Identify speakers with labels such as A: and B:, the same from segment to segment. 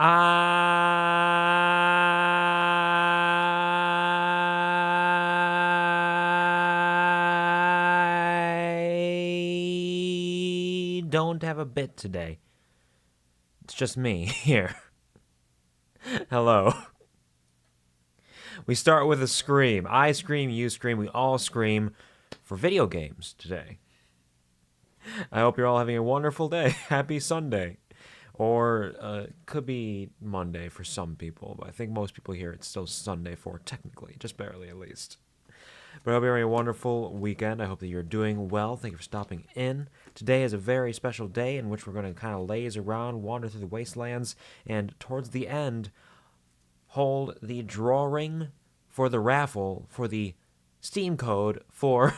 A: I don't have a bit today. It's just me here. Hello. We start with a scream. I scream, you scream, we all scream for video games today. I hope you're all having a wonderful day. Happy Sunday. Or could be Monday for some people, but I think most people here it's still Sunday for, technically, just barely at least. But I hope you're having a wonderful weekend. I hope that you're doing well. Thank you for stopping in. Today is a very special day in which we're going to kind of laze around, wander through the wastelands, and towards the end, hold the drawing for the raffle for the Steam code for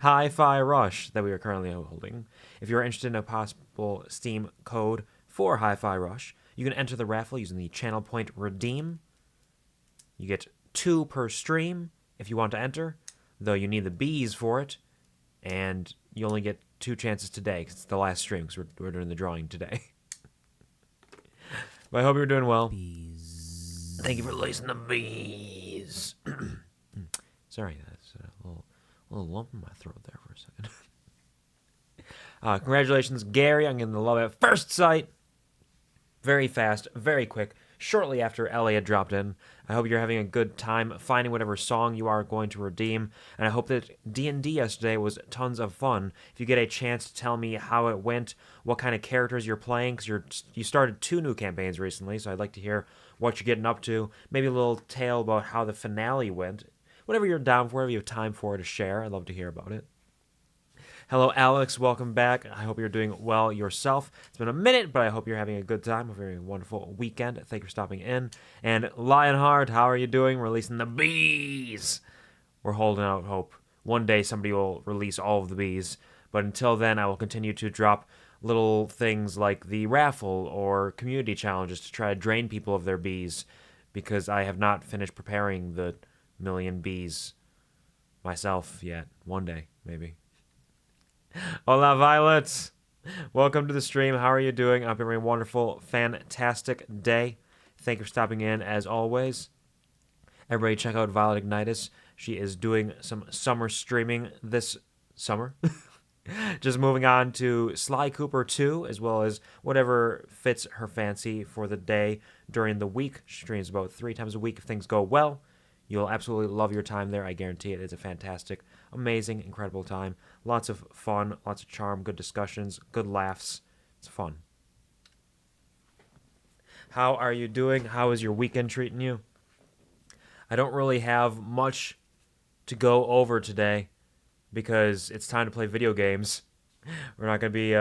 A: Hi-Fi Rush that we are currently holding. If you're interested in a possible Steam code for Hi-Fi Rush, you can enter the raffle using the channel point redeem. You get 2 per stream if you want to enter, though you need the bees for it, and you only get 2 chances today because it's the last stream because we're doing the drawing today. But I hope you're doing well. Bees. Thank you for releasing the bees. Sorry, that's a little lump in my throat there for a second. Congratulations, Gary, on getting the love at first sight. Very fast, very quick, shortly after Elliot dropped in. I hope you're having a good time finding whatever song you are going to redeem, and I hope that D&D yesterday was tons of fun. If you get a chance to tell me how it went, what kind of characters you're playing, because you started 2 new campaigns recently, so I'd like to hear what you're getting up to. Maybe a little tale about how the finale went. Whatever you're down for, whatever you have time for to share, I'd love to hear about it. Hello, Alex. Welcome back. I hope you're doing well yourself. It's been a minute, but I hope you're having a good time. A very wonderful weekend. Thank you for stopping in. And Lionheart, how are you doing? Releasing the bees. We're holding out hope. One day somebody will release all of the bees. But until then, I will continue to drop little things like the raffle or community challenges to try to drain people of their bees, because I have not finished preparing the million bees myself yet. One day, maybe. Hola, Violet. Welcome to the stream. How are you doing? I hope you're having a wonderful, fantastic day. Thank you for stopping in, as always. Everybody check out Violet Ignitus. She is doing some summer streaming this summer. Just moving on to Sly Cooper 2, as well as whatever fits her fancy for the day during the week. She streams about 3 times a week if things go well. You'll absolutely love your time there. I guarantee it. It's a fantastic, amazing, incredible time. Lots of fun, lots of charm, good discussions, good laughs. It's fun. How are you doing? How is your weekend treating you? I don't really have much to go over today because it's time to play video games. We're not going to be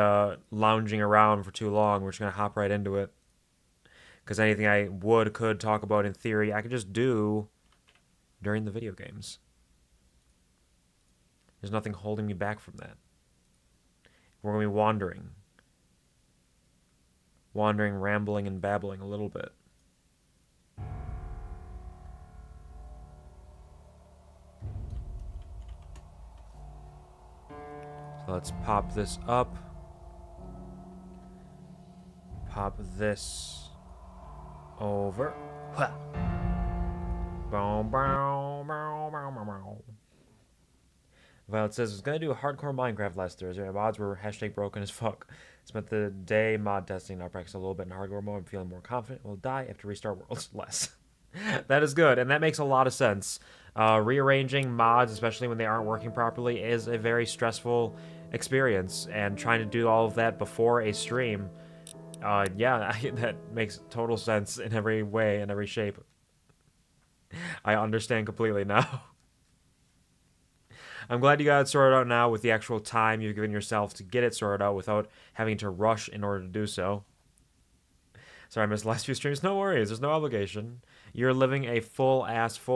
A: lounging around for too long. We're just going to hop right into it. Because anything I could talk about in theory, I could just do during the video games. There's nothing holding me back from that. We're going to be wandering, rambling, and babbling a little bit. So let's pop this up. Pop this over. Violet says, I was going to do a hardcore Minecraft last Thursday. My mods were #broken as fuck. Spent the day mod testing. I'll practice a little bit in hardcore mode. I'm feeling more confident. Will die after restart worlds less. That is good, and that makes a lot of sense. Rearranging mods, especially when they aren't working properly, is a very stressful experience, and trying to do all of that before a stream, that makes total sense in every way, in every shape. I understand completely now. I'm glad you got it sorted out now with the actual time you've given yourself to get it sorted out without having to rush in order to do so. Sorry I missed the last few streams. No worries, there's no obligation. You're living a full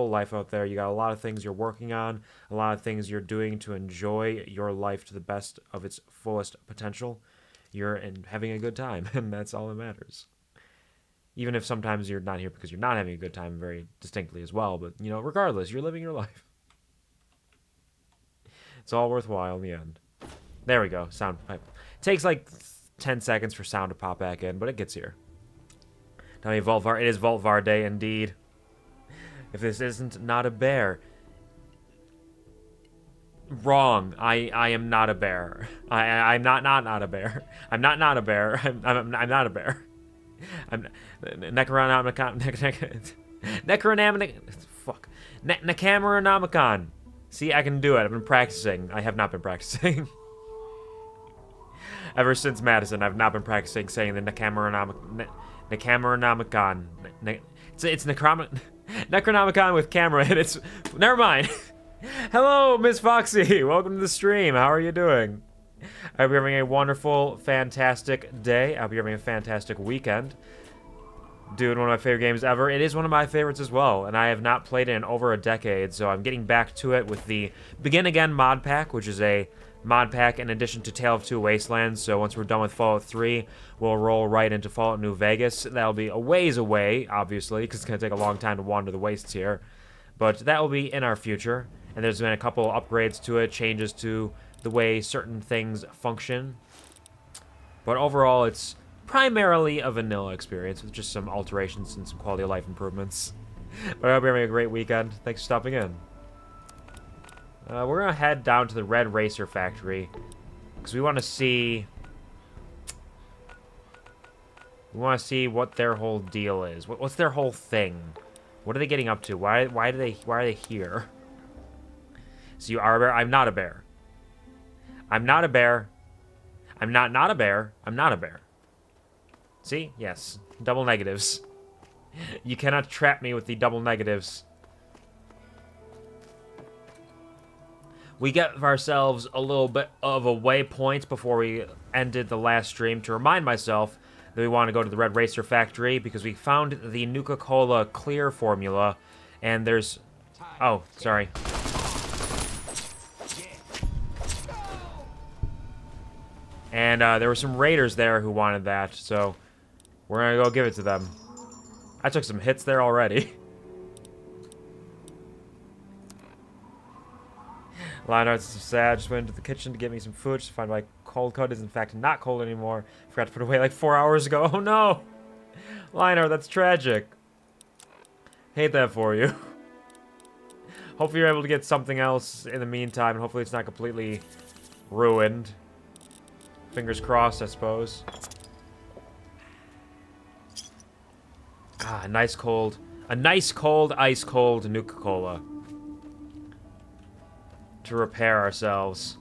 A: life out there. You got a lot of things you're working on, a lot of things you're doing to enjoy your life to the best of its fullest potential. You're having a good time, and that's all that matters. Even if sometimes you're not here because you're not having a good time very distinctly as well, but, regardless, you're living your life. It's all worthwhile in the end. There we go, sound pipe. Takes like 10 seconds for sound to pop back in, but it gets here. Tell me, Volvar. It is Volvar Day, indeed. If this isn't not a bear. Wrong. I am not a bear. I'm not a bear. I'm not a bear. I'm not a bear. I'm Necronomicon. Fuck. Necronomicon. See, I can do it. I've been practicing. I have not been practicing. Ever since Madison, I've not been practicing saying the Necronomicon. It's Necronomicon with camera, and it's... Never mind. Hello, Miss Foxy. Welcome to the stream. How are you doing? I hope you're having a wonderful, fantastic day. I hope you're having a fantastic weekend. Doing one of my favorite games ever. It is one of my favorites as well, and I have not played it in over a decade, so I'm getting back to it with the Begin Again mod pack, which is a mod pack in addition to Tale of Two Wastelands. So once we're done with Fallout 3, we'll roll right into Fallout New Vegas. That'll be a ways away, obviously, because it's going to take a long time to wander the wastes here. But that will be in our future, and there's been a couple upgrades to it, changes to the way certain things function. But overall, it's primarily a vanilla experience with just some alterations and some quality of life improvements. But I hope you're having a great weekend. Thanks for stopping in. We're going to head down to the Red Racer factory because we want to see... what their whole deal is. What's their whole thing? What are they getting up to? Why are they here? So you are a bear? I'm not a bear. I'm not a bear. I'm not a bear. I'm not a bear. See? Yes. Double negatives. You cannot trap me with the double negatives. We gave ourselves a little bit of a waypoint before we ended the last stream to remind myself that we want to go to the Red Racer factory because we found the Nuka-Cola clear formula, and there's... Oh, sorry. And there were some raiders there who wanted that, so we're gonna go give it to them. I took some hits there already. Lionheart's so sad. Just went into the kitchen to get me some food just to find my cold cut is in fact not cold anymore. Forgot to put it away like 4 hours ago. Oh no! Lionheart, that's tragic. Hate that for you. Hopefully you're able to get something else in the meantime, and hopefully it's not completely ruined. Fingers crossed, I suppose. Ah, a nice cold, ice cold Nuka-Cola. To repair ourselves.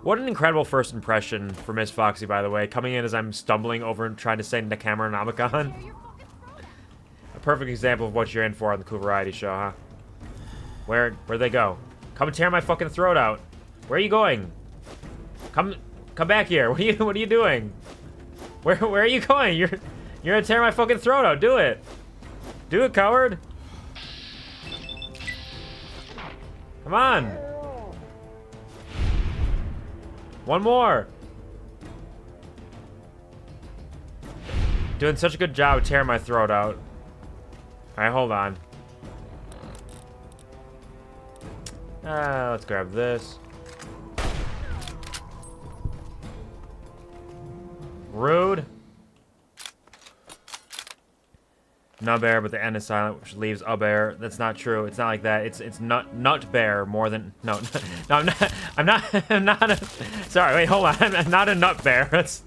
A: What an incredible first impression for Miss Foxy, by the way. Coming in as I'm stumbling over and trying to say Necronomicon. A perfect example of what you're in for on the QuvarTV show, huh? Where'd they go? Come and tear my fucking throat out. Where are you going? Come back here. What are you doing? Where are you going? You're gonna tear my fucking throat out. Do it. Do it, coward. Come on. One more. Doing such a good job of tearing my throat out. Alright, hold on. Let's grab this. Rude. Nut bear, but the N is silent, which leaves a bear. That's not true. It's not like that. It's nut bear more than no. No, I'm not a. Sorry, wait, hold on. I'm not a nut bear. That's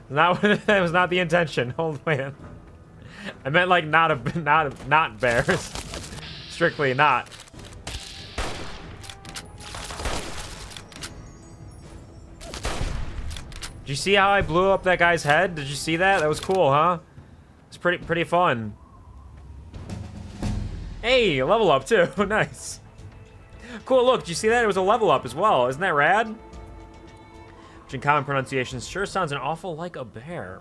A: not. That was not the intention. Hold on. I meant like not bears. Strictly not. Did you see how I blew up that guy's head? Did you see that? That was cool, huh? It's pretty fun. Hey, level up too. Nice. Cool, look, did you see that? It was a level up as well. Isn't that rad? Which in common pronunciations sure sounds an awful like a bear.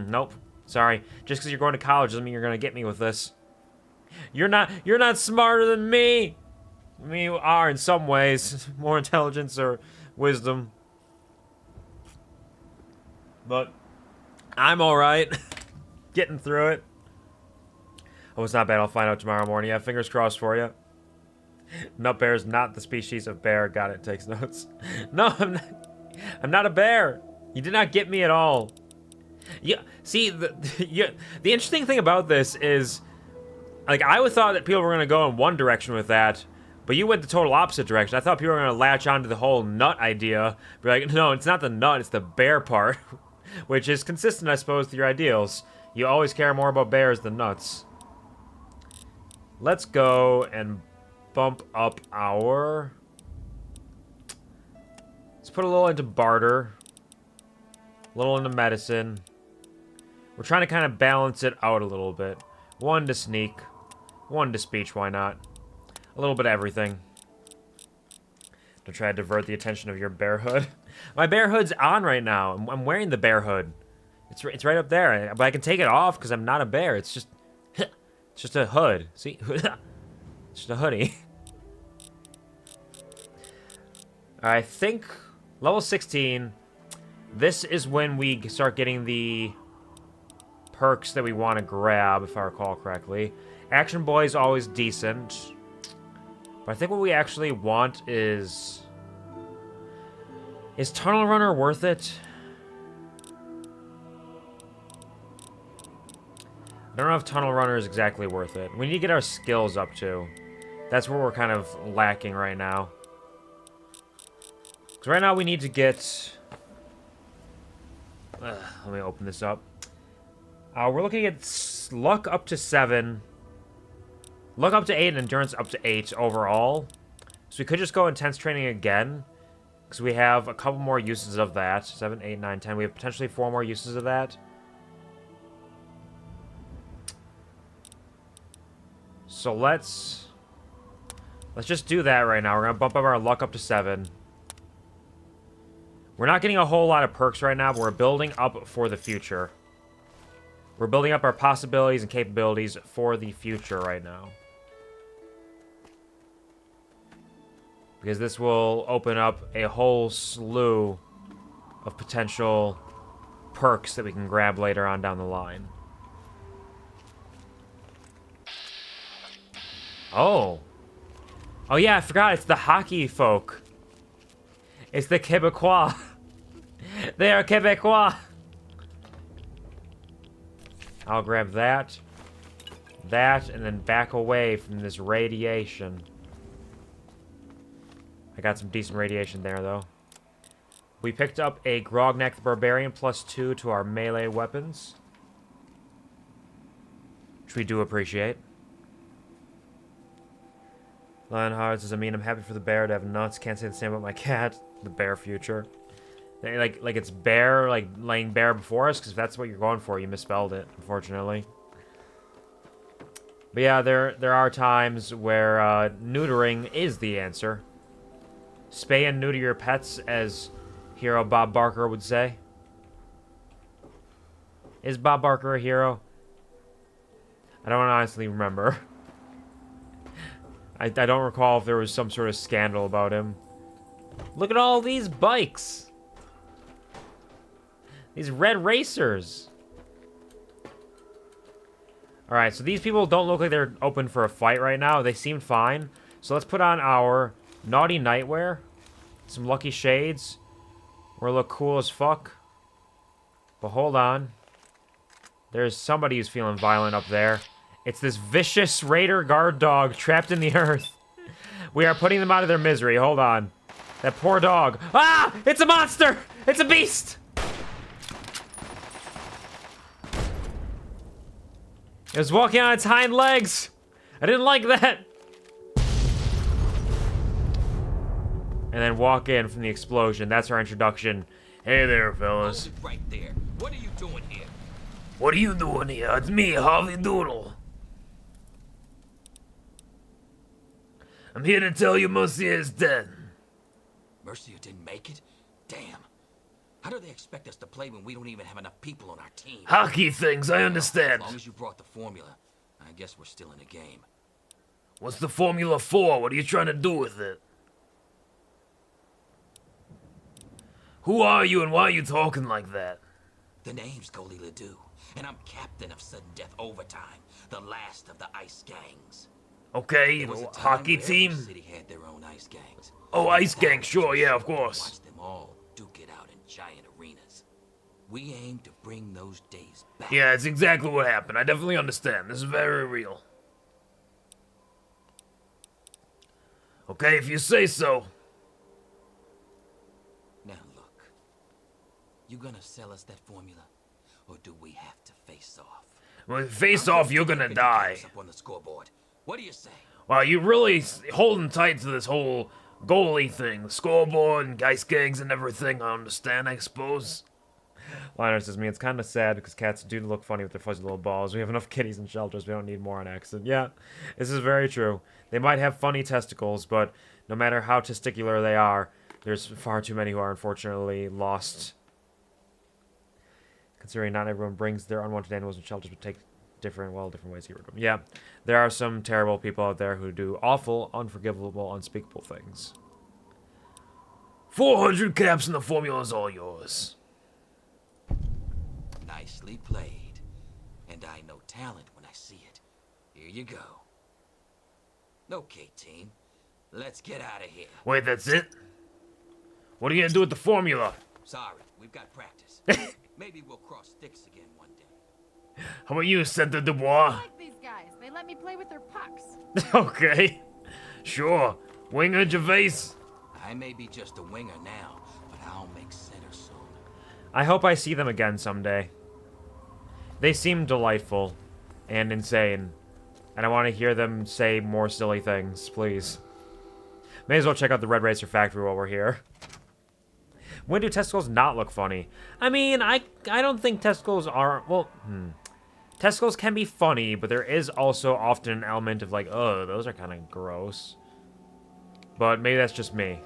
A: Nope. Sorry. Just because you're going to college doesn't mean you're gonna get me with this. You're not smarter than me. I mean, you are in some ways. More intelligence or wisdom. But I'm alright. Getting through it. Oh, it's not bad. I'll find out tomorrow morning. Yeah, fingers crossed for you. Nut bear is not the species of bear. Got it. Takes notes. No, I'm not a bear. You did not get me at all. Yeah, see, the interesting thing about this is, like, I would thought that people were going to go in one direction with that, but you went the total opposite direction. I thought people were going to latch onto the whole nut idea. Be like, no, it's not the nut, it's the bear part. Which is consistent, I suppose, with your ideals. You always care more about bears than nuts. Let's go and bump up our... Let's put a little into barter. A little into medicine. We're trying to kind of balance it out a little bit. 1 to sneak. 1 to speech, why not? A little bit of everything. To try to divert the attention of your bear hood. My bear hood's on right now. I'm wearing the bear hood. It's right up there. But I can take it off because I'm not a bear. It's just a hood. See? It's just a hoodie. I think level 16. This is when we start getting the perks that we want to grab, if I recall correctly. Action Boy is always decent. But I think what we actually want is... Is Tunnel Runner worth it? I don't know if Tunnel Runner is exactly worth it. We need to get our skills up too. That's where we're kind of lacking right now. Because right now we need to get... let me open this up. We're looking at luck up to 7. Luck up to 8 and endurance up to 8 overall. So we could just go intense training again. Because we have a couple more uses of that. 7, 8, 9, 10. We have potentially 4 more uses of that. So let's just do that right now. We're going to bump up our luck up to 7. We're not getting a whole lot of perks right now, but we're building up for the future. We're building up our possibilities and capabilities for the future right now. Because this will open up a whole slew of potential perks that we can grab later on down the line. Oh. Oh yeah, I forgot. It's the hockey folk. It's the Québécois. They are Québécois. I'll grab that. That, and then back away from this radiation. I got some decent radiation there, though. We picked up a Grognak the Barbarian +2 to our melee weapons. Which we do appreciate. Lionheart says, I mean, I'm happy for the bear to have nuts. Can't say the same about my cat. The bear future. Like it's bear, like laying bare before us, because if that's what you're going for, you misspelled it, unfortunately. But yeah, there are times where neutering is the answer. Spay and neuter your pets, as hero Bob Barker would say. Is Bob Barker a hero? I don't honestly remember. I don't recall if there was some sort of scandal about him. Look at all these bikes! These red racers! Alright, so these people don't look like they're open for a fight right now. They seem fine. So let's put on our naughty nightwear. Some lucky shades. We're gonna look cool as fuck. But hold on. There's somebody who's feeling violent up there. It's this vicious raider guard dog trapped in the earth. We are putting them out of their misery. Hold on. That poor dog. Ah! It's a monster! It's a beast! It was walking on its hind legs. I didn't like that. And then walk in from the explosion. That's our introduction. Hey there, fellas.
B: Hold it right there. What are you doing here?
C: What are you doing here? It's me, Harvey Doodle. I'm here to tell you Monsieur is dead.
B: Mercia didn't make it? Damn. How do they expect us to play when we don't even have enough people on our team?
C: Hockey things, I understand.
B: As long as you brought the formula, I guess we're still in the game.
C: What's the formula for? What are you trying to do with it? Who are you and why are you talking like that?
B: The name's Goalie Ledoux, and I'm captain of Sudden Death Overtime, the last of the ice gangs.
C: Okay,
B: There was a time
C: hockey
B: where
C: team?
B: every city had their own ice gangs.
C: Oh, ice gang, sure, yeah, of course.
B: Watch them all duke it out in giant arenas. We aim to bring those days back.
C: Yeah, it's exactly what happened. I definitely understand. This is very real. Okay, if you say so.
B: Now look, you gonna sell us that formula, or do we have to face off?
C: Well, face off, you're gonna die.
B: Up on the scoreboard. What do you say?
C: Wow, you really holding tight to this whole goalie thing. The scoreboard and ice gigs and everything, I understand, I suppose.
A: Liner says me, it's kind of sad because cats do look funny with their fuzzy little balls. We have enough kitties in shelters. We don't need more on accident. Yeah, this is very true. They might have funny testicles, but no matter how testicular they are, there's far too many who are unfortunately lost. Considering not everyone brings their unwanted animals in shelters, but take different ways to get rid of them. Yeah, there are some terrible people out there who do awful, unforgivable, unspeakable things.
C: 400 caps and the formula's all yours.
B: Nicely played. And I know talent when I see it. Here you go. Okay, team. Let's get out of here.
C: Wait, that's it? What are you gonna do with the formula?
B: Sorry, we've got practice. Maybe we'll cross sticks again one day.
C: How about you, Center
D: I
C: Dubois?
D: like these guys. They let me play with their pucks.
C: Okay. Sure. Winger Gervais.
B: I may be just a winger now, but I'll make center soon.
A: I hope I see them again someday. They seem delightful and insane, and I want to hear them say more silly things, please. May as well check out the Red Racer factory while we're here. When do testicles not look funny? I mean, I don't think testicles are... Well, testicles can be funny, but there is also often an element of like, oh, those are kind of gross. But maybe that's just me.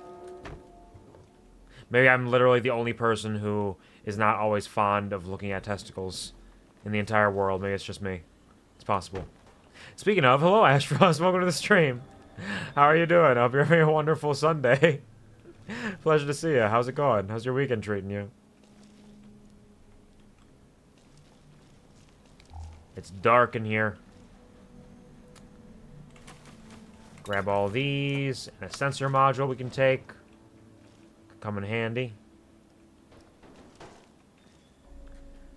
A: Maybe I'm literally the only person who is not always fond of looking at testicles in the entire world. Maybe it's just me. It's possible. Speaking of, hello, Astros. Welcome to the stream. How are you doing? I hope you're having a wonderful Sunday. Pleasure to see you. How's it going? How's your weekend treating you? It's dark in here. Grab all these. And a sensor module we can take. Could come in handy.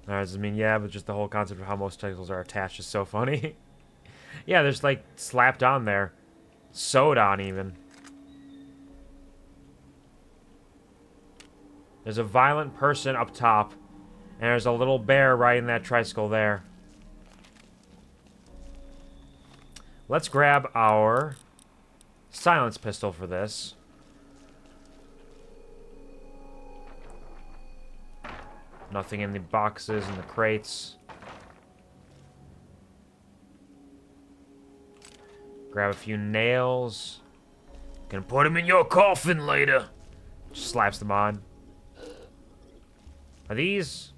A: Alright, does it mean yeah, but just the whole concept of how most testicles are attached is so funny. Yeah, there's like slapped on there. Sewed on even. There's a violent person up top. And there's a little bear riding that tricycle there. Let's grab our silence pistol for this. Nothing in the boxes and the crates. Grab a few nails.
C: Can put him in your coffin later.
A: Just slaps them on. Are these...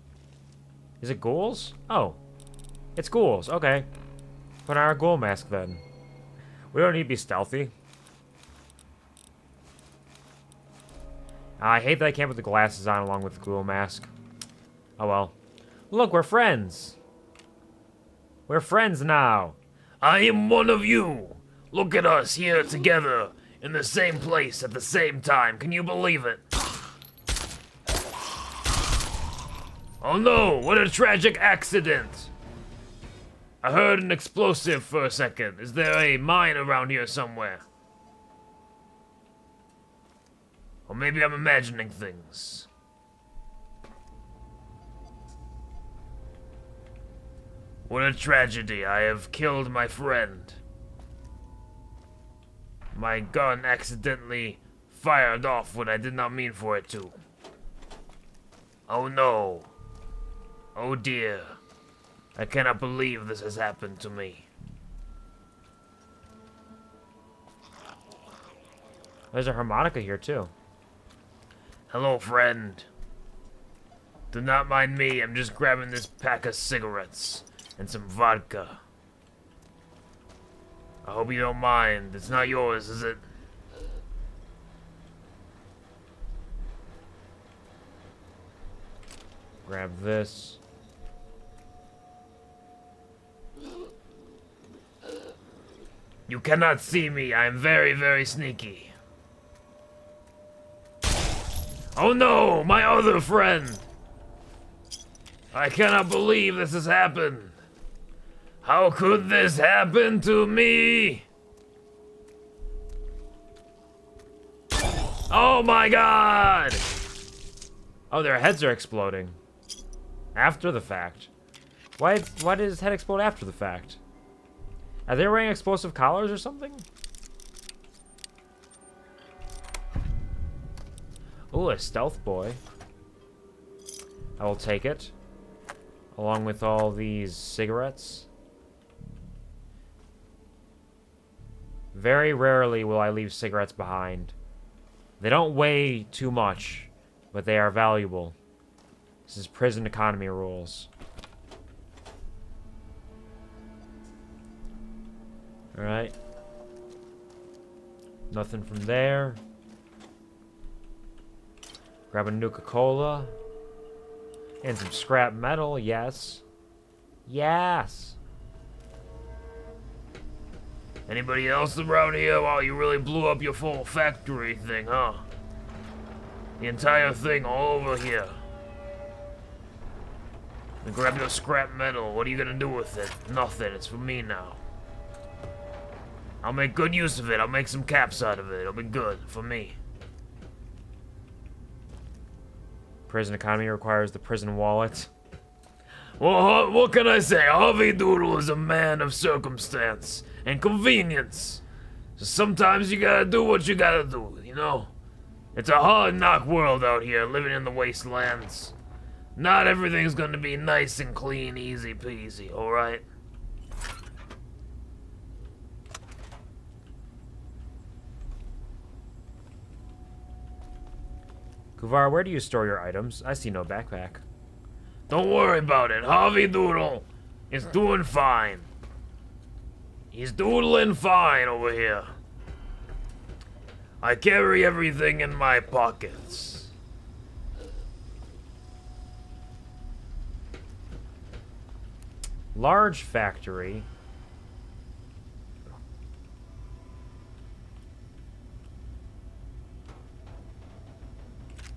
A: Is it ghouls? Oh. It's ghouls. Okay. Put on our ghoul mask then. We don't need to be stealthy. I hate that I can't put the glasses on along with the ghoul mask. Oh well. Look, we're friends. We're friends now.
C: I am one of you. Look at us here together in the same place at the same time. Can you believe it? Oh no, what a tragic accident. I heard an explosive for a second. Is there a mine around here somewhere? Or maybe I'm imagining things. What a tragedy. I have killed my friend. My gun accidentally fired off when I did not mean for it to. Oh no. Oh dear. I cannot believe this has happened to me.
A: There's a harmonica here too.
C: Hello, friend. Do not mind me. I'm just grabbing this pack of cigarettes and some vodka. I hope you don't mind. It's not yours, is it?
A: Grab this.
C: You cannot see me. I am very, very sneaky. Oh no, my other friend. I cannot believe this has happened. How could this happen to me? Oh my god!
A: Oh, their heads are exploding. After the fact. Why did his head explode after the fact? Are they wearing explosive collars or something? Ooh, a stealth boy. I will take it. Along with all these cigarettes. Very rarely will I leave cigarettes behind. They don't weigh too much, but they are valuable. This is prison economy rules. Alright. Nothing from there. Grab a Nuka-Cola. And some scrap metal, yes. Yes!
C: Anybody else around here? Wow, you really blew up your full factory thing, huh? The entire thing all over here. Then grab your scrap metal. What are you gonna do with it? Nothing. It's for me now. I'll make good use of it. I'll make some caps out of it. It'll be good for me.
A: Prison economy requires the prison wallet.
C: Well, what can I say? Harvey Doodle is a man of circumstance and convenience. So sometimes you gotta do what you gotta do, you know? It's a hard knock world out here, living in the wastelands. Not everything's gonna be nice and clean, easy peasy, alright?
A: Kuvar, where do you store your items? I see no backpack.
C: Don't worry about it. Harvey Doodle is doing fine. He's doodling fine over here. I carry everything in my pockets.
A: Large factory.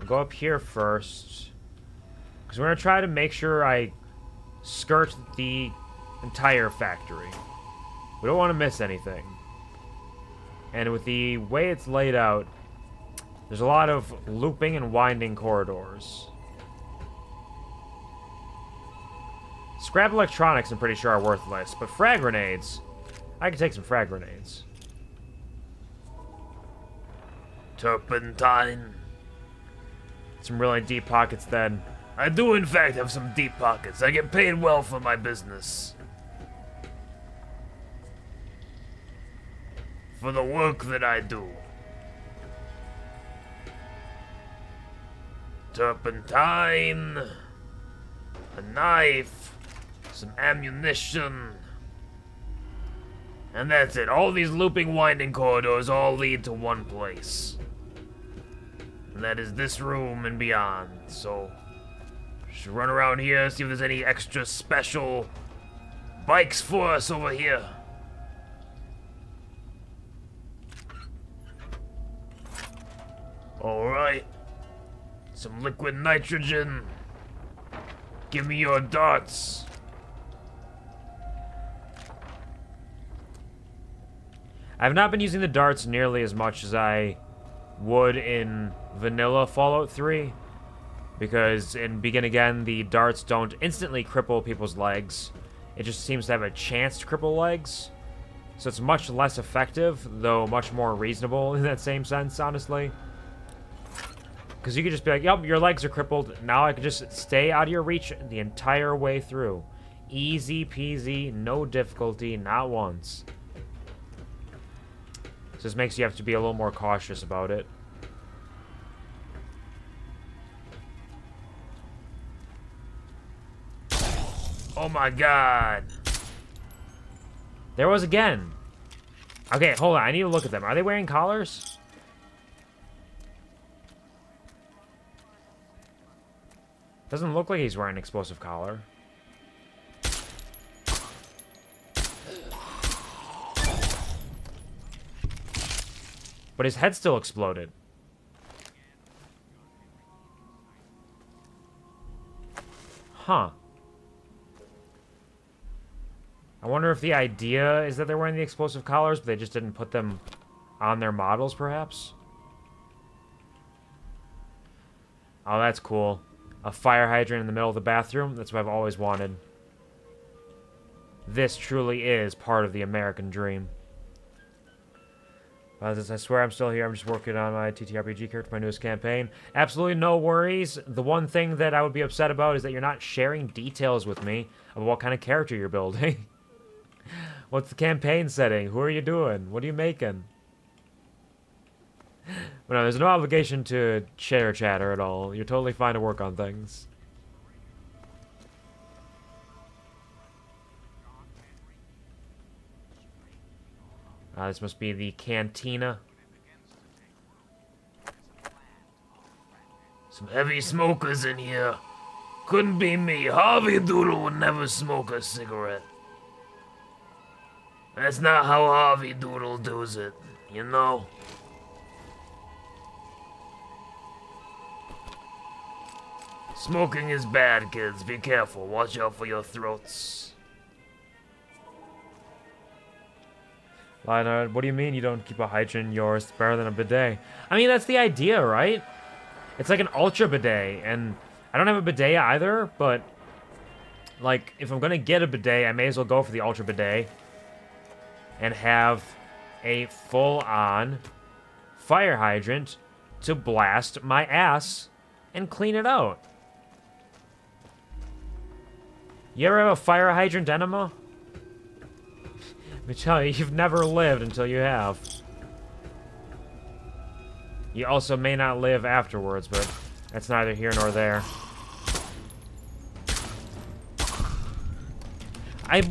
A: I'll go up here first. Because we're going to try to make sure I skirt the entire factory. We don't want to miss anything. And with the way it's laid out, there's a lot of looping and winding corridors. Scrap electronics, I'm pretty sure, are worthless. But frag grenades, I can take some frag grenades.
C: Turpentine.
A: Some really deep pockets then.
C: I do in fact have some deep pockets. I get paid well for my business. For the work that I do. Turpentine. A knife. Some ammunition. And that's it. All these looping winding corridors all lead to one place. And that is this room and beyond. So, should run around here, see if there's any extra special bikes for us over here. Alright. Some liquid nitrogen. Give me your darts.
A: I've not been using the darts nearly as much as I would in vanilla Fallout 3. Because in Begin Again, the darts don't instantly cripple people's legs. It just seems to have a chance to cripple legs. So it's much less effective, though much more reasonable in that same sense, honestly. Because you could just be like, yep, your legs are crippled. Now I can just stay out of your reach the entire way through. Easy peasy, no difficulty, not once. So this makes you have to be a little more cautious about it.
C: Oh my god.
A: There was again. Okay, hold on. I need to look at them. Are they wearing collars? Doesn't look like he's wearing an explosive collar. But his head still exploded. Huh. I wonder if the idea is that they're wearing the explosive collars, but they just didn't put them on their models, perhaps? Oh, that's cool. A fire hydrant in the middle of the bathroom? That's what I've always wanted. This truly is part of the American dream. I swear I'm still here. I'm just working on my TTRPG character for my newest campaign. Absolutely no worries. The one thing that I would be upset about is that you're not sharing details with me of what kind of character you're building. What's the campaign setting? Who are you doing? What are you making? But no, there's no obligation to share chatter at all. You're totally fine to work on things. This must be the cantina.
C: Some heavy smokers in here. Couldn't be me. Harvey Doodle would never smoke a cigarette. That's not how Harvey Doodle does it, you know? Smoking is bad, kids. Be careful. Watch out for your throats.
A: Lionard, what do you mean you don't keep a hydrant in yours? It's better than a bidet. I mean, that's the idea, right? It's like an ultra bidet, and I don't have a bidet either, but like, if I'm gonna get a bidet, I may as well go for the ultra bidet and have a full-on fire hydrant to blast my ass and clean it out. You ever have a fire hydrant enema? Let me tell you, you've never lived until you have. You also may not live afterwards, but that's neither here nor there. I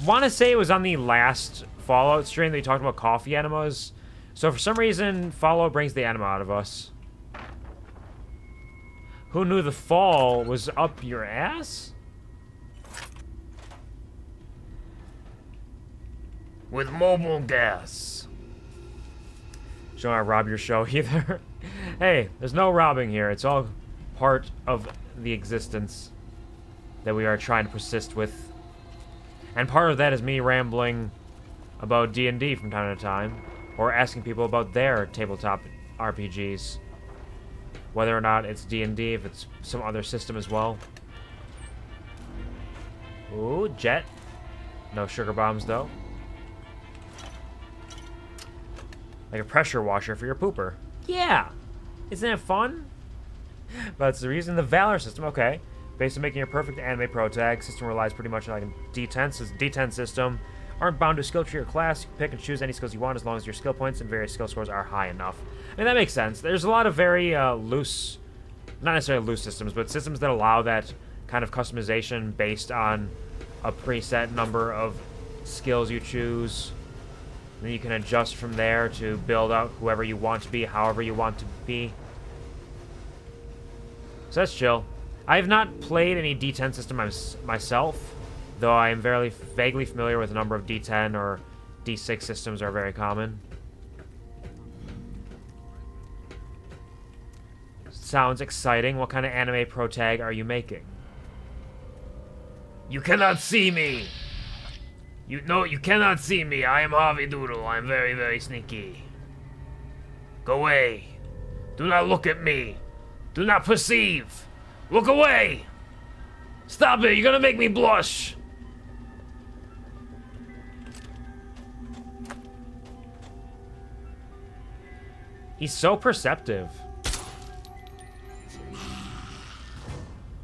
A: want to say it was on the last Fallout stream that you talked about coffee enemas. So for some reason, Fallout brings the enema out of us. Who knew the fall was up your ass?
C: With mobile gas.
A: Don't want to rob your show either. Hey, there's no robbing here. It's all part of the existence that we are trying to persist with. And part of that is me rambling about D&D from time to time, or asking people about their tabletop RPGs. Whether or not it's D&D, if it's some other system as well. Ooh, jet. No sugar bombs, though. Like a pressure washer for your pooper. Yeah! Isn't that fun? That's the reason. The Valor system, okay. Based on making a perfect anime protag, system relies pretty much on like a D10 system. Aren't bound to skill tree or class. You can pick and choose any skills you want as long as your skill points and various skill scores are high enough. I mean, that makes sense. There's a lot of very loose, not necessarily loose systems, but systems that allow that kind of customization based on a preset number of skills you choose. And then you can adjust from there to build out whoever you want to be, however you want to be. So that's chill. I have not played any D10 system myself, though I am very vaguely familiar with a number of D10 or D6 systems are very common. Sounds exciting. What kind of anime protag are you making?
C: You cannot see me! You cannot see me. I am Harvey Doodle. I'm very, very sneaky. Go away. Do not look at me. Do not perceive. Look away! Stop it! You're gonna make me blush!
A: He's so perceptive.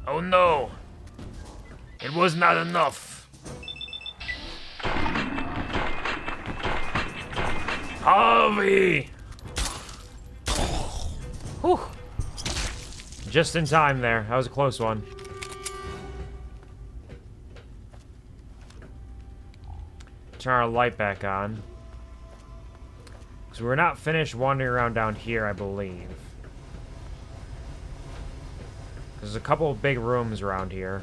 C: Oh no! It was not enough. Harvey!
A: Whew. Just in time there. That was a close one. Turn our light back on. Because we're not finished wandering around down here, I believe. There's a couple of big rooms around here.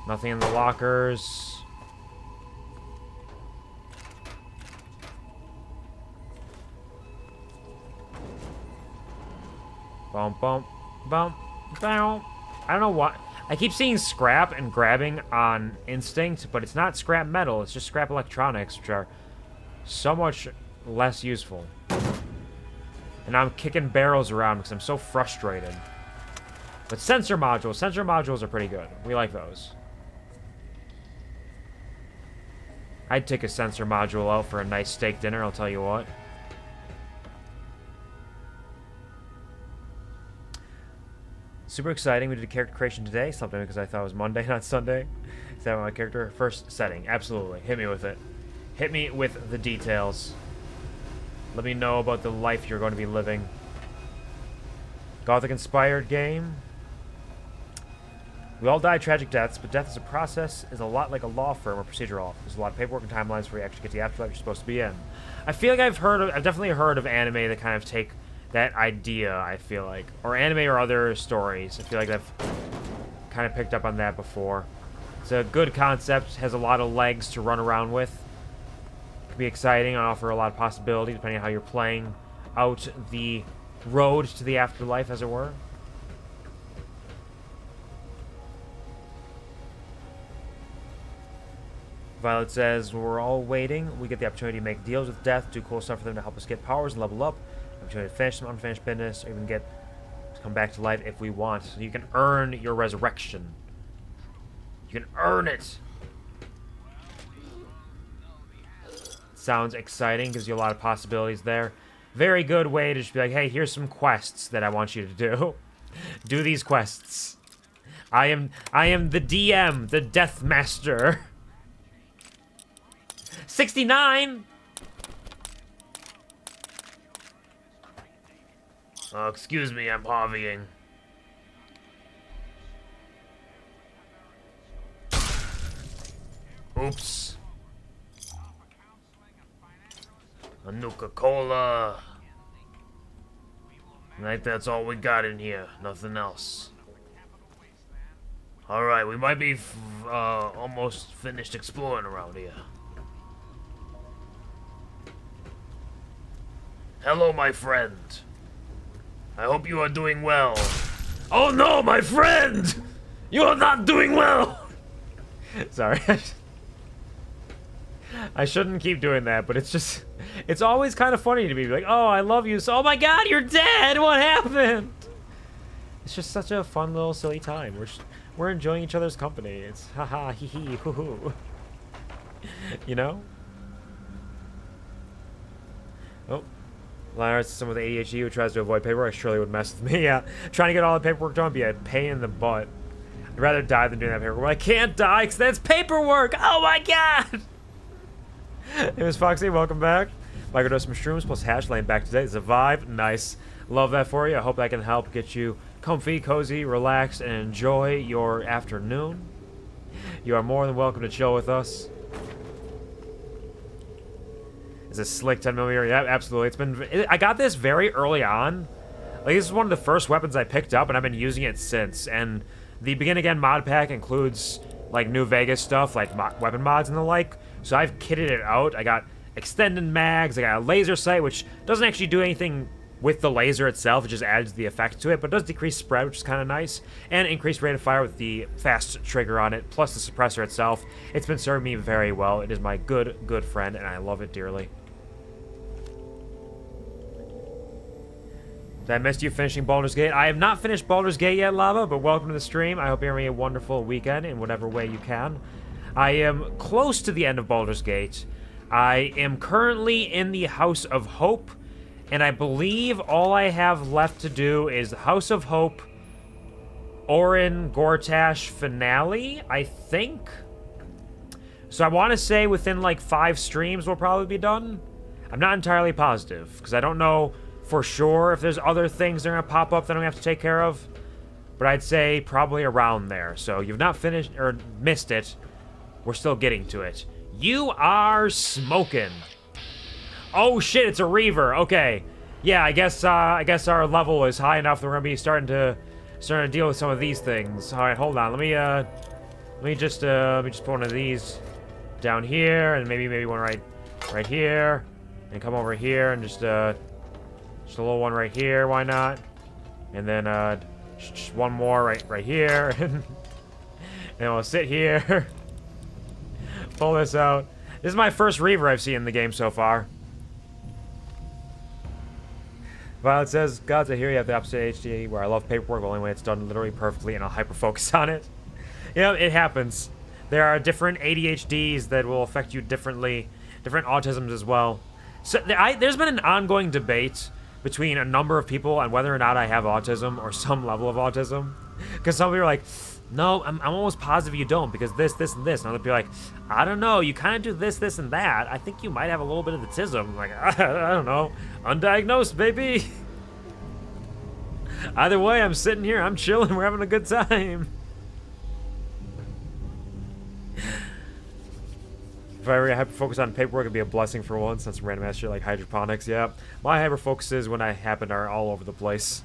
A: Nothing in the lockers. Bump, bump, bump, bump. I don't know why. I keep seeing scrap and grabbing on instinct, but it's not scrap metal. It's just scrap electronics, which are so much less useful. And I'm kicking barrels around because I'm so frustrated. But sensor modules are pretty good. We like those. I'd take a sensor module out for a nice steak dinner, I'll tell you what. Super exciting. We did a character creation today. Something because I thought it was Monday, not Sunday. Is that my character? First setting. Absolutely. Hit me with it. Hit me with the details. Let me know about the life you're going to be living. Gothic-inspired game. We all die tragic deaths, but death as a process is a lot like a law firm or procedural. There's a lot of paperwork and timelines before you actually get to the afterlife you're supposed to be in. I feel like I've definitely heard of anime that kind of take that idea, I feel like. Or anime or other stories. I feel like I've kind of picked up on that before. It's a good concept, has a lot of legs to run around with. It can be exciting and offer a lot of possibilities depending on how you're playing out the road to the afterlife, as it were. Violet says, we're all waiting. We get the opportunity to make deals with death, do cool stuff for them to help us get powers and level up. Opportunity to finish some unfinished business, or even get to come back to life if we want. So you can earn your resurrection. You can earn it. Sounds exciting, gives you a lot of possibilities there. Very good way to just be like, hey, here's some quests that I want you to do. Do these quests. I am the DM, the Death Master. 69!
C: Oh, excuse me, I'm hobbying. Oops. A Nuka-Cola. I think that's all we got in here. Nothing else. Alright, we might be almost finished exploring around here. Hello, my friend. I hope you are doing well. Oh no, my friend! You are not doing well!
A: Sorry. I shouldn't keep doing that, but it's just... It's always kind of funny to me. Like, oh, I love you. So, oh my god, you're dead! What happened? It's just such a fun little silly time. We're enjoying each other's company. It's haha, hee hee, hoo hoo. You know? Oh. Lionheart's someone with ADHD who tries to avoid paperwork. Surely would mess with me. Yeah. Trying to get all the paperwork done would be a pain in the butt. I'd rather die than doing that paperwork. Well, I can't die because that's paperwork! Oh my god! Hey, Miss Foxy, welcome back. Microdose mushrooms plus hash laying back today. It's a vibe. Nice. Love that for you. I hope that can help get you comfy, cozy, relaxed, and enjoy your afternoon. You are more than welcome to chill with us. Is a slick 10mm? Yeah, absolutely. I got this very early on. Like, this is one of the first weapons I picked up, and I've been using it since. And the Begin Again mod pack includes, like, New Vegas stuff, like weapon mods and the like. So I've kitted it out. I got extended mags. I got a laser sight, which doesn't actually do anything with the laser itself. It just adds the effect to it, but it does decrease spread, which is kind of nice. And increased rate of fire with the fast trigger on it, plus the suppressor itself. It's been serving me very well. It is my good friend, and I love it dearly. Did I miss you finishing Baldur's Gate? I have not finished Baldur's Gate yet, Lava, but welcome to the stream. I hope you're having a wonderful weekend in whatever way you can. I am close to the end of Baldur's Gate. I am currently in the House of Hope, and I believe all I have left to do is the House of Hope, Orin Gortash finale, I think? So I want to say within like 5 streams we'll probably be done. I'm not entirely positive, because I don't know for sure if there's other things that are going to pop up that I'm going to have to take care of. But I'd say probably around there. So you've not finished or missed it. We're still getting to it. You are smoking. Oh shit, it's a Reaver. Okay. Yeah, I guess our level is high enough that we're going to be starting to deal with some of these things. All right, hold on. Let me just put one of these down here, and maybe one right here, and come over here and just a little one right here, why not? And then just one more right here. And we'll sit here. Pull this out. This is my first Reaver I've seen in the game so far. Violet says, Gods, I hear you have the opposite HD where I love paperwork, the only way it's done literally perfectly, and I'll hyper-focus on it. Yeah, it happens. There are different ADHDs that will affect you differently, different autisms as well. So there's been an ongoing debate between a number of people on whether or not I have autism or some level of autism. Because some people are like, no, I'm almost positive you don't because this, and this. And other people are like, I don't know, you kind of do this, and that. I think you might have a little bit of the tism. I'm like, I don't know. Undiagnosed, baby. Either way, I'm sitting here, I'm chilling, we're having a good time. If I ever hyper-focus on paperwork, it'd be a blessing for once. That's some random ass shit like hydroponics, yeah. My hyper-focuses when I happen are all over the place.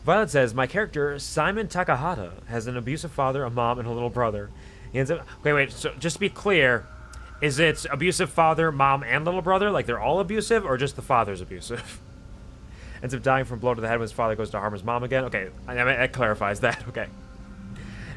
A: Violet says, my character, Simon Takahata, has an abusive father, a mom, and a little brother. He ends up... Okay, wait, so just to be clear, is it abusive father, mom, and little brother? Like, they're all abusive, or just the father's abusive? Ends up dying from a blow to the head when his father goes to harm his mom again. Okay, I mean, that clarifies that, okay.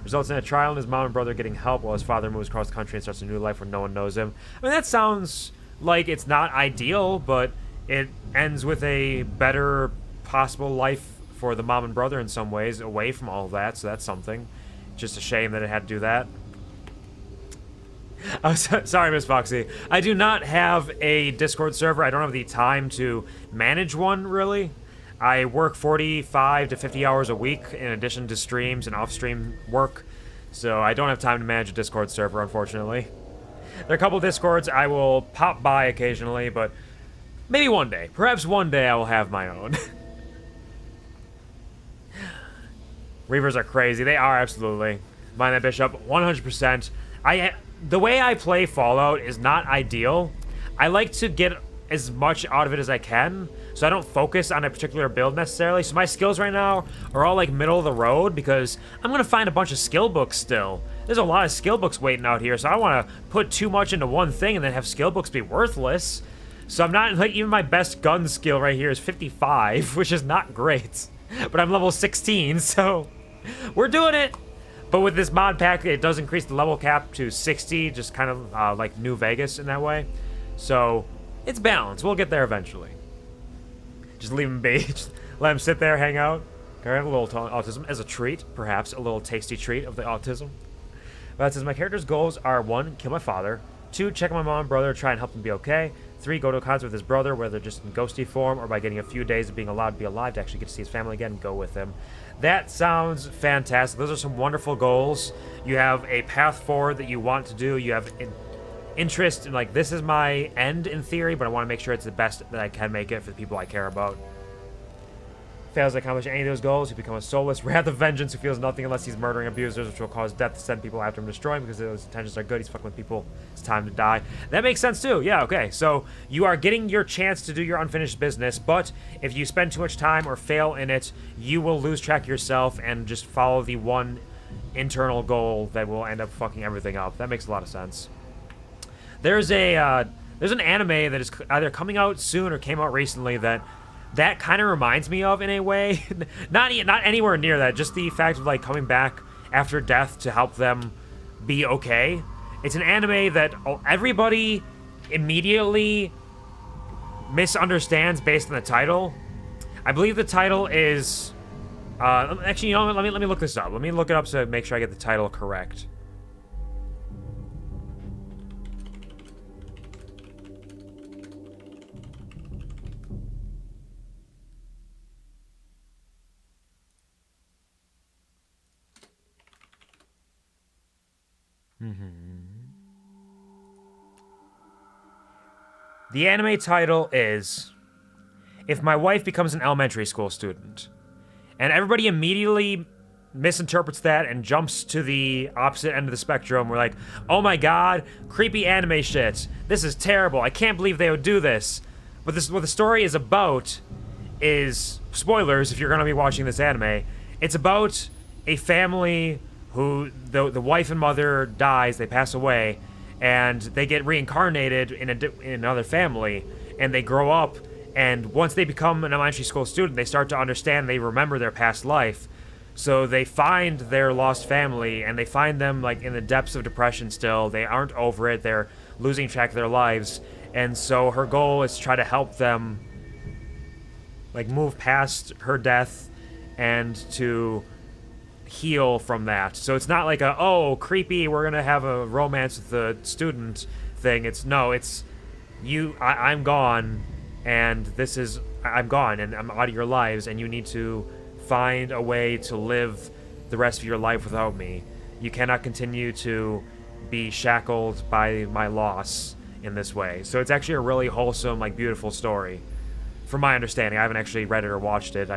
A: Results in a trial and his mom and brother getting help while his father moves across the country and starts a new life where no one knows him. I mean, that sounds like it's not ideal, but it ends with a better possible life for the mom and brother in some ways, away from all of that, so that's something. Just a shame that it had to do that. Oh, sorry, Miss Foxy. I do not have a Discord server. I don't have the time to manage one, really. I work 45 to 50 hours a week in addition to streams and off-stream work, so I don't have time to manage a Discord server, unfortunately. There are a couple Discords I will pop by occasionally, but maybe one day. Perhaps one day I will have my own. Reavers are crazy. They are, absolutely. Mind that bishop, 100%. The way I play Fallout is not ideal. I like to get as much out of it as I can, so I don't focus on a particular build necessarily. So my skills right now are all like middle of the road because I'm gonna find a bunch of skill books still. There's a lot of skill books waiting out here, so I don't want to put too much into one thing and then have skill books be worthless. So I'm not, like, even my best gun skill right here is 55, which is not great. But I'm level 16, so we're doing it. But with this mod pack, it does increase the level cap to 60, just kind of like New Vegas in that way. So it's balanced. We'll get there eventually. Just leave him be. Just let him sit there, hang out. I have a little autism as a treat, perhaps a little tasty treat of the autism. But it says my character's goals are 1, kill my father. 2, check on my mom and brother, try and help them be okay. 3, go to a concert with his brother, whether just in ghosty form or by getting a few days of being allowed to be alive to actually get to see his family again and go with him. That sounds fantastic. Those are some wonderful goals. You have a path forward that you want to do. You have interest in, like, this is my end in theory, but I want to make sure it's the best that I can make it for the people I care about. Fails to accomplish any of those goals, he becomes a soulless wrath of vengeance who feels nothing unless he's murdering abusers, which will cause death to send people after him to destroy him because those intentions are good. He's fucking with people. It's time to die. That makes sense too. Yeah, okay. So you are getting your chance to do your unfinished business, but if you spend too much time or fail in it, you will lose track of yourself and just follow the one internal goal that will end up fucking everything up. That makes a lot of sense. There's an anime that is either coming out soon or came out recently that kind of reminds me of in a way. not anywhere near that, just the fact of, like, coming back after death to help them be okay. It's an anime that everybody immediately misunderstands based on the title. I believe the title is actually, you know what, let me look this up. Let me look it up so I make sure I get the title correct. The anime title is If My Wife Becomes an Elementary School Student. And everybody immediately misinterprets that and jumps to the opposite end of the spectrum. We're like, oh my god, creepy anime shit. This is terrible. I can't believe they would do this. But what the story is about is, spoilers if you're going to be watching this anime, it's about a family who the wife and mother dies, they pass away, and they get reincarnated in another family, and they grow up, and once they become an elementary school student, they start to understand, they remember their past life. So they find their lost family, and they find them like in the depths of depression still. They aren't over it. They're losing track of their lives. And so her goal is to try to help them like move past her death and to heal from that. So it's not like a, oh, creepy, we're going to have a romance with the student thing. It's, no, it's you, I'm gone, and this is, I'm gone, and I'm out of your lives, and you need to find a way to live the rest of your life without me. You cannot continue to be shackled by my loss in this way. So it's actually a really wholesome, like, beautiful story. From my understanding, I haven't actually read it or watched it.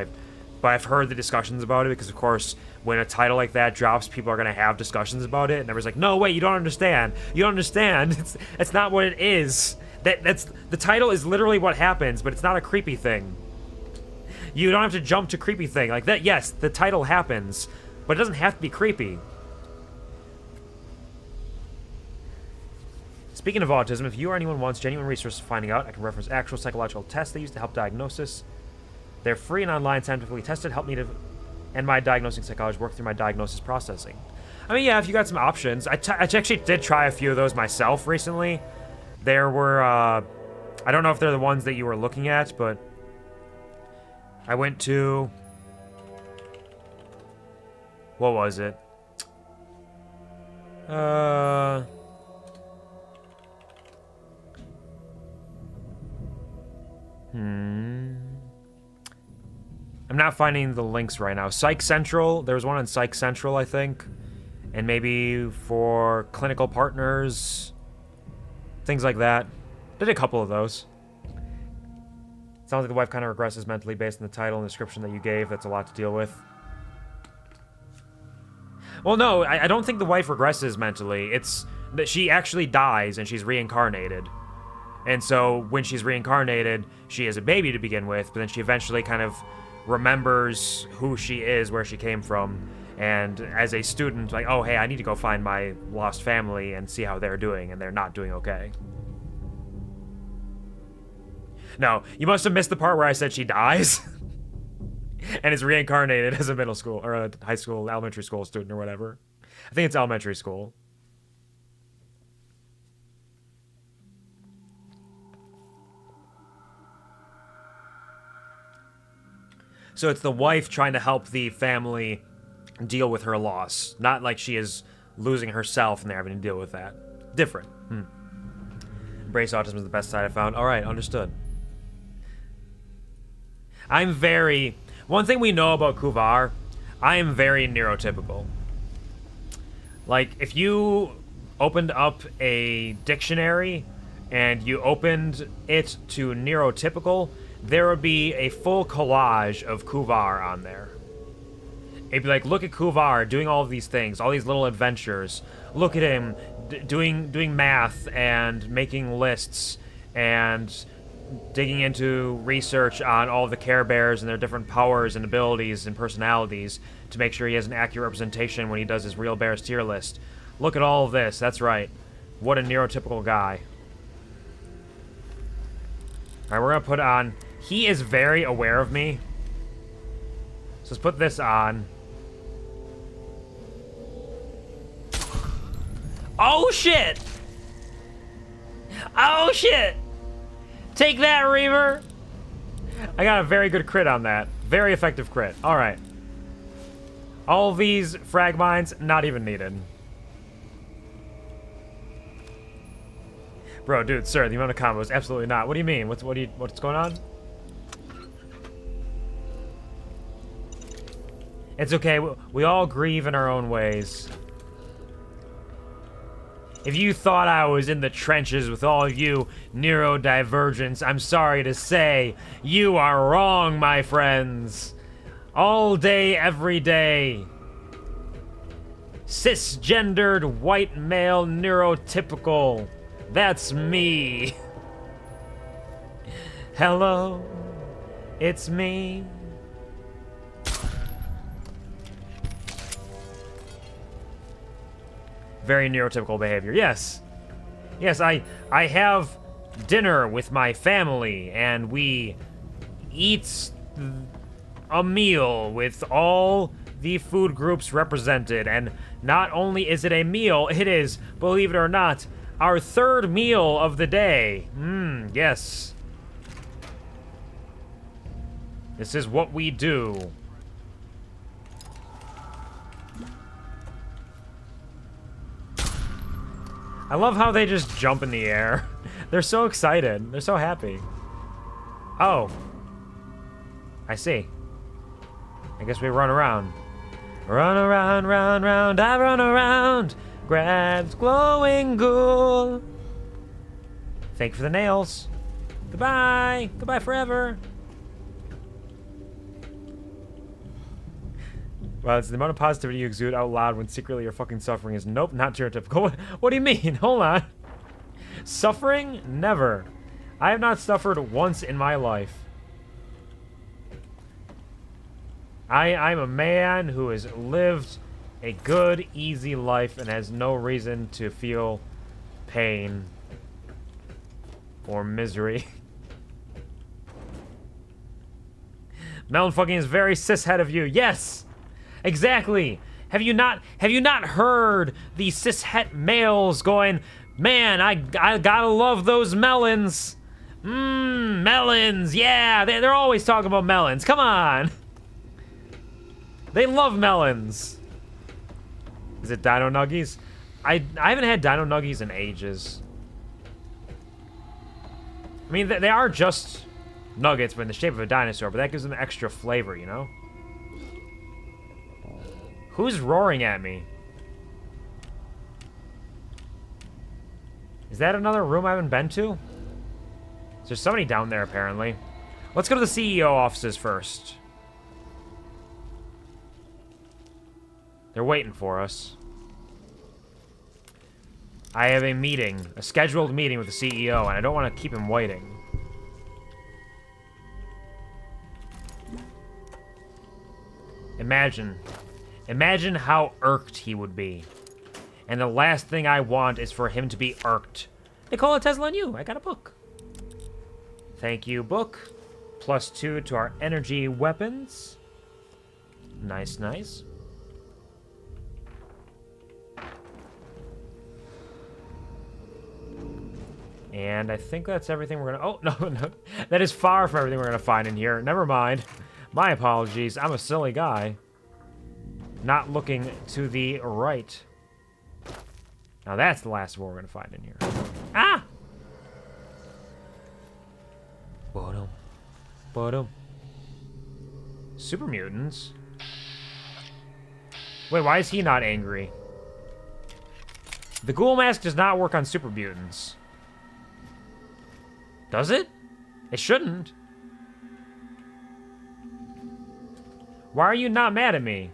A: But I've heard the discussions about it because, of course, when a title like that drops, people are going to have discussions about it. And everyone's like, no, wait, you don't understand. You don't understand. It's not what it is. That's the title is literally what happens, but it's not a creepy thing. You don't have to jump to creepy thing. Like that, yes, the title happens, but it doesn't have to be creepy. Speaking of autism, if you or anyone wants genuine resources for finding out, I can reference actual psychological tests they use to help diagnosis. They're free and online, scientifically tested. Help me to and my diagnosing psychologist work through my diagnosis processing. I mean, yeah, if you got some options. I actually did try a few of those myself recently. There were, I don't know if they're the ones that you were looking at, but I went to, what was it? I'm not finding the links right now. Psych Central, there was one on Psych Central, I think. And maybe for clinical partners, things like that. Did a couple of those. Sounds like the wife kind of regresses mentally based on the title and description that you gave. That's a lot to deal with. Well, no, I don't think the wife regresses mentally. It's that she actually dies and she's reincarnated. And so when she's reincarnated, she is a baby to begin with, but then she eventually kind of remembers who she is, where she came from, and as a student, like, oh, hey, I need to go find my lost family and see how they're doing, and they're not doing okay. No, you must have missed the part where I said she dies and is reincarnated as a middle school, or a high school, elementary school student, or whatever. I think it's elementary school. So it's the wife trying to help the family deal with her loss. Not like she is losing herself and they're having to deal with that. Different. Embrace autism is the best side I found. Alright, understood. One thing we know about Quvar, I am very neurotypical. Like, if you opened up a dictionary and you opened it to neurotypical, there would be a full collage of Quvar on there. It'd be like, look at Quvar doing all of these things, all these little adventures. Look at him doing math and making lists and digging into research on all of the Care Bears and their different powers and abilities and personalities to make sure he has an accurate representation when he does his Real Bears tier list. Look at all of this. That's right. What a neurotypical guy. Alright, we're going to put on... He is very aware of me. So let's put this on. Oh, shit! Oh, shit! Take that, Reaver! I got a very good crit on that. Very effective crit. Alright. All of these frag mines, not even needed. Bro, dude, sir, the amount of combos, absolutely not. What do you mean? What's going on? It's okay, we all grieve in our own ways. If you thought I was in the trenches with all of you neurodivergents, I'm sorry to say, you are wrong, my friends. All day, every day. Cisgendered, white male, neurotypical. That's me. Hello, it's me. Very neurotypical behavior. Yes. Yes, I have dinner with my family, and we eat a meal with all the food groups represented. And not only is it a meal, it is, believe it or not, our third meal of the day. Yes. This is what we do. I love how they just jump in the air. They're so excited. They're so happy. Oh. I see. I guess we run around. Run around, round, round, I run around. Grabs glowing ghoul. Thank you for the nails. Goodbye. Goodbye forever. Wow, it's the amount of positivity you exude out loud when secretly you're fucking suffering is nope, not stereotypical. What do you mean? Hold on. Suffering? Never. I have not suffered once in my life. I'm a man who has lived a good, easy life and has no reason to feel pain or misery. Melon fucking is very cishet of you. Yes! Exactly. Have you not heard the cishet males going, man, I gotta love those melons. Melons, yeah, they're always talking about melons. Come on. They love melons. Is it Dino Nuggies? I haven't had Dino Nuggies in ages. I mean, they are just nuggets, but in the shape of a dinosaur, but that gives them extra flavor, you know? Who's roaring at me? Is that another room I haven't been to? There's somebody down there, apparently. Let's go to the CEO offices first. They're waiting for us. I have a meeting, a scheduled meeting with the CEO, and I don't want to keep him waiting. Imagine how irked he would be. And the last thing I want is for him to be irked. They call it Tesla on you. I got a book. Thank you, book. +2 to our energy weapons. Nice, nice. And I think that's everything we're gonna... Oh, no. That is far from everything we're gonna find in here. Never mind. My apologies. I'm a silly guy. Not looking to the right. Now that's the last one we're gonna find in here. Ah! Bottom. Bottom. Super mutants? Wait, why is he not angry? The ghoul mask does not work on super mutants. Does it? It shouldn't. Why are you not mad at me?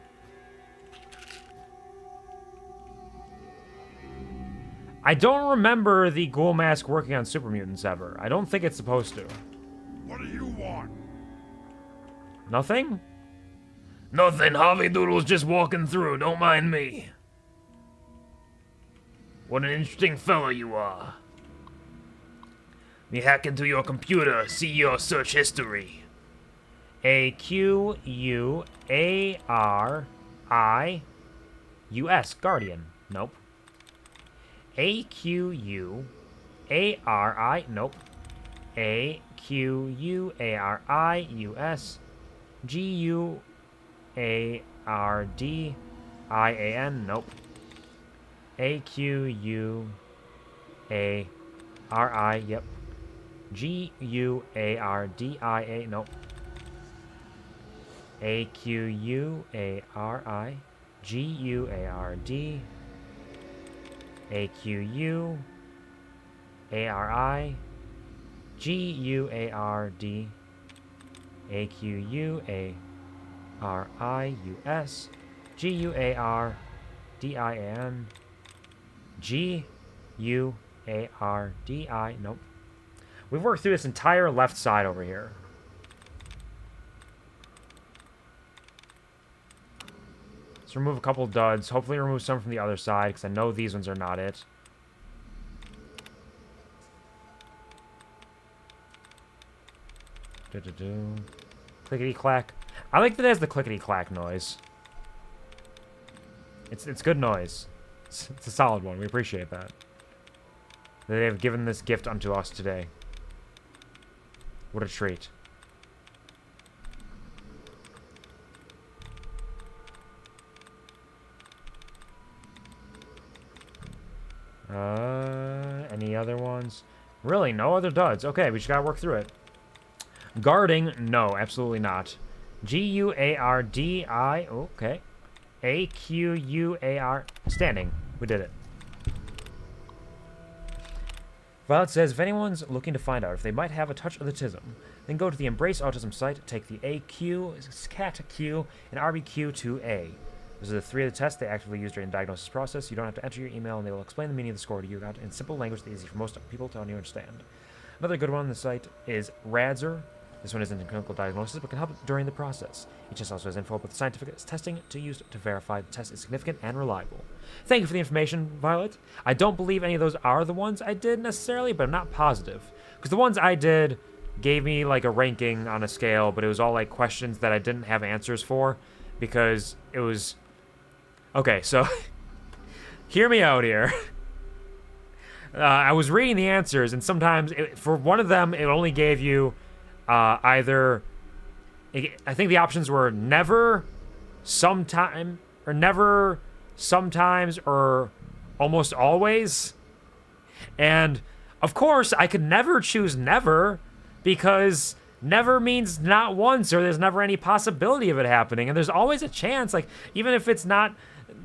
A: I don't remember the ghoul mask working on super mutants ever. I don't think it's supposed to.
E: What do you want?
A: Nothing?
C: Nothing. Harvey Doodle's just walking through. Don't mind me. What an interesting fellow you are. Me hack into your computer, see your search history.
A: A-Q-U-A-R-I-U-S. Guardian. Nope. A-Q-U-A-R-I. Nope. A-Q-U-A-R-I-U-S. G-U-A-R-D-I-A-N. Nope. A-Q-U-A-R-I. Yep. G-U-A-R-D-I-A. Nope. A-Q-U-A-R-I. G-U-A-R-D. A-Q-U-A-R-I. G-U-A-R-D. A-Q-U-A-R-I-U-S. G-U-A-R-D-I-A-N. G-U-A-R-D-I. Nope. We've worked through this entire left side over here. Let's remove a couple duds. Hopefully remove some from the other side, because I know these ones are not it. Clickety-clack. I like that it has the clickety-clack noise. It's good noise. It's a solid one. We appreciate that. They have given this gift unto us today. What a treat. Any other ones? Really, no other duds. Okay, we just gotta work through it. Guarding, no, absolutely not. G-U-A-R-D-I, okay. A-Q-U-A-R, standing. We did it. Violet says, if anyone's looking to find out if they might have a touch of autism, then go to the Embrace Autism site, take the AQ, CAT Q, and RBQ2A. Those are the 3 of the tests they actively use during the diagnosis process. You don't have to enter your email, and they will explain the meaning of the score to you in simple language that's easy for most people to understand. Another good one on the site is Radzer. This one isn't in clinical diagnosis, but can help during the process. Each test also has info about the scientific testing to use to verify the test is significant and reliable. Thank you for the information, Violet. I don't believe any of those are the ones I did necessarily, but I'm not positive. Because the ones I did gave me like a ranking on a scale, but it was all like questions that I didn't have answers for because it was... Okay, so hear me out here. I was reading the answers, and sometimes for one of them, it only gave you either... I think the options were never, sometime, or never, sometimes, or almost always. And, of course, I could never choose never, because never means not once, or there's never any possibility of it happening. And there's always a chance, like, even if it's not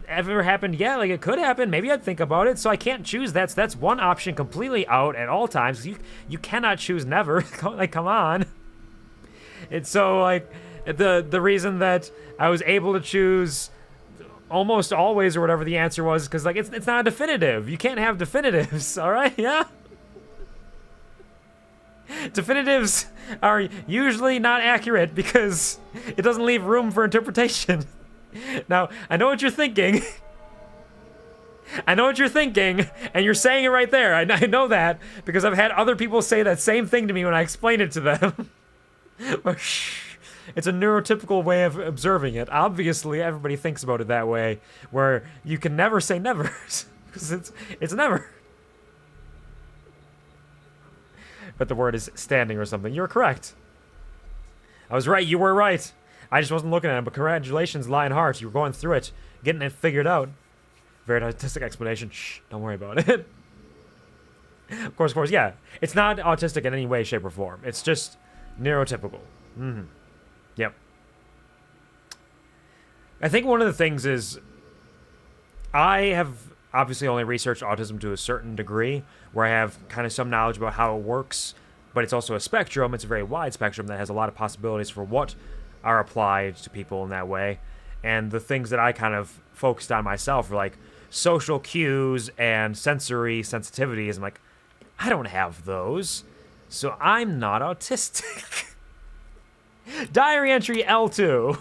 A: ever happened yet, like, it could happen. Maybe I'd think about it, so I can't choose that. So that's one option completely out at all times. You cannot choose never. Like, come on. It's so, like, the reason that I was able to choose almost always or whatever the answer was, because, like, it's not a definitive. You can't have definitives, all right? Yeah? Definitives are usually not accurate because it doesn't leave room for interpretation. Now, I know what you're thinking. I know what you're thinking, and you're saying it right there. I know that because I've had other people say that same thing to me when I explain it to them. It's a neurotypical way of observing it. Obviously, everybody thinks about it that way, where you can never say never, because it's never. But the word is standing or something. You're correct. I was right. You were right. I just wasn't looking at it, but congratulations, Lionheart. You were going through it, getting it figured out. Very autistic explanation. Shh, don't worry about it. Of course, yeah. It's not autistic in any way, shape, or form. It's just neurotypical. Mm-hmm. Yep. I think one of the things is I have obviously only researched autism to a certain degree, where I have kind of some knowledge about how it works, but it's also a spectrum. It's a very wide spectrum that has a lot of possibilities for what are applied to people in that way. And the things that I kind of focused on myself were like social cues and sensory sensitivities. I'm like, I don't have those, so I'm not autistic. Diary entry L2.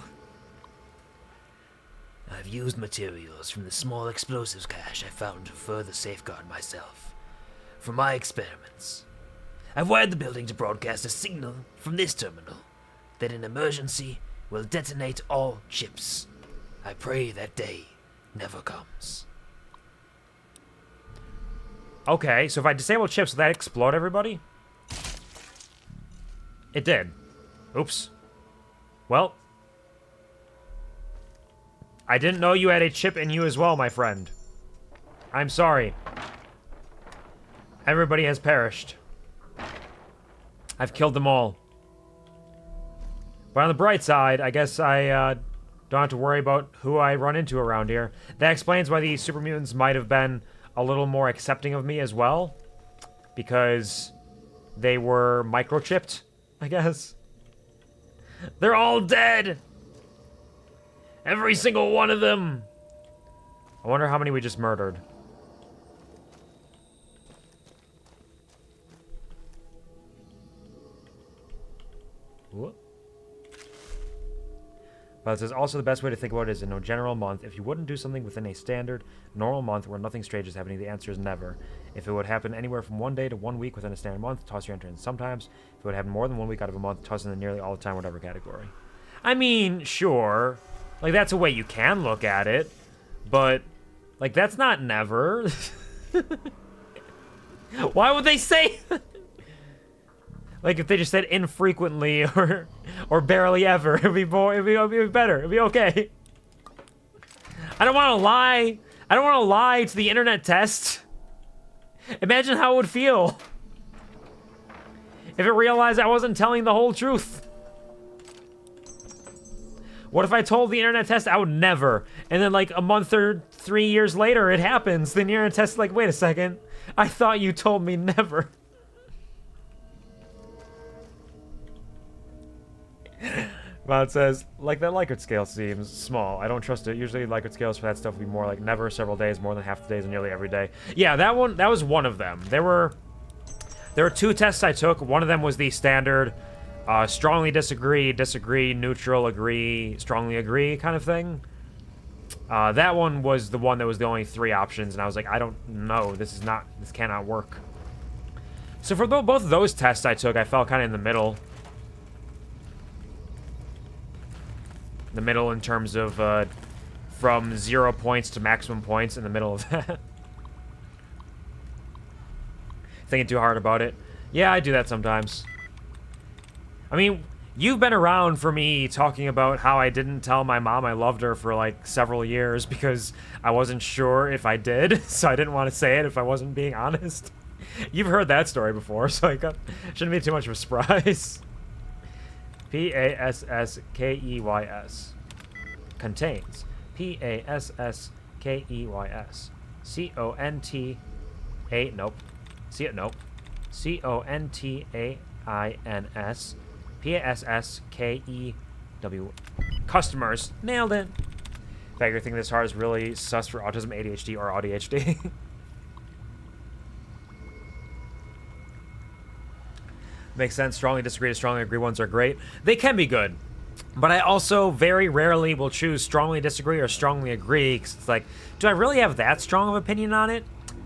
F: I've used materials from the small explosives cache I found to further safeguard myself. For my experiments, I've wired the building to broadcast a signal from this terminal that in emergency will detonate all chips. I pray that day never comes.
A: Okay, so if I disable chips, will that explode everybody? It did. Oops. Well, I didn't know you had a chip in you as well, my friend. I'm sorry. Everybody has perished. I've killed them all. But on the bright side, I guess I don't have to worry about who I run into around here. That explains why these super mutants might have been a little more accepting of me as well. Because they were microchipped, I guess. They're all dead! Every single one of them! I wonder how many we just murdered. Whoop. But it says also the best way to think about it is in a general month. If you wouldn't do something within a standard normal month where nothing strange is happening, the answer is never. If it would happen anywhere from 1 day to 1 week within a standard month, toss your answer in sometimes. If it would happen more than 1 week out of a month, toss in the nearly all the time, whatever category. I mean, sure. Like, that's a way you can look at it. But, like, that's not never. Why would they say... Like, if they just said infrequently or barely ever, it'd be better. It'd be okay. I don't want to lie. I don't want to lie to the internet test. Imagine how it would feel if it realized I wasn't telling the whole truth. What if I told the internet test I would never, and then like a month or 3 years later it happens, then the internet test is like, wait a second, I thought you told me never. Mod says, like, that Likert scale seems small. I don't trust it. Usually Likert scales for that stuff would be more like never, several days, more than half the days, and nearly every day. Yeah, that was one of them. There were 2 tests I took. One of them was the standard strongly disagree, disagree, neutral, agree, strongly agree kind of thing. That one was the one that was the only 3 options, and I was like, I don't know. This cannot work. So for both of those tests I took, I fell kind of in the middle. The middle in terms of from 0 points to maximum points in the middle of that. Thinking too hard about it. Yeah, I do that sometimes. I mean, you've been around for me talking about how I didn't tell my mom I loved her for like several years because I wasn't sure if I did, so I didn't want to say it if I wasn't being honest. You've heard that story before, so shouldn't be too much of a surprise. P-A-S-S-K-E-Y-S. Contains. P-A-S-S-K-E-Y-S. C-O-N-T-A... Nope. Nope. C-O-N-T-A-I-N-S. P-A-S-S-K-E-W. Customers. Nailed it. In fact, you're thinking this hard is really sus for autism, ADHD, or ADHD. Makes sense. Strongly disagree to strongly agree ones are great. They can be good. But I also very rarely will choose strongly disagree or strongly agree, because it's like, do I really have that strong of opinion on it?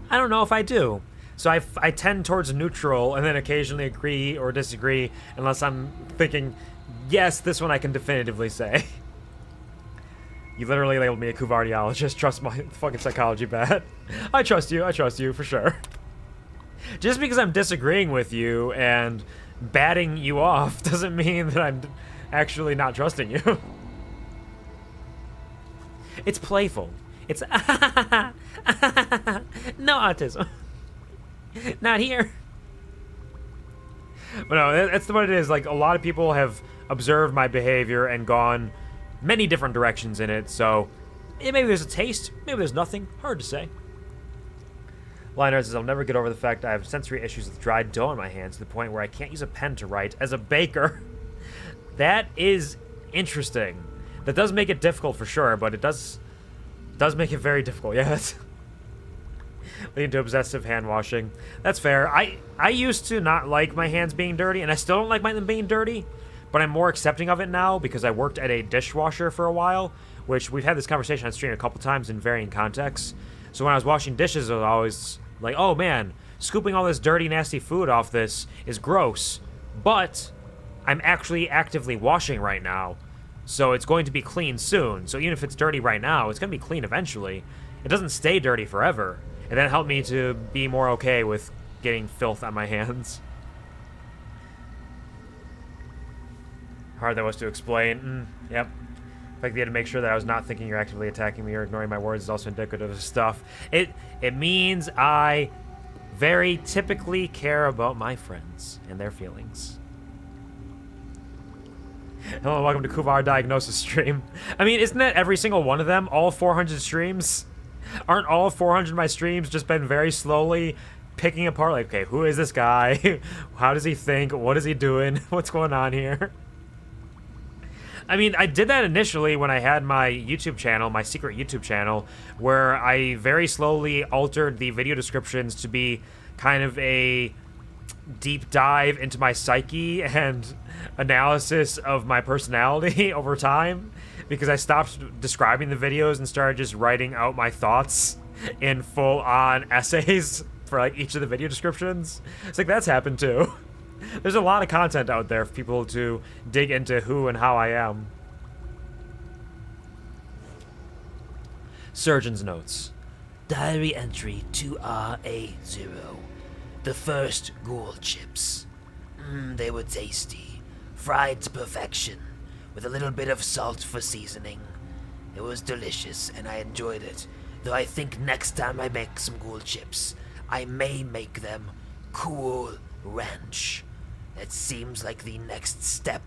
A: I don't know if I do. So I tend towards neutral and then occasionally agree or disagree unless I'm thinking, yes, this one I can definitively say. You literally labeled me a QuvarTiologist. Trust my fucking psychology bad. I trust you for sure. Just because I'm disagreeing with you and batting you off doesn't mean that I'm actually not trusting you. It's playful. It's no autism. Not here. But no, that's what it is. Like, a lot of people have observed my behavior and gone many different directions in it, so maybe there's a taste, maybe there's nothing. Hard to say. Lionheart says, I'll never get over the fact I have sensory issues with dried dough in my hands to the point where I can't use a pen to write as a baker. That is interesting. That does make it difficult for sure, but it does make it very difficult, yes. Leading to obsessive hand washing. That's fair. I used to not like my hands being dirty, and I still don't like them being dirty, but I'm more accepting of it now because I worked at a dishwasher for a while, which we've had this conversation on stream a couple times in varying contexts. So when I was washing dishes, I was always like, oh man, scooping all this dirty, nasty food off this is gross, but I'm actually actively washing right now, so it's going to be clean soon. So even if it's dirty right now, it's going to be clean eventually. It doesn't stay dirty forever. And that helped me to be more okay with getting filth on my hands. Hard that was to explain. Yep. In fact, they had to make sure that I was not thinking you're actively attacking me or ignoring my words is also indicative of stuff. It means I very typically care about my friends and their feelings. Hello, welcome to Kuvar Diagnosis stream. I mean, isn't that every single one of them? All 400 streams? Aren't all 400 of my streams just been very slowly picking apart, like, okay, who is this guy? How does he think? What is he doing? What's going on here? I mean, I did that initially when I had my YouTube channel, my secret YouTube channel, where I very slowly altered the video descriptions to be kind of a deep dive into my psyche and analysis of my personality over time, because I stopped describing the videos and started just writing out my thoughts in full-on essays for like each of the video descriptions. It's like, that's happened too. There's a lot of content out there for people to dig into who and how I am. Surgeon's notes.
F: Diary entry 2RA0. The first ghoul chips. They were tasty. Fried to perfection, with a little bit of salt for seasoning. It was delicious, and I enjoyed it. Though I think next time I make some ghoul chips, I may make them Cool Ranch. That seems like the next step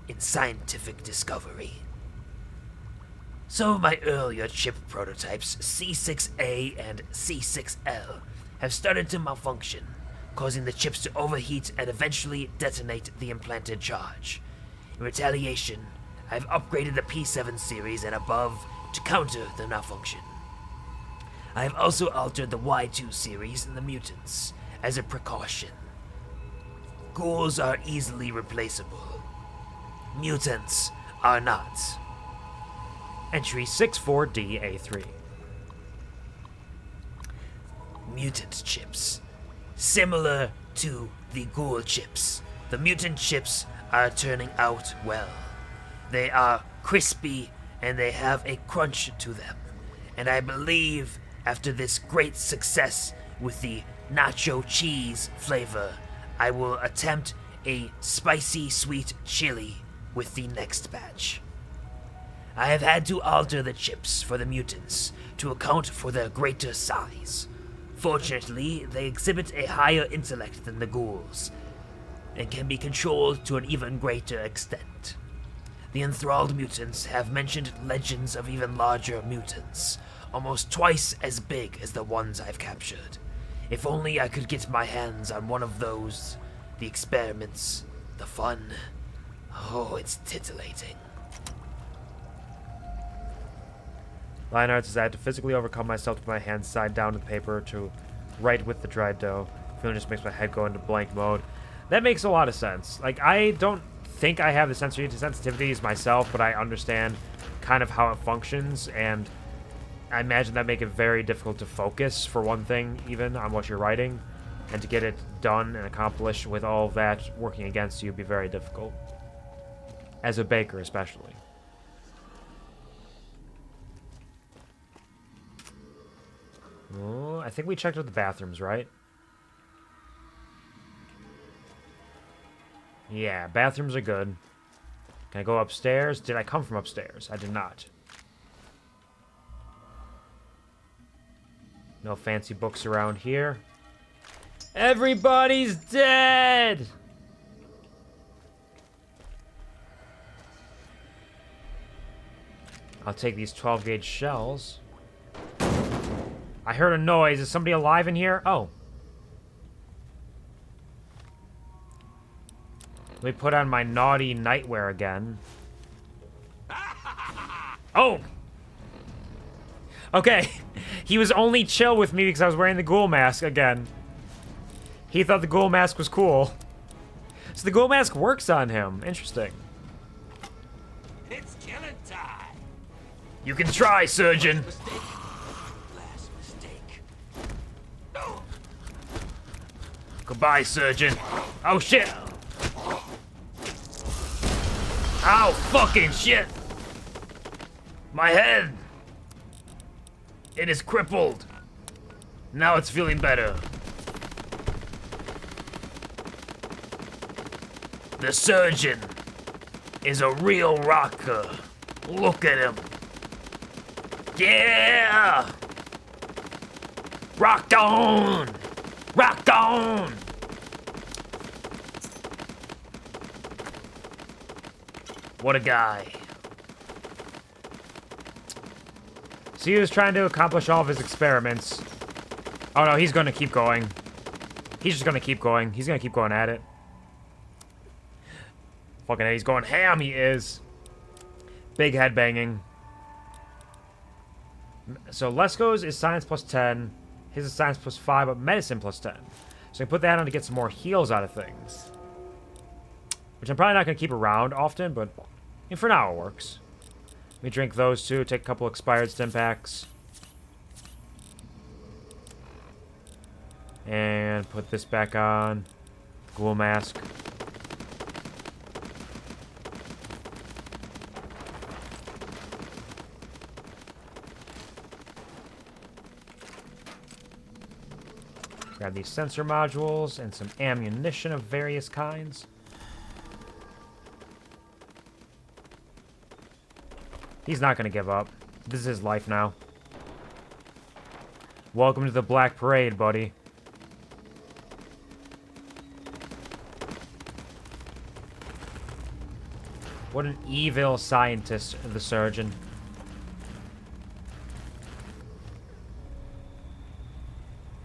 F: in scientific discovery. Some of my earlier chip prototypes, C6A and C6L, have started to malfunction, causing the chips to overheat and eventually detonate the implanted charge. In retaliation, I've upgraded the P7 series and above to counter the malfunction. I have also altered the Y2 series and the mutants as a precaution. Ghouls are easily replaceable. Mutants are not.
A: Entry 64DA3.
F: Mutant chips. Similar to the ghoul chips, the mutant chips are turning out well. They are crispy and they have a crunch to them. And I believe after this great success with the nacho cheese flavor, I will attempt a spicy sweet chili with the next batch. I have had to alter the chips for the mutants to account for their greater size. Fortunately, they exhibit a higher intellect than the ghouls, and can be controlled to an even greater extent. The enthralled mutants have mentioned legends of even larger mutants, almost twice as big as the ones I've captured. If only I could get my hands on one of those. The experiments, the fun. Oh, it's titillating.
A: Lionheart says I had to physically overcome myself to put my hands side down to the paper to write with the dried dough. Feeling just makes my head go into blank mode. That makes a lot of sense. Like, I don't think I have the sensory sensitivities myself, but I understand kind of how it functions, and I imagine that make it very difficult to focus, for one thing, even, on what you're writing. And to get it done and accomplished with all of that working against you would be very difficult. As a baker, especially. Oh, I think we checked out the bathrooms, right? Yeah, bathrooms are good. Can I go upstairs? Did I come from upstairs? I did not. No fancy books around here. Everybody's dead! I'll take these 12-gauge shells. I heard a noise. Is somebody alive in here? Oh. Let me put on my naughty nightwear again. Oh! Okay. He was only chill with me because I was wearing the ghoul mask again. He thought the ghoul mask was cool. So the ghoul mask works on him. Interesting.
B: It's killing time.
C: You can try, Surgeon.
B: Mistake. Last mistake. No.
C: Goodbye, Surgeon. Oh, shit. Ow, fucking shit. My head. It is crippled. Now it's feeling better. The surgeon is a real rocker. Look at him. Yeah! Rock on! Rock on! What a guy.
A: So he was trying to accomplish all of his experiments. Oh no, he's gonna keep going. He's just gonna keep going. He's gonna keep going at it. Fucking he's going ham, he is. Big head banging. So Lesko's is science plus 10. His is science plus 5, but medicine plus 10. So I can put that on to get some more heals out of things. Which I'm probably not going to keep around often, but for now it works. Let me drink those two, take a couple expired stim packs. And put this back on. Ghoul mask. Grab these sensor modules and some ammunition of various kinds. He's not gonna give up. This is his life now. Welcome to the Black Parade, buddy. What an evil scientist, the surgeon.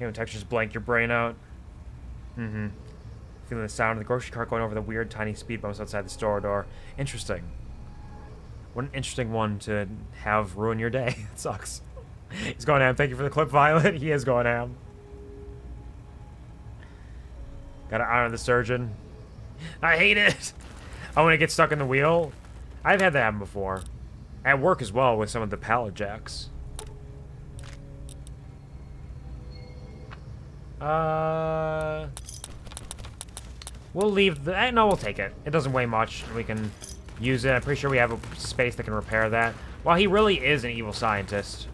A: You know, textures blank your brain out. Mm-hmm. Feeling the sound of the grocery cart going over the weird tiny speed bumps outside the store door. Interesting. What an interesting one to have ruin your day. It sucks. He's going ham. Thank you for the clip, Violet. He is going ham. Gotta honor the surgeon. I hate it. I want to get stuck in the wheel. I've had that happen before. At work as well with some of the pallet jacks. We'll leave the... No, we'll take it. It doesn't weigh much. We can use it. I'm pretty sure we have a space that can repair that. Well, he really is an evil scientist.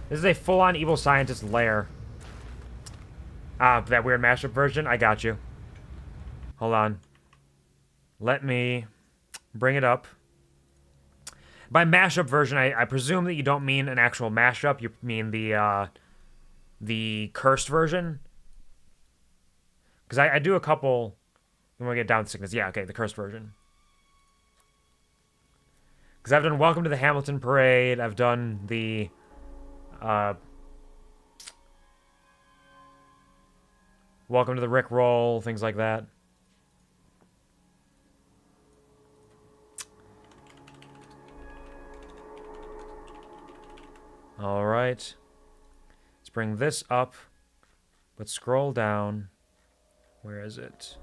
A: This is a full-on evil scientist lair. That weird mashup version. I got you. Hold on. Let me bring it up. By mashup version, I presume that you don't mean an actual mashup. You mean the cursed version. Because I do a couple... You want to get down to sickness. Yeah, okay, the cursed version. Because I've done Welcome to the Hamilton Parade. I've done the... Welcome to the Rick Roll, things like that. All right. Let's bring this up, but scroll down. Where is it?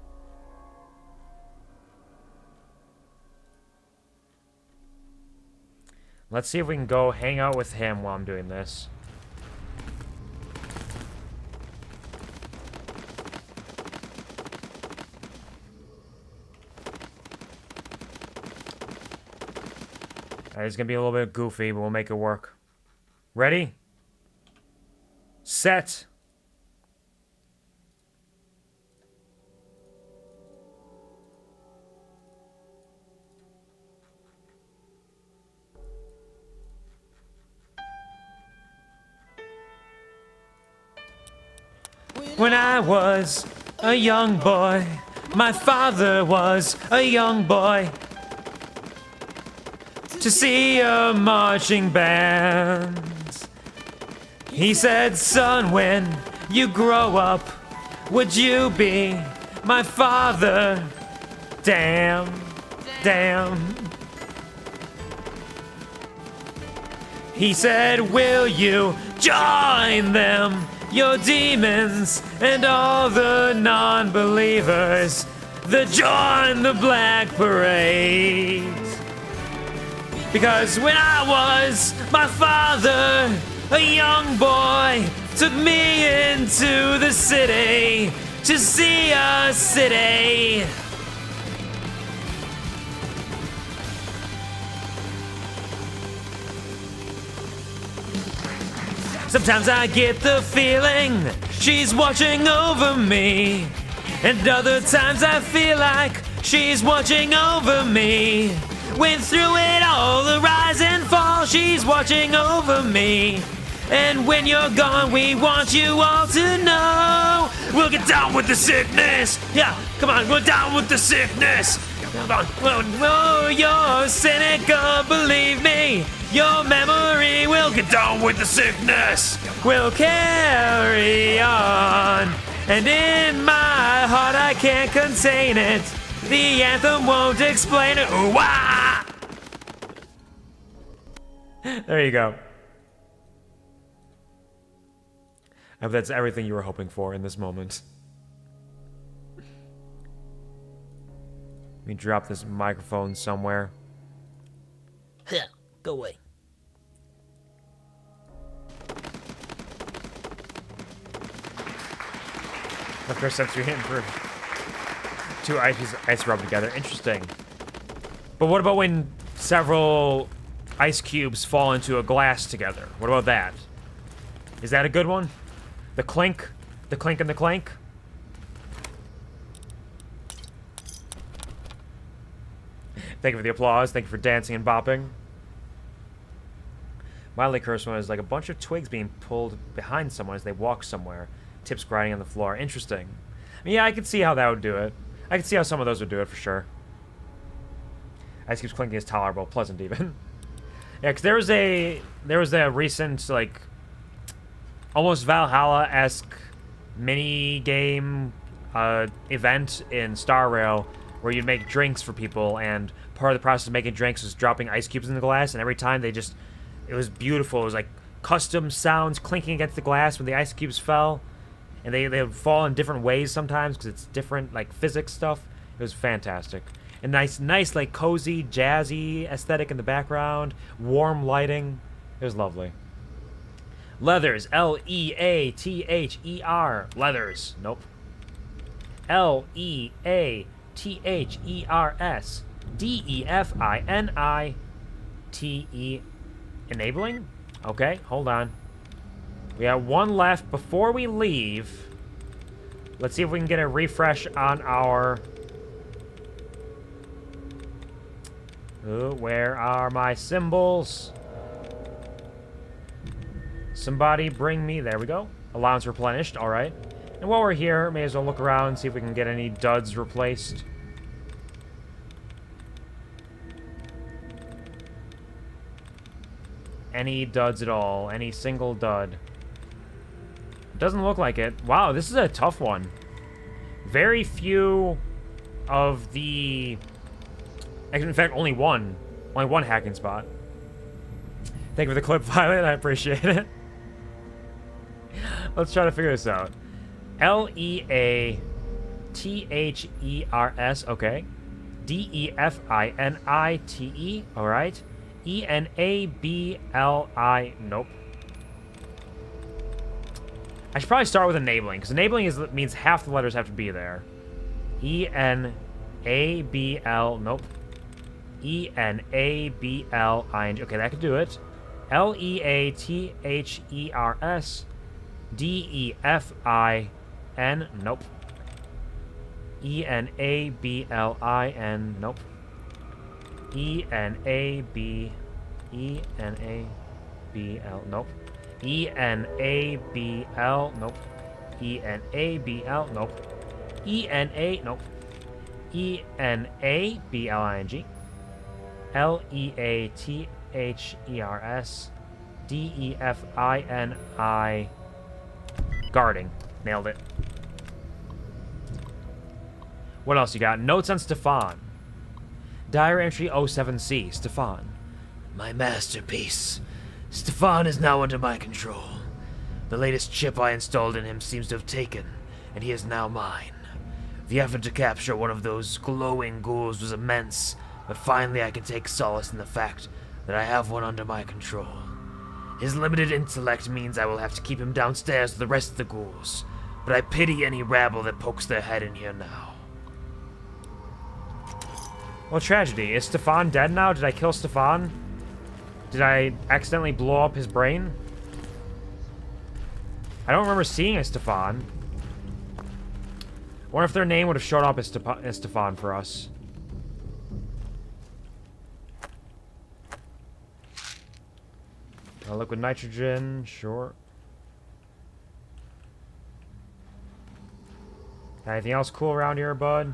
A: Let's see if we can go hang out with him while I'm doing this. It's gonna be a little bit goofy, but we'll make it work. Ready? Set. When I was a young boy, my father was a young boy. To see a marching band. He said, son, when you grow up, would you be my father? Damn, damn. He said, will you join them, your demons and all the non-believers that join the Black Parade? Because when I was my father, a young boy took me into the city to see a city. Sometimes I get the feeling she's watching over me, and other times I feel like she's watching over me. Went through it all, the rise and fall, she's watching over me. And when you're gone, we want you all to know we'll get down with the sickness. Yeah, come on, we're down with the sickness. Come on, oh, you're cynical, believe me. Your memory will get down with the sickness. We'll carry on. And in my heart, I can't contain it. The anthem won't explain it. Ooh, wah! There you go. I hope that's everything you were hoping for in this moment. Let me drop this microphone somewhere.
F: Go away.
A: The first sense you're hitting for two ice rub together. Interesting. But what about when several ice cubes fall into a glass together? What about that? Is that a good one? The clink? The clink and the clank? Thank you for the applause. Thank you for dancing and bopping. Mildly cursed one is like a bunch of twigs being pulled behind someone as they walk somewhere. Tips grinding on the floor. Interesting. I mean, yeah, I could see how that would do it. I could see how some of those would do it for sure. Ice Cube's clinking is tolerable. Pleasant even. Yeah, because there was a recent, like, almost Valhalla-esque mini-game event in Star Rail where you'd make drinks for people, and part of the process of making drinks was dropping ice cubes in the glass, and every time they just... It was beautiful. It was like custom sounds clinking against the glass when the ice cubes fell. And they would fall in different ways sometimes because it's different, like, physics stuff. It was fantastic. And nice, like, cozy, jazzy aesthetic in the background. Warm lighting. It was lovely. Leathers. Leather. Leathers. Nope. Leathers. Definite. Enabling? Okay, hold on. We have one left before we leave. Let's see if we can get a refresh on our... Ooh, where are my symbols? Somebody bring me... There we go. Allowance replenished. All right. And while we're here, may as well look around and see if we can get any duds replaced. Any duds at all. Any single dud. Doesn't look like it. Wow, this is a tough one. Very few of the... In fact, only one. Only one hacking spot. Thank you for the clip, Violet. I appreciate it. Let's try to figure this out. Leathers. Okay. Definite. All right. Enabli. Nope. I should probably start with enabling, because enabling means half the letters have to be there. Enabl. Nope. Enabling. Okay, that could do it. Leathers. Defin. Nope. Enablin. Nope. Enabl. Nope. Enabl. Nope. Enabl. Nope. Nope. Enabling. Leathers. Defini. Guarding. Nailed it. What else you got? Notes on Stefan. Diary entry 07C. Stefan.
F: My masterpiece. Stefan is now under my control. The latest chip I installed in him seems to have taken, and he is now mine. The effort to capture one of those glowing ghouls was immense, but finally I can take solace in the fact that I have one under my control. His limited intellect means I will have to keep him downstairs with the rest of the ghouls, but I pity any rabble that pokes their head in here now.
A: Well, tragedy. Is Stefan dead now? Did I kill Stefan? Did I accidentally blow up his brain? I don't remember seeing a Stefan. I wonder if their name would have shown up as Stefan for us. Liquid nitrogen, sure. Got anything else cool around here, bud?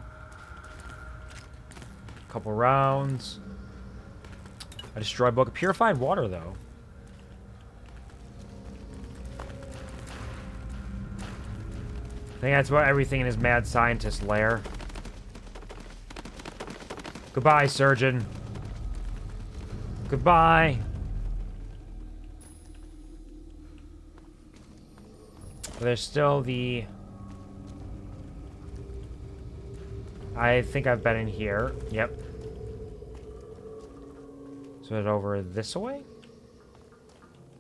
A: Couple rounds. I destroyed book of purified water, though. I think that's about everything in his mad scientist lair. Goodbye, surgeon. Goodbye. There's still the... I think I've been in here. Yep. So it's over this way?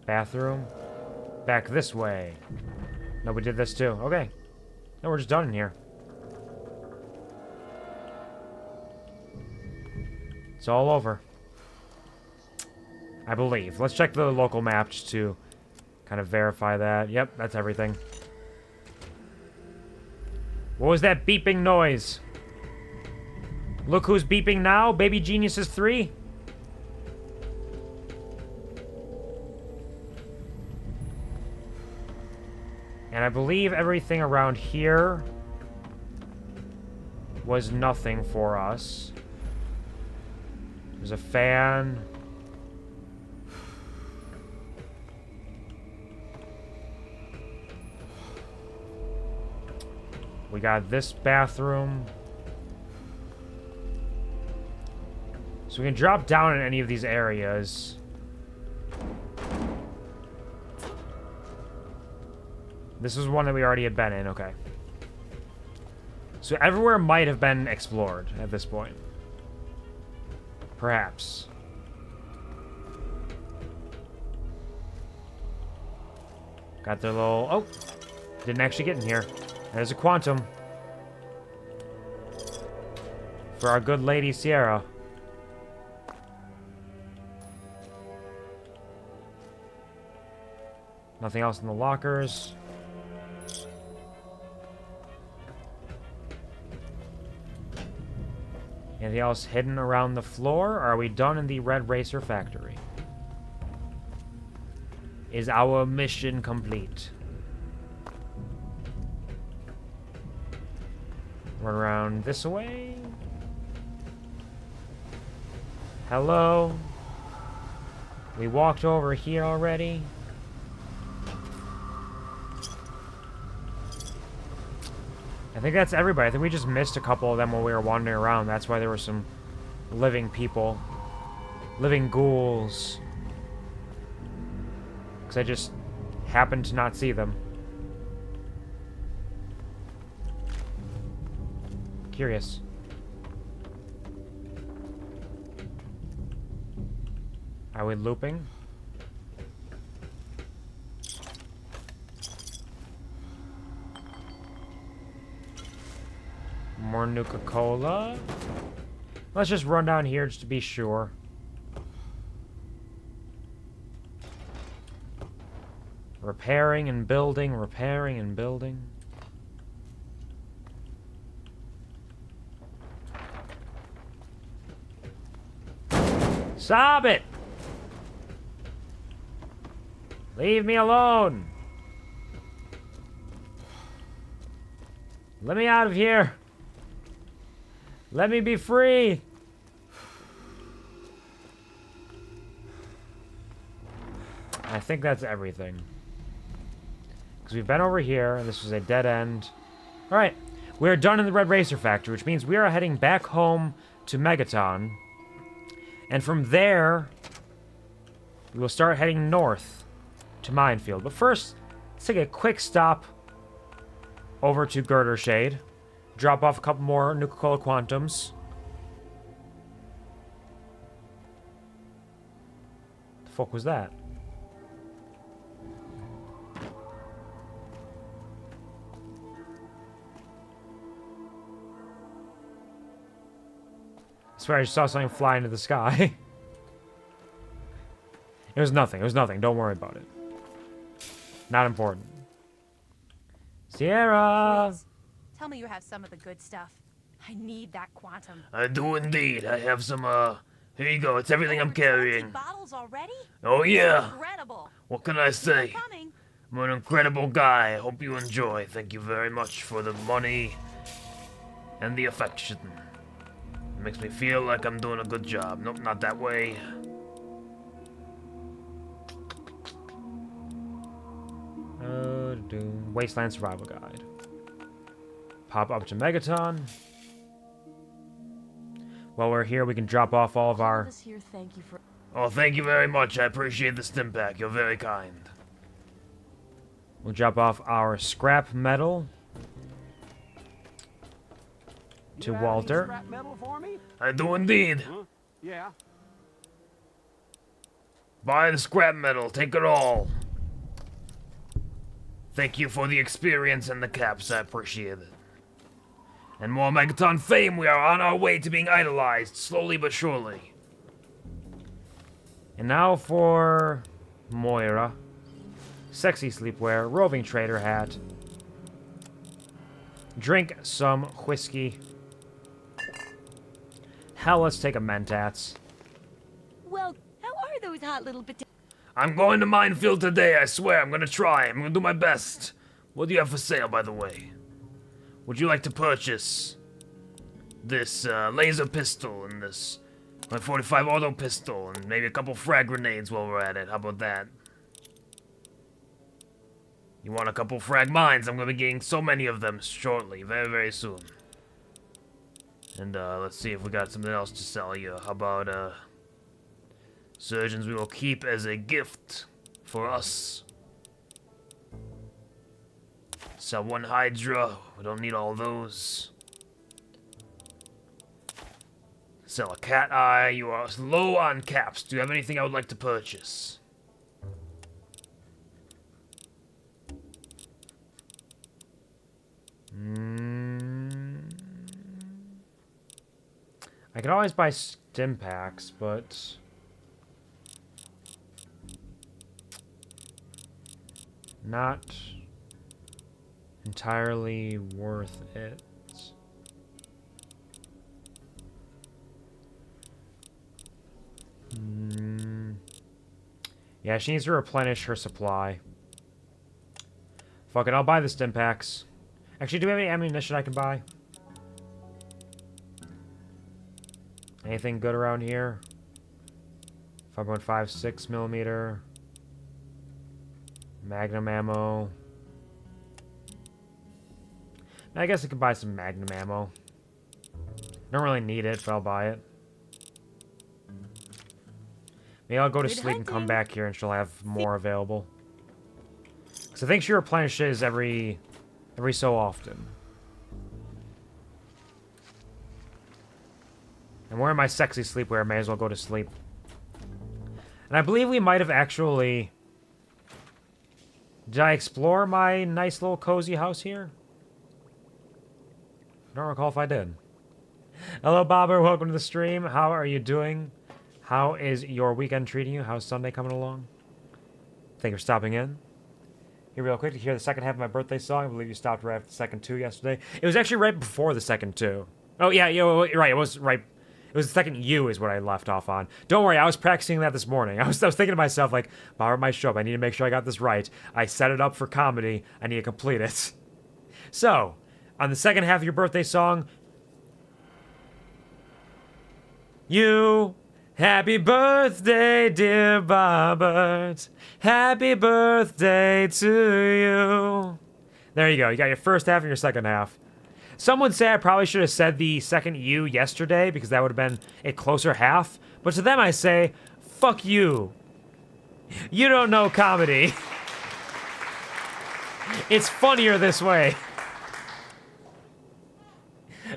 A: Bathroom? Back this way. No, we did this too. Okay. No, we're just done in here. It's all over. I believe. Let's check the local map just to Kind of verify that. Yep, that's everything. What was that beeping noise? Look who's beeping now, Baby Geniuses 3. And I believe everything around here was nothing for us. There's a fan. We got this bathroom. So we can drop down in any of these areas. This was one that we already had been in, okay. So everywhere might have been explored at this point. Perhaps. Got their little... Oh! Didn't actually get in here. There's a quantum. For our good lady Sierra. Nothing else in the lockers. Anything else hidden around the floor? Or are we done in the Red Racer factory? Is our mission complete? Run around this way. Hello? We walked over here already. I think that's everybody. I think we just missed a couple of them while we were wandering around. That's why there were some living people. Living ghouls. Because I just happened to not see them. Curious. Are we looping? More Nuka-Cola. Let's just run down here just to be sure. Repairing and building, repairing and building. Stop it! Leave me alone! Let me out of here! Let me be free! I think that's everything. Because we've been over here, and this was a dead end. Alright, we are done in the Red Racer factory, which means we are heading back home to Megaton. And from there, we will start heading north to Minefield. But first, let's take a quick stop over to Girder Shade. Drop off a couple more Nuka-Cola Quantums. The fuck was that? I swear I just saw something fly into the sky. It was nothing. It was nothing. Don't worry about it. Not important. Sierra!
D: Please, tell me you have some of the good stuff. I need that quantum.
C: I do indeed. I have some, here you go. It's everything I'm
D: Over 20
C: carrying.
D: bottles already?
C: Oh, yeah.
D: Incredible.
C: What can I say?
D: Coming.
C: I'm an incredible guy. I hope you enjoy. Thank you very much for the money and the affection. It makes me feel like I'm doing a good job. Nope, not that way.
A: Wasteland Survival Guide. Pop up to Megaton. While we're here, we can drop off all of our...
C: Oh, thank you very much. I appreciate the stim pack. You're very kind.
A: We'll drop off our scrap metal to Walter.
G: Scrap metal for me?
C: I do indeed.
G: Huh? Yeah.
C: Buy the scrap metal. Take it all. Thank you for the experience and the caps. I appreciate it. And more Megaton fame. We are on our way to being idolized, slowly but surely.
A: And now for Moira. sexy sleepwear, roving trader hat. Drink some whiskey. Hell, let's take a Mentats.
D: Well, how are those hot little potatoes?
C: I'm going to Minefield today, I swear. I'm gonna try. I'm gonna do my best. What do you have for sale, by the way? Would you like to purchase this laser pistol and this my 45 auto pistol and maybe a couple frag grenades while we're at it? How about that? You want a couple frag mines? I'm gonna be getting so many of them shortly, very, very soon. And let's see if we got something else to sell you. How about surgeons we will keep as a gift for us. Sell one Hydra. We don't need all those. Sell a cat eye. You are low on caps. Do you have anything I would like to purchase?
A: I could always buy stim packs, but not entirely worth it. Yeah, she needs to replenish her supply. Fuck it, I'll buy the stim packs. Actually, do we have any ammunition I can buy? Anything good around here? 5.56 millimeter. Magnum ammo. I guess I could buy some Magnum ammo. Don't really need it, but I'll buy it. Maybe I'll go to sleep and come back here and she'll have more available. Because I think she replenishes every so often. I'm wearing my sexy sleepwear, may as well go to sleep. And I believe we might have actually... Did I explore my nice little cozy house here? I don't recall if I did. Hello, Bobber. Welcome to the stream. How are you doing? How is your weekend treating you? How's Sunday coming along? Thank you for stopping in. Here real quick to hear the second half of my birthday song. I believe you stopped right after the second two yesterday. It was actually right before the second two. Oh, yeah, you're right. It was right. It was the second U is what I left off on. Don't worry, I was practicing that this morning. I was thinking to myself, like, Bobber might show up. I need to make sure I got this right. I set it up for comedy. I need to complete it. So, on the second half of your birthday song, you... Happy birthday, dear Bobbert. Happy birthday to you. There you go. You got your first half and your second half. Some would say I probably should have said the second U yesterday because that would have been a closer half. But to them I say, fuck you. You don't know comedy. It's funnier this way.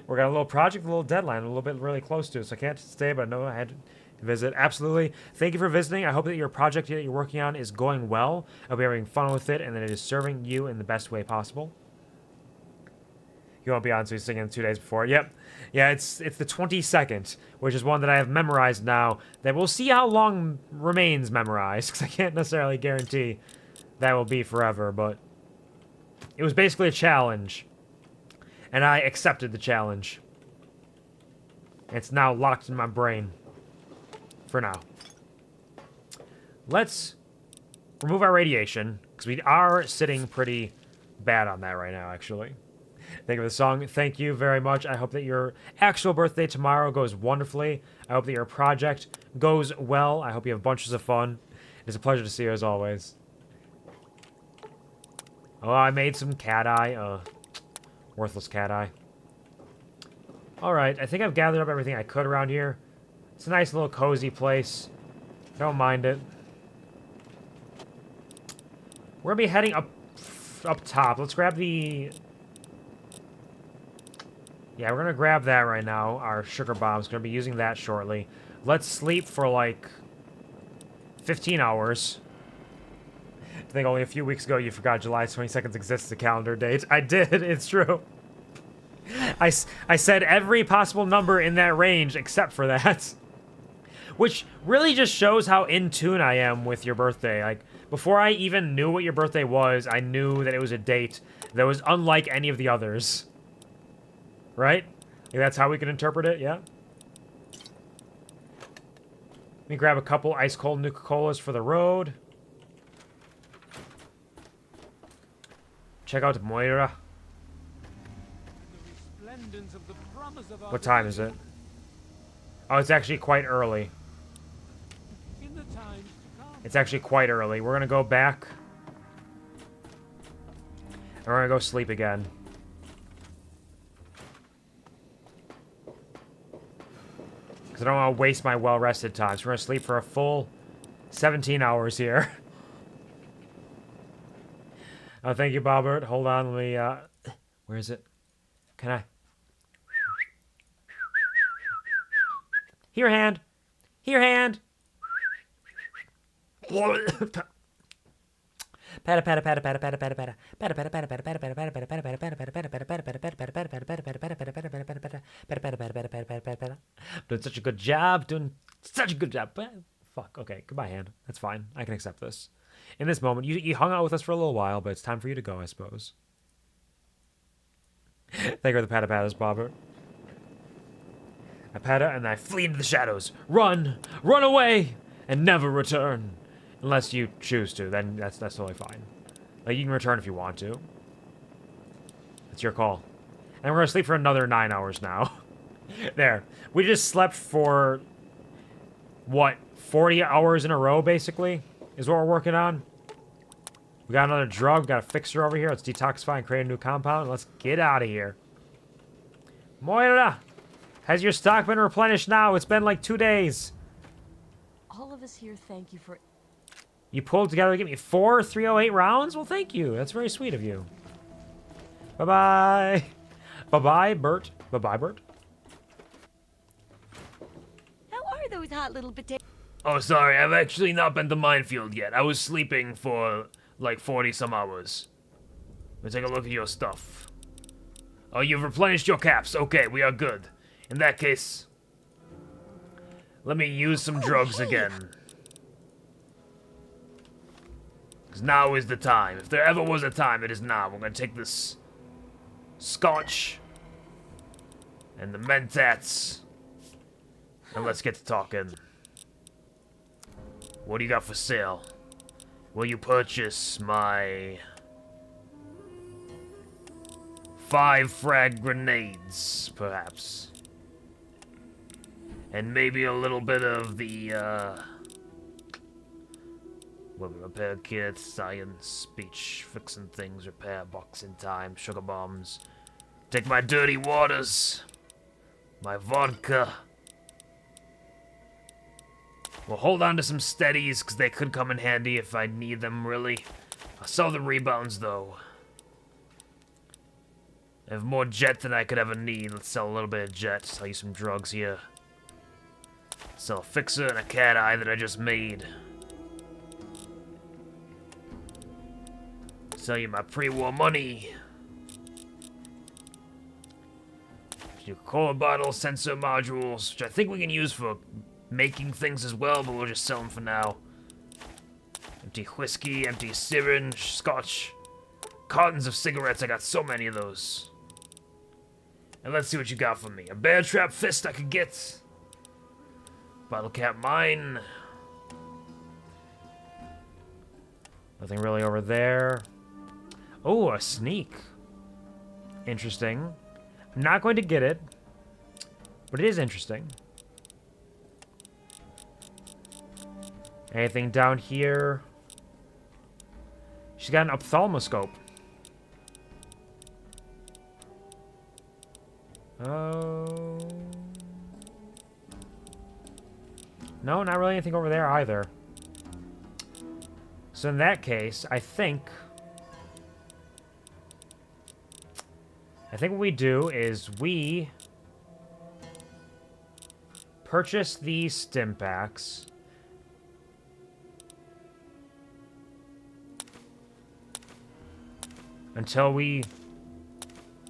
A: We got a little project, a little deadline, a little bit really close to it, so I can't stay, but I know I had to visit. Absolutely. Thank you for visiting. I hope that your project that you're working on is going well. I hope you're having fun with it and that it is serving you in the best way possible. You won't be on, so he's singing 2 days before. Yep. Yeah, it's the 22nd, which is one that I have memorized now. That we'll see how long remains memorized, because I can't necessarily guarantee that will be forever, but it was basically a challenge. And I accepted the challenge. It's now locked in my brain. For now. Let's remove our radiation, because we are sitting pretty bad on that right now, actually. Thank you for the song. Thank you very much. I hope that your actual birthday tomorrow goes wonderfully. I hope that your project goes well. I hope you have bunches of fun. It's a pleasure to see you as always. Oh, I made some cat eye. Worthless cat eye. Alright, I think I've gathered up everything I could around here. It's a nice little cozy place. Don't mind it. We're gonna be heading up top. Let's grab the... Yeah, we're gonna grab that right now. Our sugar bomb's gonna be using that shortly. Let's sleep for like 15 hours. I think only a few weeks ago you forgot July 22nd exists as a calendar date. I did, it's true. I said every possible number in that range except for that. Which really just shows how in tune I am with your birthday. Like, Before I even knew what your birthday was, I knew that it was a date that was unlike any of the others. Right? Like, that's how we can interpret it, yeah? Let me grab a couple ice-cold Nuka-Colas for the road. Check out Moira. What time is it? Oh, it's actually quite early. It's actually quite early. We're gonna go back. And we're gonna go sleep again. Because I don't want to waste my well-rested time. So we're gonna sleep for a full 17 hours here. Oh, thank you, Bobbert. Hold on, let me, where is it? Can I? Here, hand. Here, hand. Pata pata pata pata pata pata pata pata pata pata pata pata pata pata pata. Doing such a good job. Doing such a good job. Fuck. Okay. Goodbye, hand. That's fine. I can accept this. In this moment, you hung out with us for a little while, but it's time for you to go, I suppose. Thank you for the pata patas, Bobbert. I pata and I flee into the shadows. Run! Run away! And never return. Unless you choose to, then that's totally fine. Like, you can return if you want to. It's your call. And we're gonna sleep for another 9 hours now. There. We just slept for, what, 40 hours in a row, basically? Is what we're working on. We got another drug, we got a fixer over here. Let's detoxify and create a new compound. Let's get out of here. Moira! Has your stock been replenished now? It's been like 2 days.
G: All of us here thank you for...
A: You pulled together to get me 4 308 rounds? Well, thank you. That's very sweet of you. Bye-bye. Bye-bye, Bert. Bye-bye, Bert.
G: How are those hot little potatoes?
C: Oh, sorry, I've actually not been to Minefield yet. I was sleeping for like 40-some hours. Let me take a look at your stuff. Oh, you've replenished your caps. Okay, we are good. In that case, let me use some drugs again. Because now is the time. If there ever was a time, it is now. We're going to take this scotch and the mentats, and let's get to talking. What do you got for sale? Will you purchase my 5 frag grenades, perhaps? And maybe a little bit of the, weapon repair kit, science, speech, fixing things, repair, box in time, sugar bombs. Take my dirty waters, my vodka. We'll hold on to some steadies, because they could come in handy if I need them, really. I'll sell the rebounds, though. I have more jet than I could ever need. Let's sell a little bit of jet. Sell you some drugs here. Sell a fixer and a cat eye that I just made. Sell you my pre-war money. Your cola bottle, sensor modules, which I think we can use for making things as well, but we'll just sell them for now. Empty whiskey, empty syringe, scotch, cartons of cigarettes. I got so many of those. And let's see what you got for me. A bear trap fist I could get. Bottle cap mine. Nothing really over there. Oh, a sneak. Interesting. I'm not going to get it, but it is interesting. Anything down here? She's got an ophthalmoscope. Oh. No, not really anything over there either. So in that case, I think what we do is we purchase these stim packs. Until we...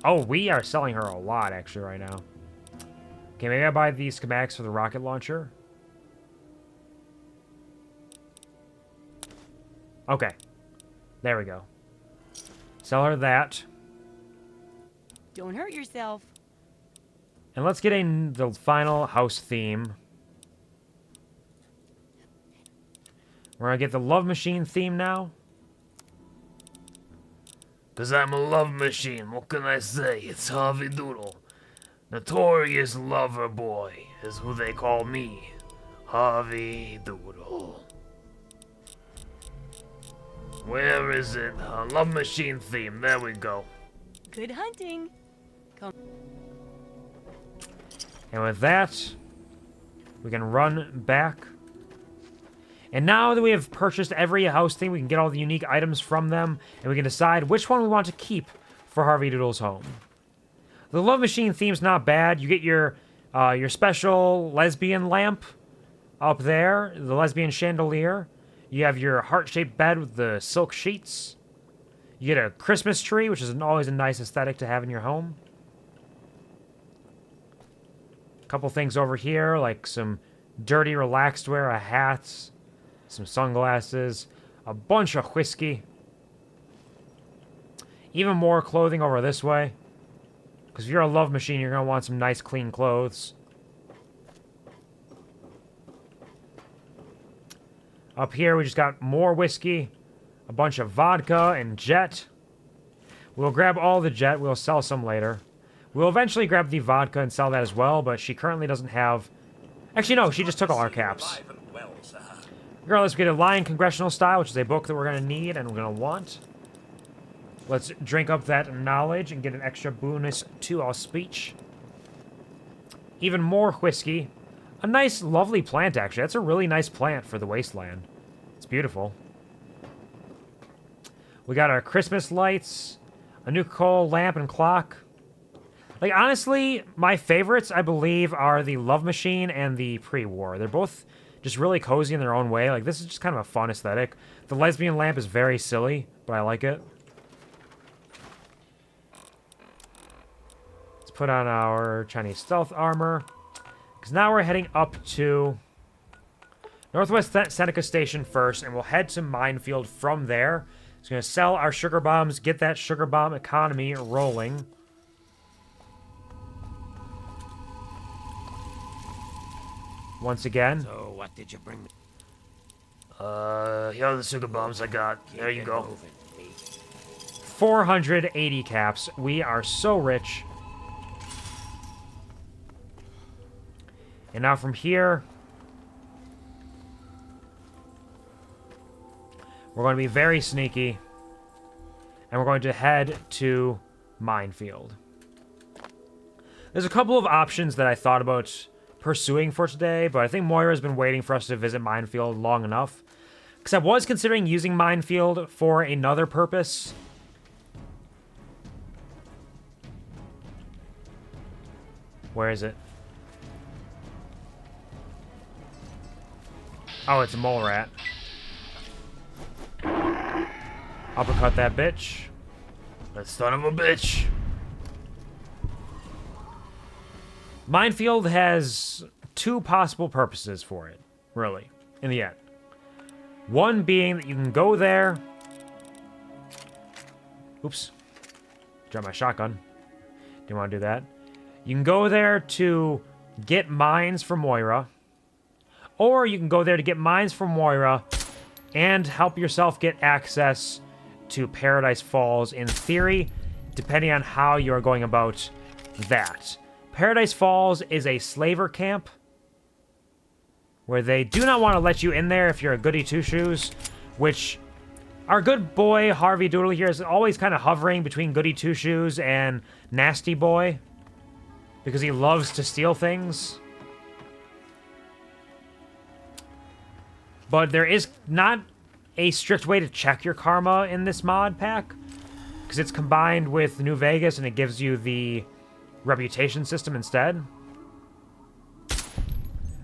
C: Oh, we are selling her a lot, actually, right now. Okay, maybe I buy these schematics for the rocket launcher.
A: Okay. There we go. Sell her that.
G: Don't hurt yourself.
A: And let's get in the final house theme. We're gonna get the love machine theme now.
C: 'Cause I'm a love machine, what can I say? It's Harvey Doodle. Notorious lover boy is who they call me. Harvey Doodle. Where is it? Love machine theme, there we go.
G: Good hunting.
A: And with that, we can run back. And now that we have purchased every house thing, we can get all the unique items from them, and we can decide which one we want to keep for Harvey Doodle's home. The love machine theme's not bad. You get your special lesbian lamp up there, the lesbian chandelier. You have your heart-shaped bed with the silk sheets. You get a Christmas tree, which is always a nice aesthetic to have in your home. A couple things over here, like some dirty relaxed wear, a hat, some sunglasses, a bunch of whiskey. Even more clothing over this way. Because if you're a love machine, you're going to want some nice, clean clothes. Up here, we just got more whiskey, a bunch of vodka and jet. We'll grab all the jet. We'll sell some later. We'll eventually grab the vodka and sell that as well, but she currently doesn't have... Actually, no, she just took all our caps. Regardless, we get a Lion Congressional Style, which is a book that we're going to need and we're going to want. Let's drink up that knowledge and get an extra bonus to our speech. Even more whiskey. A nice, lovely plant, actually. That's a really nice plant for the Wasteland. It's beautiful. We got our Christmas lights, a new coal lamp and clock. Like, honestly, my favorites, I believe, are the Love Machine and the Pre-War. They're both just really cozy in their own way. Like, this is just kind of a fun aesthetic. The lesbian lamp is very silly, but I like it. Let's put on our Chinese stealth armor. Because now we're heading up to Northwest Seneca Station first, and we'll head to Minefield from there. So we're going to sell our sugar bombs, get that sugar bomb economy rolling. Once again.
B: So, what did you bring me?
C: Here are the sugar bombs I got. There you go.
A: 480 caps. We are so rich. And now from here, we're going to be very sneaky. And we're going to head to Minefield. There's a couple of options that I thought about pursuing for today, but I think Moira has been waiting for us to visit Minefield long enough. Because I was considering using Minefield for another purpose. Where is it? Oh, it's a mole rat. Uppercut that bitch.
C: That son of a bitch.
A: Minefield has two possible purposes for it, really, in the end. One being that you can go there... Oops. Dropped my shotgun. Didn't want to do that. You can go there to get mines for Moira. Or you can go there to get mines for Moira and help yourself get access to Paradise Falls, in theory, depending on how you're going about that. Paradise Falls is a slaver camp where they do not want to let you in there if you're a goody two-shoes, which our good boy Harvey Doodle here is always kind of hovering between goody two-shoes and nasty boy because he loves to steal things. But there is not a strict way to check your karma in this mod pack because it's combined with New Vegas and it gives you the reputation system instead.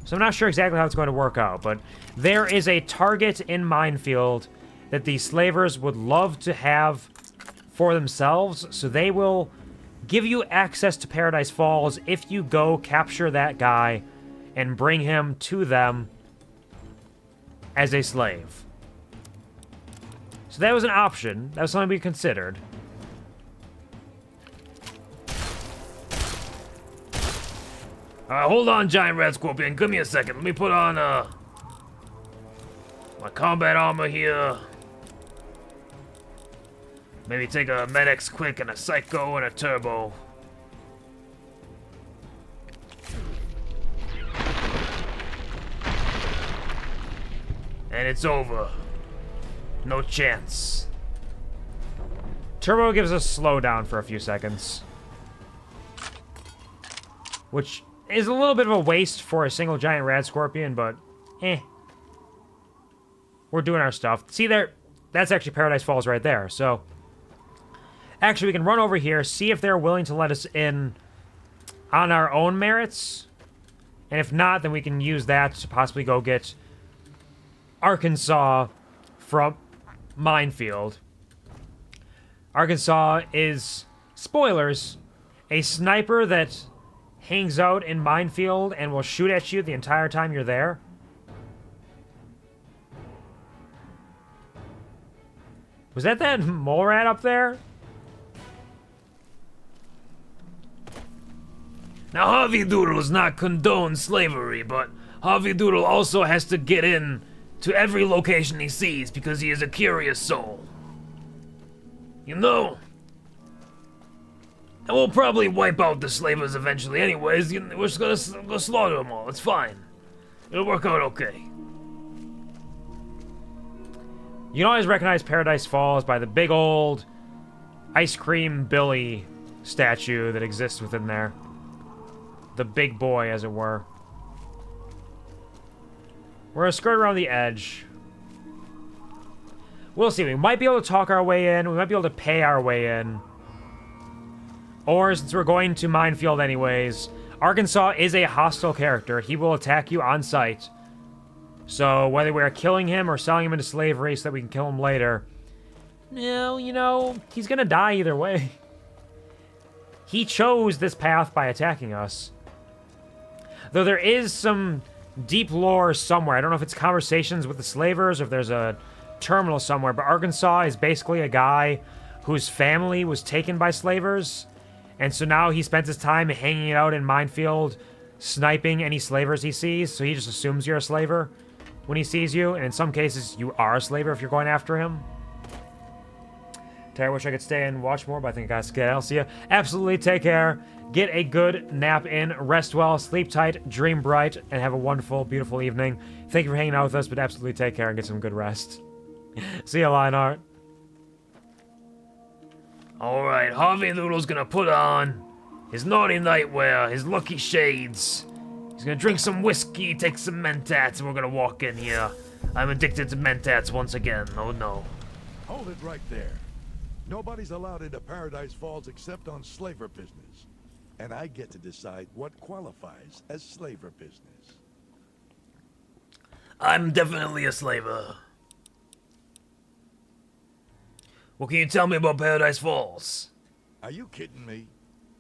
A: So I'm not sure exactly how it's going to work out, but there is a target in Minefield that the slavers would love to have for themselves, so they will give you access to Paradise Falls if you go capture that guy and bring him to them as a slave. So that was an option. That was something we considered.
C: Alright, hold on, giant red scorpion. Give me a second. Let me put on, my combat armor here. Maybe take a Med-X quick and a Psycho and a Turbo. And it's over. No chance.
A: Turbo gives us slowdown for a few seconds. Which is a little bit of a waste for a single giant rad scorpion, but eh. We're doing our stuff. See there? That's actually Paradise Falls right there, so... Actually, we can run over here, see if they're willing to let us in on our own merits. And if not, then we can use that to possibly go get Arkansas from Minefield. Arkansas is, spoilers, a sniper that hangs out in Minefield and will shoot at you the entire time you're there. Was that mole rat up there?
C: Now, Harvey Doodle does not condone slavery, but Harvey Doodle also has to get in to every location he sees because he is a curious soul. You know? And we'll probably wipe out the slavers eventually anyways. We're just gonna slaughter them all. It's fine. It'll work out okay.
A: You can always recognize Paradise Falls by the big old Ice Cream Billy statue that exists within there. The big boy, as it were. We're gonna skirt around the edge. We'll see. We might be able to talk our way in. We might be able to pay our way in. Or, since we're going to Minefield anyways, Arkansas is a hostile character. He will attack you on sight. So, whether we're killing him or selling him into slavery so that we can kill him later, no, you know, he's gonna die either way. He chose this path by attacking us. Though there is some deep lore somewhere. I don't know if it's conversations with the slavers or if there's a terminal somewhere, but Arkansas is basically a guy whose family was taken by slavers, and so now he spends his time hanging out in Minefield, sniping any slavers he sees, so he just assumes you're a slaver when he sees you, and in some cases, you are a slaver if you're going after him. I wish I could stay and watch more, but I think I gotta get. I'll see you. Absolutely, take care. Get a good nap in, rest well, sleep tight, dream bright, and have a wonderful, beautiful evening. Thank you for hanging out with us, but absolutely take care and get some good rest. See you, Lionheart.
C: Alright, Harvey Doodle's gonna put on his naughty nightwear, his lucky shades. He's gonna drink some whiskey, take some Mentats, and we're gonna walk in here. I'm addicted to Mentats once again. Oh no.
E: Hold it right there. Nobody's allowed into Paradise Falls except on slaver business. And I get to decide what qualifies as slaver business.
C: I'm definitely a slaver. What can you tell me about Paradise Falls?
E: Are you kidding me?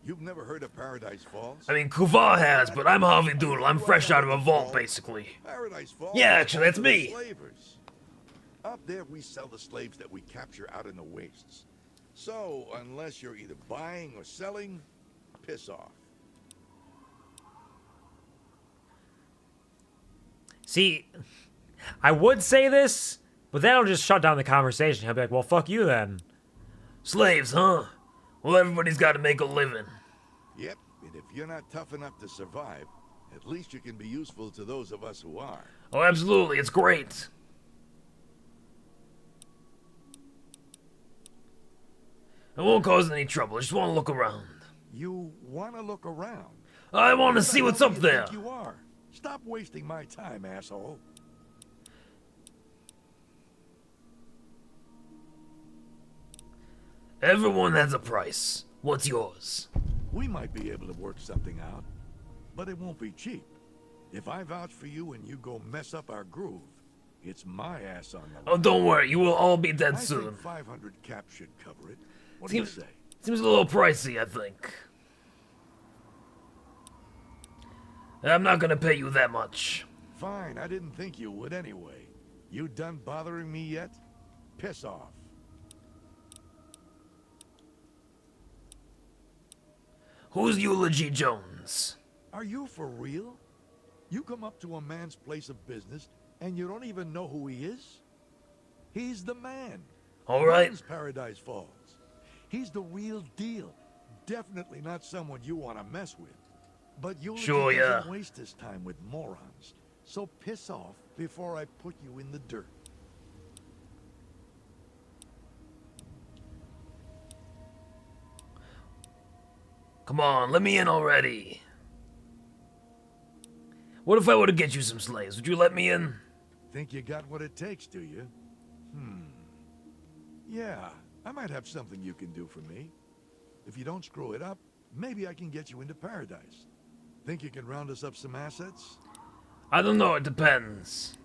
E: You've never heard of Paradise Falls?
C: I mean, Quvar has, but I'm Harvey Doodle. I'm fresh out of a vault, basically.
E: Paradise Falls.
C: Yeah, actually, that's
E: is home to
C: me.
E: the slavers. Up there, we sell the slaves that we capture out in the wastes. So, unless you're either buying or selling, piss off.
A: See, I would say this, but that'll just shut down the conversation. He'll be like, well, fuck you then.
C: Slaves, huh? Well, everybody's got to make a living.
E: Yep, and if you're not tough enough to survive, at least you can be useful to those of us who are.
C: Oh, absolutely. It's great. I won't cause any trouble. I just want to look around.
E: You want to look around?
C: I want to
E: Who the
C: see what's
E: hell
C: up
E: do you
C: there.
E: think you are? Stop wasting my time, asshole.
C: Everyone has a price. What's yours?
E: We might be able to work something out, but it won't be cheap. If I vouch for you and you go mess up our groove, it's my ass on the line.
C: Oh, don't worry. You will all be dead
E: I
C: soon.
E: think 500 caps should cover it. What do you say?
C: Seems a little pricey, I think. I'm not gonna pay you that much.
E: Fine, I didn't think you would anyway. You done bothering me yet? Piss off.
F: Who's Eulogy Jones?
E: Are you for real? You come up to a man's place of business and you don't even know who he is? He's the man.
F: All right.
E: Runs Paradise Falls. He's the real deal. Definitely not someone you want to mess with. But Eulogy
F: Sure, yeah.
E: doesn't waste his time with morons. So piss off before I put you in the dirt.
F: Come on, let me in already. What if I were to get you some slaves? Would you let me in?
E: Think you got what it takes, do you? Yeah, I might have something you can do for me. If you don't screw it up, maybe I can get you into Paradise. Think you can round us up some assets?
F: I don't know, it depends.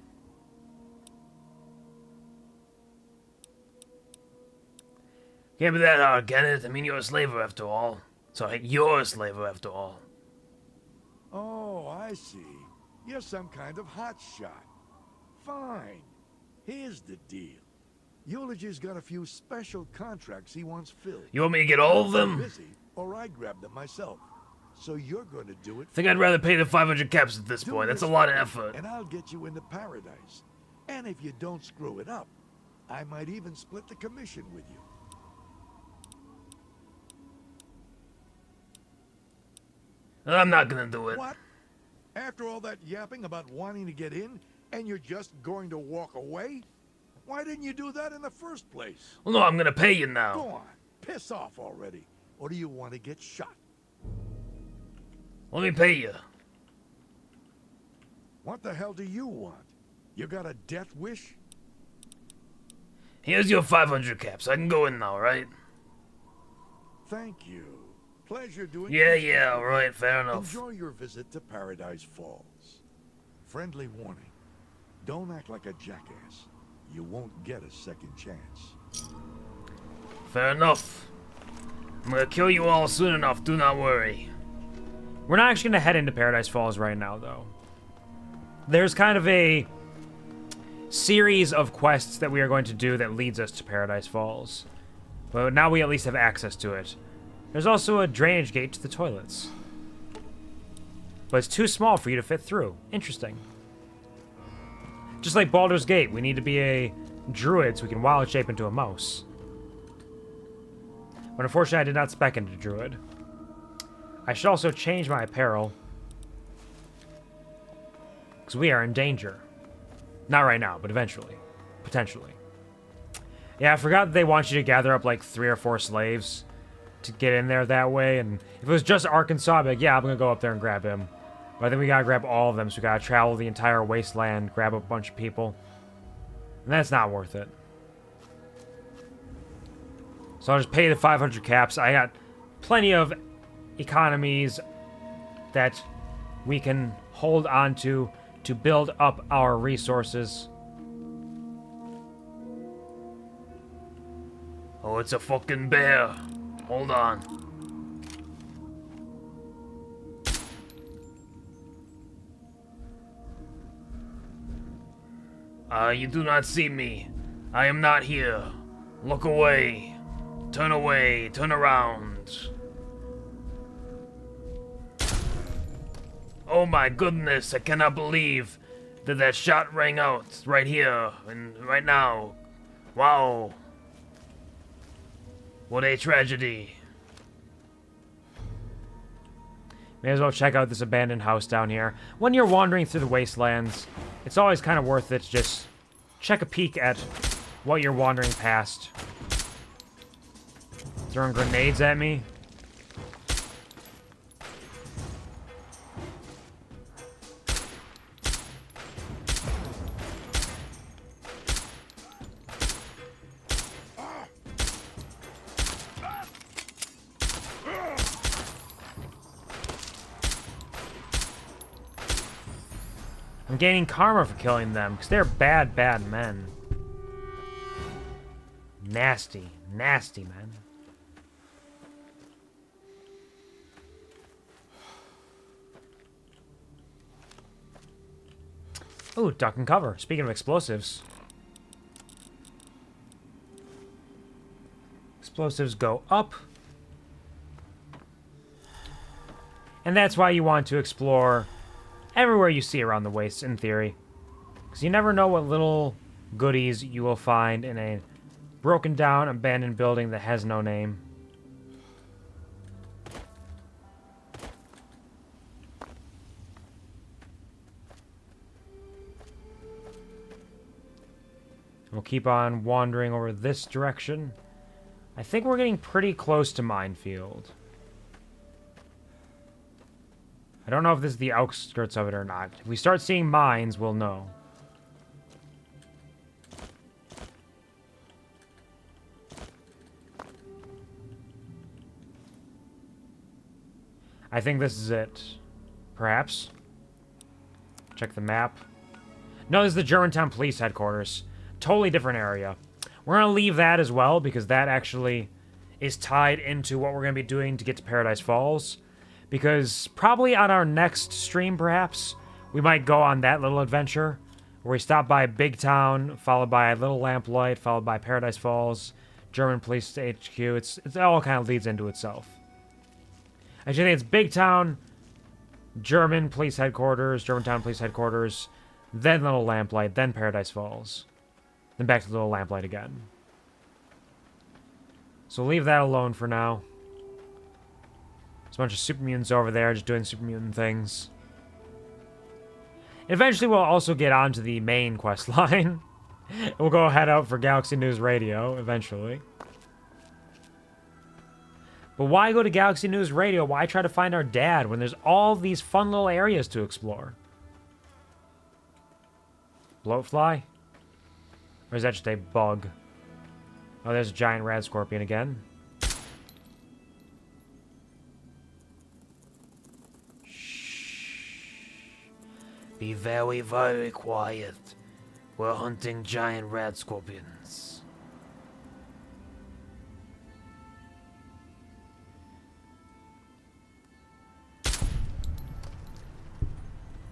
F: Can't be that hard, can it? I mean, you're a slaver after all. Sorry, you're a slaver after all.
E: Oh, I see. You're some kind of hotshot. Fine. Here's the deal. Eulogy's got a few special contracts he wants filled.
F: You want me to get all of them?
E: Busy, or I grab them myself. So you're going to do it.
F: I think I'd rather pay the 500 caps at this
E: Do
F: point. That's a
E: this
F: lot of
E: for me,
F: effort.
E: And I'll get you into Paradise. And if you don't screw it up, I might even split the commission with you.
F: I'm not gonna do it.
E: What? After all that yapping about wanting to get in, and you're just going to walk away? Why didn't you do that in the first place?
F: Well, no, I'm gonna pay you
E: Go
F: now.
E: on, piss off already. Or do you want to get shot?
F: Let me pay you.
E: What the hell do you want? You got a death wish?
F: Here's your 500 caps. I can go in now, right?
E: Thank you. Pleasure doing
F: Yeah,
E: business
F: yeah,
E: with you.
F: alright, fair enough.
E: Enjoy your visit to Paradise Falls. Friendly warning. Don't act like a jackass. You won't get a second chance.
F: Fair enough. I'm gonna kill you all soon enough, do not worry.
A: We're not actually going to head into Paradise Falls right now, though. There's kind of a series of quests that we are going to do that leads us to Paradise Falls. But now we at least have access to it. There's also a drainage gate to the toilets. But it's too small for you to fit through. Interesting. Just like Baldur's Gate, we need to be a druid so we can wild shape into a mouse. But unfortunately, I did not spec into druid. I should also change my apparel. Because we are in danger. Not right now, but eventually. Potentially. Yeah, I forgot that they want you to gather up like 3 or 4 slaves to get in there that way. And if it was just Arkansas, I'd be like, yeah, I'm going to go up there and grab him. But I think we got to grab all of them, so we got to travel the entire wasteland, grab a bunch of people. And that's not worth it. So I'll just pay the 500 caps. I got plenty of economies that we can hold on to build up our resources.
F: Oh, it's a fucking bear. Hold on. You do not see me. I am not here. Look away. Turn away. Turn around. Oh my goodness, I cannot believe that shot rang out right here and right now. Wow. What a tragedy.
A: May as well check out this abandoned house down here. When you're wandering through the wastelands, it's always kind of worth it to just check a peek at what you're wandering past. Throwing grenades at me. I'm gaining karma for killing them, because they're bad, bad men. Nasty, nasty men. Ooh, duck and cover. Speaking of explosives. Explosives go up. And that's why you want to explore everywhere you see around the waste, in theory. Because you never know what little goodies you will find in a broken down, abandoned building that has no name. We'll keep on wandering over this direction. I think we're getting pretty close to Minefield. I don't know if this is the outskirts of it or not. If we start seeing mines, we'll know. I think this is it. Perhaps. Check the map. No, this is the Germantown Police Headquarters. Totally different area. We're going to leave that as well, because that actually is tied into what we're going to be doing to get to Paradise Falls. Because probably on our next stream, perhaps, we might go on that little adventure, where we stop by Big Town, followed by Little Lamplight, followed by Paradise Falls, German Police HQ. It all kind of leads into itself. Actually, I think it's Big Town, German Police Headquarters, Germantown Police Headquarters, then Little Lamplight, then Paradise Falls. Then back to Little Lamplight again. So leave that alone for now. There's a bunch of super mutants over there just doing super mutant things. Eventually we'll also get onto the main quest line. We'll go head out for Galaxy News Radio, eventually. But why go to Galaxy News Radio? Why try to find our dad when there's all these fun little areas to explore? Bloatfly? Or is that just a bug? Oh, there's a giant rad scorpion again.
F: Be very, very quiet. We're hunting giant rat scorpions.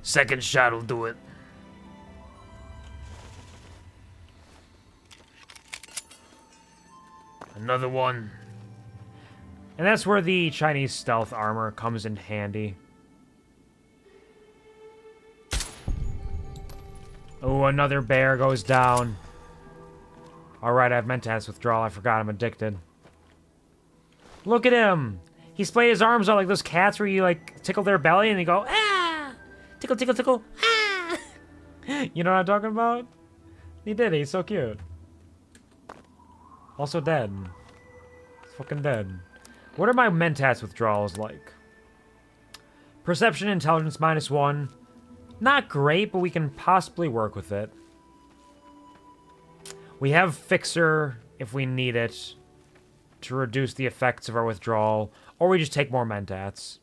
F: Second shot will do it. Another one.
A: And that's where the Chinese stealth armor comes in handy. Oh, another bear goes down. Alright, I've meant to have withdrawal. I forgot I'm addicted. Look at him! He splayed his arms out like those cats where you, like, tickle their belly and they go, ah! Tickle, tickle, tickle, ah! You know what I'm talking about? He did. He's so cute. Also dead. He's fucking dead. What are my Mentats withdrawals like? Perception, intelligence, -1. Not great, but we can possibly work with it. We have Fixer if we need it to reduce the effects of our withdrawal, or we just take more Mentats.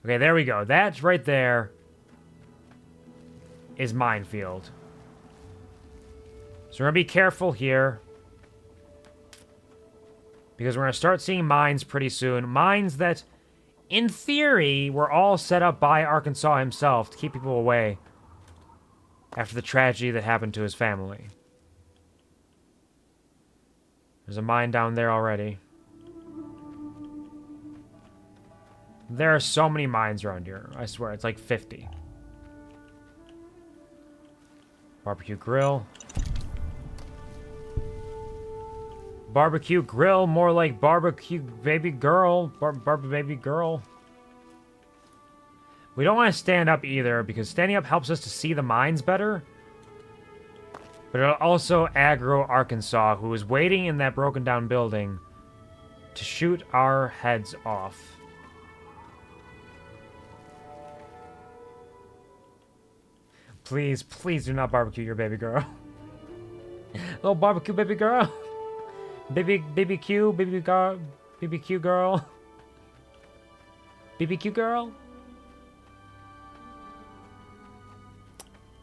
A: Okay, there we go. That right there is Minefield. So we're going to be careful here, because we're going to start seeing mines pretty soon. Mines that, in theory, were all set up by Arkansas himself to keep people away after the tragedy that happened to his family. There's a mine down there already. There are so many mines around here. I swear, it's like 50. Barbecue grill. Barbecue grill, more like barbecue baby girl. Barbecue baby girl. We don't want to stand up either, because standing up helps us to see the mines better. But it'll also aggro Arkansas, who is waiting in that broken down building to shoot our heads off. Please, please do not barbecue your baby girl. Little barbecue baby girl. BBQ girl. BBQ girl. BBQ girl.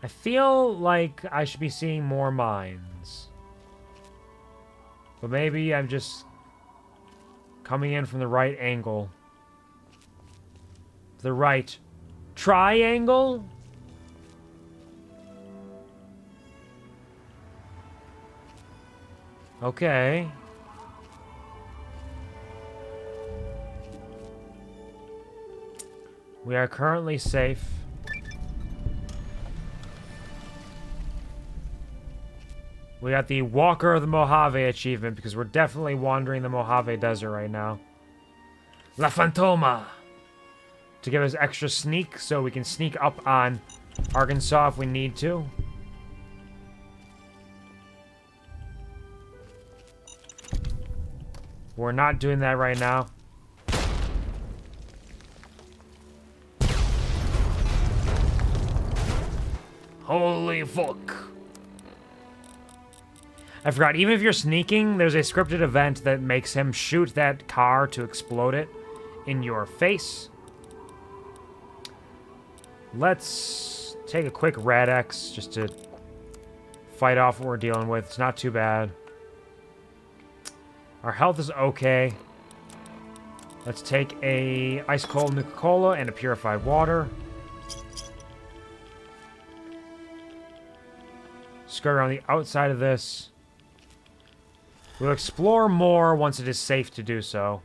A: I feel like I should be seeing more mines. But maybe I'm just coming in from the right angle. The right triangle? Okay. We are currently safe. We got the Walker of the Mojave achievement because we're definitely wandering the Mojave Desert right now.
C: La Fantoma!
A: To give us extra sneak so we can sneak up on Arkansas if we need to. We're not doing that right now.
C: Holy fuck.
A: I forgot, even if you're sneaking, there's a scripted event that makes him shoot that car to explode it in your face. Let's take a quick Rad X just to fight off what we're dealing with. It's not too bad. Our health is okay. Let's take a ice cold Nuka-Cola and a purified water. Skirt around the outside of this. We'll explore more once it is safe to do so.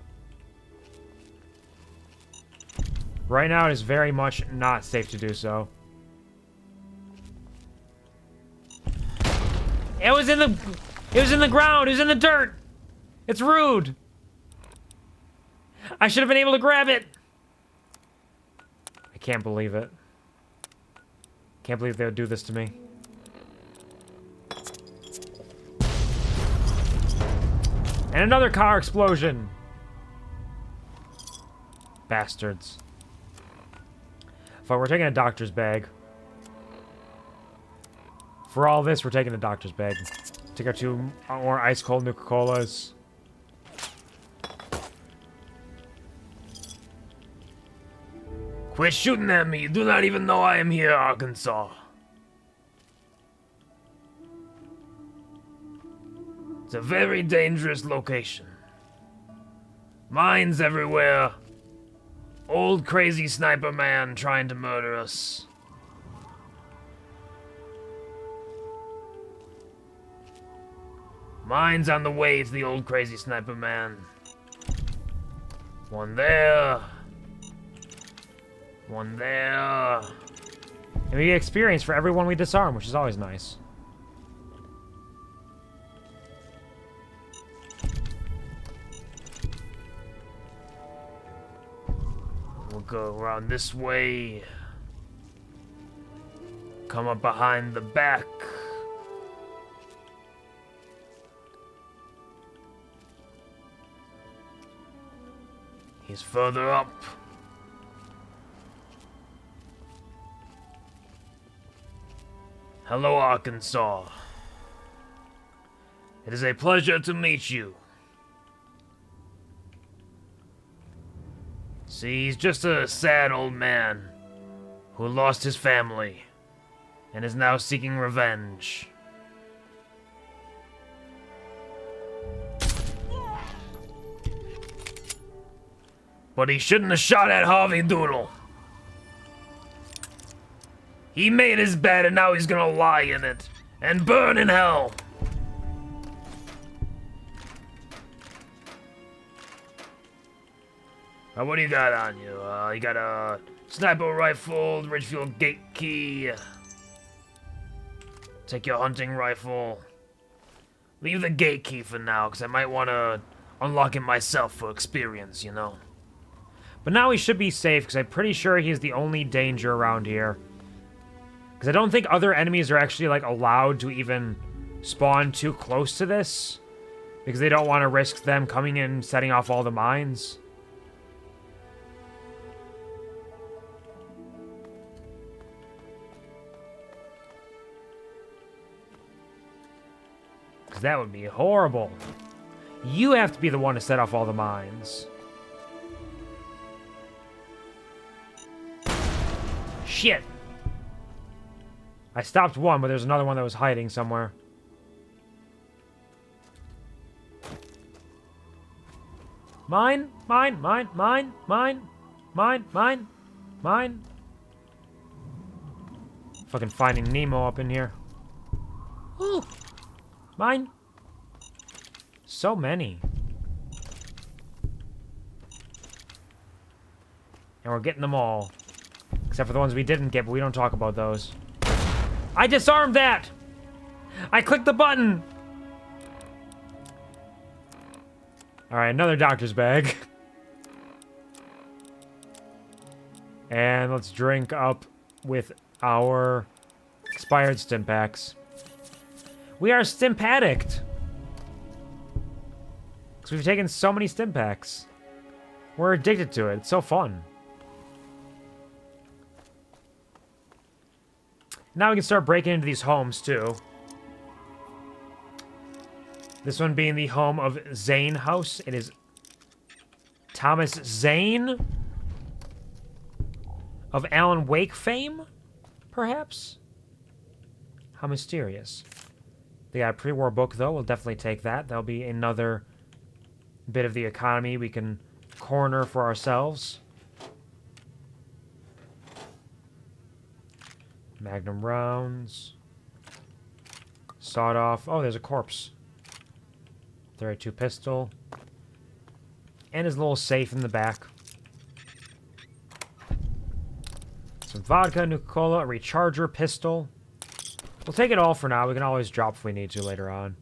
A: Right now, it is very much not safe to do so. It was in the ground. It was in the dirt. It's rude. I should have been able to grab it. I can't believe it. Can't believe they would do this to me. And another car explosion. Bastards. Fine, we're taking a doctor's bag. For all this, we're taking the doctor's bag. Take our 2 more ice cold Nuka-Colas.
C: Quit shooting at me. You do not even know I am here, Arkansas. It's a very dangerous location. Mines everywhere. Old crazy sniper man trying to murder us. Mines on the way to the old crazy sniper man. One there. One there.
A: And we get experience for everyone we disarm, which is always nice.
C: We'll go around this way. Come up behind the back. He's further up. Hello, Arkansas. It is a pleasure to meet you. See, he's just a sad old man who lost his family and is now seeking revenge. But he shouldn't have shot at Harvey Doodle. He made his bed and now he's gonna lie in it and burn in hell. What do you got on you? You got a sniper rifle, Ridgefield gate key. Take your hunting rifle. Leave the gate key for now, because I might want to unlock it myself for experience, you know?
A: But now he should be safe, because I'm pretty sure he's the only danger around here. Because I don't think other enemies are actually, like, allowed to even spawn too close to this. Because they don't want to risk them coming in and setting off all the mines. Because that would be horrible. You have to be the one to set off all the mines. Shit. I stopped one, but there's another one that was hiding somewhere. Mine, mine, mine, mine, mine, mine, mine, mine. Fucking Finding Nemo up in here. Ooh. Mine. So many. And we're getting them all. Except for the ones we didn't get, but we don't talk about those. I disarmed that! I clicked the button! Alright, another doctor's bag. And let's drink up with our expired stim packs. We are stim addict! Because we've taken so many stim packs. We're addicted to it. It's so fun. Now we can start breaking into these homes, too. This one being the home of Zane House. It is Thomas Zane of Alan Wake fame, perhaps? How mysterious. They got a pre-war book, though. We'll definitely take that. That'll be another bit of the economy we can corner for ourselves. Magnum rounds. Sawed off. Oh, there's a corpse. 32 pistol. And his little safe in the back. Some vodka, Nuka-Cola, a recharger pistol. We'll take it all for now. We can always drop if we need to later on.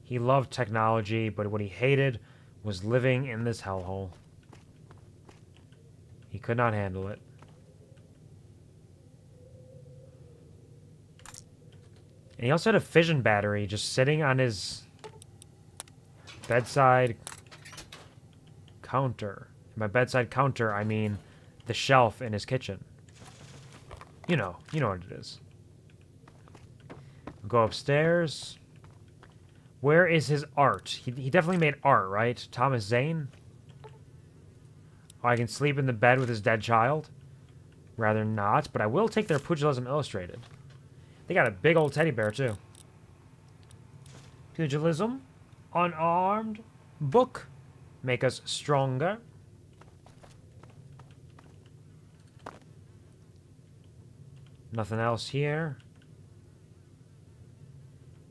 A: He loved technology, but what he hated was living in this hellhole. He could not handle it. And he also had a fission battery just sitting on his bedside counter. By bedside counter, I mean the shelf in his kitchen. You know what it is. Go upstairs. Where is his art? He definitely made art, right? Thomas Zane? Oh, I can sleep in the bed with his dead child? Rather not, but I will take their pugilism illustrated. They got a big old teddy bear, too. Pugilism. Unarmed. Book. Make us stronger. Nothing else here.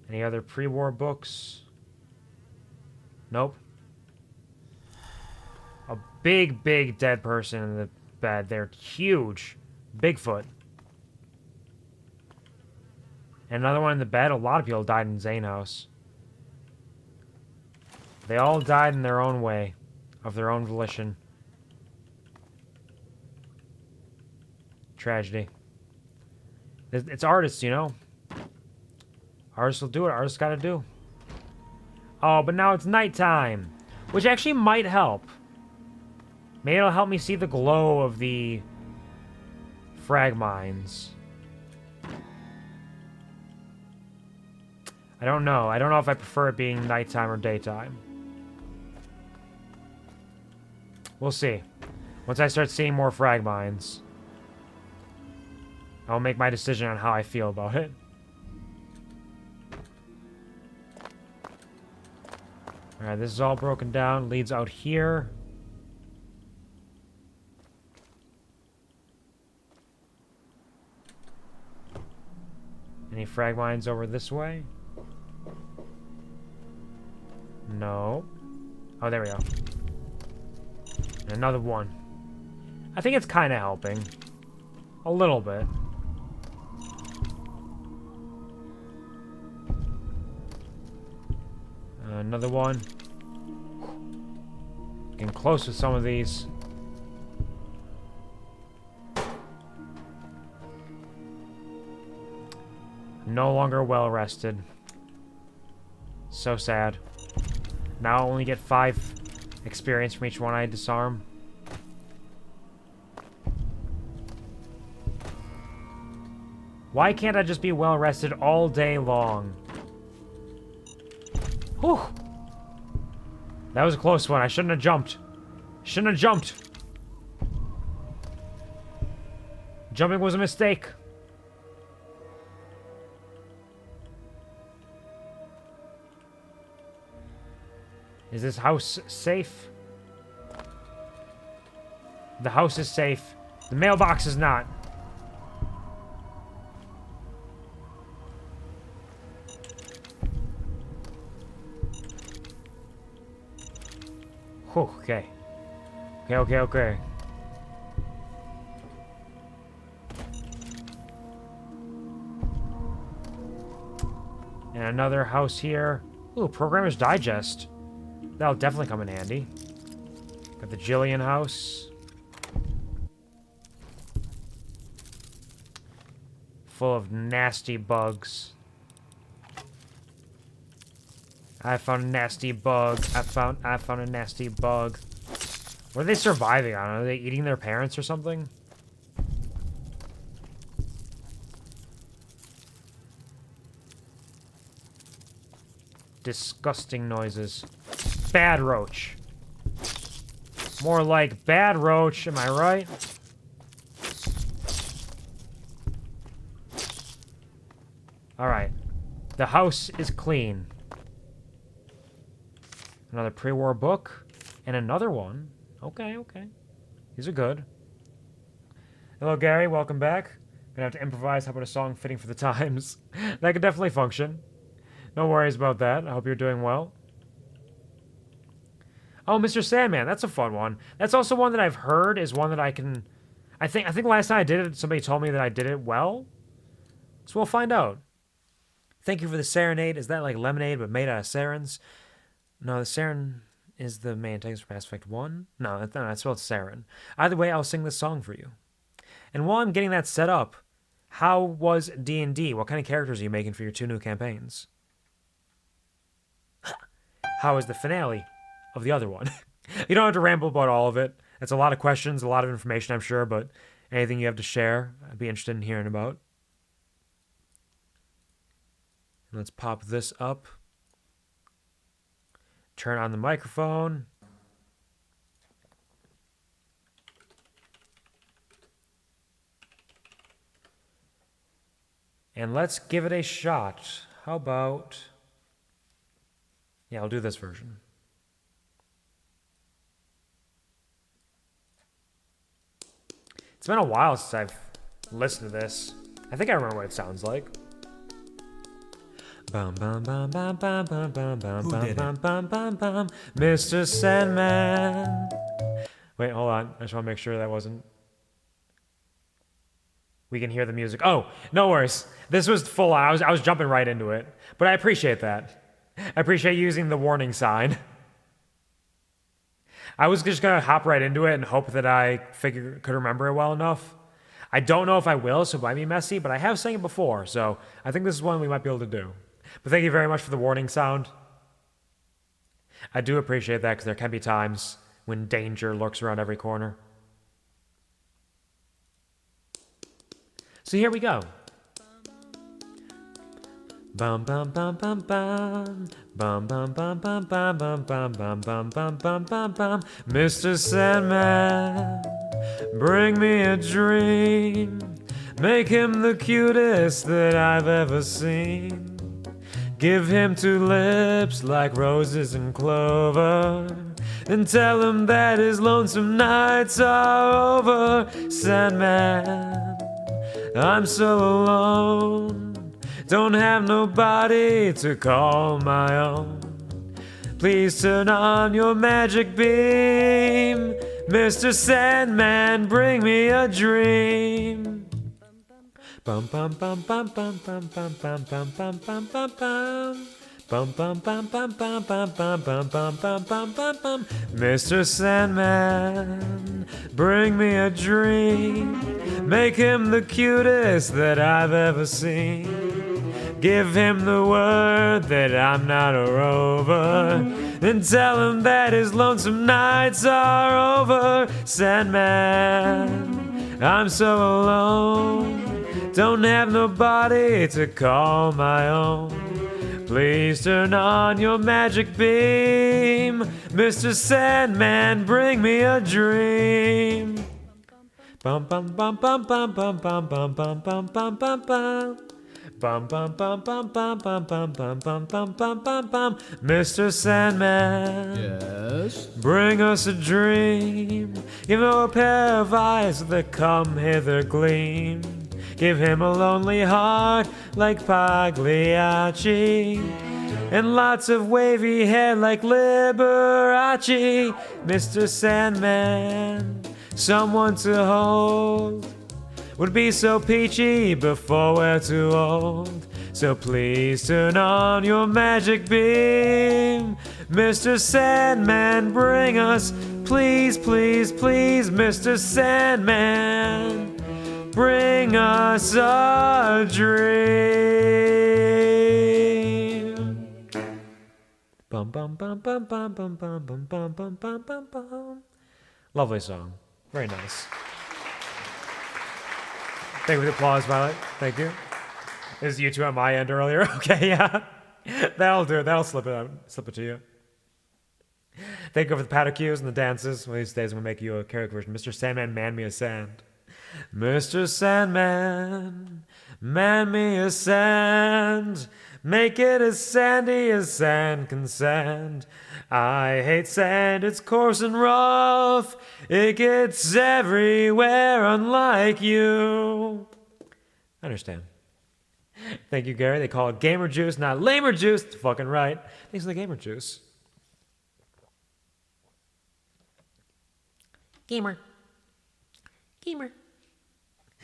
A: Any other pre-war books? Nope. A big, big dead person in the bed. They're huge. Bigfoot. And another one in the bed. A lot of people died in Zane House. They all died in their own way. Of their own volition. Tragedy. It's artists, you know? Artists will do what artists gotta do. Oh, but now it's nighttime. Which actually might help. Maybe it'll help me see the glow of the frag mines. I don't know. I don't know if I prefer it being nighttime or daytime. We'll see. Once I start seeing more frag mines, I'll make my decision on how I feel about it. Alright, this is all broken down. Leads out here. Any frag mines over this way? No. Oh, there we go. And another one. I think it's kind of helping. A little bit. Another one. Getting close with some of these. No longer well rested. So sad. Now I only get 5 experience from each one I disarm. Why can't I just be well rested all day long? Whew. That was a close one. I shouldn't have jumped. Shouldn't have jumped. Jumping was a mistake. Is this house safe? The house is safe. The mailbox is not. Whew, okay. Okay. And another house here. Ooh, Programmer's Digest. That'll definitely come in handy. Got the Jillian house. Full of nasty bugs. I found a nasty bug. I found a nasty bug. What are they surviving on? Are they eating their parents or something? Disgusting noises. Bad roach. More like bad roach, am I right? Alright. The house is clean. Another pre-war book. And another one. Okay, okay. These are good. Hello, Gary. Welcome back. Gonna have to improvise. How about a song fitting for the times? That could definitely function. No worries about that. I hope you're doing well. Oh, Mr. Sandman. That's a fun one. That's also one that I've heard is one that I can... I think last time I did it, somebody told me that I did it well. So we'll find out. Thank you for the serenade. Is that like lemonade but made out of sarens? No, the Saren is the main antagonist for Mass Effect 1. No, that's spelled Saren. Either way, I'll sing this song for you. And while I'm getting that set up, how was D&D? What kind of characters are you making for your 2 new campaigns? How was the finale of the other one? You don't have to ramble about all of it. It's a lot of questions, a lot of information, I'm sure, but anything you have to share, I'd be interested in hearing about. Let's pop this up. Turn on the microphone. And let's give it a shot. How about... Yeah, I'll do this version. It's been a while since I've listened to this. I think I remember what it sounds like. Bum bum bum bum bum bum bum bum bum bum bum bum bum. Mr. Sandman. Wait, hold on. I just want to make sure that wasn't. We can hear the music. Oh, no worries. This was full on. I was jumping right into it, but I appreciate that. I appreciate using the warning sign. I was just gonna hop right into it and hope that I could remember it well enough. I don't know if I will, so it might be messy, but I have sang it before, so I think this is one we might be able to do. But thank you very much for the warning sound. I do appreciate that because there can be times when danger lurks around every corner. So here we go. Bum bum bum bum bum bum bum bum bum bum bum bum bum bum bum bum bum bum. Mr. Sandman, bring me a dream. Make him the cutest that I've ever seen. Give him 2 lips like roses and clover, and tell him that his lonesome nights are over. Sandman, I'm so alone, don't have nobody to call my own. Please turn on your magic beam. Mr. Sandman, bring me a dream. Bum bum bum bum bum bum bum bum bum bum bum bum bum. Bum bum bum bum bum bum bum bum bum bum bum bum bum. Mr. Sandman, bring me a dream. Make him the cutest that I've ever seen. Give him the word that I'm not a rover, and tell him that his lonesome nights are over. Sandman, I'm so alone, don't have nobody to call my own. Please turn on your magic beam. Mr. Sandman, bring me a dream. Bum bum bum bum bum bum bum bum bum bum bum bum bum. Bum bum bum bum bum bum bum bum bum bum bum bum bum. Mr. Sandman,
H: yes,
A: bring us a dream. Give him a pair of eyes that come hither gleam. Give him a lonely heart like Pagliacci, and lots of wavy hair like Liberace. Mr. Sandman, someone to hold would be so peachy before we're too old. So please turn on your magic beam. Mr. Sandman, bring us, please, please, please, Mr. Sandman, bring us a dream. Bum bum bum bum bum bum bum bum bum bum bum bum bum. Lovely song. Very nice. Thank you for the applause, Violet. Thank you. Is you two at my end earlier? Okay, yeah. That'll do it. That'll slip it to you. Thank you for the paddle cues and the dances. One of these days I'm gonna make you a character version. Mr. Sandman, man me a sand. Mr. Sandman, man me a sand. Make it as sandy as sand can sand. I hate sand, it's coarse and rough. It gets everywhere, unlike you. I understand. Thank you, Gary. They call it gamer juice, not lamer juice. It's fucking right. Thanks for the gamer juice. Gamer. Gamer.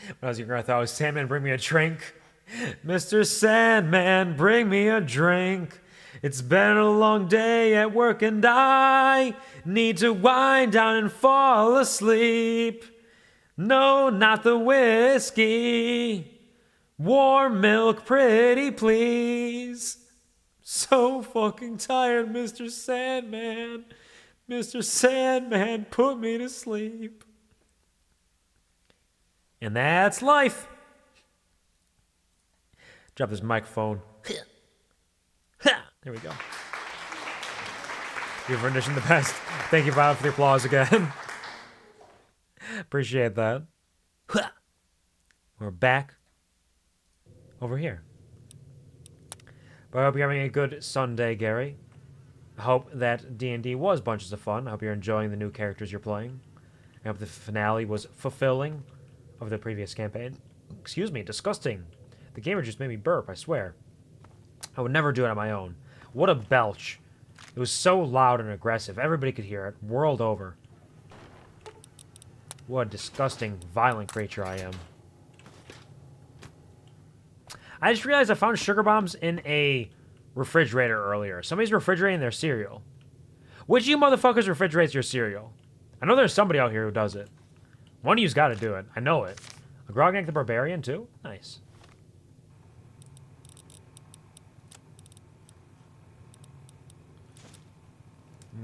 A: When I was younger, I thought it was Sandman, bring me a drink. Mr. Sandman, bring me a drink. It's been a long day at work and I need to wind down and fall asleep. No, not the whiskey. Warm milk, pretty please. So fucking tired, Mr. Sandman. Mr. Sandman, put me to sleep. And that's life. Drop this microphone. There we go. You've rendition the best. Thank you, Violet, for the applause again. Appreciate that. We're back over here. But I hope you're having a good Sunday, Gary. I hope that D&D was bunches of fun. I hope you're enjoying the new characters you're playing. I hope the finale was fulfilling of the previous campaign. Excuse me, disgusting. The gamer just made me burp, I swear. I would never do it on my own. What a belch. It was so loud and aggressive. Everybody could hear it, world over. What a disgusting, violent creature I am. I just realized I found sugar bombs in a refrigerator earlier. Somebody's refrigerating their cereal. Which of you motherfuckers refrigerates your cereal? I know there's somebody out here who does it. One of you's got to do it. I know it. A Grognak the Barbarian, too? Nice.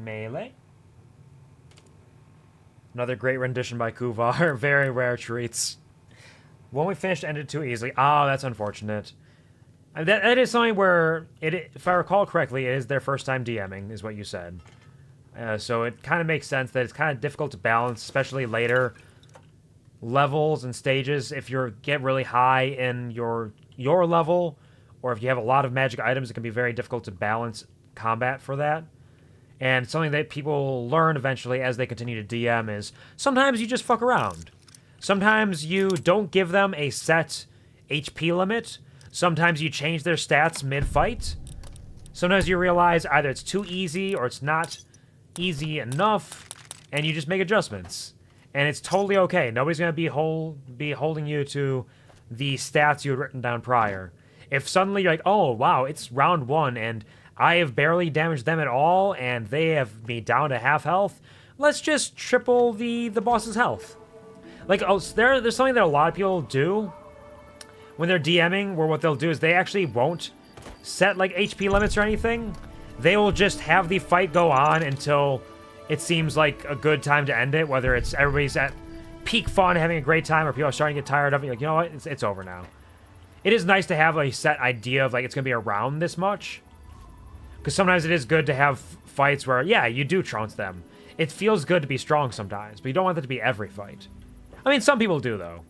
A: Melee. Another great rendition by Kuvar. Very rare treats. When we finished, ended too easily. Oh, that's unfortunate. That is something where, if I recall correctly, it is their first time DMing, is what you said. So it kind of makes sense that it's kind of difficult to balance, especially later levels and stages. If you get really high in your level, or if you have a lot of magic items, it can be very difficult to balance combat for that. And something that people learn eventually as they continue to DM is sometimes you just fuck around. Sometimes you don't give them a set HP limit. Sometimes you change their stats mid-fight. Sometimes you realize either it's too easy or it's not easy enough, and you just make adjustments. And it's totally okay. Nobody's going to be holding you to the stats you had written down prior. If suddenly you're like, oh, wow, it's round 1, and I have barely damaged them at all, and they have me down to half health, let's just triple the boss's health. Like, oh, there's something that a lot of people do when they're DMing, where what they'll do is they actually won't set, like, HP limits or anything. They will just have the fight go on until it seems like a good time to end it, whether it's everybody's at peak fun, having a great time, or people are starting to get tired of it. You're like, you know what, it's over now. It is nice to have a set idea of, like, it's going to be around this much. Because sometimes it is good to have fights where, yeah, you do trounce them. It feels good to be strong sometimes, but you don't want that to be every fight. I mean, some people do, though.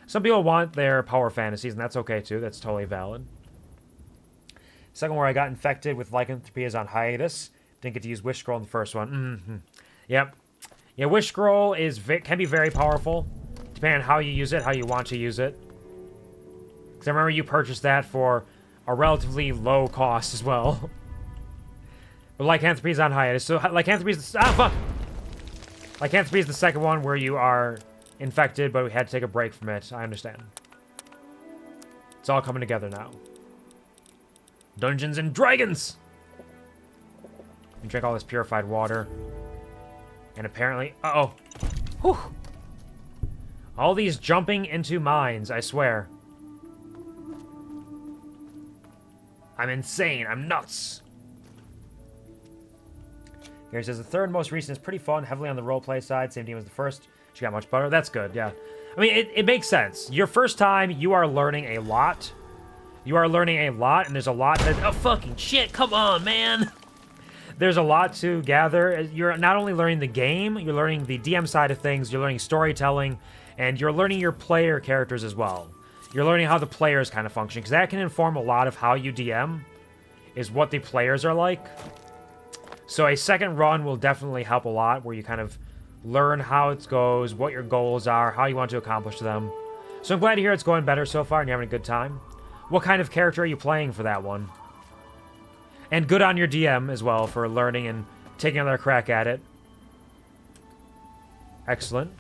A: Some people want their power fantasies, and that's okay, too. That's totally valid. Second where I got infected with lycanthropy is on hiatus. Didn't get to use Wish Scroll in the first one. Yep. Yeah, Wish Scroll can be very powerful, depending on how you use it, how you want to use it. Because I remember you purchased that for a relatively low cost as well. But lycanthropy is on hiatus. So lycanthropy is lycanthropy is the second one where you are infected, but we had to take a break from it. I understand. It's all coming together now. Dungeons and Dragons! And drink all this purified water. And apparently... Uh-oh. Whew. All these jumping into mines, I swear. I'm insane. I'm nuts. Here it says the third most recent is pretty fun, heavily on the roleplay side. Same team as the first. She got much better. That's good, yeah. I mean, it makes sense. Your first time, you are learning a lot. You are learning a lot, and there's a lot that... Oh, fucking shit. Come on, man. There's a lot to gather. You're not only learning the game, you're learning the DM side of things, you're learning storytelling, and you're learning your player characters as well. You're learning how the players kind of function, because that can inform a lot of how you DM, is what the players are like. So a second run will definitely help a lot, where you kind of learn how it goes, what your goals are, how you want to accomplish them. So I'm glad to hear it's going better so far, and you're having a good time. What kind of character are you playing for that one? And good on your DM as well for learning and taking another crack at it. Excellent.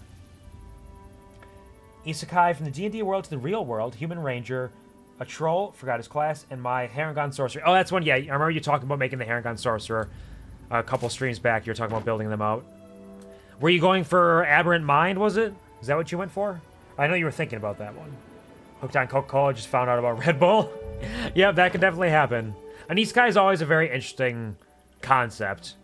A: Isekai from the D&D world to the real world. Human ranger, a troll, forgot his class, and my Harengon sorcerer. Oh, that's one, yeah. I remember you talking about making the Harengon sorcerer a couple streams back. You were talking about building them out. Were you going for Aberrant Mind, was it? Is that what you went for? I know you were thinking about that one. Hooked on Coca-Cola, just found out about Red Bull. Yeah, that could definitely happen. An isekai is always a very interesting concept.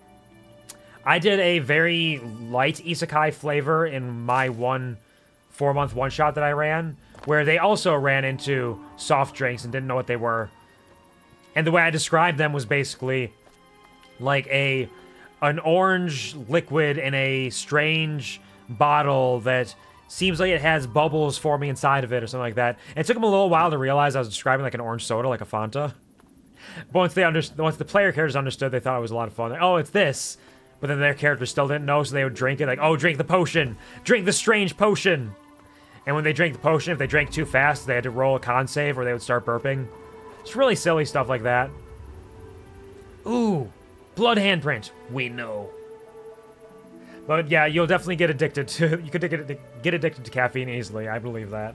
A: I did a very light isekai flavor in my 4-month one-shot that I ran, where they also ran into soft drinks and didn't know what they were. And the way I described them was basically like an orange liquid in a strange bottle that seems like it has bubbles forming inside of it or something like that. And it took them a little while to realize I was describing like an orange soda, like a Fanta. But once the player characters understood, they thought it was a lot of fun. Like, oh, it's this. But then their characters still didn't know, so they would drink it. Like, oh, drink the potion. Drink the strange potion. And when they drank the potion, if they drank too fast, they had to roll a con save or they would start burping. It's really silly stuff like that. Ooh, blood handprint. We know. But yeah, you'll definitely get addicted to... You could get addicted to caffeine easily. I believe that.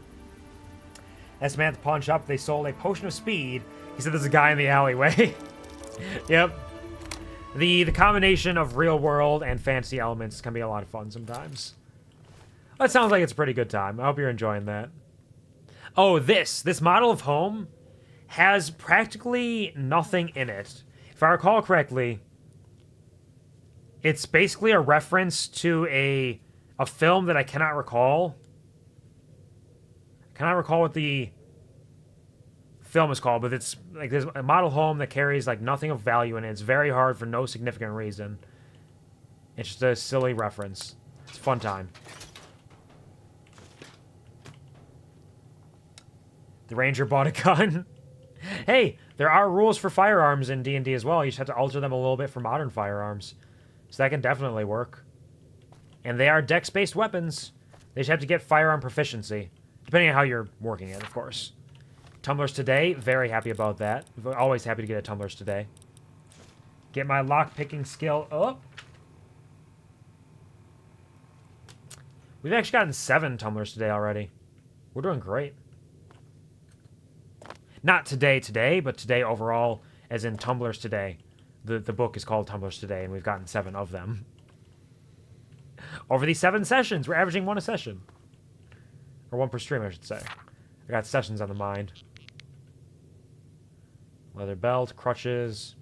A: As man at the pawn shop, they sold a potion of speed. He said there's a guy in the alleyway. Yep. The combination of real world and fantasy elements can be a lot of fun sometimes. That sounds like it's a pretty good time. I hope you're enjoying that. Oh, this model of home has practically nothing in it. If I recall correctly, it's basically a reference to a film that I cannot recall. I cannot recall what the film is called, but it's like there's a model home that carries like nothing of value in it. It's very hard for no significant reason. It's just a silly reference. It's a fun time. The ranger bought a gun. Hey, there are rules for firearms in D&D as well. You just have to alter them a little bit for modern firearms. So that can definitely work. And they are dex-based weapons. They just have to get firearm proficiency. Depending on how you're working it, of course. Tumblers today, very happy about that. Always happy to get a tumblers today. Get my lock-picking skill up. We've actually gotten 7 tumblers today already. We're doing great. Not today, but today overall, as in tumblers today. The book is called Tumblers Today, and we've gotten 7 of them. Over these 7 sessions, we're averaging 1 a session. Or 1 per stream, I should say. I got sessions on the mind. Leather belt, crutches,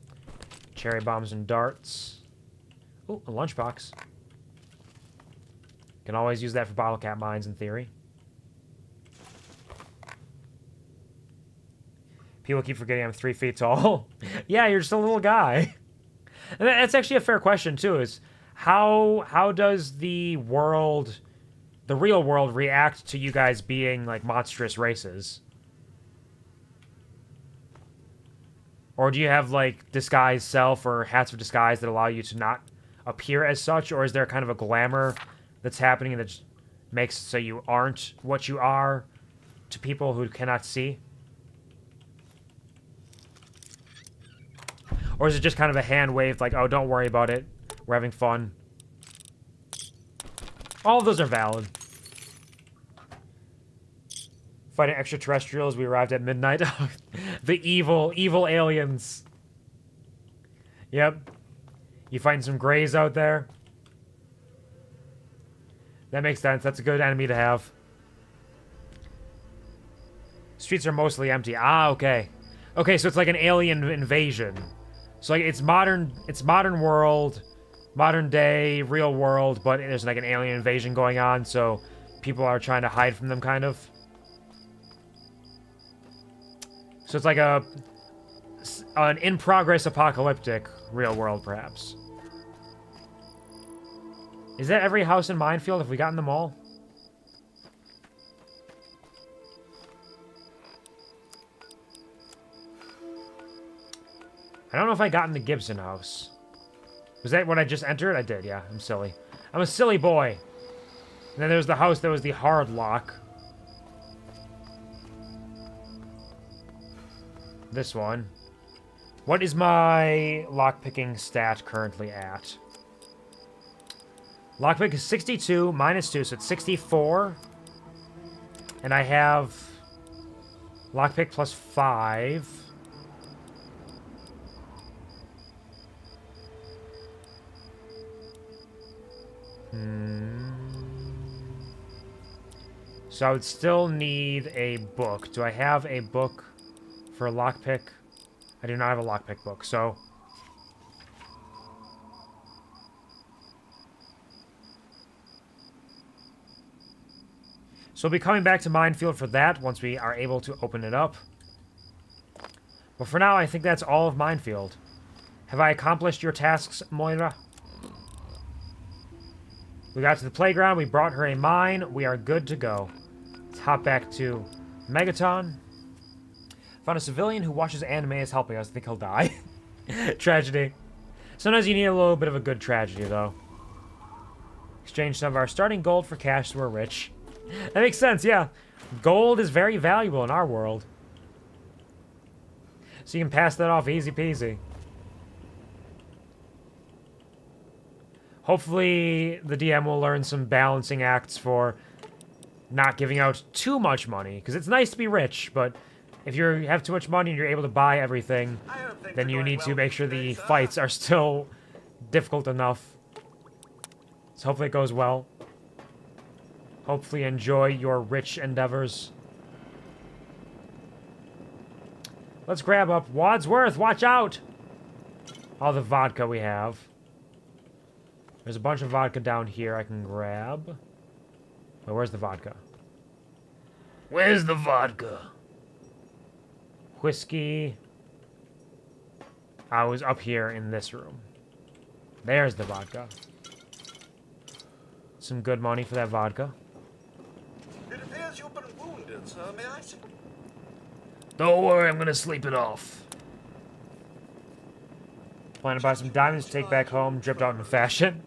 A: cherry bombs and darts. Ooh, a lunchbox. Can always use that for bottle cap mines in theory. People keep forgetting I'm 3 feet tall. Yeah, you're just a little guy. And that's actually a fair question too, is how does the world, the real world, react to you guys being like monstrous races? Or do you have like disguise self or hats of disguise that allow you to not appear as such? Or is there kind of a glamour that's happening that makes it so you aren't what you are to people who cannot see? Or is it just kind of a hand wave like, oh, don't worry about it. We're having fun. All of those are valid. Fighting extraterrestrials, we arrived at midnight. The evil aliens. Yep. You find some grays out there. That makes sense. That's a good enemy to have. Streets are mostly empty. Ah, okay. Okay, so it's like an alien invasion. So like it's modern world, modern day, real world, but there's like an alien invasion going on, so people are trying to hide from them kind of. So it's like an in-progress apocalyptic real world, perhaps. Is that every house in Minefield? Have we gotten them all? I don't know if I got in the Gibson house. Was that what I just entered? I did, yeah. I'm silly. I'm a silly boy. And then there's the house that was the hard lock. This one. What is my lockpicking stat currently at? Lockpick is 62 minus 2, so it's 64. And I have lockpick plus 5. So I would still need a book. Do I have a book for a lockpick? I do not have a lockpick book, so... So we'll be coming back to Minefield for that once we are able to open it up. But for now, I think that's all of Minefield. Have I accomplished your tasks, Moira? We got to the playground, we brought her a mine, we are good to go. Let's hop back to Megaton. Found a civilian who watches anime is helping us. I think he'll die. Tragedy. Sometimes you need a little bit of a good tragedy, though. Exchange some of our starting gold for cash so we're rich. That makes sense, yeah. Gold is very valuable in our world. So you can pass that off easy peasy. Hopefully, the DM will learn some balancing acts for not giving out too much money. Because it's nice to be rich, but if you have too much money and you're able to buy everything, then you need to make sure the fights are still difficult enough. So hopefully it goes well. Hopefully enjoy your rich endeavors. Let's grab up Wadsworth. Watch out! All the vodka we have. There's a bunch of vodka down here I can grab. Wait, where's the vodka?
C: Where's the vodka?
A: Whiskey. I was up here in this room. There's the vodka. Some good money for that vodka.
H: It appears you've been wounded, sir. May I see?
C: Don't worry, I'm gonna sleep it off.
A: Plan to buy some diamonds to take back home, dripped out in fashion.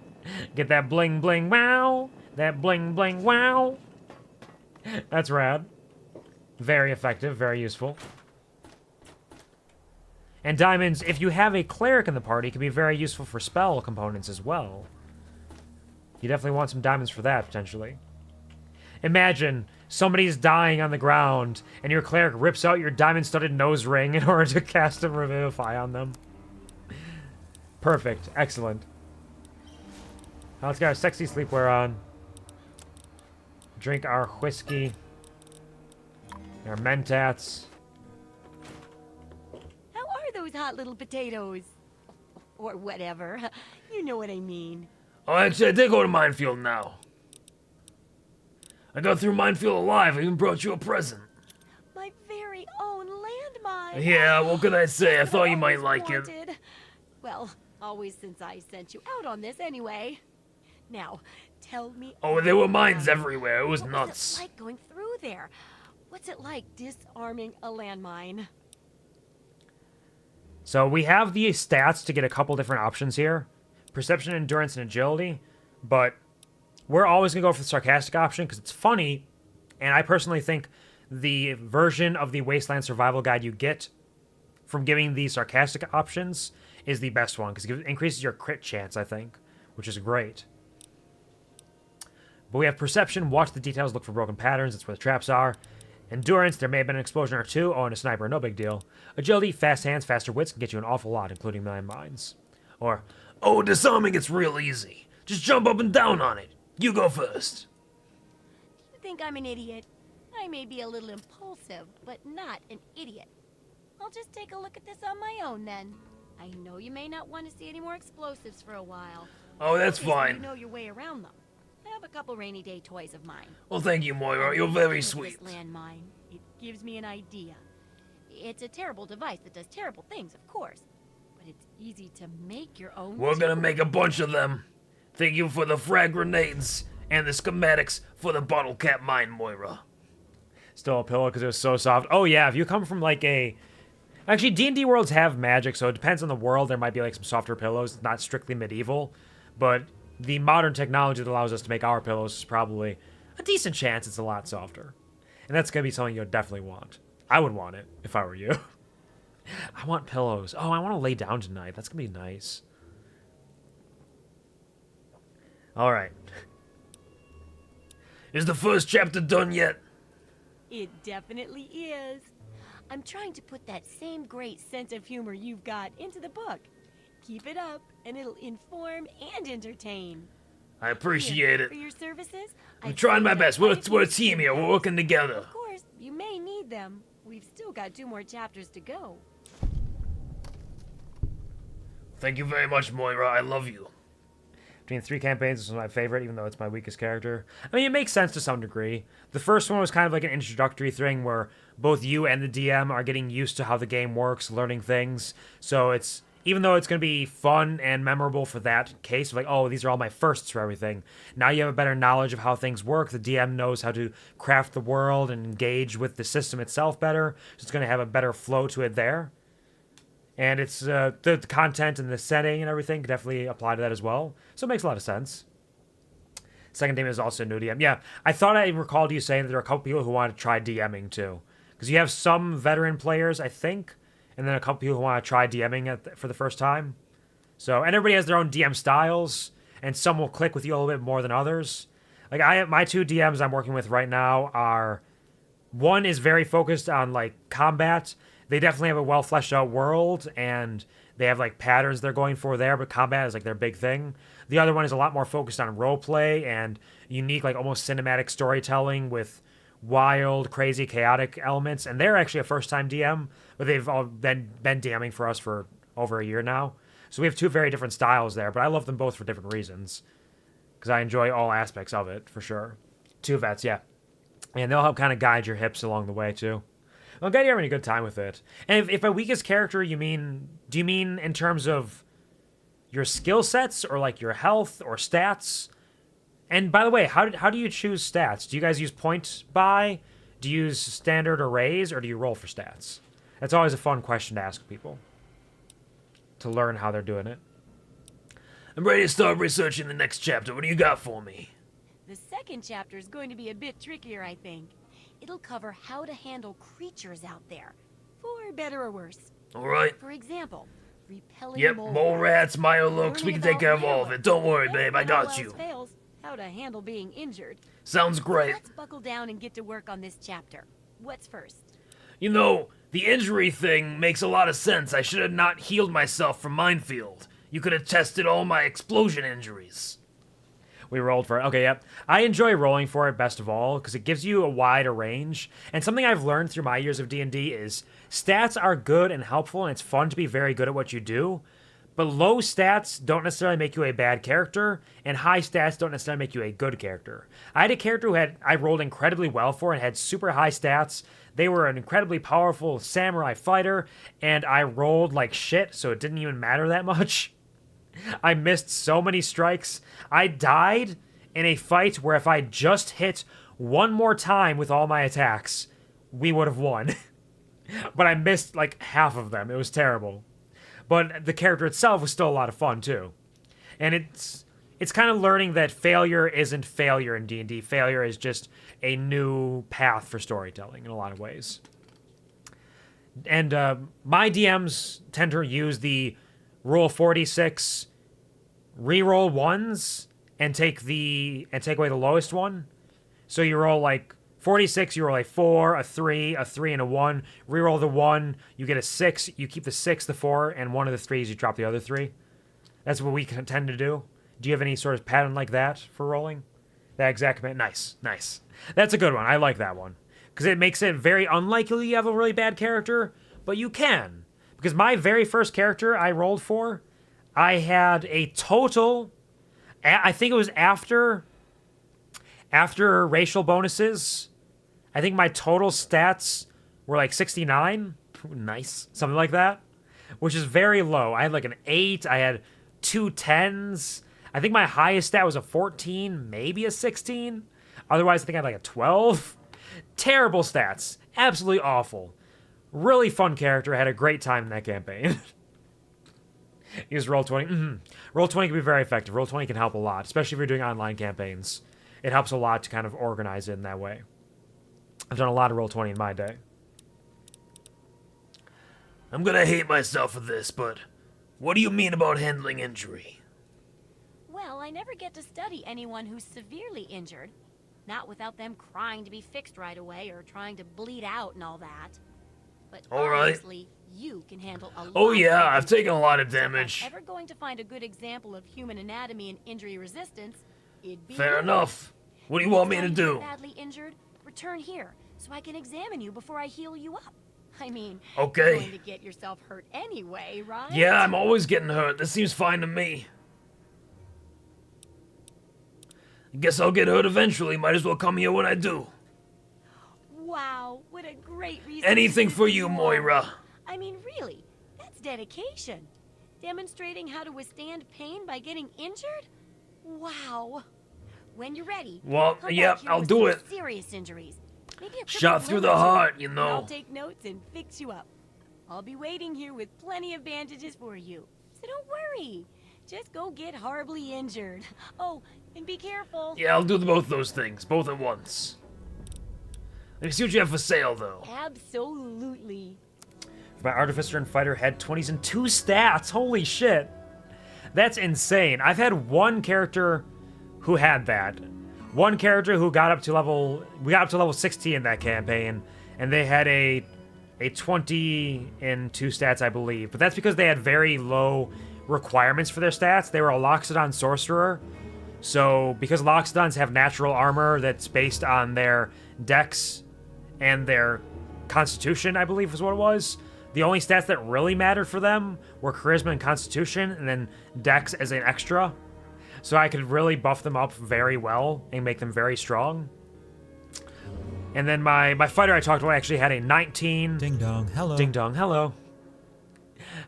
A: Get that bling bling wow. That bling bling wow. That's rad. Very effective, very useful. And diamonds, if you have a cleric in the party, can be very useful for spell components as well. You definitely want some diamonds for that, potentially. Imagine somebody's dying on the ground, and your cleric rips out your diamond-studded nose ring in order to cast a Revivify on them. Perfect. Excellent. Now let's get our sexy sleepwear on. Drink our whiskey. Our mentats.
G: How are those hot little potatoes? Or whatever. You know what I mean.
C: Oh, actually, I did go to Minefield now. I got through Minefield alive. I even brought you a present.
G: My very own landmine.
C: Yeah, what could I say? I thought you might
G: Always
C: like it.
G: wanted. Well, always since I sent you out on this anyway. Now, tell me.
C: Oh, there were mines everywhere. It was
G: what
C: nuts.
G: Was it like going through there? What's it like disarming a landmine?
A: So we have the stats to get a couple different options here. Perception, endurance, and agility. But we're always going to go for the sarcastic option because it's funny. And I personally think the version of the Wasteland Survival Guide you get from giving the sarcastic options is the best one because it increases your crit chance, I think, which is great. But we have perception, watch the details, look for broken patterns, that's where the traps are. Endurance, there may have been an explosion or two. Oh, and a sniper, no big deal. Agility, fast hands, faster wits can get you an awful lot, including landmines. Or,
C: Oh, disarming it's real easy. Just jump up and down on it. You go first.
G: You think I'm an idiot? I may be a little impulsive, but not an idiot. I'll just take a look at this on my own then. I know you may not want to see any more explosives for a while.
C: Oh, that's
G: Obviously,
C: fine.
G: You know your way around them. I have a couple rainy day toys of mine.
C: Well, thank you, Moira. You're very
G: With
C: sweet.
G: This landmine, it gives me an idea. It's a terrible device that does terrible things, of course, but it's easy to make your own.
C: We're gonna
G: too.
C: make a bunch of them. Thank you for the frag grenades and the schematics for the bottle cap mine, Moira.
A: still a pillow because it was so soft. Oh, yeah, if you come from, like, a... Actually, D&D worlds have magic, so it depends on the world. There might be, like, some softer pillows, not strictly medieval. But the modern technology that allows us to make our pillows is probably a decent chance it's a lot softer. And that's going to be something you'll definitely want. I would want it if I were you. I want pillows. Oh, I want to lay down tonight. That's going to be nice. All right.
C: Is the first chapter done yet?
G: It definitely is. I'm trying to put that same great sense of humor you've got into the book. Keep it up, and it'll inform and entertain.
C: I appreciate it.
G: For your services,
C: I'm trying my best. We're a team here. We're working together.
G: Of course, you may need them. We've still got 2 more chapters to go.
C: Thank you very much, Moira. I love you.
A: Between 3 campaigns, this was my favorite, even though it's my weakest character. I mean, it makes sense to some degree. The first one was kind of like an introductory thing where both you and the DM are getting used to how the game works, learning things. So it's, even though it's going to be fun and memorable for that case, like, oh, these are all my firsts for everything. Now you have a better knowledge of how things work. The DM knows how to craft the world and engage with the system itself better. So it's going to have a better flow to it there. And it's the content and the setting and everything can definitely apply to that as well. So it makes a lot of sense. Second DM is also a new DM. Yeah, I thought I recalled you saying that there are a couple people who want to try DMing too. Because you have some veteran players, I think, and then a couple people who want to try DMing for the first time. So, and everybody has their own DM styles, and some will click with you a little bit more than others. Like, I have my 2 DMs I'm working with right now are... One is very focused on, like, combat. They definitely have a well fleshed out world, and they have like patterns they're going for there, but combat is like their big thing. The other one is a lot more focused on roleplay and unique, like almost cinematic storytelling with wild, crazy, chaotic elements. And they're actually a first time DM, but they've all been DMing for us for over a year now. So we have 2 very different styles there, but I love them both for different reasons. Because I enjoy all aspects of it, for sure. 2 vets, yeah. And they'll help kind of guide your hips along the way, too. I'm glad you're having a good time with it. And if by weakest character, do you mean in terms of your skill sets or like your health or stats? And by the way, how do you choose stats? Do you guys use point buy? Do you use standard arrays, or do you roll for stats? That's always a fun question to ask people to learn how they're doing it.
C: I'm ready to start researching the next chapter. What do you got for me?
G: The second chapter is going to be a bit trickier, I think. It'll cover how to handle creatures out there, for better or worse.
C: All right.
G: For example, repelling
C: Yep, mole rats, Myolux. We can take care of all of it. Don't worry, babe. I got you.
G: Fails, how to handle being injured.
C: Sounds great.
G: Let's buckle down and get to work on this chapter. What's first?
C: You know, the injury thing makes a lot of sense. I should have not healed myself from Minefield. You could have tested all my explosion injuries.
A: We rolled for it. Okay, yep. I enjoy rolling for it best of all because it gives you a wider range. And something I've learned through my years of D&D is stats are good and helpful, and it's fun to be very good at what you do. But low stats don't necessarily make you a bad character, and high stats don't necessarily make you a good character. I had a character who I rolled incredibly well for and had super high stats. They were an incredibly powerful samurai fighter, and I rolled like shit, so it didn't even matter that much. I missed so many strikes. I died in a fight where if I just hit one more time with all my attacks, we would have won. But I missed like half of them. It was terrible. But the character itself was still a lot of fun too. And it's kind of learning that failure isn't failure in D&D. Failure is just a new path for storytelling in a lot of ways. And my DMs tend to use the roll 46, reroll ones, and take away the lowest one. So you roll like 46, you roll a 4, a 3, a 3, and a 1. Reroll the 1, you get a 6. You keep the 6, the 4, and one of the 3s, you drop the other 3. That's what we tend to do. Do you have any sort of pattern like that for rolling? That exact command? Nice, nice. That's a good one. I like that one. Because it makes it very unlikely you have a really bad character, but you can. Because my very first character I rolled for, I had a total... I think it was after racial bonuses. I think my total stats were like 69. Nice. Something like that. Which is very low. I had like an 8. I had 2 10s. I think my highest stat was a 14, maybe a 16. Otherwise, I think I had like a 12. Terrible stats. Absolutely awful. Really fun character. I had a great time in that campaign. Use Roll20. Roll20 can be very effective. Roll20 can help a lot, especially if you're doing online campaigns. It helps a lot to kind of organize it in that way. I've done a lot of Roll20 in my day.
F: I'm gonna hate myself for this, but what do you mean about handling injury?
G: Well, I never get to study anyone who's severely injured. Not without them crying to be fixed right away or trying to bleed out and all that. But obviously, you can handle a lot.
F: Oh yeah,
G: of
F: I've taken a lot of damage.
G: If I'm ever going to find a good example of human anatomy and injury resistance, it'd be
F: Fair enough. What do you want me to do?
G: Badly injured, return here so I can examine you before I heal you up. I mean,
F: okay.
G: You're going to get yourself hurt anyway, right?
F: Yeah, I'm always getting hurt. This seems fine to me. Guess I'll get hurt eventually. Might as well come here when I do.
G: Wow, what a great reason.
F: Anything for you, Moira.
G: I mean, really, that's dedication. Demonstrating how to withstand pain by getting injured? Wow. When you're ready,
F: well,
G: come
F: yep,
G: back here
F: I'll
G: with
F: do
G: some
F: it.
G: Serious injuries. Maybe a
F: Shot through the heart, you know.
G: I'll take notes and fix you up. I'll be waiting here with plenty of bandages for you. So don't worry. Just go get horribly injured. Oh, and be careful.
F: Yeah, I'll do both those things, both at once. Let me see what you have for sale, though.
G: Absolutely.
A: My Artificer and Fighter had 20s and 2 stats. Holy shit. That's insane. I've had one character who had that. One character who got up to level... We got up to level 60 in that campaign, and they had a 20 and 2 stats, I believe. But that's because they had very low requirements for their stats. They were a Loxodon Sorcerer. So, because Loxodons have natural armor that's based on their dex and their constitution, I believe is what it was. The only stats that really mattered for them were Charisma and Constitution, and then dex as an extra. So I could really buff them up very well and make them very strong. And then my fighter I talked about actually had a 19.
I: Ding dong, hello.
A: Ding dong, hello.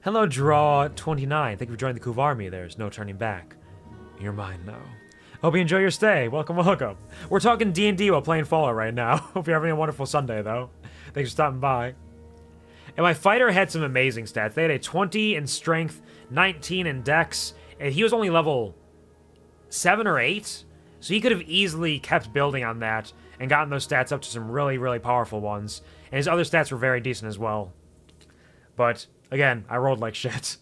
A: Hello, Draw 29. Thank you for joining the Kuv Army. There's no turning back. You're mine now. Hope you enjoy your stay. Welcome, welcome. We're talking D&D while playing Fallout right now. Hope you're having a wonderful Sunday, though. Thanks for stopping by. And my fighter had some amazing stats. They had a 20 in strength, 19 in dex, and he was only level 7 or 8. So he could have easily kept building on that and gotten those stats up to some really, really powerful ones. And his other stats were very decent as well. But, again, I rolled like shit.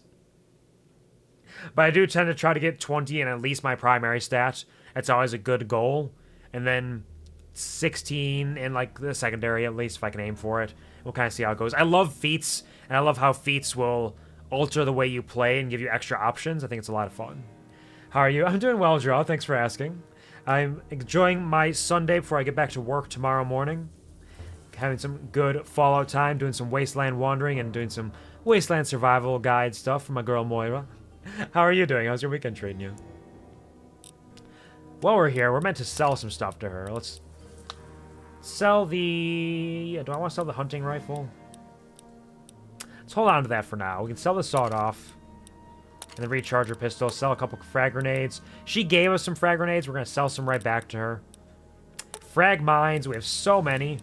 A: But I do tend to try to get 20 in at least my primary stat. That's always a good goal. And then 16 in, like, the secondary, at least, if I can aim for it. We'll kind of see how it goes. I love feats, and I love how feats will alter the way you play and give you extra options. I think it's a lot of fun. How are you? I'm doing well, Draw. Thanks for asking. I'm enjoying my Sunday before I get back to work tomorrow morning. Having some good Fallout time, doing some Wasteland wandering, and doing some Wasteland Survival guide stuff for my girl Moira. How are you doing? How's your weekend treating you? While we're here, we're meant to sell some stuff to her. Let's sell the... Yeah, do I want to sell the hunting rifle? Let's hold on to that for now. We can sell the sawed-off. And the recharger pistol. Sell a couple frag grenades. She gave us some frag grenades. We're going to sell some right back to her. Frag mines. We have so many.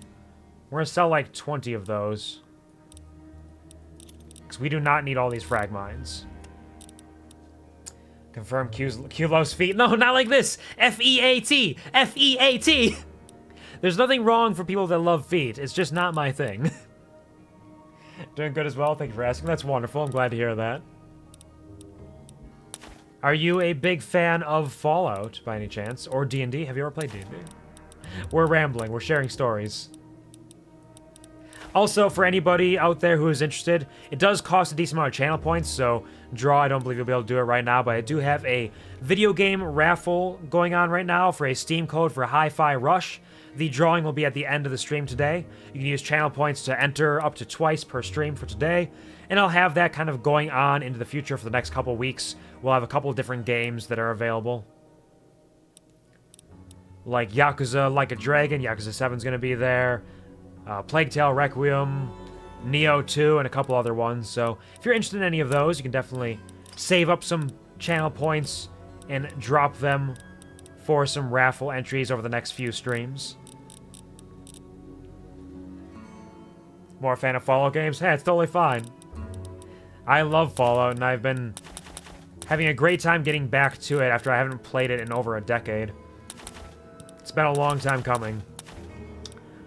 A: We're going to sell like 20 of those. Because we do not need all these frag mines. Confirm Q loves feet. No, not like this. F-E-A-T. F-E-A-T. There's nothing wrong for people that love feet. It's just not my thing. Doing good as well. Thank you for asking. That's wonderful. I'm glad to hear that. Are you a big fan of Fallout, by any chance? Or D&D? Have you ever played D&D? We're rambling. We're sharing stories. Also, for anybody out there who is interested, it does cost a decent amount of channel points, so draw, I don't believe you'll be able to do it right now, but I do have a video game raffle going on right now for a Steam code for Hi-Fi Rush. The drawing will be at the end of the stream today. You can use channel points to enter up to twice per stream for today, and I'll have that kind of going on into the future for the next couple weeks. We'll have a couple of different games that are available. Like Yakuza Like a Dragon, Yakuza 7's going to be there. Plague Tale Requiem, Neo 2, and a couple other ones. So if you're interested in any of those, you can definitely save up some channel points and drop them for some raffle entries over the next few streams. More fan of Fallout games? Hey, it's totally fine. I love Fallout, and I've been having a great time getting back to it after I haven't played it in over a decade. It's been a long time coming.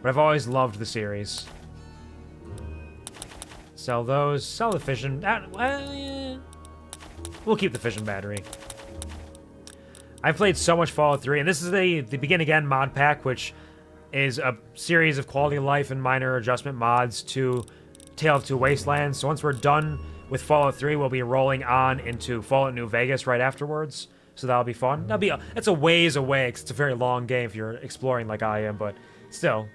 A: But I've always loved the series. Sell those. Sell the fission. We'll keep the fission battery. I've played so much Fallout 3, and this is the Begin Again mod pack, which is a series of quality of life and minor adjustment mods to Tale of Two Wastelands. So once we're done with Fallout 3, we'll be rolling on into Fallout New Vegas right afterwards. So that'll be fun. That's a ways away, because it's a very long game if you're exploring like I am, but still.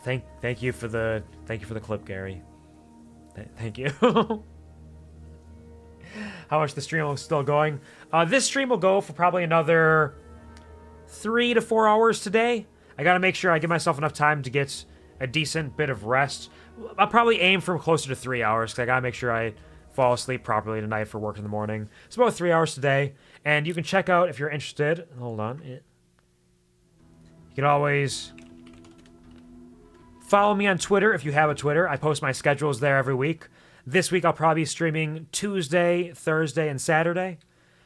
A: Thank you for the clip, Gary. Thank you. How much the stream is still going? This stream will go for probably another 3 to 4 hours today. I gotta make sure I give myself enough time to get a decent bit of rest. I'll probably aim for closer to 3 hours, because I gotta make sure I fall asleep properly tonight for work in the morning. It's about 3 hours today, and you can check out if you're interested. Hold on. You can always follow me on Twitter if you have a Twitter. I post my schedules there every week. This week I'll probably be streaming Tuesday, Thursday, and Saturday.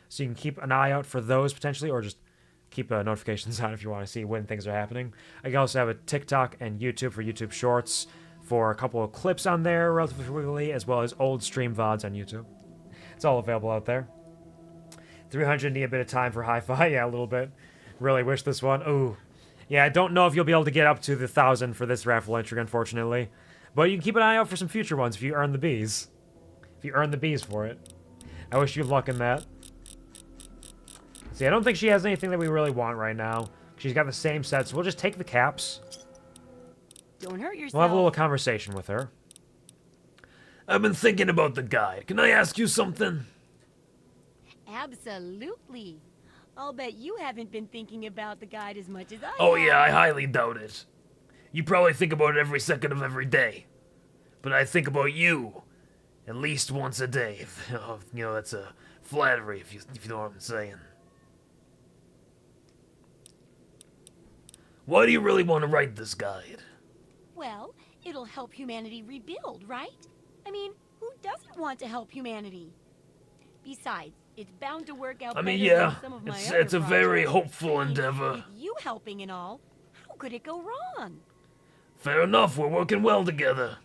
A: So you can keep an eye out for those potentially, or just keep notifications on if you want to see when things are happening. I can also have a TikTok and YouTube for YouTube Shorts for a couple of clips on there relatively frequently, as well as old stream VODs on YouTube. It's all available out there. 300 need a bit of time for Hi-Fi. Yeah, a little bit. Really wish this one. Ooh. Yeah, I don't know if you'll be able to get up to the 1,000 for this raffle entry, unfortunately. But you can keep an eye out for some future ones if you earn the bees. If you earn the bees for it. I wish you luck in that. See, I don't think she has anything that we really want right now. She's got the same set, so we'll just take the caps.
G: Don't hurt yourself.
A: We'll have a little conversation with her.
F: I've been thinking about the guide. Can I ask you something?
G: Absolutely. I'll bet you haven't been thinking about the guide as much as I
F: Oh
G: have.
F: yeah, I highly doubt it. You probably think about it every second of every day. But I think about you at least once a day. You know, that's a flattery if you know what I'm saying. Why do you really want to write this guide?
G: Well, it'll help humanity rebuild, right? I mean, who doesn't want to help humanity? Besides, it's bound to work out
F: I mean,
G: better
F: yeah,
G: than some of my
F: it's a
G: other
F: very
G: projects.
F: hopeful
G: I mean,
F: endeavor.
G: with you helping and all, how could it go wrong?
F: Fair enough, we're working well together.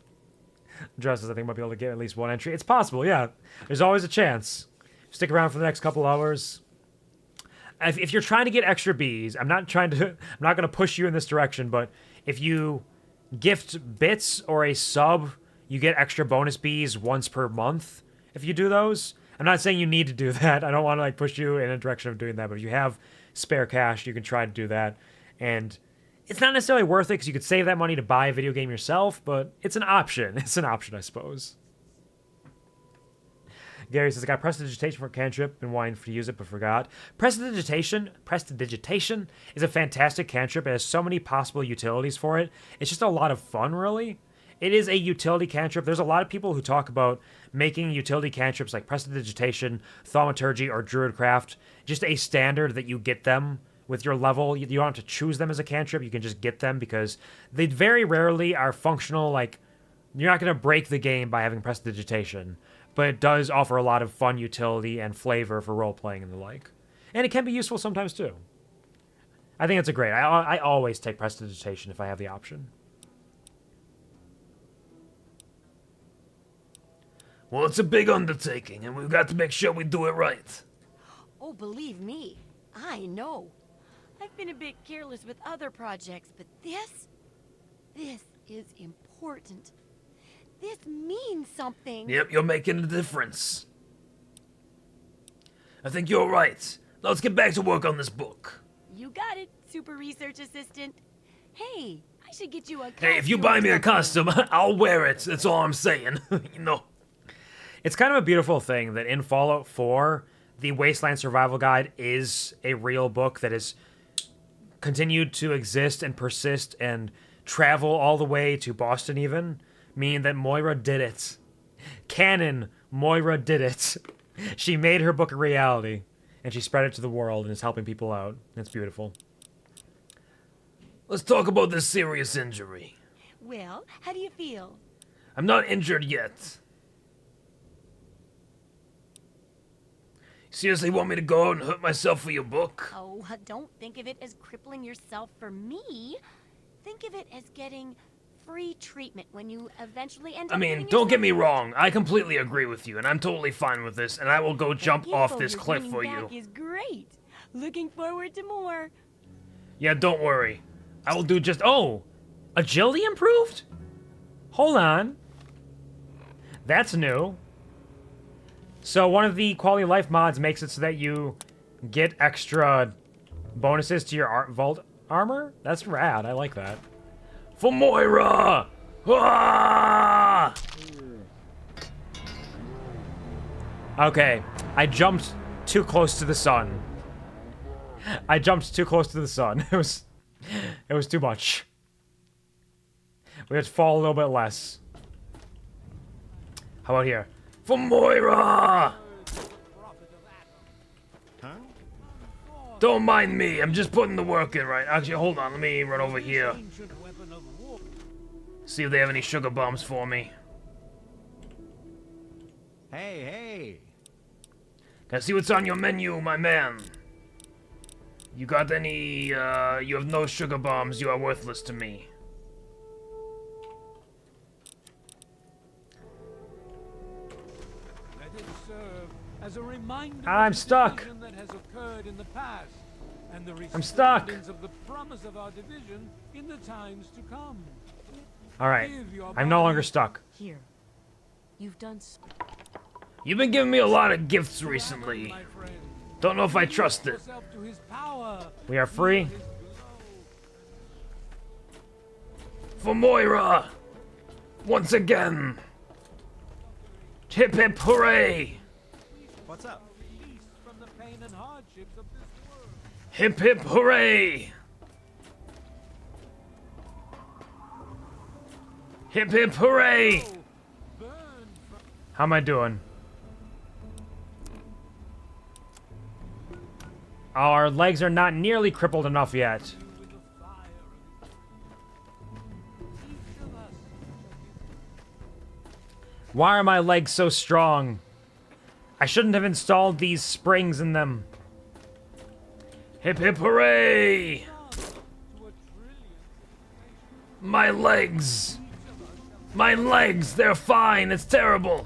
A: Dresses, I think, might be able to get at least one entry. It's possible, yeah. There's always a chance. Stick around for the next couple hours. If you're trying to get extra bees, I'm not going to push you in this direction, but if you gift bits or a sub, you get extra bonus bees once per month if you do those. I'm not saying you need to do that. I don't want to push you in a direction of doing that, but if you have spare cash, you can try to do that. And it's not necessarily worth it because you could save that money to buy a video game yourself, but it's an option. It's an option, I suppose. Gary says, I got prestidigitation for a cantrip, been wanting to use it but forgot. Prestidigitation is a fantastic cantrip. It has so many possible utilities for it. It's just a lot of fun, really. It is a utility cantrip. There's a lot of people who talk about making utility cantrips like prestidigitation, thaumaturgy, or druidcraft just a standard that you get them with your level. You don't have to choose them as a cantrip. You can just get them because they very rarely are functional. Like, you're not going to break the game by having prestidigitation, but it does offer a lot of fun utility and flavor for role-playing and the like. And it can be useful sometimes, too. I think it's a great... I always take prestidigitation if I have the option.
F: Well, it's a big undertaking, and we've got to make sure we do it right.
G: Oh, believe me, I know. I've been a bit careless with other projects, but this is important. This means something.
C: Yep, you're making a difference. I think you're right. Let's get back to work on this book.
G: You got it, super research assistant. Hey, I should get you a costume.
C: Hey, if you buy me a costume, I'll wear it. That's all I'm saying. You know.
A: It's kind of a beautiful thing that in Fallout 4, the Wasteland Survival Guide is a real book that has continued to exist and persist and travel all the way to Boston even, meaning that Moira did it. Canon, Moira did it. She made her book a reality, and she spread it to the world and is helping people out. It's beautiful.
C: Let's talk about this serious injury.
G: Well, how do you feel?
C: I'm not injured yet. Seriously want me to go out and hurt myself for your book?
G: Oh, don't think of it as crippling yourself for me. Think of it as getting free treatment when you eventually end up
C: I mean,
G: getting
C: don't get
G: yourself
C: me
G: hurt.
C: wrong. I completely agree with you, and I'm totally fine with this, and I will go jump
G: The
C: off
G: info
C: this
G: you're
C: cliff
G: bringing
C: for you.
G: back is great. Looking forward to more.
C: Yeah, don't worry. I will do just...
A: Oh! Agility improved? Hold on. That's new. So one of the quality of life mods makes it so that you get extra bonuses to your vault armor? That's rad. I like that.
C: For Moira! Ah!
A: Okay, I jumped too close to the sun. I jumped too close to the sun. It was too much. We had to fall a little bit less. How about here?
C: For Moira! Don't mind me, I'm just putting the work in right. Actually, hold on, let me run over here. See if they have any sugar bombs for me.
I: Hey, hey!
C: Can I see what's on your menu, my man? You got any, you have no sugar bombs, you are worthless to me.
J: Let it serve as a reminder
A: I'm
J: of the
A: stuck.
J: division that has occurred in the past, and the
A: I'm stuck.
J: respondents of the promise of our division in the times to come.
A: Alright,
J: Give your
A: I'm no
J: body-
A: longer stuck.
G: Here, you've done so.
C: You've been giving me a lot of gifts recently.
J: My friend.
C: Don't know if I trust it.
J: Yourself to his power.
A: We are free.
J: His glow.
C: For Moira! Once again! Hip hip hooray!
I: What's up?
J: Release from the pain and hardships of this world.
C: Hip hip hooray! Hip hip hooray!
J: Burn from
A: How am I doing? Our legs are not nearly crippled enough yet.
J: with the fire of each of us.
A: Why are my legs so strong? I shouldn't have installed these springs in them.
C: Hip hip hooray!
J: To a trillion
C: My legs! My legs, they're fine, it's terrible!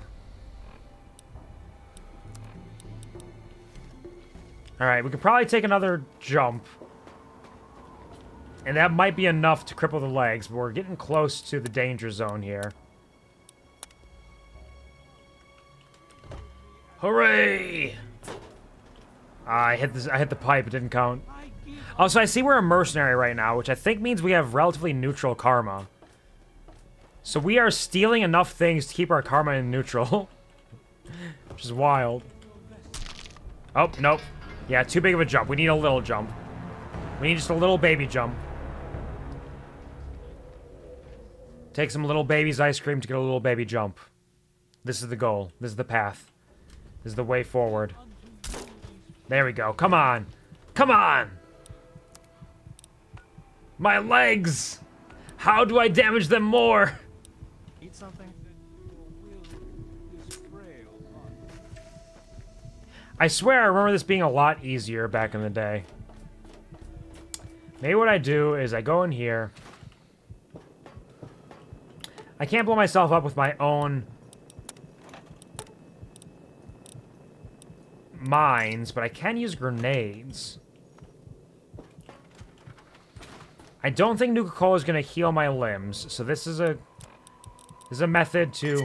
A: Alright, we could probably take another jump. And that might be enough to cripple the legs, but we're getting close to the danger zone here.
C: Hooray!
A: I hit the pipe, it didn't count. Oh, so I see we're a mercenary right now, which I think means we have relatively neutral karma. So we are stealing enough things to keep our karma in neutral. Which is wild. Oh, nope. Yeah, too big of a jump. We need a little jump. We need just a little baby jump. Take some little baby's ice cream to get a little baby jump. This is the goal. This is the path. This is the way forward. There we go. Come on. Come on! My legs! How do I damage them more?
I: Eat something?
A: I swear I remember this being a lot easier back in the day. Maybe what I do is I go in here. I can't blow myself up with my own mines, but I can use grenades. I don't think Nuka-Cola is going to heal my limbs, so this is a method to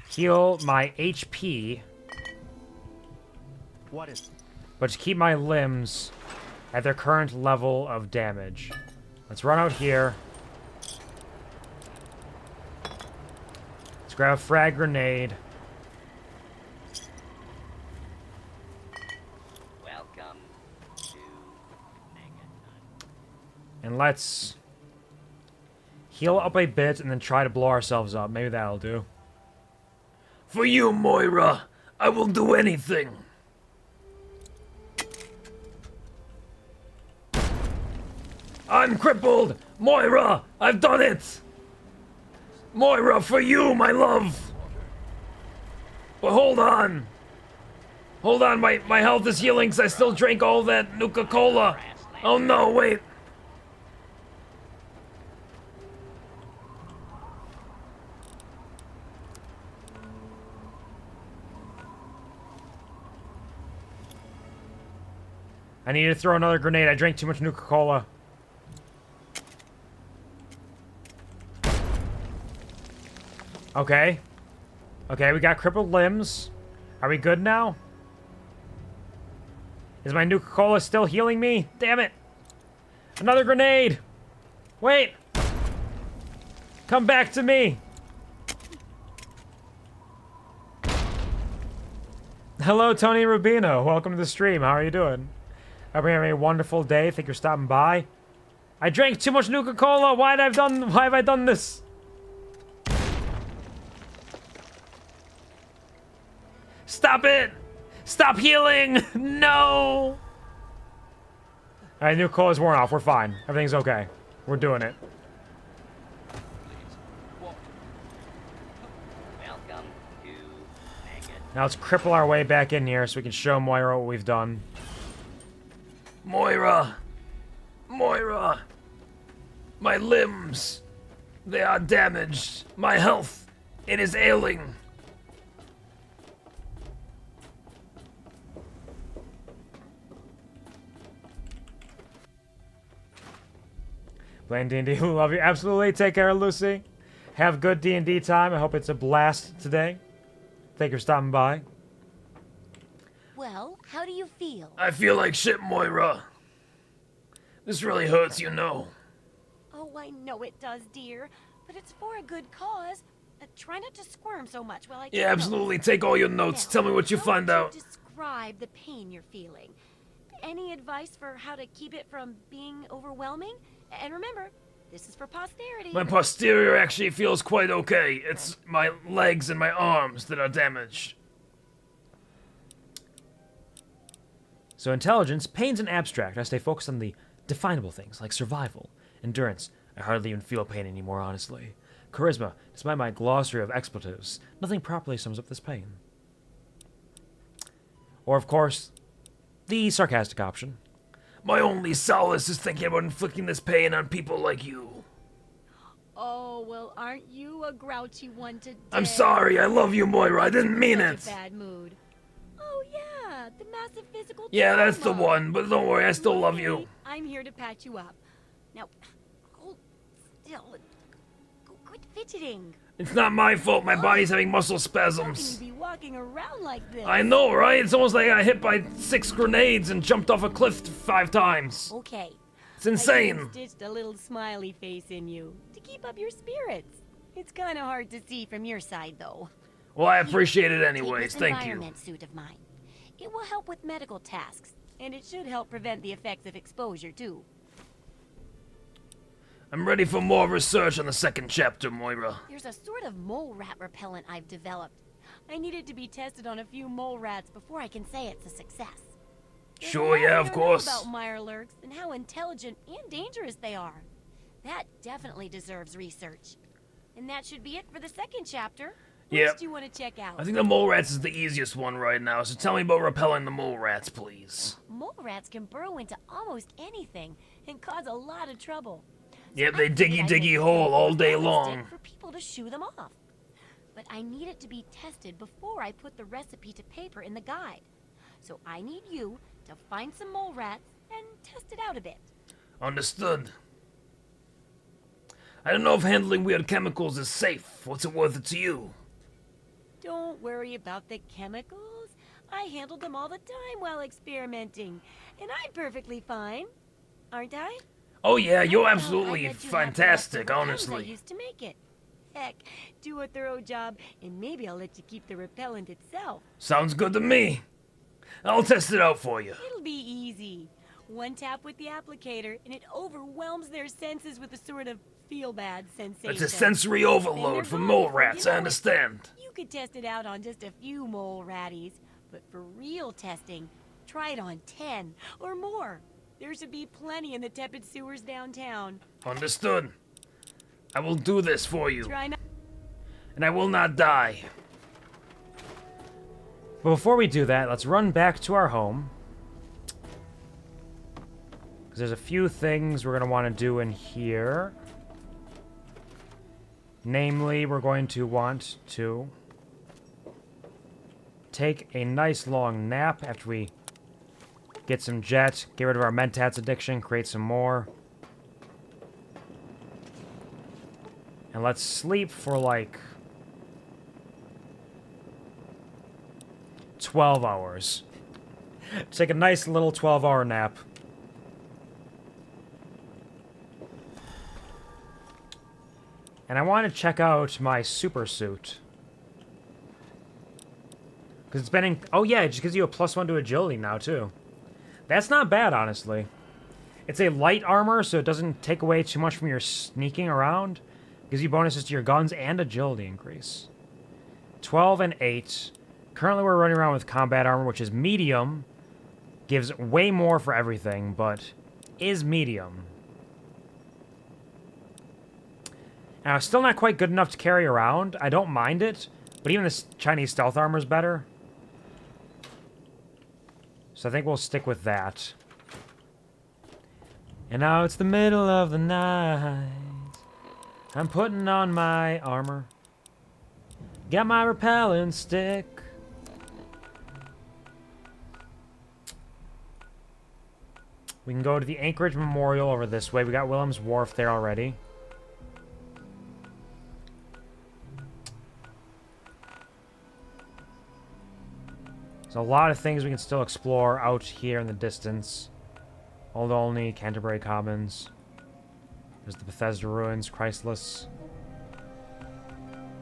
A: heal my HP,
I: What is...
A: but to keep my limbs at their current level of damage. Let's run out here. Let's grab a frag grenade.
K: Welcome to
A: And let's heal up a bit and then try to blow ourselves up. Maybe that'll do.
C: For you, Moira, I will do anything. I'm crippled! Moira, I've done it! Moira, for you, my love! But hold on! Hold on, my health is healing because I still drank all that Nuka-Cola. Oh no, wait.
A: I need to throw another grenade. I drank too much Nuka-Cola. Okay. Okay, we got crippled limbs. Are we good now? Is my Nuka-Cola still healing me? Damn it. Another grenade. Wait. Come back to me. Hello, Tony Rubino. Welcome to the stream. How are you doing? Hope you're having a wonderful day. Think you're stopping by. I drank too much Nuka-Cola. Why have I done this? Stop it! Stop healing! No! Alright, Nuka-Cola's worn off. We're fine. Everything's okay. We're doing it.
K: welcome to
A: Now let's cripple our way back in here so we can show Moira what we've done.
C: Moira! Moira! My limbs! They are damaged. My health! It is ailing.
A: Playing D&D, love you. Absolutely. Take care, Lucy. Have good D&D time. I hope it's a blast today. Thank you for stopping by.
G: Well, how do you feel?
C: I feel like shit, Moira. This really hurts, you know.
G: Oh, I know it does, dear. But it's for a good cause. Try not to squirm so much while I take
C: Yeah, absolutely. Take all your notes. Tell me what you find out.
G: Describe the pain you're feeling. Any advice for how to keep it from being overwhelming? And remember, this is for posterity.
C: My posterior actually feels quite okay. It's my legs and my arms that are damaged.
A: So intelligence, pain's an abstract. I stay focused on the definable things like survival, endurance. I hardly even feel pain anymore, honestly. Charisma, despite my glossary of expletives, nothing properly sums up this pain. Or, of course, the sarcastic option.
C: My only solace is thinking about inflicting this pain on people like you.
G: Oh, well, aren't you a grouchy one today?
C: I'm sorry. I love you, Moira. I didn't mean it.
G: Bad mood. Oh, yeah, the massive physical
C: Yeah,
G: trauma.
C: that's the one. But don't worry, I still love you.
G: I'm here to patch you up. Now, hold still. Quit fidgeting.
C: It's not my fault. My body's having muscle
G: How
C: spasms.
G: can you be walking around like this?
C: I know, right? It's almost like I got hit by 6 grenades and jumped off a cliff 5 times.
G: Okay.
C: It's insane.
G: I stitched a little smiley face in you to keep up your spirits. It's kind of hard to see from your side, though.
C: Well, I appreciate it anyways.
G: Take this
C: Thank you.
G: environment suit of mine. It will help with medical tasks, and it should help prevent the effects of exposure, too.
C: I'm ready for more research on the second chapter, Moira.
G: There's a sort of mole rat repellent I've developed. I need it to be tested on a few mole rats before I can say it's a success. There's
C: Sure,
G: a lot
C: yeah,
G: we
C: of
G: don't
C: course.
G: know about Mirelurks and how intelligent and dangerous they are. That definitely deserves research. And that should be it for the second chapter. What
C: Yep.
G: else do you want to check out?
C: I think the mole rats is the easiest one right now, so tell me about repelling the mole rats, please.
G: Mole rats can burrow into almost anything and cause a lot of trouble.
C: Yep, they diggy hole all day long.
G: For people to shoo them off. But I need it to be tested before I put the recipe to paper in the guide. So I need you to find some mole rats and test it out a bit.
C: Understood. I don't know if handling weird chemicals is safe. What's it worth it to you?
G: Don't worry about the chemicals. I handled them all the time while experimenting, and I'm perfectly fine, aren't I?
C: Oh yeah, you're
G: I
C: absolutely
G: bet you have
C: fantastic,
G: the items I
C: honestly.
G: used to make it. Heck, do a thorough job, and maybe I'll let you keep the repellent itself.
C: Sounds good to me. I'll test it out for you.
G: It'll be easy. One tap with the applicator, and it overwhelms their senses with a sort of feel-bad sensation.
C: It's a sensory overload for mole rats, I understand.
G: You could test it out on just a few mole ratties, but for real testing, try it on 10 or more. There should be plenty in the tepid sewers downtown.
C: Understood. I will do this for you.
G: Try not.
C: And I will not die.
A: But before we do that, let's run back to our home. Because there's a few things we're going to want to do in here. Namely, we're going to want to take a nice long nap after we get some jet, get rid of our mentats addiction, create some more. And let's sleep for like 12 hours. Take a nice little 12-hour nap. And I want to check out my super suit. Because it's been in... Oh yeah, it just gives you a +1 to agility now, too. That's not bad, honestly. It's a light armor, so it doesn't take away too much from your sneaking around. Gives you bonuses to your guns and agility increase. 12 and 8. Currently we're running around with combat armor, which is medium. Gives way more for everything, but is medium. Now, it's still not quite good enough to carry around. I don't mind it, but even this Chinese stealth armor is better. So I think we'll stick with that. And now it's the middle of the night. I'm putting on my armor. Got my repellent stick. We can go to the Anchorage Memorial over this way. We got Willem's Wharf there already. There's a lot of things we can still explore out here in the distance. Old Olney, Canterbury Commons. There's the Bethesda Ruins, Christless.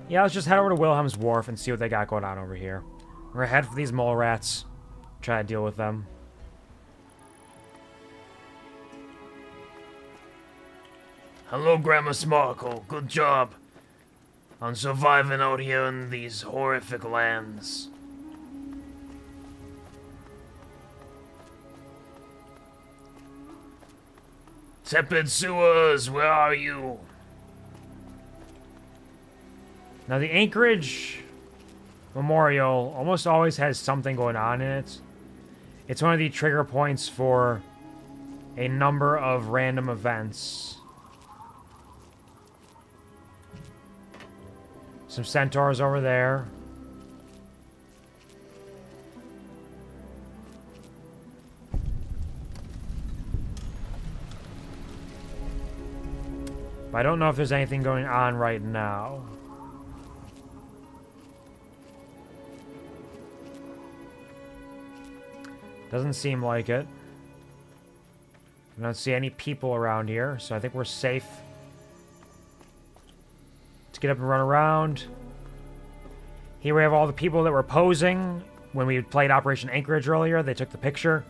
A: Yeah, let's just head over to Wilhelm's Wharf and see what they got going on over here. We're gonna head for these mole rats. Try to deal with them.
C: Hello, Grandma Smarkle. Good job on surviving out here in these horrific lands. Tepid sewers, where are you?
A: Now, the Anchorage Memorial almost always has something going on in it. It's one of the trigger points for a number of random events. Some centaurs over there. But I don't know if there's anything going on right now. Doesn't seem like it. I don't see any people around here, so I think we're safe. Let's get up and run around. Here we have all the people that were posing when we played Operation Anchorage earlier. They took the picture.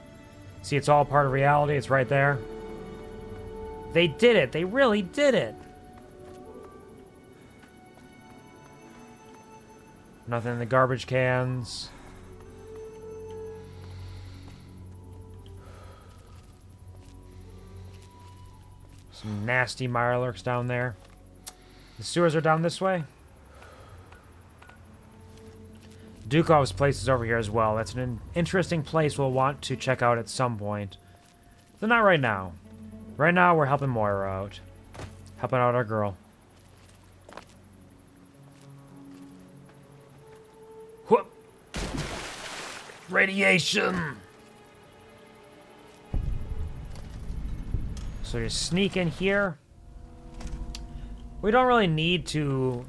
A: See, it's all part of reality. It's right there. They did it. They really did it. Nothing in the garbage cans. Some nasty mirelurks down there. The sewers are down this way. Dukov's place is over here as well. That's an interesting place we'll want to check out at some point. But not right now. Right now, we're helping Moira out. Helping out our girl.
C: Whoop! Radiation!
A: So just sneak in here. We don't really need to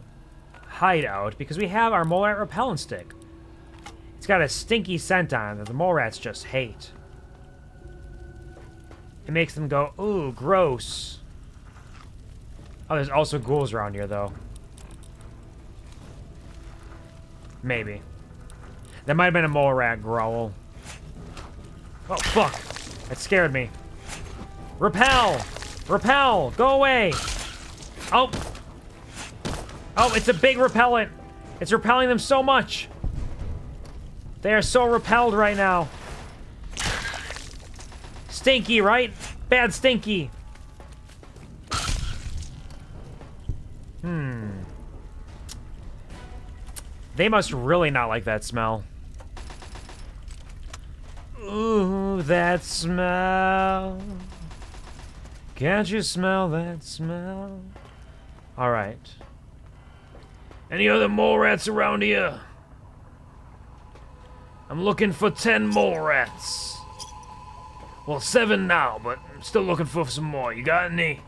A: hide out because we have our mole rat repellent stick. It's got a stinky scent on it that the mole rats just hate. It makes them go, ooh, gross. Oh, there's also ghouls around here, though. Maybe. That might have been a mole rat growl. Oh, fuck. That scared me. Repel! Repel! Go away! Oh! Oh, it's a big repellent! It's repelling them so much! They are so repelled right now. Stinky, right? Bad stinky. They must really not like that smell. Ooh, that smell. Can't you smell that smell? Alright.
C: Any other mole rats around here? I'm looking for 10 mole rats. Well, 7 now, but I'm still looking for some more. You got any?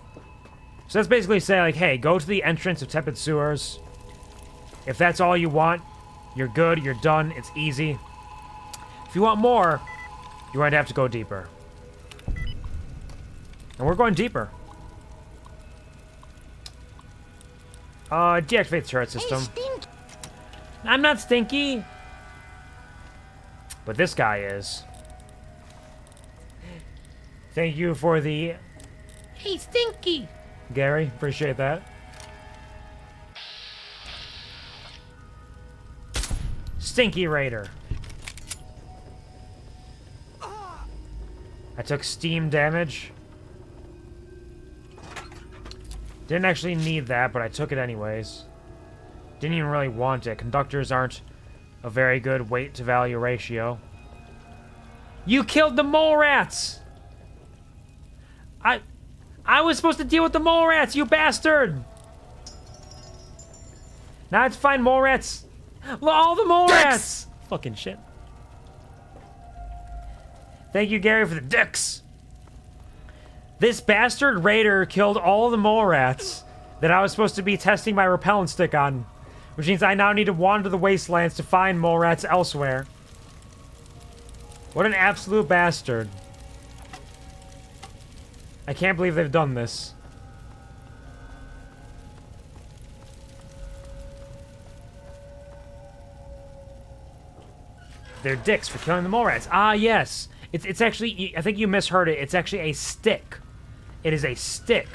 A: So that's basically saying, like, hey, go to the entrance of Tepid Sewers. If that's all you want, you're good, you're done, it's easy. If you want more, you're going to have to go deeper. And we're going deeper. Deactivate the turret system. I'm not stinky. But this guy is. Thank you for the...
F: Hey, Stinky!
A: Gary, appreciate that. Stinky Raider. I took steam damage. Didn't actually need that, but I took it anyways. Didn't even really want it. Conductors aren't a very good weight to value ratio. You killed the mole rats! I was supposed to deal with the mole rats, you bastard! Now it's find mole rats. All the mole rats! Fucking shit. Thank you, Gary, for the dicks. This bastard raider killed all the mole rats that I was supposed to be testing my repellent stick on. Which means I now need to wander the wastelands to find mole rats elsewhere. What an absolute bastard. I can't believe they've done this. They're dicks for killing the mole rats. Ah, yes. It's actually, I think you misheard it. It's actually a stick. It is a stick.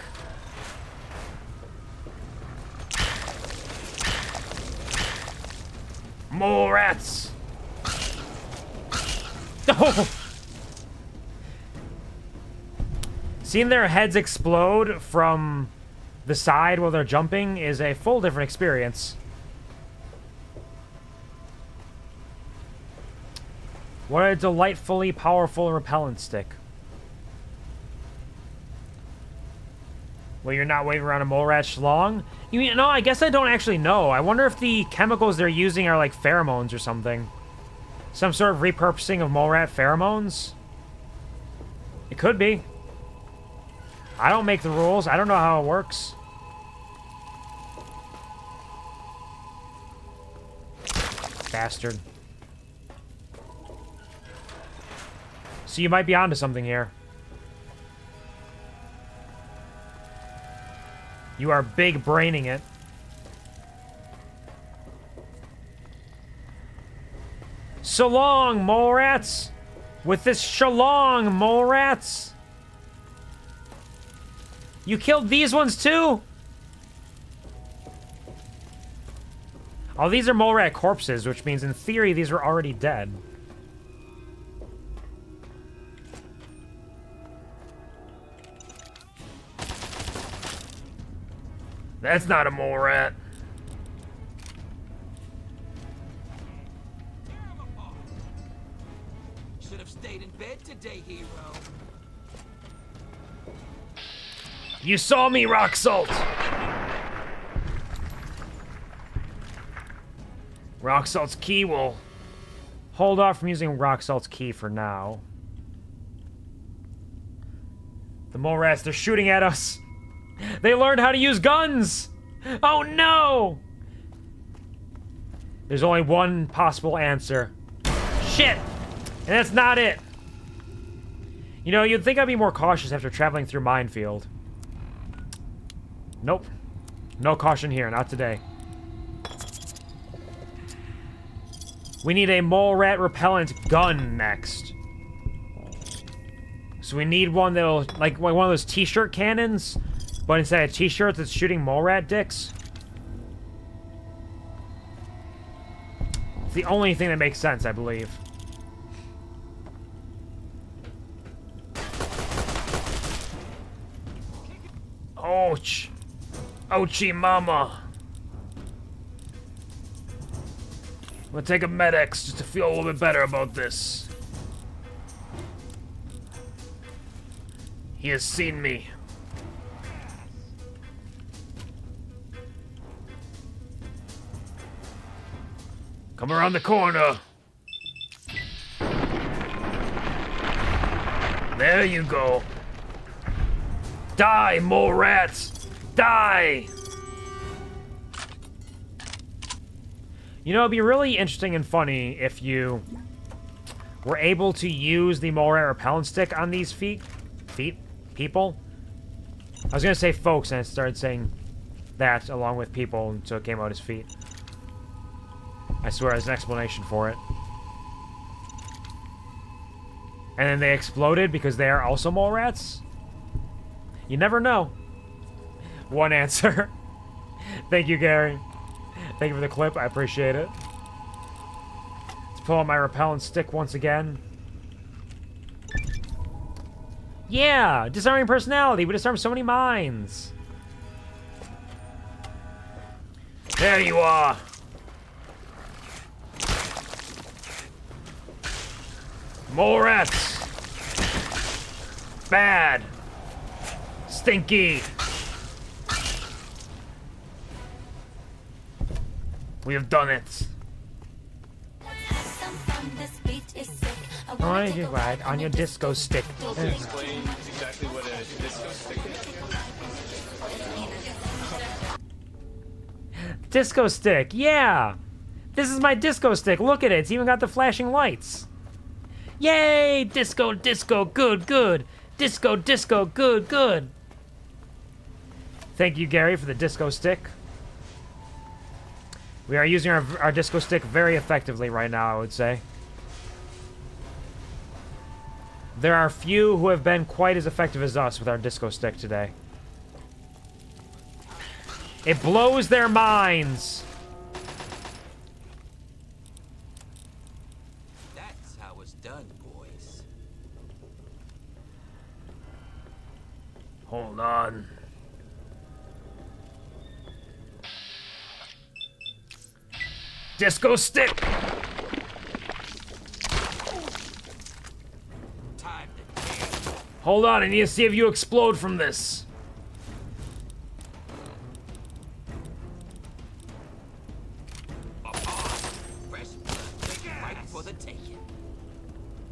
C: Mole rats!
A: Oh! Seeing their heads explode from the side while they're jumping is a full different experience. What a delightfully powerful repellent stick. Well, you're not waving around a mole rat long? You mean, no, I guess I don't actually know. I wonder if the chemicals they're using are like pheromones or something. Some sort of repurposing of mole rat pheromones? It could be. I don't make the rules. I don't know how it works. Bastard. So you might be onto something here. You are big braining it. So long, mole rats! With this shalong, mole rats! You killed these ones too? Oh, these are mole rat corpses, which means in theory these were already dead.
C: That's not a mole rat.
B: Should have stayed in bed today, hero.
C: You saw me, rock salt! Rock salt's key will...
A: Hold off from using rock salt's key for now. The mole rats, they're shooting at us. They learned how to use guns. Oh no! There's only one possible answer. Shit! And that's not it. You know, you'd think I'd be more cautious after traveling through Minefield. Nope. No caution here, not today. We need a mole rat repellent gun next. So we need one that'll, like one of those t-shirt cannons, but instead of t-shirts, it's shooting mole rat dicks. It's the only thing that makes sense, I believe. Ouch. Ouchie mama. I'm gonna take a Med-X just to feel a little bit better about this. He has seen me. Come around the corner. There you go. Die, mole rats! Die! You know, it'd be really interesting and funny if you were able to use the mole rat repellent stick on these people. I was gonna say folks, and I started saying that along with people, and so it came out as feet. I swear there's an explanation for it. And then they exploded because they are also mole rats? You never know. One answer. Thank you, Gary. Thank you for the clip. I appreciate it. Let's pull out my repellent stick once again. Yeah! Disarming personality. We disarm so many minds. There you are. Mole rats. Bad. Stinky. We have done it. I want you to ride on your disco stick.
L: Explain exactly what a disco stick is.
A: Disco stick, yeah! This is my disco stick. Look at it. It's even got the flashing lights. Yay! Disco, disco, good, good. Disco, disco, good, good. Thank you, Gary, for the disco stick. We are using our disco stick very effectively right now, I would say. There are few who have been quite as effective as us with our disco stick today. It blows their minds.
B: That's how it's done, boys.
C: Hold on. Disco stick!
B: Time to dance.
C: Hold on, I need to see if you explode from this.
B: Fresh blood, right for the taking.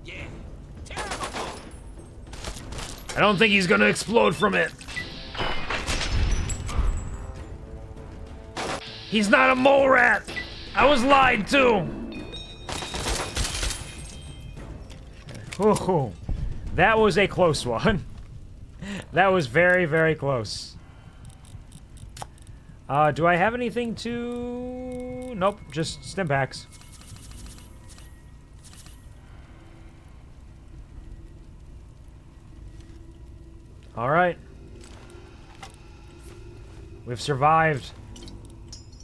B: Yeah, terrible.
C: I don't think he's gonna explode from it. He's not a mole rat! I was lied to!
A: Ooh, that was a close one. That was very, very close. Do I have anything to... Nope, just stim packs. Alright. We've survived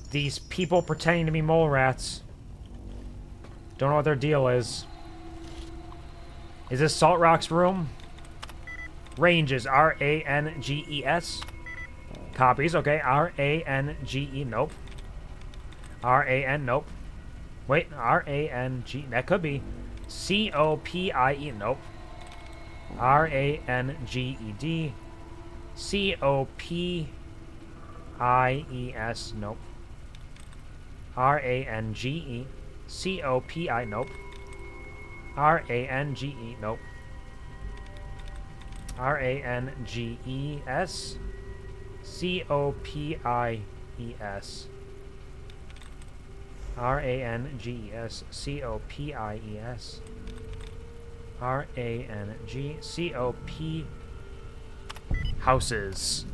A: these people pretending to be mole rats. Don't know what their deal is. Is this Salt Rock's room? Ranges, R-A-N-G-E-S. Copies, okay, R-A-N-G-E, nope. R-A-N, nope. Wait, R-A-N-G, that could be. C-O-P-I-E, nope. R-A-N-G-E-D. C-O-P-I-E-S, nope. R-A-N-G-E. C-O-P-I, nope. R-A-N-G-E, nope. Ranges. Copies. Ranges. Copies. RANGCOP. Houses.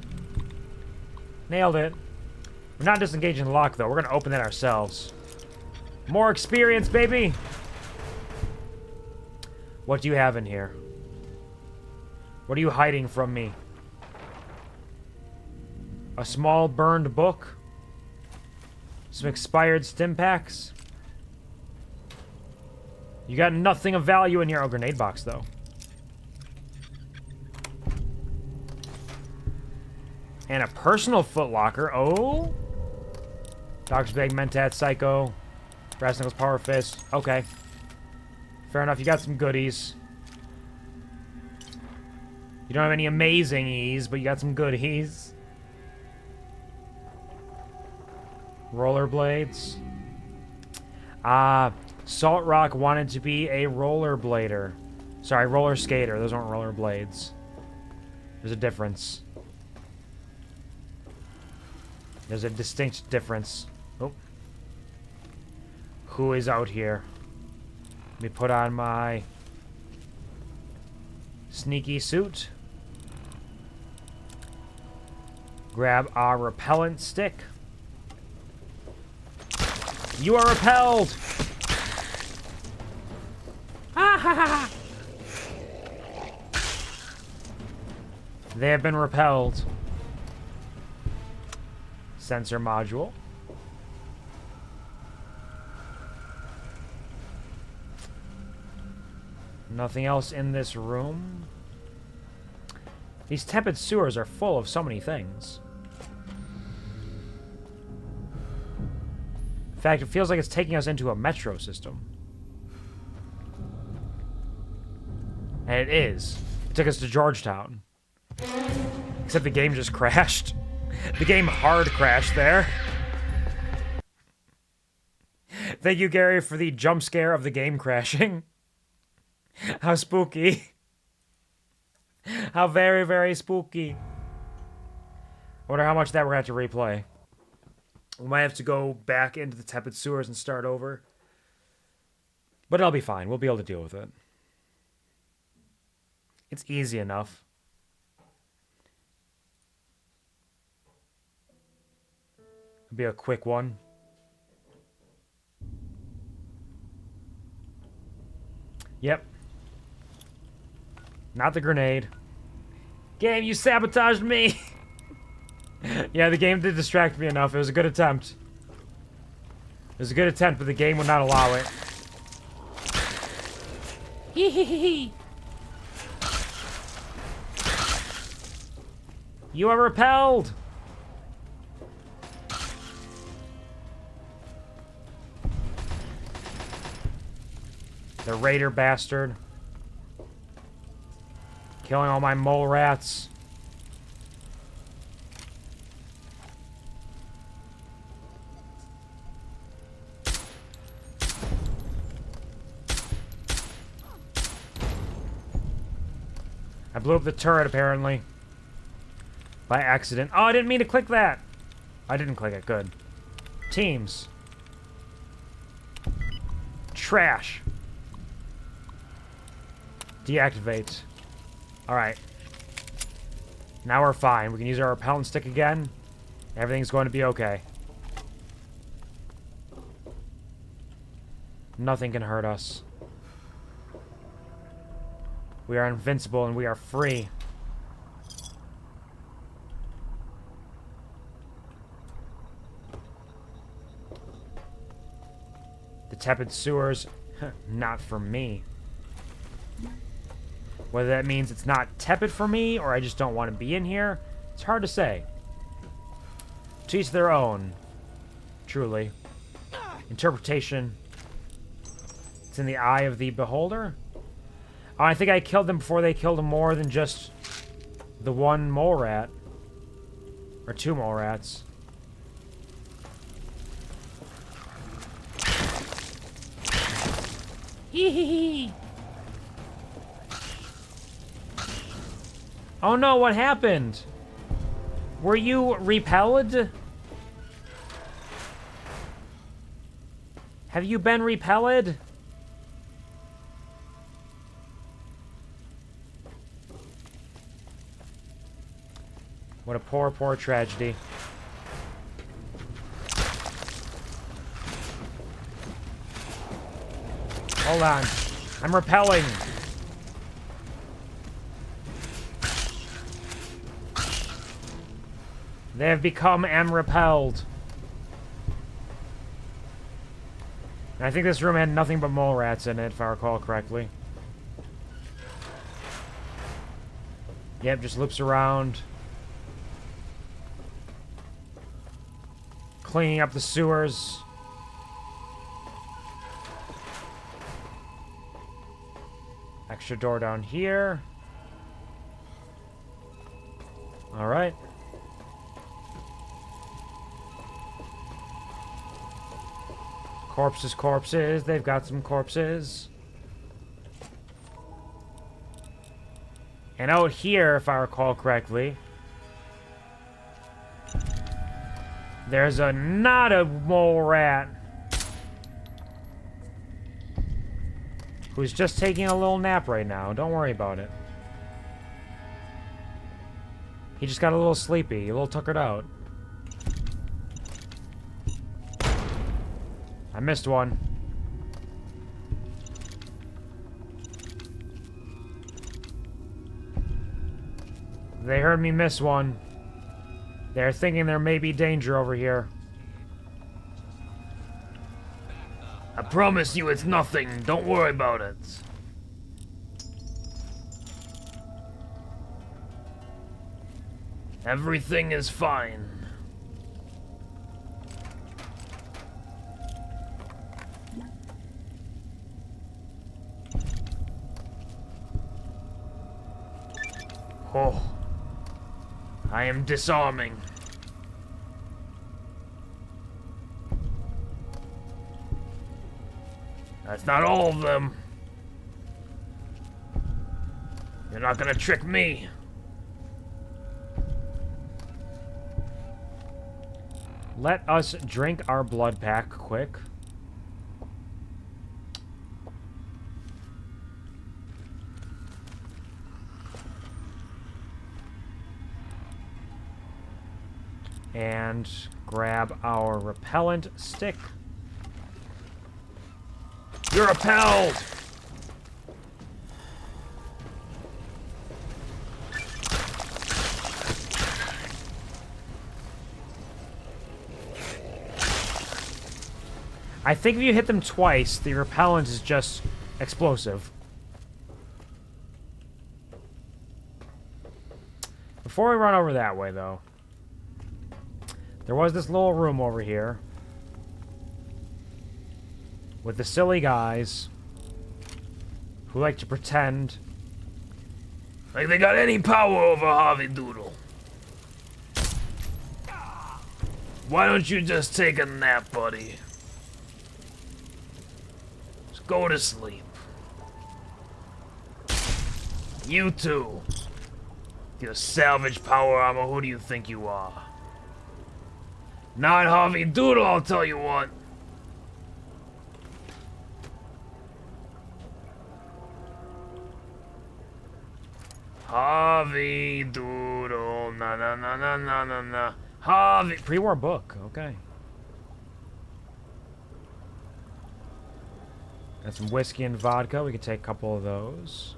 A: Nailed it. We're not disengaging the lock, though. We're going to open that ourselves. More experience, baby! What do you have in here? What are you hiding from me? A small burned book? Some expired stim packs? You got nothing of value in your grenade box, though. And a personal footlocker. Oh. Doctor's Bag, Mentat, Psycho. Brass Knuckles, Power Fist. Okay. Fair enough. You got some goodies. You don't have any amazing ease, but you got some goodies. Rollerblades. Salt Rock wanted to be a rollerblader. Sorry, roller skater. Those aren't rollerblades. There's a difference. There's a distinct difference. Oh. Who is out here? Let me put on my sneaky suit. Grab our repellent stick. You are repelled! Ah, ha, ha, ha. They have been repelled. Sensor module. Nothing else in this room. These tepid sewers are full of so many things. In fact, it feels like it's taking us into a metro system. And it is. It took us to Georgetown. Except the game just crashed. The game hard crashed there. Thank you, Gary, for the jump scare of the game crashing. How spooky. How very, very spooky. I wonder how much that we're going to have to replay. We might have to go back into the tepid sewers and start over. But it'll be fine. We'll be able to deal with it. It's easy enough. It'll be a quick one. Yep. Not the grenade. Game, you sabotaged me! Yeah, the game did distract me enough. It was a good attempt. It was a good attempt, but the game would not allow it. Hee hee hee hee. You are repelled! The raider bastard. Killing all my mole rats. I blew up the turret, apparently. By accident. Oh, I didn't mean to click that. I didn't click it. Good. Teams. Trash. Deactivate. Alright. Now we're fine. We can use our repellent stick again. Everything's going to be okay. Nothing can hurt us. We are invincible and we are free. The tepid sewers, not for me. Whether that means it's not tepid for me or I just don't want to be in here, it's hard to say. To each their own. Truly. Interpretation. It's in the eye of the beholder. Oh, I think I killed them before they killed more than just the one mole rat. Or two mole rats. Hee hee hee. Oh no, what happened? Were you repelled? Have you been repelled? What a poor, poor tragedy. Hold on. I'm repelling. They have become repelled. And I think this room had nothing but mole rats in it, if I recall correctly. Yep, just loops around. Cleaning up the sewers. Extra door down here. Alright. Corpses, corpses. They've got some corpses. And out here, if I recall correctly, there's not a mole rat who's just taking a little nap right now. Don't worry about it. He just got a little sleepy, a little tuckered out. I missed one. They heard me miss one. They're thinking there may be danger over here.
C: I promise you it's nothing. Don't worry about it. Everything is fine. Oh. I am disarming. That's not all of them. You're not gonna trick me.
A: Let us drink our blood pack quick. And grab our repellent stick.
C: You're repelled!
A: I think if you hit them twice, the repellent is just explosive. Before we run over that way, though, there was this little room over here with the silly guys who like to pretend
C: like they got any power over Harvey Doodle. Why don't you just take a nap, buddy? Just go to sleep. You too. Your salvage power armor, who do you think you are? Not Harvey Doodle, I'll tell you what. Harvey Doodle, na na na na na na na. Harvey.
A: Pre-war book, okay. Got some whiskey and vodka. We can take a couple of those.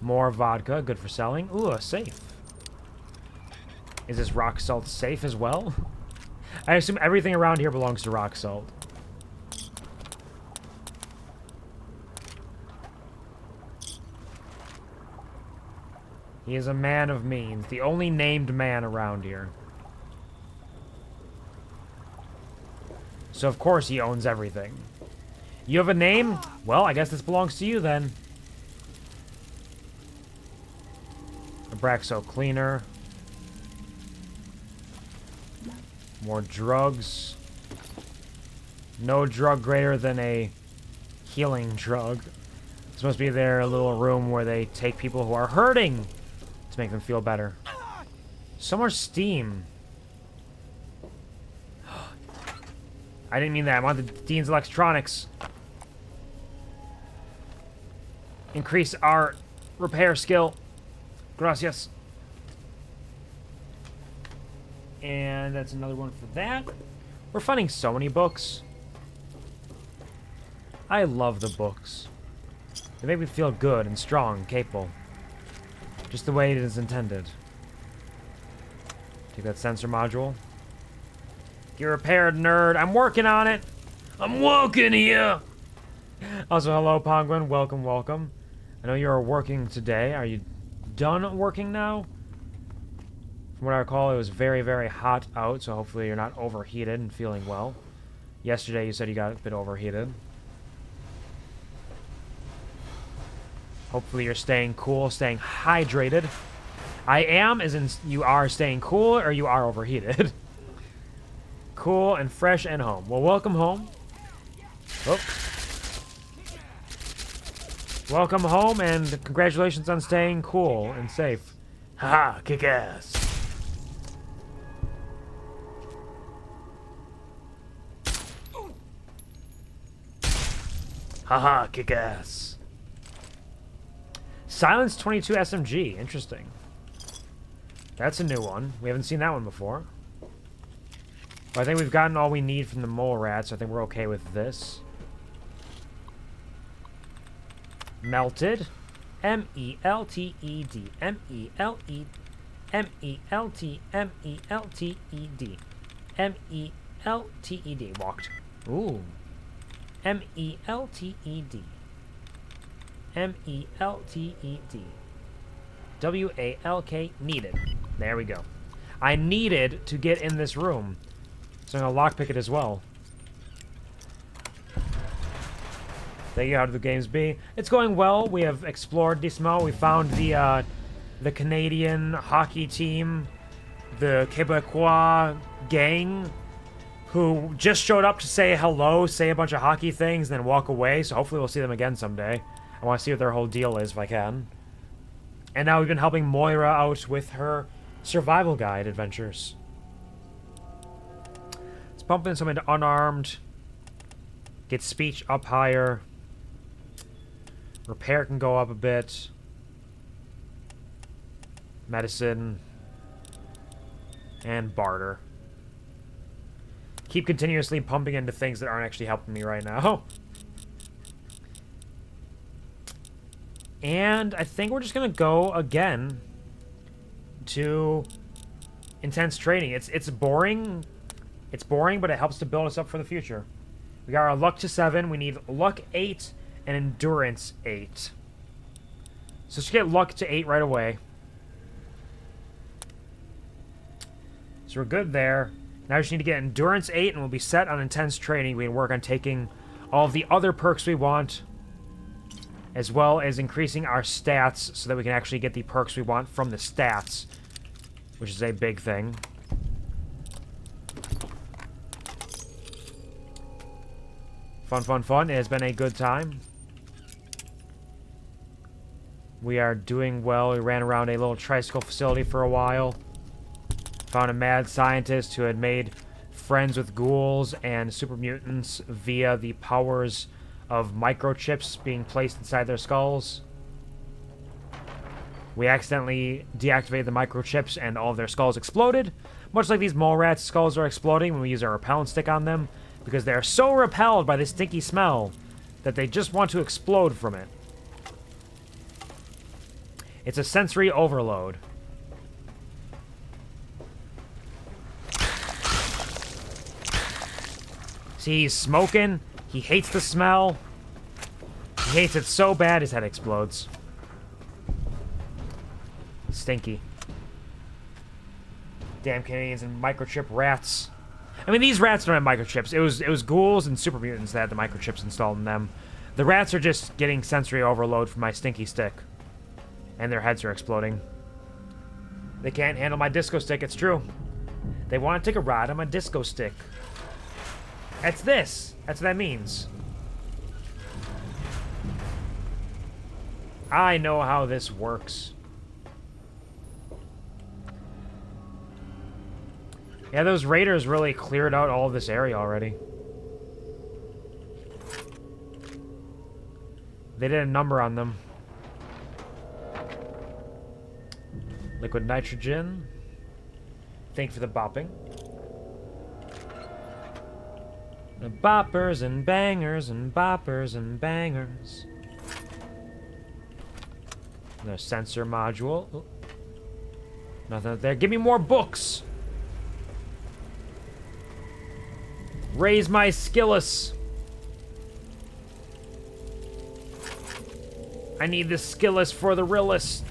A: More vodka, good for selling. Ooh, a safe. Is this rock salt safe as well? I assume everything around here belongs to rock salt. He is a man of means, the only named man around here. So of course he owns everything. You have a name? Well, I guess this belongs to you then. Abraxo cleaner. More drugs. No drug greater than a healing drug. This must be their little room where they take people who are hurting to make them feel better. Some more steam. I didn't mean that. I wanted Dean's electronics. Increase our repair skill. Gracias. And that's another one for that. We're finding so many books. I love the books. They make me feel good and strong and capable. Just the way it is intended. Take that sensor module. Get repaired, nerd. I'm working on it. I'm working here. Also, hello, Penguin. Welcome, welcome. I know you're working today. Are you done working now? From what I recall, it was very, very hot out, so hopefully you're not overheated and feeling well. Yesterday, you said you got a bit overheated. Hopefully you're staying cool, staying hydrated. I am, as in you are staying cool, or you are overheated. Cool and fresh and home. Well, welcome home. Oh. Welcome home, and congratulations on staying cool and safe. Haha, kick ass. Haha, kick ass. Silence 22 SMG. Interesting. That's a new one. We haven't seen that one before. But I think we've gotten all we need from the mole rats. So I think we're okay with this. Melted. M-E-L-T-E-D. M-E-L-E. M-E-L-T. M-E-L-T-E-D. M-E-L-T-E-D. Walked. Ooh. M-E-L-T-E-D. M-E-L-T-E-D. W-A-L-K, needed. There we go. I needed to get in this room. So I'm going to lockpick it as well. Thank you, how do the games be? It's going well. We have explored decent. We found the Canadian hockey team, the Quebecois gang, who just showed up to say hello, say a bunch of hockey things, then walk away. So hopefully we'll see them again someday. I want to see what their whole deal is if I can. And now we've been helping Moira out with her survival guide adventures. Let's bump in something to unarmed. Get speech up higher. Repair can go up a bit. Medicine. And barter. Keep continuously pumping into things that aren't actually helping me right now. And I think we're just going to go again to intense training. It's boring. It's boring, but it helps to build us up for the future. We got our luck to 7. We need luck 8 and endurance 8. So let's get luck to 8 right away. So we're good there. Now we just need to get endurance 8 and we'll be set on intense training. We can work on taking all of the other perks we want, as well as increasing our stats so that we can actually get the perks we want from the stats, which is a big thing. Fun, fun, fun. It has been a good time. We are doing well. We ran around a little tricycle facility for a while. Found a mad scientist who had made friends with ghouls and super mutants via the powers of microchips being placed inside their skulls. We accidentally deactivated the microchips and all of their skulls exploded. Much like these mole rats' skulls are exploding when we use our repellent stick on them, because they are so repelled by this stinky smell that they just want to explode from it. It's a sensory overload. See, he's smoking. He hates the smell. He hates it so bad his head explodes. Stinky. Damn Canadians and microchip rats. I mean, these rats don't have microchips. It was ghouls and super mutants that had the microchips installed in them. The rats are just getting sensory overload from my stinky stick. And their heads are exploding. They can't handle my disco stick, it's true. They want to take a ride on my disco stick. That's this. That's what that means. I know how this works. Yeah, those raiders really cleared out all of this area already. They did a number on them. Liquid nitrogen. Thank you for the bopping. The boppers and bangers and boppers and bangers. The sensor module. Ooh. Nothing there. Give me more books. Raise my skillus. I need the skillus for the realist.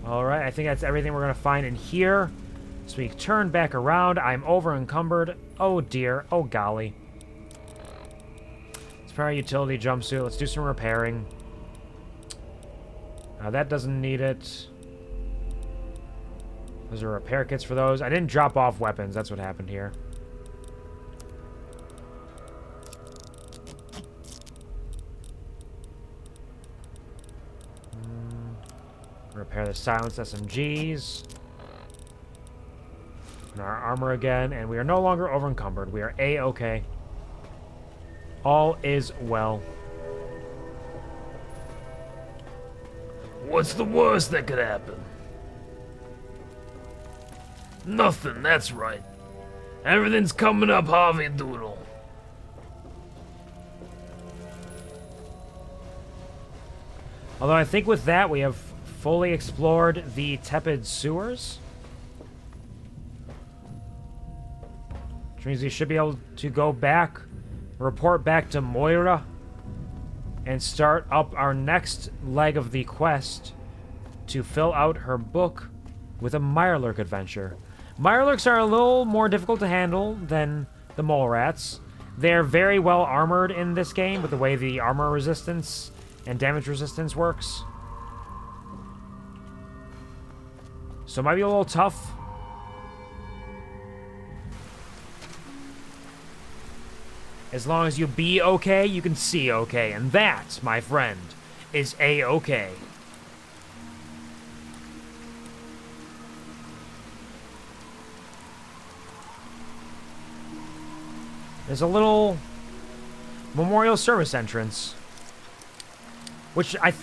A: Alright, I think that's everything we're going to find in here. So we turn back around. I'm over encumbered. Oh dear. Oh golly. Let's prepare our utility jumpsuit. Let's do some repairing. That doesn't need it. Those are repair kits for those. I didn't drop off weapons. That's what happened here. Repair the silenced SMGs. And our armor again. And we are no longer over encumbered. We are A-okay. All is well.
C: What's the worst that could happen? Nothing, that's right. Everything's coming up Harvey Doodle.
A: Although I think with that we have fully explored the tepid sewers. Which means we should be able to go back, report back to Moira, and start up our next leg of the quest to fill out her book with a Mirelurk adventure. Mirelurks are a little more difficult to handle than the mole rats. They're very well armored in this game with the way the armor resistance and damage resistance works. So it might be a little tough. As long as you be okay, you can see okay. And that, my friend, is A-okay. There's a little memorial service entrance, which I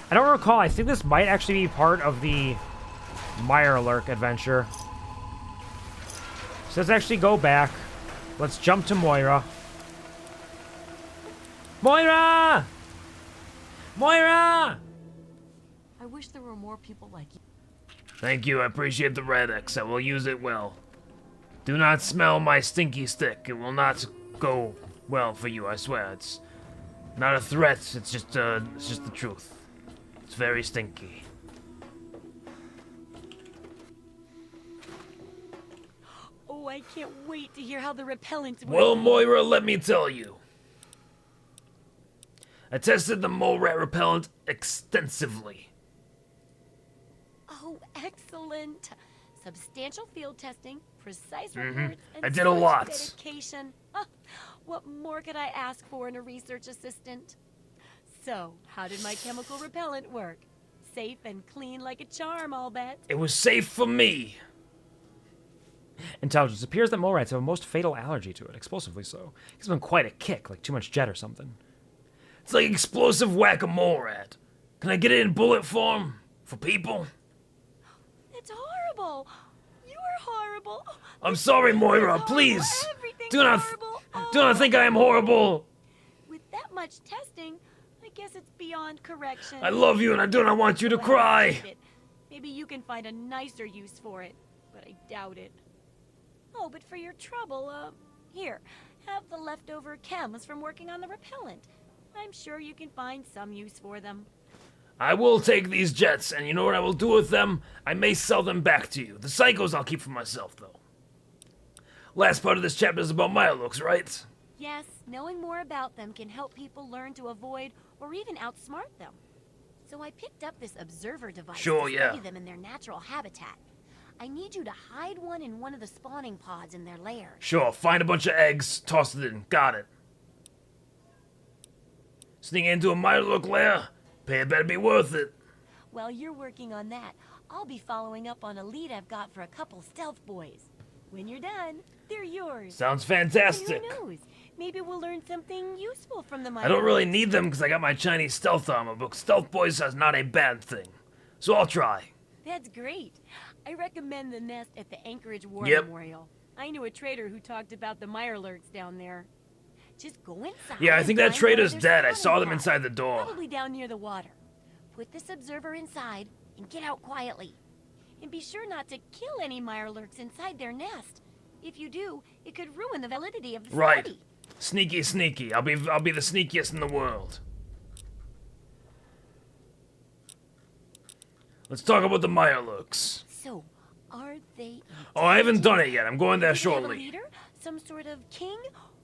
A: don't recall. I think this might actually be part of the Mirelurk adventure. So let's actually go back. Let's jump to Moira. Moira! Moira!
M: I wish there were more people like you.
C: Thank you, I appreciate the Red X. I will use it well. Do not smell my stinky stick. It will not go well for you, I swear. It's not a threat, it's just the truth. It's very stinky.
G: Oh, I can't wait to hear how the repellents work.
C: Well, Moira, let me tell you. I tested the mole rat repellent extensively.
G: Oh, excellent. Substantial field testing, precise reports, and
C: I did a lot.
G: dedication. What more could I ask for in a research assistant? So, how did my chemical repellent work? Safe and clean like a charm, I'll bet.
C: It was safe for me.
A: Intelligence. It appears that mole rats have a most fatal allergy to it, explosively so. It gives them quite a kick, like too much jet or something.
C: It's like explosive whack-a-mole rat. Can I get it in bullet form? For people?
G: It's horrible. You are horrible.
C: I'm sorry, Moira, please. Do not think I am horrible.
G: With that much testing, I guess it's beyond correction.
C: I love you and I do not want you to cry.
G: Maybe you can find a nicer use for it, but I doubt it. Oh, but for your trouble, here, have the leftover chems from working on the repellent. I'm sure you can find some use for them.
C: I will take these jets, and you know what I will do with them? I may sell them back to you. The psychos I'll keep for myself, though. Last part of this chapter is about Mirelurks, right?
G: Yes, knowing more about them can help people learn to avoid or even outsmart them. So I picked up this observer device to study them in their natural habitat. I need you to hide one in one of the spawning pods in their lair.
C: Sure, find a bunch of eggs, toss it in. Got it. Sneak into a Mirelurk lair? Pay better be worth it.
G: While you're working on that, I'll be following up on a lead I've got for a couple stealth boys. When you're done, they're yours.
C: Sounds fantastic.
G: And who knows? Maybe we'll learn something useful from the
C: I don't really need them because I got my Chinese stealth armor, but stealth boys is not a bad thing. So I'll try.
G: That's great. I recommend the nest at the Anchorage War
C: Yep.
G: Memorial. I knew a trader who talked about the Mirelurks down there. Just go inside.
C: Yeah, I
G: and
C: think that
G: find
C: trader's
G: one of their
C: dead. I saw them
G: spawning
C: inside the
G: pods,
C: door.
G: Probably down near the water. Put this observer inside and get out quietly. And be sure not to kill any Mirelurks inside their nest. If you do, it could ruin the validity of the
C: Right.
G: study.
C: Sneaky, sneaky. I'll be the sneakiest in the world. Let's talk about the Mirelurks.
G: So, are they...
C: Oh, I haven't done it yet. I'm going there
G: Do they have a
C: shortly.
G: leader? Some sort of king?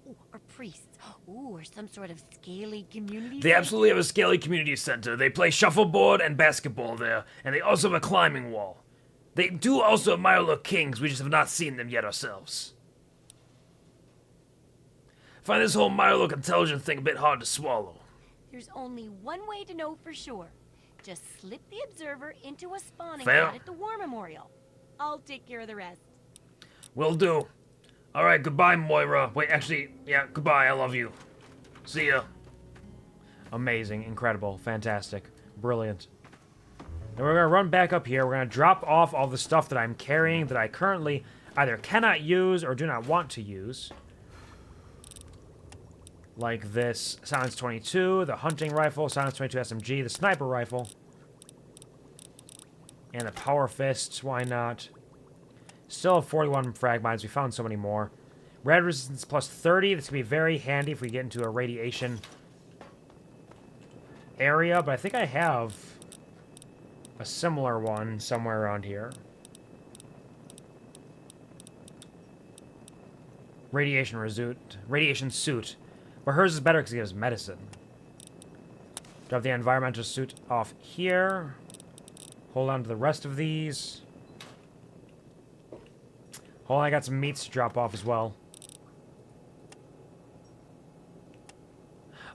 G: Ooh, or priest? Ooh, or some sort of scaly community?
C: They absolutely have a scaly community center. They play shuffleboard and basketball there, and they also have a climbing wall. They do also have Mirelurk kings. We just have not seen them yet ourselves. I find this whole Mirelurk intelligence thing a bit hard to swallow.
G: There's only one way to know for sure. Just slip the observer into a spawning
C: Fair.
G: pod at the War Memorial. I'll take care of the rest.
C: Will do. Alright, goodbye, Moira. Wait, actually, yeah, goodbye. I love you. See ya.
A: Amazing, incredible, fantastic, brilliant. Now we're going to run back up here. We're going to drop off all the stuff that I'm carrying that I currently either cannot use or do not want to use. Like this Silence 22, the hunting rifle, Silence 22 SMG, the sniper rifle. And the power fists, why not? Still have 41 frag mines. We found so many more. Red resistance plus 30. This can be very handy if we get into a radiation area, but I think I have a similar one somewhere around here. Radiation suit. But hers is better because it gives medicine. Drop the environmental suit off here. Hold on to the rest of these. Hold on, I got some meats to drop off as well.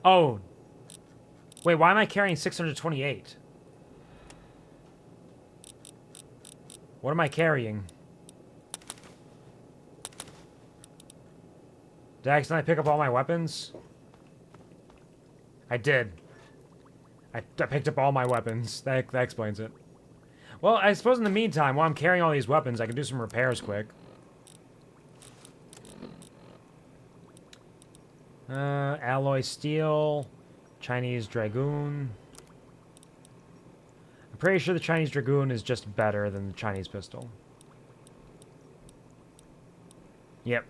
A: Oh. Wait, why am I carrying 628? What am I carrying? Did I accidentally pick up all my weapons? I did. I picked up all my weapons. That explains it. Well, I suppose in the meantime, while I'm carrying all these weapons, I can do some repairs quick. Alloy steel. Chinese Dragoon. I'm pretty sure the Chinese Dragoon is just better than the Chinese pistol. Yep.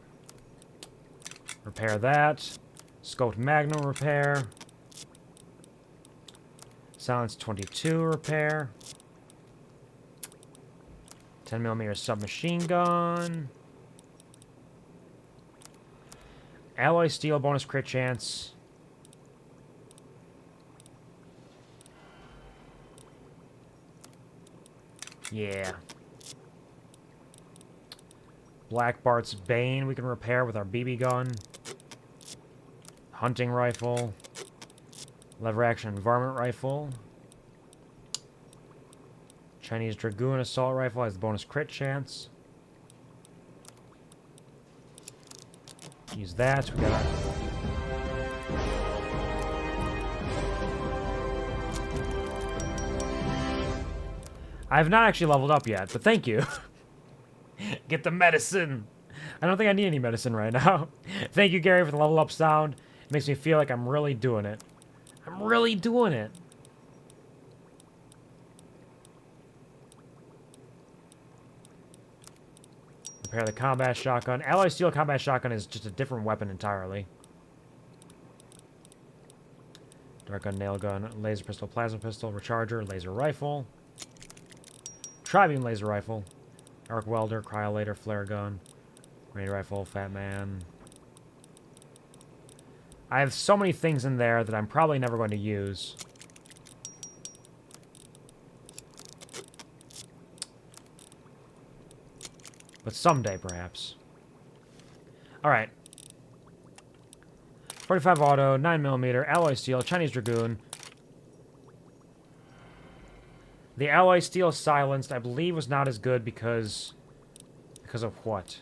A: Repair that. Scoped Magnum repair. Silence 22 repair. 10mm submachine gun. Alloy steel bonus crit chance. Yeah. Black Bart's Bane we can repair with our BB gun. Hunting rifle. Lever action varmint rifle. Chinese Dragoon assault rifle has the bonus crit chance. Use that. We got I have not actually leveled up yet, but thank you.
C: Get the medicine.
A: I don't think I need any medicine right now. Thank you, Gary, for the level up sound. It makes me feel like I'm really doing it. I'm really doing it. Repair the combat shotgun. Alloy steel combat shotgun is just a different weapon entirely. Dark gun, nail gun, laser pistol, plasma pistol, recharger, laser rifle. Tri-beam laser rifle. Arc welder, cryolator, flare gun. Grenade rifle, fat man. I have so many things in there that I'm probably never going to use. But someday, perhaps. Alright. 45 auto, 9mm, alloy steel, Chinese Dragoon. The alloy steel silenced, I believe, was not as good because of what?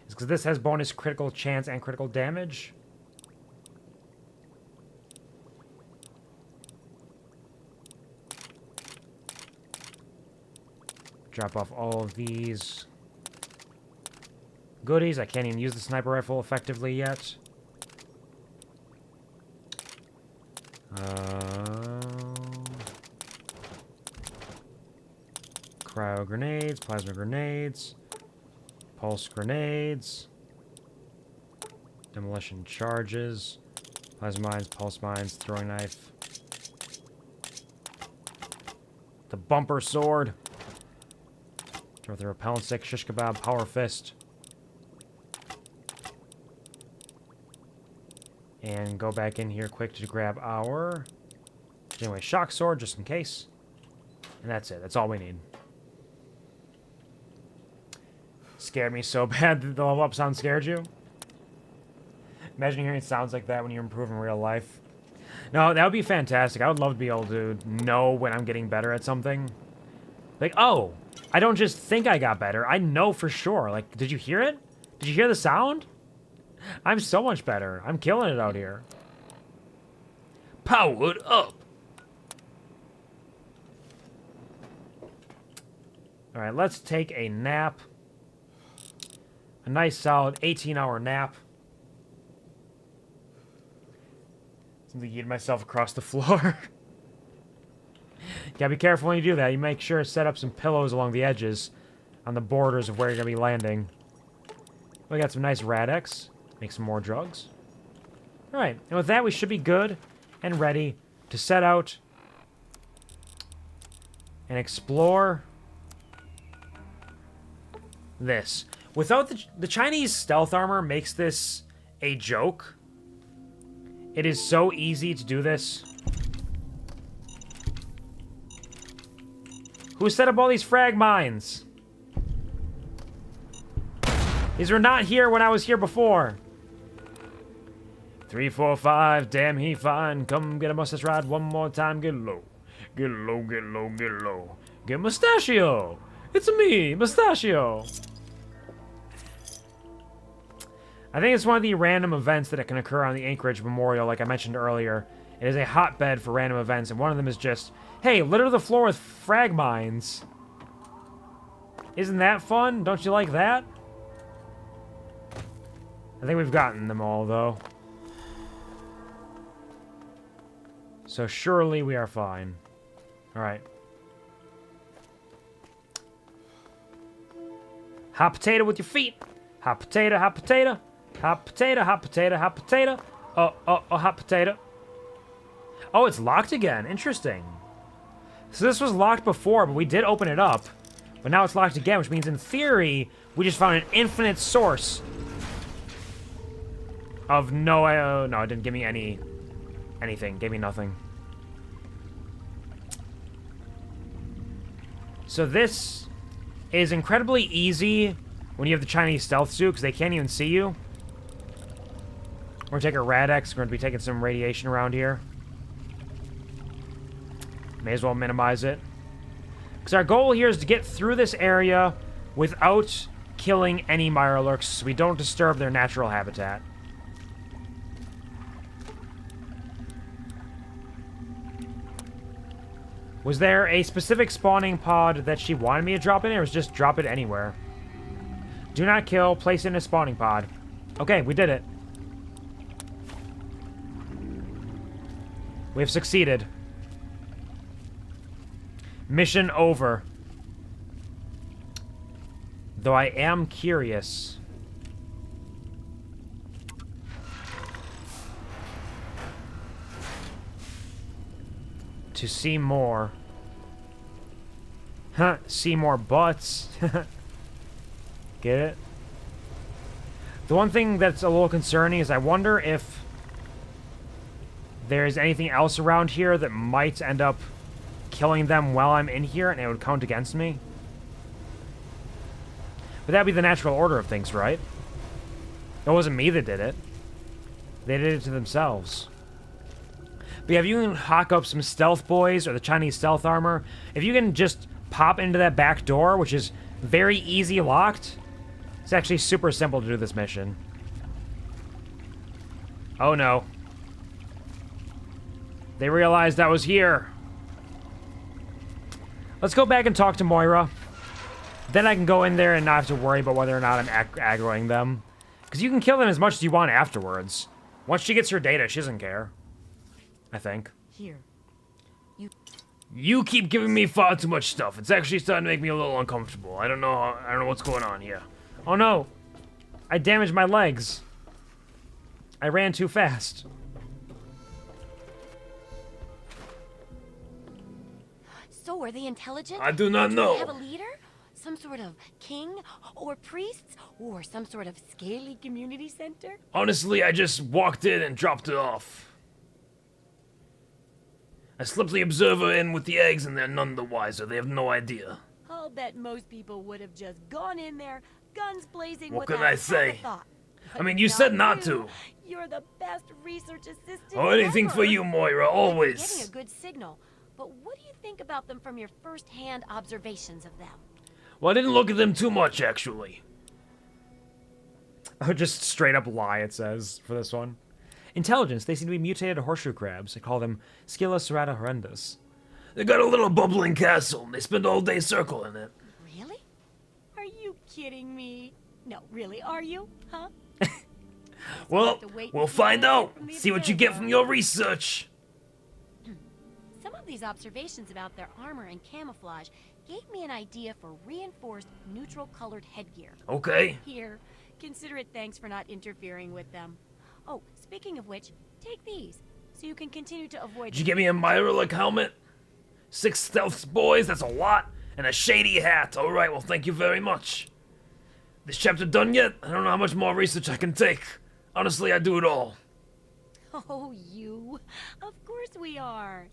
A: It's because this has bonus critical chance and critical damage. Drop off all of these goodies. I can't even use the sniper rifle effectively yet. Cryo grenades, plasma grenades, pulse grenades, demolition charges, plasma mines, pulse mines, throwing knife, the bumper sword, throw the repellent stick, shish kebab, power fist, and go back in here quick to grab our anyway shock sword just in case, and that's it. That's all we need. Scared me so bad that the level up sound scared you. Imagine hearing sounds like that when you improve in real life. No, that would be fantastic. I would love to be able to know when I'm getting better at something. Like, oh, I don't just think I got better. I know for sure. Like, did you hear it? Did you hear the sound? I'm so much better. I'm killing it out here.
C: Powered up.
A: All right, let's take a nap. A nice solid 18-hour nap. Seems like yeeted myself across the floor. Gotta be careful when you do that. You make sure to set up some pillows along the edges on the borders of where you're gonna be landing. We got some nice Rad-X. Make some more drugs. Alright, and with that we should be good and ready to set out and explore this. Without the Chinese stealth armor makes this a joke. It is so easy to do this. Who set up all these frag mines? These were not here when I was here before. 3, 4, 5, damn he fine. Come get a mustache ride one more time. Get low. Get low, get low, get low. Get Mustachio. It's me, Mustachio. I think it's one of the random events that can occur on the Anchorage Memorial, like I mentioned earlier. It is a hotbed for random events, and one of them is just, hey, litter the floor with frag mines. Isn't that fun? Don't you like that? I think we've gotten them all, though. So surely we are fine. Alright. Hot potato with your feet. Hot potato, hot potato. Hot potato, hot potato, hot potato. Oh, hot potato. Oh, it's locked again. Interesting. So this was locked before, but we did open it up. But now it's locked again, which means in theory, we just found an infinite source of no, it didn't give me anything. Gave me nothing. So this is incredibly easy when you have the Chinese stealth suit, because they can't even see you. We're going to take a Rad-X. We're going to be taking some radiation around here. May as well minimize it. Because our goal here is to get through this area without killing any Mirelurks, so we don't disturb their natural habitat. Was there a specific spawning pod that she wanted me to drop in, or was just drop it anywhere? Do not kill, place it in a spawning pod. Okay, we did it. We have succeeded. Mission over. Though I am curious. To see more. Huh, see more butts. Get it? The one thing that's a little concerning is I wonder if there's anything else around here that might end up killing them while I'm in here and it would count against me. But that'd be the natural order of things, right? It wasn't me that did it. They did it to themselves. But yeah, if you can hawk up some stealth boys or the Chinese stealth armor, if you can just pop into that back door, which is very easy locked, it's actually super simple to do this mission. Oh no. They realized I was here. Let's go back and talk to Moira. Then I can go in there and not have to worry about whether or not I'm aggroing them. Because you can kill them as much as you want afterwards. Once she gets her data, she doesn't care. I think.
M: Here.
C: You keep giving me far too much stuff. It's actually starting to make me a little uncomfortable. I don't know what's going on here.
A: Oh no. I damaged my legs. I ran too fast.
G: So, are they intelligent?
C: I do not
G: Do
C: know.
G: they have a leader? Some sort of king? Or priests? Or some sort of scaly community center?
C: Honestly, I just walked in and dropped it off. I slipped the observer in with the eggs and they're none the wiser. They have no idea.
G: I'll bet most people would have just gone in there, guns blazing
C: What
G: without
C: can I
G: half a
C: say?
G: thought.
C: I mean, you said not to.
G: You're the best research assistant
C: Oh, anything
G: ever.
C: for you, Moira,
G: I'm
C: always.
G: getting a good signal. But what do you think about them from your first-hand observations of them?
C: Well, I didn't look at them too much, actually.
A: Oh, just straight up lie, it says, for this one. Intelligence. They seem to be mutated horseshoe crabs. I call them Scilla serrata horrendus.
C: They got a little bubbling castle, and they spend all day circling it.
G: Really? Are you kidding me? No, really, are you? Huh?
C: Well, we'll find out. See what you get from your research.
G: Some of these observations about their armor and camouflage gave me an idea for reinforced neutral-colored headgear.
C: Okay.
G: Here, consider it thanks for not interfering with them. Oh, speaking of which, take these, so you can continue to avoid...
C: Did you get me a Myra-like helmet? 6 stealth boys, that's a lot. And a shady hat. Alright, well, thank you very much. This chapter done yet? I don't know how much more research I can take. Honestly, I do it all.
G: Oh, you. Of course we are.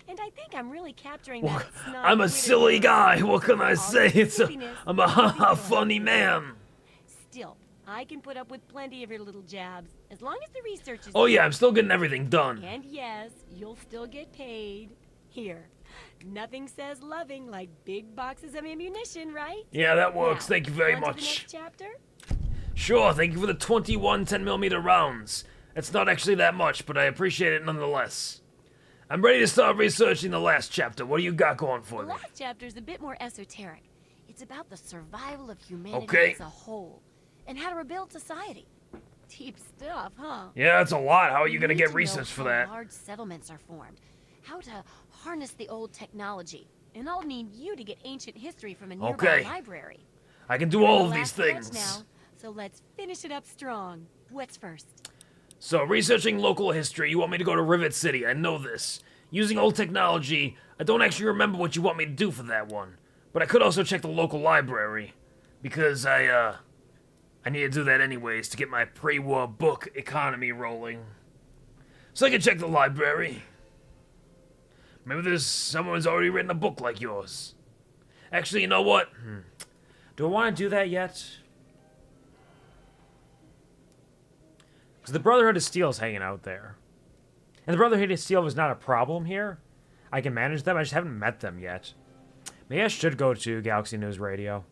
G: And I think I'm really capturing that snide
C: I'm a silly
G: witted
C: guy. What can I
G: all
C: say?
G: your
C: It's a,
G: goofiness.
C: I'm a ha-ha funny man.
G: Still, I can put up with plenty of your little jabs, as long as the research is...
C: Oh yeah, I'm still getting everything done.
G: And yes, you'll still get paid. Here. Nothing says loving like big boxes of ammunition, right?
C: Yeah, that works.
G: Now,
C: Thank you very
G: on to the
C: much.
G: next chapter?
C: Sure, thank you for the 21 10mm rounds. It's not actually that much, but I appreciate it nonetheless. I'm ready to start researching the last chapter. What do you got going for
G: The
C: me?
G: last chapter is a bit more esoteric. It's about the survival of humanity
C: Okay.
G: as a whole, and how to rebuild society. Deep stuff, huh?
C: Yeah, that's a lot. How are you gonna
G: need
C: get
G: to know
C: research for
G: how
C: that?
G: large settlements are formed, how to harness the old technology, and I'll need you to get ancient history from a nearby
C: Okay.
G: library.
C: I can do
G: We're in
C: all
G: the
C: of these
G: last stretch
C: things.
G: Now, so let's finish it up strong. What's first?
C: So, researching local history, you want me to go to Rivet City. I know this. Using old technology, I don't actually remember what you want me to do for that one. But I could also check the local library. Because I need to do that anyways to get my pre-war book economy rolling. So I can check the library. Maybe there's someone who's already written a book like yours. Actually, you know what?
A: Do I want to do that yet? Because the Brotherhood of Steel is hanging out there. And the Brotherhood of Steel was not a problem here. I can manage them, I just haven't met them yet. Maybe I should go to Galaxy News Radio.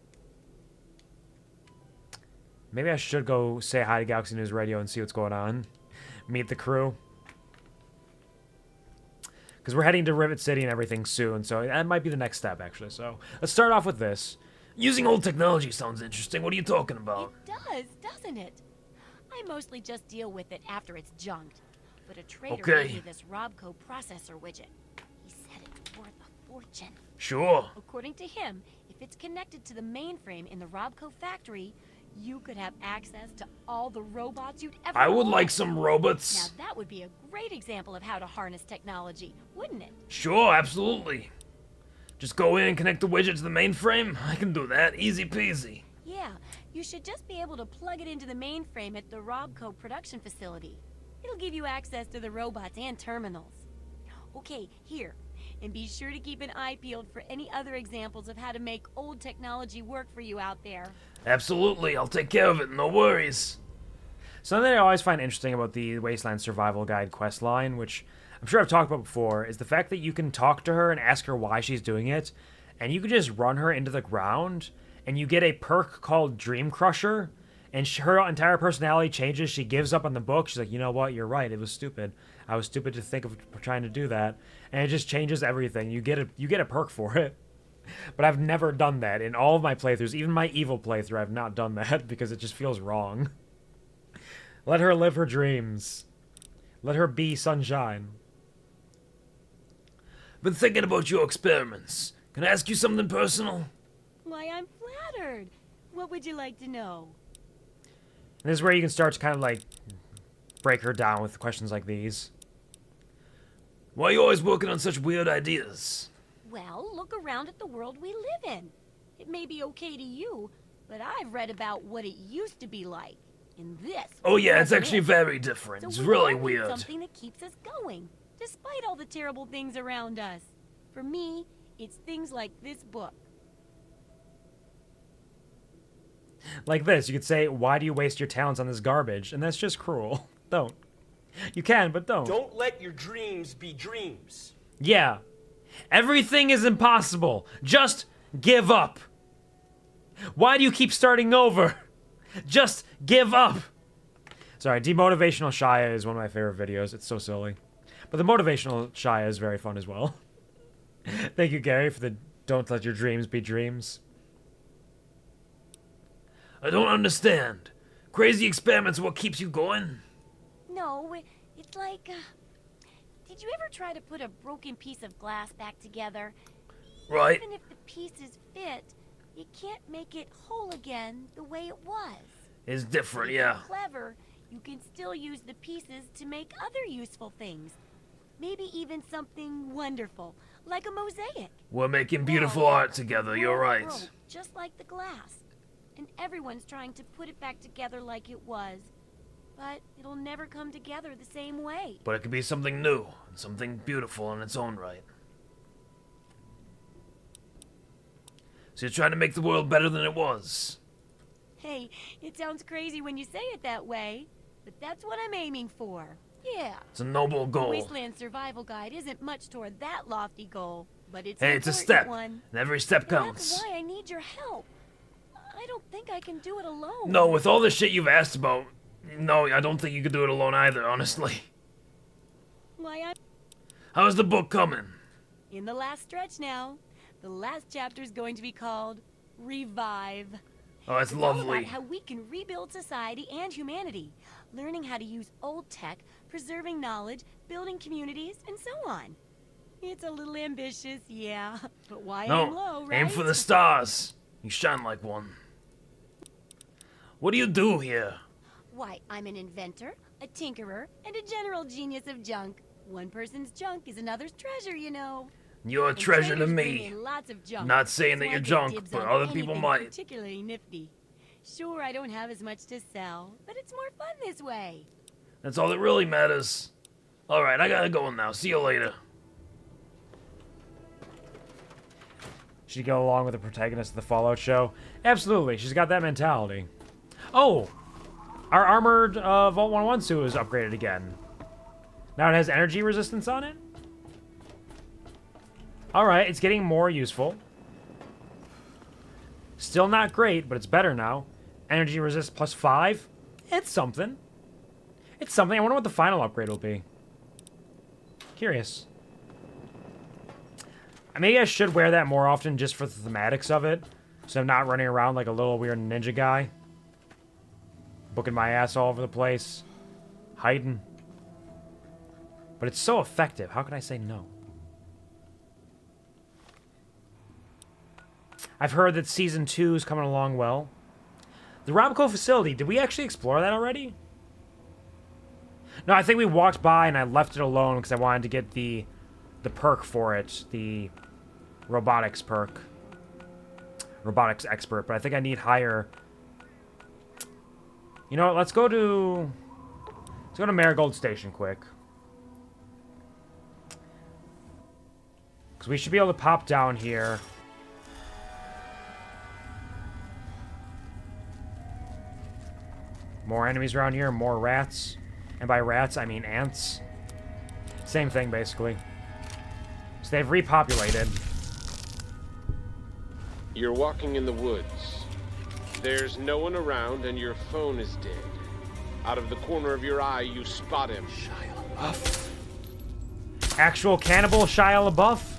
A: Maybe I should go say hi to Galaxy News Radio and see what's going on. Meet the crew. Because we're heading to Rivet City and everything soon, so that might be the next step, actually. So let's start off with this.
C: Using old technology sounds interesting. What are you talking about?
G: It does, doesn't it? I mostly just deal with it after it's junked. But a trader
C: Okay.
G: gave me this Robco processor widget. He said it's worth a fortune.
C: Sure.
G: According to him, if it's connected to the mainframe in the Robco factory, you could have access to all the robots you'd ever
C: I would
G: want.
C: like some robots.
G: Now that would be a great example of how to harness technology, wouldn't it?
C: Sure, absolutely. Just go in and connect the widget to the mainframe? I can do that. Easy peasy.
G: Yeah, you should just be able to plug it into the mainframe at the Robco production facility. It'll give you access to the robots and terminals. Okay, here. And be sure to keep an eye peeled for any other examples of how to make old technology work for you out there.
C: Absolutely, I'll take care of it. No worries.
A: Something that I always find interesting about the Wasteland Survival Guide quest line, which I'm sure I've talked about before, is the fact that you can talk to her and ask her why she's doing it, and you can just run her into the ground, and you get a perk called Dream Crusher, and her entire personality changes. She gives up on the book. She's like, you know what? You're right. It was stupid. I was stupid to think of trying to do that. And it just changes everything. You get a perk for it. But I've never done that in all of my playthroughs. Even my evil playthrough, I've not done that because it just feels wrong. Let her live her dreams. Let her be sunshine.
F: Been thinking about your experiments. Can I ask you something personal?
G: Why, I'm flattered. What would you like to know?
A: And this is where you can start to kind of like break her down with questions like these.
F: Why are you always working on such weird ideas?
G: Well, look around at the world we live in. It may be okay to you, but I've read about what it used to be like. And this.
F: Oh yeah, it's actually very different.
G: So
F: It's
G: we
F: really
G: all need
F: weird.
G: Something that keeps us going, despite all the terrible things around us. For me, it's things like this book.
A: Like this, you could say, why do you waste your talents on this garbage? And that's just cruel. Don't. You can, but don't.
N: Don't let your dreams be dreams.
A: Yeah. Everything is impossible. Just give up. Why do you keep starting over? Just give up. Sorry, Demotivational Shia is one of my favorite videos. It's so silly. But the Motivational Shia is very fun as well. Thank you, Gary, for the don't let your dreams be dreams.
F: I don't understand. Crazy experiments are what keeps you going?
G: No, it's like, did you ever try to put a broken piece of glass back together?
F: Right.
G: Even if the pieces fit, you can't make it whole again the way it was.
F: It's different,
G: If
F: yeah.
G: you're clever, you can still use the pieces to make other useful things. Maybe even something wonderful, like a mosaic.
F: We're making beautiful art together, you're right.
G: Broke, just like the glass. And everyone's trying to put it back together like it was. But it'll never come together the same way.
F: But it could be something new, and something beautiful in its own right. So you're trying to make the world better than it was.
G: Hey, it sounds crazy when you say it that way, but that's what I'm aiming for. Yeah.
F: It's a noble goal.
G: The Wasteland Survival Guide isn't much toward that lofty goal, but it's
F: Hey,
G: an
F: it's a
G: important
F: step,
G: one.
F: and every step
G: And
F: counts.
G: that's why I need your help. I don't think I can do it alone.
F: No, with all the shit you've asked about, no, I don't think you could do it alone either, honestly.
G: Why, I'm
F: How's the book coming?
G: in the last stretch now. The last chapter is going to be called Revive.
F: Oh, that's
G: It's all
F: lovely.
G: about how we can rebuild society and humanity, learning how to use old tech, preserving knowledge, building communities, and so on. It's a little ambitious, yeah, but why aim low,
F: No,
G: right?
F: aim for the stars. You shine like one. What do you do here?
G: Why, I'm an inventor, a tinkerer, and a general genius of junk. One person's junk is another's treasure, you know.
F: You're a
G: And
F: treasure to
G: traders bring
F: me.
G: in lots of junk,
F: Not saying that
G: so I
F: you're
G: get
F: junk,
G: dibs
F: but
G: on
F: other people
G: anything
F: might.
G: particularly nifty. Sure, I don't have as much to sell, but it's more fun this way.
F: That's all that really matters. Alright, I gotta go now. See you later.
A: Should you go along with the protagonist of the Fallout show? Absolutely, she's got that mentality. Oh! Our armored Vault 101 suit is upgraded again. Now it has energy resistance on it? Alright, it's getting more useful. Still not great, but it's better now. Energy resist plus 5? It's something. It's something. I wonder what the final upgrade will be. Curious. Maybe I should wear that more often just for the thematics of it. So I'm not running around like a little weird ninja guy. Booking my ass all over the place. Hiding. But it's so effective. How can I say no? I've heard that Season 2 is coming along well. The Robco facility, did we actually explore that already? No, I think we walked by and I left it alone because I wanted to get the perk for it. The robotics perk. Robotics expert, but I think I need higher. You know what, let's go to Marigold Station quick. Because we should be able to pop down here. More enemies around here, more rats. And by rats, I mean ants. Same thing, basically. So they've repopulated.
O: You're walking in the woods. There's no one around and your phone is dead. Out of the corner of your eye, you spot him.
A: Shia LaBeouf. Actual cannibal Shia LaBeouf?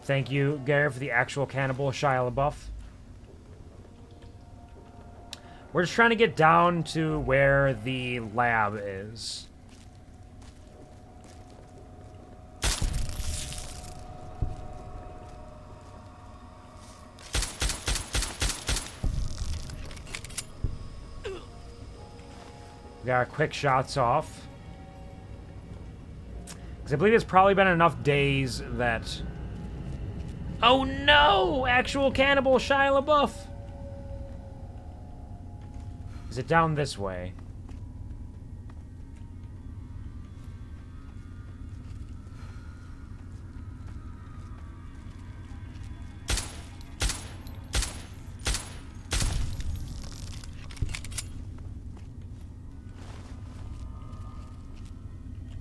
A: Thank you, Gary, for the actual cannibal Shia LaBeouf. We're just trying to get down to where the lab is. We got our quick shots off. Because I believe it's probably been enough days that... Oh no! Actual cannibal Shia LaBeouf! Is it down this way?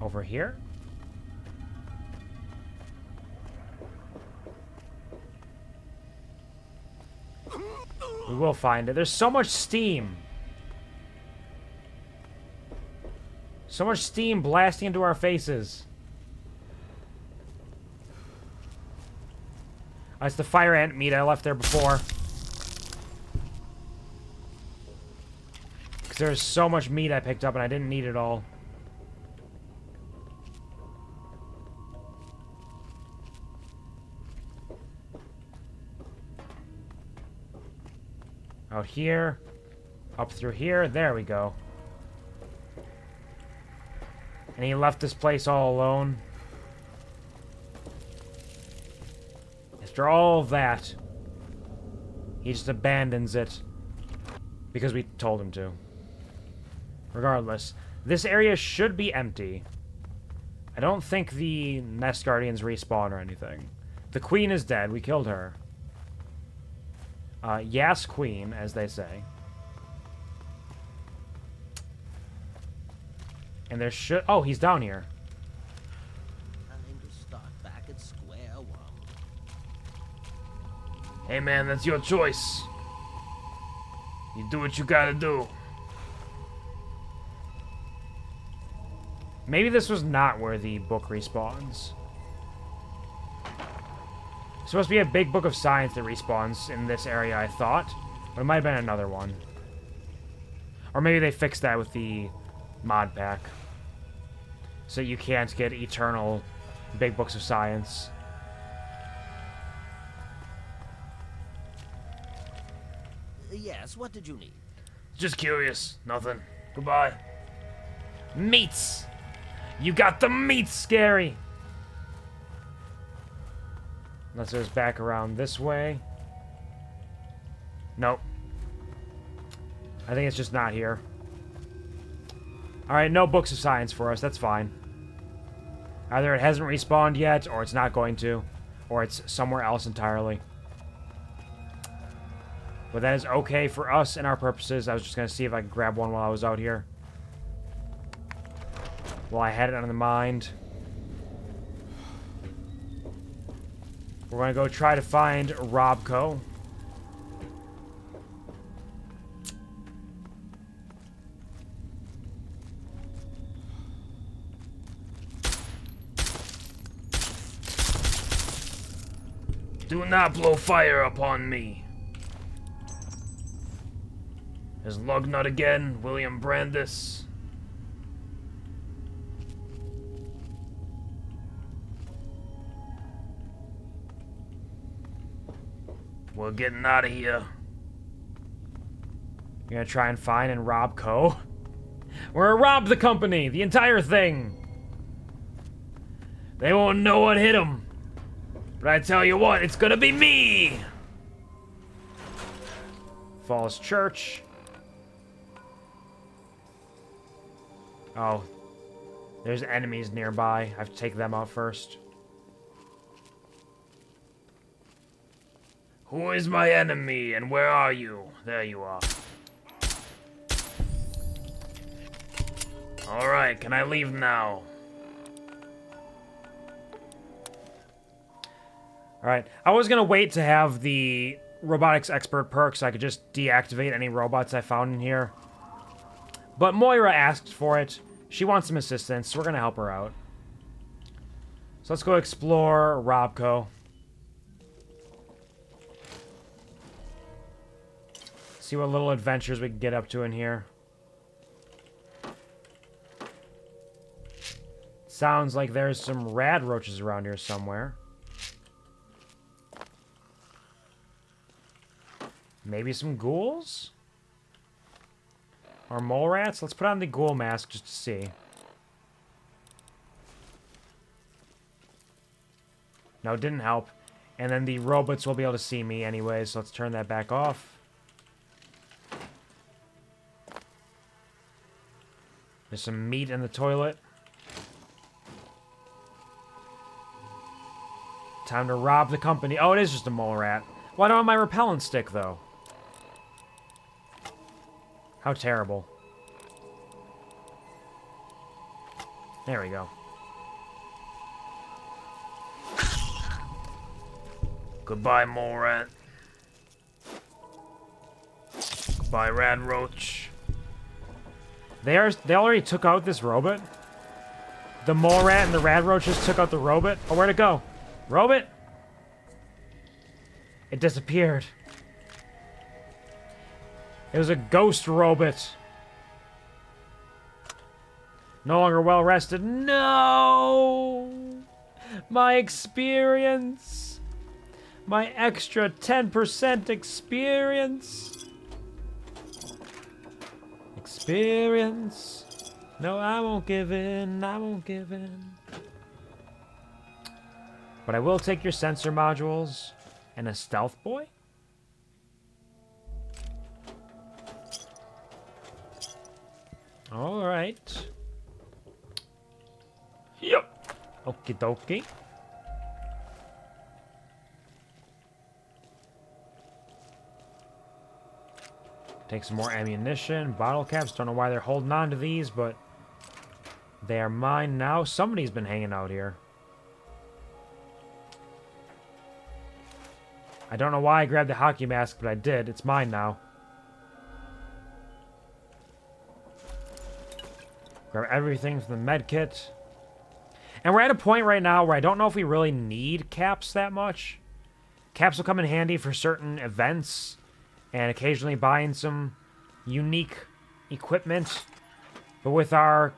A: Over here? We will find it. There's so much steam. So much steam blasting into our faces. That's the fire ant meat I left there before. Because there's so much meat I picked up and I didn't need it all. Out here. Up through here. There we go. And he left this place all alone. After all of that, he just abandons it. Because we told him to. Regardless, this area should be empty. I don't think the Nest Guardians respawn or anything. The Queen is dead. We killed her. Yes, Queen, as they say. And there should... Oh, he's down here.
P: Time to start back at square one.
C: Hey man, that's your choice. You do what you gotta do.
A: Maybe this was not where the book respawns. It's supposed to be a big book of science that respawns in this area, I thought. But it might have been another one. Or maybe they fixed that with the mod pack. So you can't get eternal big books of science.
P: Yes, what did you need?
C: Just curious. Nothing. Goodbye.
A: Meats! You got the meats, Scary! Unless there's back around this way. Nope. I think it's just not here. Alright, no books of science for us. That's fine. Either it hasn't respawned yet, or it's not going to. Or it's somewhere else entirely. But that is okay for us and our purposes. I was just going to see if I could grab one while I was out here. Well, I had it on the mind. We're going to go try to find Robco.
C: Do not blow fire upon me. Is Lugnut again, William Brandis? We're getting out of here.
A: You're gonna try and find and rob Co? We're gonna rob the company! The entire thing!
C: They won't know what hit them. But I tell you what, it's gonna be me!
A: Falls Church. Oh. There's enemies nearby. I have to take them out first.
C: Who is my enemy and where are you? There you are. Alright, can I leave now?
A: Alright, I was gonna wait to have the robotics expert perk so I could just deactivate any robots I found in here. But Moira asked for it. She wants some assistance, so we're gonna help her out. So let's go explore Robco. See what little adventures we can get up to in here. Sounds like there's some rad roaches around here somewhere. Maybe some ghouls? Or mole rats? Let's put on the ghoul mask just to see. No, it didn't help. And then the robots will be able to see me anyway, so let's turn that back off. There's some meat in the toilet. Time to rob the company. Oh, it is just a mole rat. Why don't I have my repellent stick, though? How terrible. There we go.
C: Goodbye, mole rat. Goodbye, rad roach.
A: They already took out this robot? The mole rat and the rad roaches took out the robot? Oh, where'd it go? Robot? It disappeared. It was a ghost robot. No longer well rested. No! My experience. My extra 10% experience. Experience. No, I won't give in. I won't give in. But I will take your sensor modules and a stealth boy. All right.
C: Yep.
A: Okie dokie. Take some more ammunition, bottle caps. Don't know why they're holding on to these, but they are mine now. Somebody's been hanging out here. I don't know why I grabbed the hockey mask, but I did. It's mine now. Grab everything from the med kit. And we're at a point right now where I don't know if we really need caps that much. Caps will come in handy for certain events and occasionally buying some unique equipment. But with our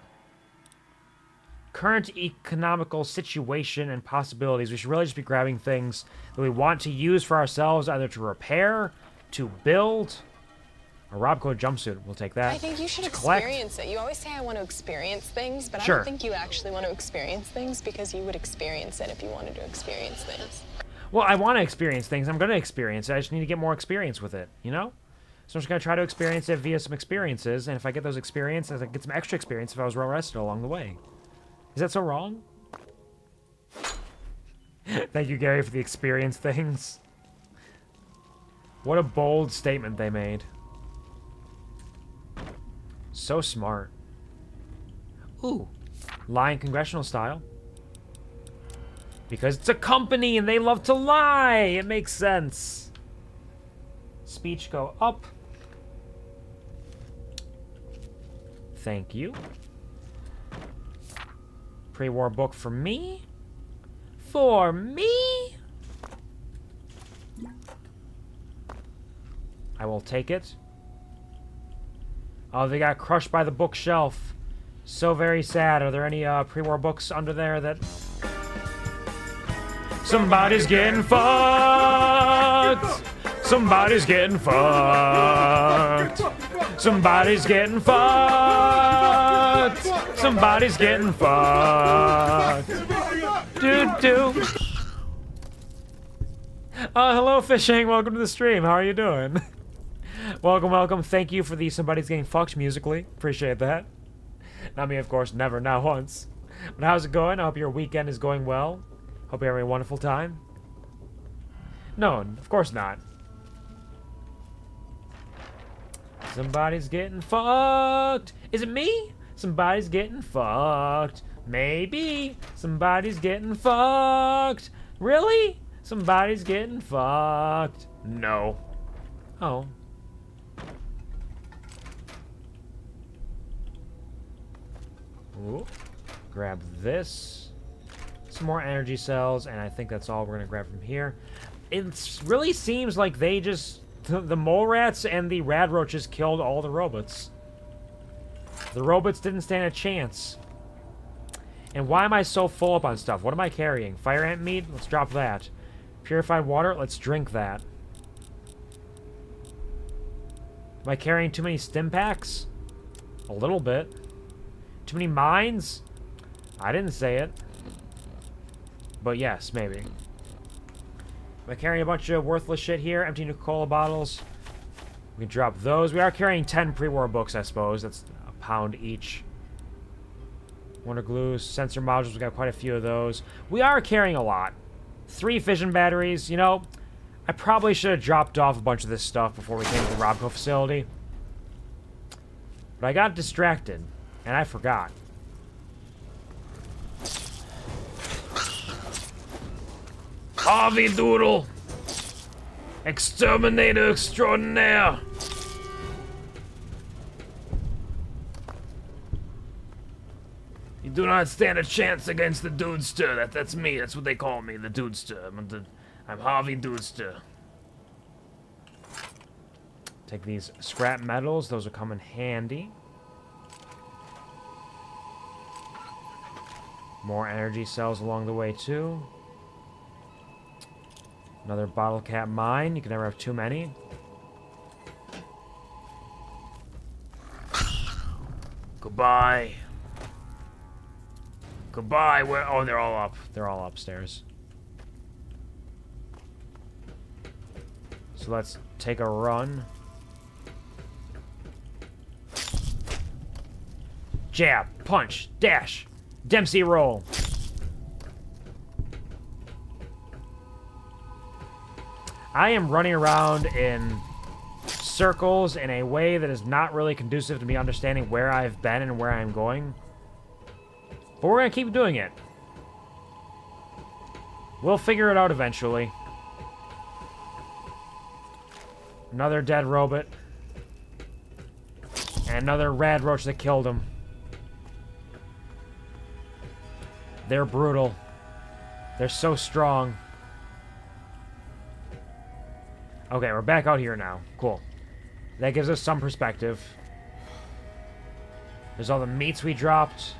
A: current economical situation and possibilities, we should really just be grabbing things that we want to use for ourselves, either to repair, to build. A Robco jumpsuit, we'll take that.
Q: I think you should
A: Collect.
Q: experience it. You always say I want to experience things, but
A: Sure.
Q: I don't think you actually want to experience things because you would experience it if you wanted to experience things.
A: Well, I want to experience things. I'm going to experience it. I just need to get more experience with it, you know? So I'm just going to try to experience it via some experiences, and if I get those experiences, I get some extra experience if I was well rested along the way. Is that so wrong? Thank you, Gary, for the experience things. What a bold statement they made. So smart. Ooh. Lying congressional style. Because it's a company and they love to lie. It makes sense. Speech go up. Thank you. Pre-war book for me? For me? I will take it. Oh, they got crushed by the bookshelf. So very sad. Are there any pre-war books under there that... Somebody's getting fucked! Somebody's getting fucked! Somebody's getting fucked! Somebody's getting fucked! Doo-doo! Hello, Fishing. Welcome to the stream. How are you doing? Welcome, welcome. Thank you for the Somebody's Getting Fucked musically. Appreciate that. Not me, of course. Never, not once. But how's it going? I hope your weekend is going well. Hope you're having a wonderful time. No, of course not. Somebody's getting fucked. Is it me? Somebody's getting fucked. Maybe somebody's getting fucked. Really? Somebody's getting fucked. No. Oh. Ooh. Grab this. Some more energy cells, and I think that's all we're gonna grab from here. It really seems like they just... The mole rats and the rad roaches killed all the robots. The robots didn't stand a chance. And why am I so full up on stuff? What am I carrying? Fire ant meat? Let's drop that. Purified water? Let's drink that. Am I carrying too many stim packs? A little bit. Too many mines? I didn't say it. But yes, maybe. Am I carrying a bunch of worthless shit here? Empty Nuka-Cola bottles. We can drop those. We are carrying 10 pre-war books, I suppose. That's a pound each. Wonder glues, sensor modules. We got quite a few of those. We are carrying a lot. 3 fission batteries. You know, I probably should have dropped off a bunch of this stuff before we came to the Robco facility. But I got distracted, and I forgot.
C: Harvey Doodle! Exterminator extraordinaire! You do not stand a chance against the Dudester. That's me. That's what they call me, the Dudester. I'm Harvey Dudester.
A: Take these scrap metals. Those will come in handy. More energy cells along the way, too. Another bottle cap mine. You can never have too many.
C: Goodbye. Goodbye. Where?
A: Oh, they're all up. They're all upstairs. So let's take a run. Jab, punch, dash, Dempsey roll. I am running around in circles in a way that is not really conducive to me understanding where I've been and where I'm going. But we're going to keep doing it. We'll figure it out eventually. Another dead robot. And another rad roach that killed him. They're brutal. They're so strong. Okay, we're back out here now. Cool. That gives us some perspective. There's all the meats we dropped.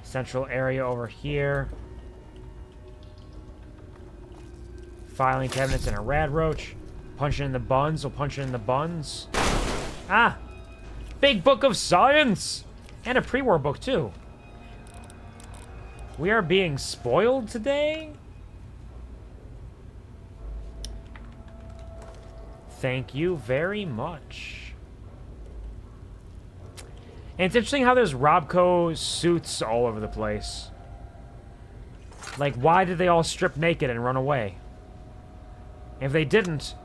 A: Central area over here. Filing cabinets and a rad roach. Punch it in the buns. We'll punch it in the buns. Ah! Big book of science! And a pre-war book, too. We are being spoiled today? Thank you very much. And it's interesting how there's Robco suits all over the place. Like, why did they all strip naked and run away? If they didn't,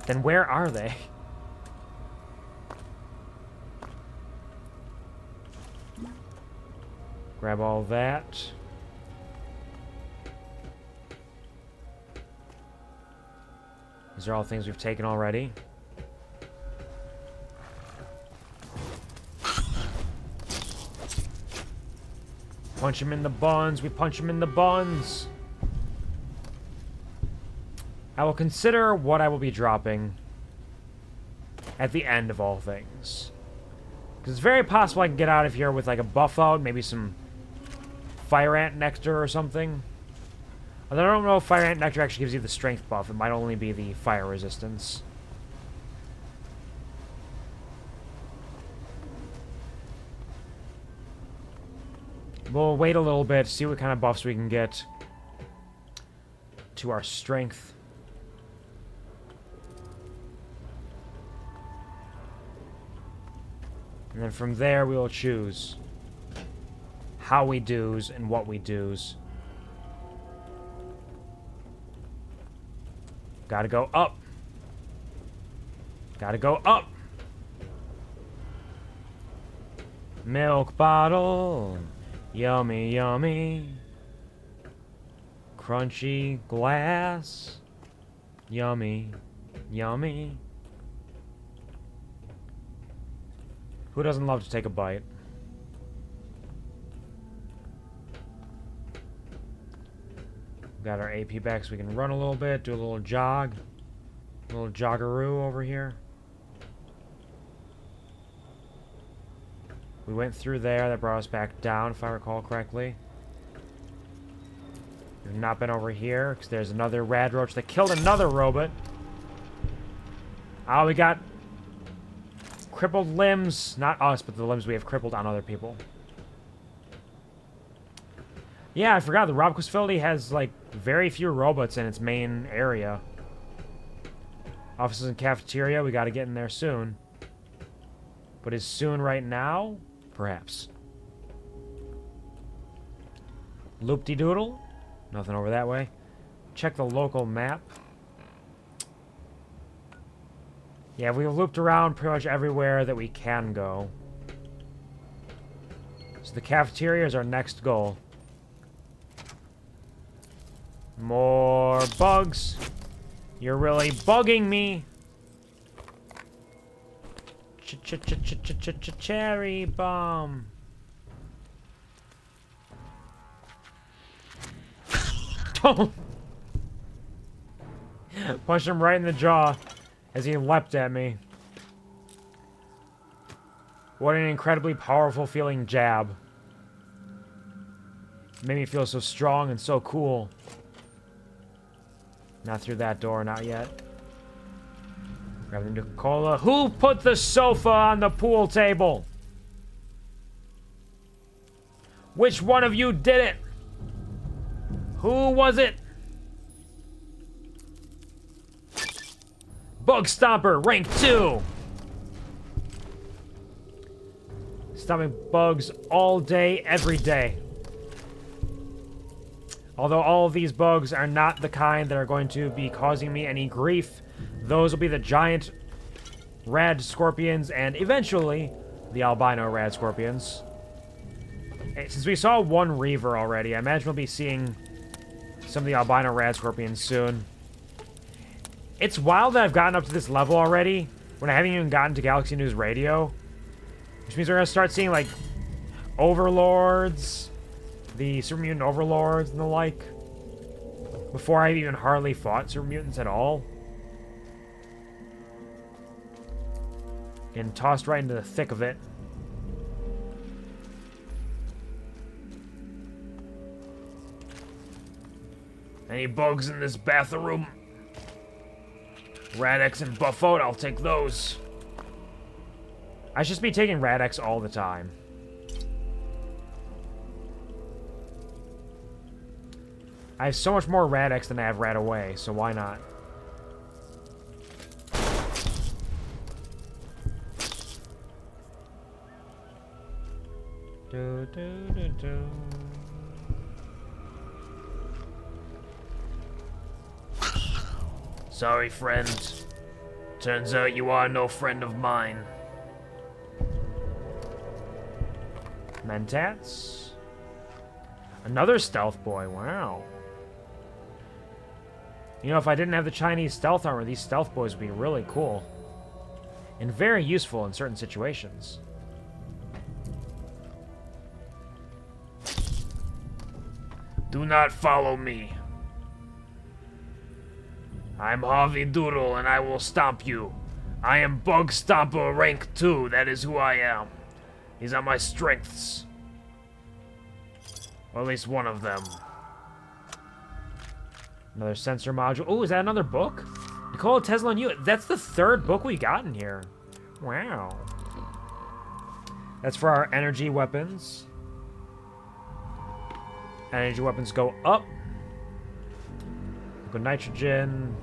A: then where are they? Grab all that. These are all things we've taken already. Punch him in the buns. We punch him in the buns. I will consider what I will be dropping at the end of all things. Because it's very possible I can get out of here with like a buff out, maybe some fire ant nectar or something. Although I don't know if fire ant nectar actually gives you the strength buff. It might only be the fire resistance. We'll wait a little bit, see what kind of buffs we can get to our strength. And then from there, we will choose how we do's and what we do's. Gotta go up. Gotta go up. Milk bottle. Yummy, yummy. Crunchy glass. Yummy, yummy. Who doesn't love to take a bite? Got our AP back so we can run a little bit, do a little jog. A little joggeroo over here. We went through there, that brought us back down, if I recall correctly. We've not been over here, because there's another rad roach that killed another robot. Oh, we got crippled limbs. Not us, but the limbs we have crippled on other people. Yeah, I forgot, the Robquest facility has, like, very few robots in its main area. Offices and cafeteria, we gotta get in there soon. But is soon right now? Perhaps. Loop-de-doodle? Nothing over that way. Check the local map. Yeah, we've looped around pretty much everywhere that we can go. So the cafeteria is our next goal. More bugs. You're really bugging me. Cherry bomb. Punched him right in the jaw as he leapt at me. What an incredibly powerful feeling jab. Made me feel so strong and so cool. Not through that door, not yet. Grab the Nuka-Cola. Who put the sofa on the pool table? Which one of you did it? Who was it? Bug Stomper, rank 2. Stomping bugs all day, every day. Although all of these bugs are not the kind that are going to be causing me any grief, those will be the giant rad scorpions and eventually the albino rad scorpions. Since we saw one Reaver already, I imagine we'll be seeing some of the albino rad scorpions soon. It's wild that I've gotten up to this level already when I haven't even gotten to Galaxy News Radio. Which means we're going to start seeing, like, Overlords, the Super Mutant Overlords and the like, before I've even hardly fought Super Mutants at all. Getting tossed right into the thick of it.
C: Any bugs in this bathroom? Radix and Buffo, I'll take those.
A: I should be taking Radix all the time. I have so much more Radix than I have Radaway, so why not? Do, do, do, do.
C: Sorry, friend. Turns out you are no friend of mine.
A: Mentats. Another stealth boy, wow. You know, if I didn't have the Chinese stealth armor, these stealth boys would be really cool. And very useful in certain situations.
C: Do not follow me. I'm Harvey Doodle, and I will stomp you. I am Bug Stomper rank 2, that is who I am. These are my strengths. Or at least one of them.
A: Another sensor module. Oh, is that another book? Nikola Tesla and you. That's the third book we got in here. Wow. That's for our energy weapons. Energy weapons go up. Go nitrogen.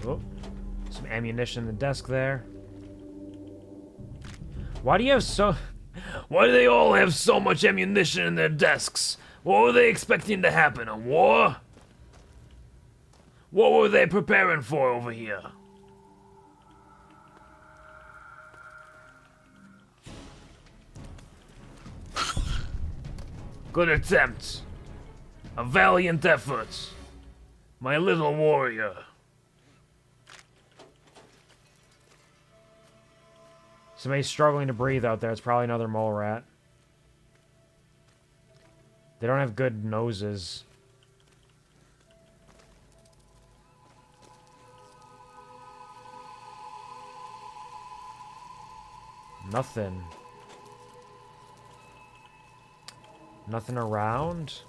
A: Oh, some ammunition in the desk there. Why do you have so...
C: Why do they all have so much ammunition in their desks? What were they expecting to happen? A war? What were they preparing for over here? Good attempt. A valiant effort. My little warrior.
A: Somebody's struggling to breathe out there. It's probably another mole rat. They don't have good noses. Nothing. Nothing around?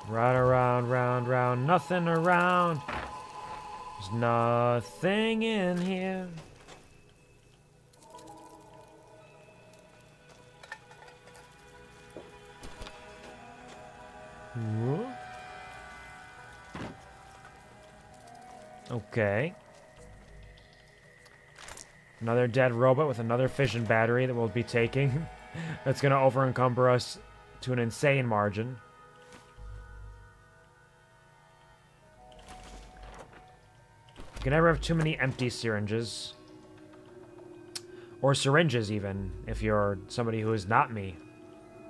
A: Right around, round, round, nothing around. There's nothing in here. Ooh. Okay. Another dead robot with another fission battery that we'll be taking. That's going to over-encumber us to an insane margin. You can never have too many empty syringes. Or syringes, even, if you're somebody who is not me.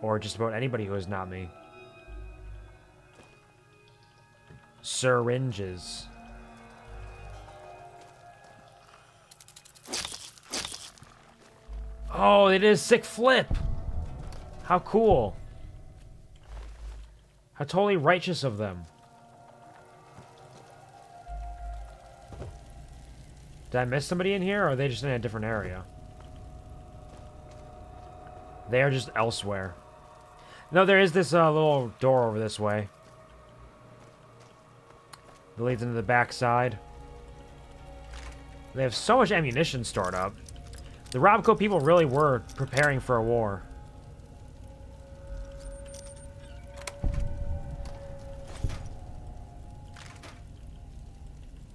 A: Or just about anybody who is not me. Syringes. Oh, it is sick flip. How cool. How totally righteous of them. Did I miss somebody in here, or are they just in a different area? They are just elsewhere. No, there is this little door over this way. That leads into the back side. They have so much ammunition stored up. The Robco people really were preparing for a war.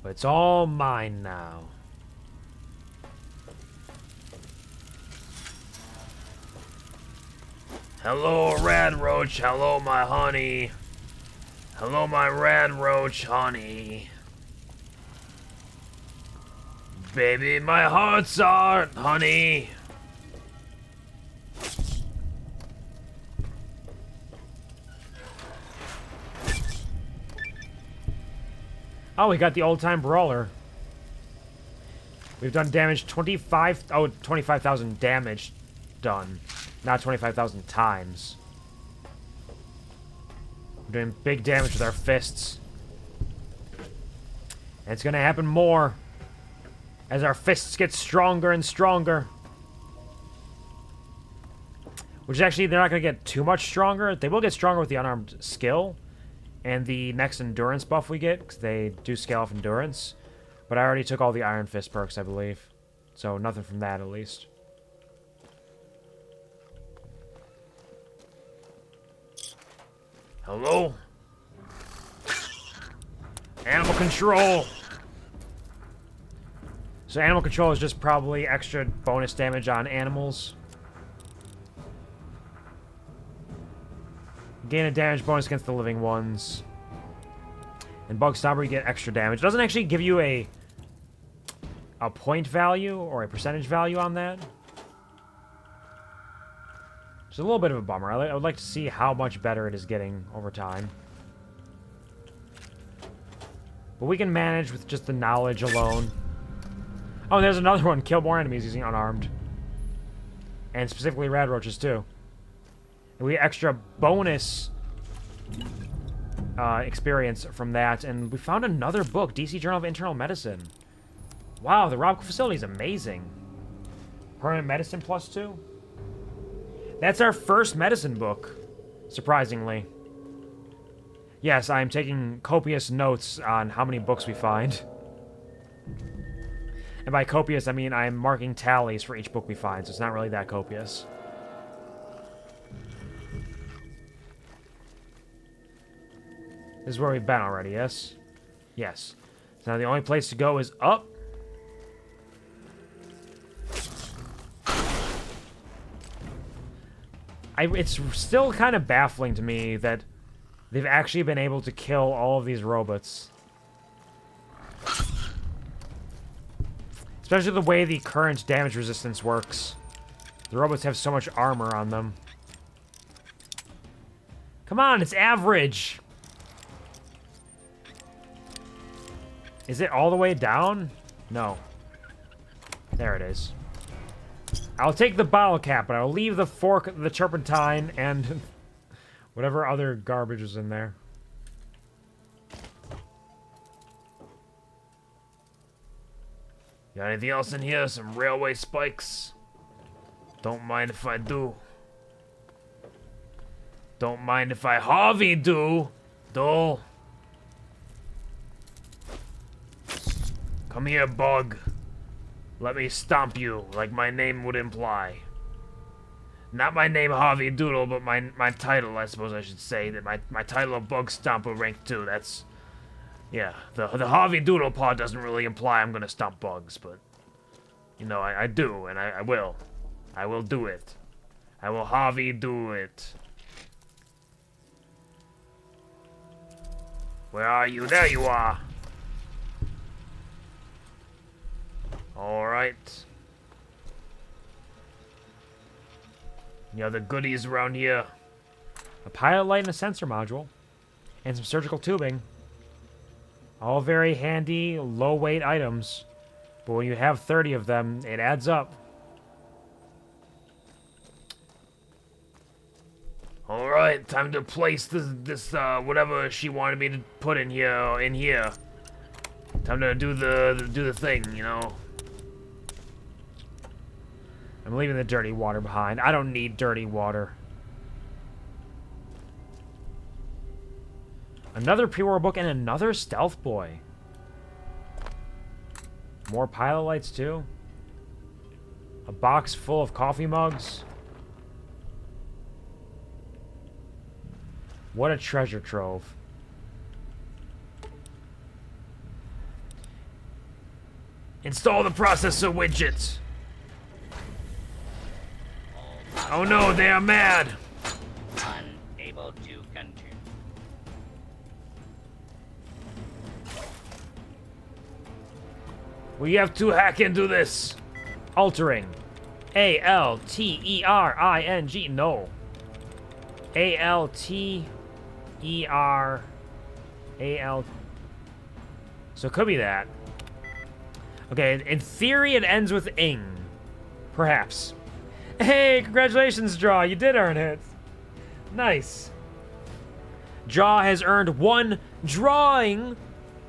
A: But it's all mine now.
C: Hello, Rad Roach. Hello, my honey. Hello, my Rad Roach honey. Baby, my heart's art, honey.
A: Oh, we got the old-time brawler. We've done damage 25,000 damage done. Not 25,000 times. We're doing big damage with our fists. And it's gonna happen more as our fists get stronger and stronger. Which actually, they're not gonna get too much stronger. They will get stronger with the unarmed skill and the next endurance buff we get, because they do scale off endurance. But I already took all the Iron Fist perks, I believe. So nothing from that, at least.
C: Hello? Animal control!
A: So animal control is just probably extra bonus damage on animals. Gain a damage bonus against the living ones. And Bug Stomper, you get extra damage. It doesn't actually give you a point value or a percentage value on that. It's a little bit of a bummer. I would like to see how much better it is getting over time. But we can manage with just the knowledge alone. Oh, there's another one. Kill more enemies using unarmed. And specifically rad roaches, too. And we get extra bonus experience from that. And we found another book, DC Journal of Internal Medicine. Wow, the Robco facility is amazing. Permanent Medicine +2. That's our first medicine book, surprisingly. Yes, I am taking copious notes on how many books we find. And by copious, I mean I'm marking tallies for each book we find, so it's not really that copious. This is where we've been already, yes? Yes. So now the only place to go is up. It's still kind of baffling to me that they've actually been able to kill all of these robots. Especially the way the current damage resistance works. The robots have so much armor on them. Come on, it's average! Is it all the way down? No. There it is. I'll take the bottle cap, but I'll leave the fork, the turpentine, and whatever other garbage is in there.
C: Got anything else in here? Some railway spikes? Don't mind if I do. Don't mind if I Harvey do. Dole. Come here, bug. Let me stomp you, like my name would imply. Not my name, Harvey Doodle, but my title, I suppose I should say. That my title of Bug Stomper rank 2. That's... Yeah, the Harvey Doodle part doesn't really imply I'm gonna stomp bugs, but... You know, I do, and I will. I will do it. I will Harvey do it. Where are you? There you are! Alright. Any other goodies around here?
A: A pilot light and a sensor module. And some surgical tubing. All very handy, low-weight items. But when you have 30 of them, it adds up.
C: Alright, time to place this whatever she wanted me to put in here. Time to do the thing, you know.
A: I'm leaving the dirty water behind. I don't need dirty water. Another pre-war book and another stealth boy. More pilot lights too. A box full of coffee mugs. What a treasure trove.
C: Install the processor widget. Oh no, they are mad.
K: Unable to continue.
C: We have to hack into this.
A: Altering. A-L-T-E-R-I-N-G. No. A-L-T-E-R... A-L... So it could be that. Okay, in theory it ends with ing. Perhaps. Hey, congratulations, Draw. You did earn it. Nice. Draw has earned one drawing,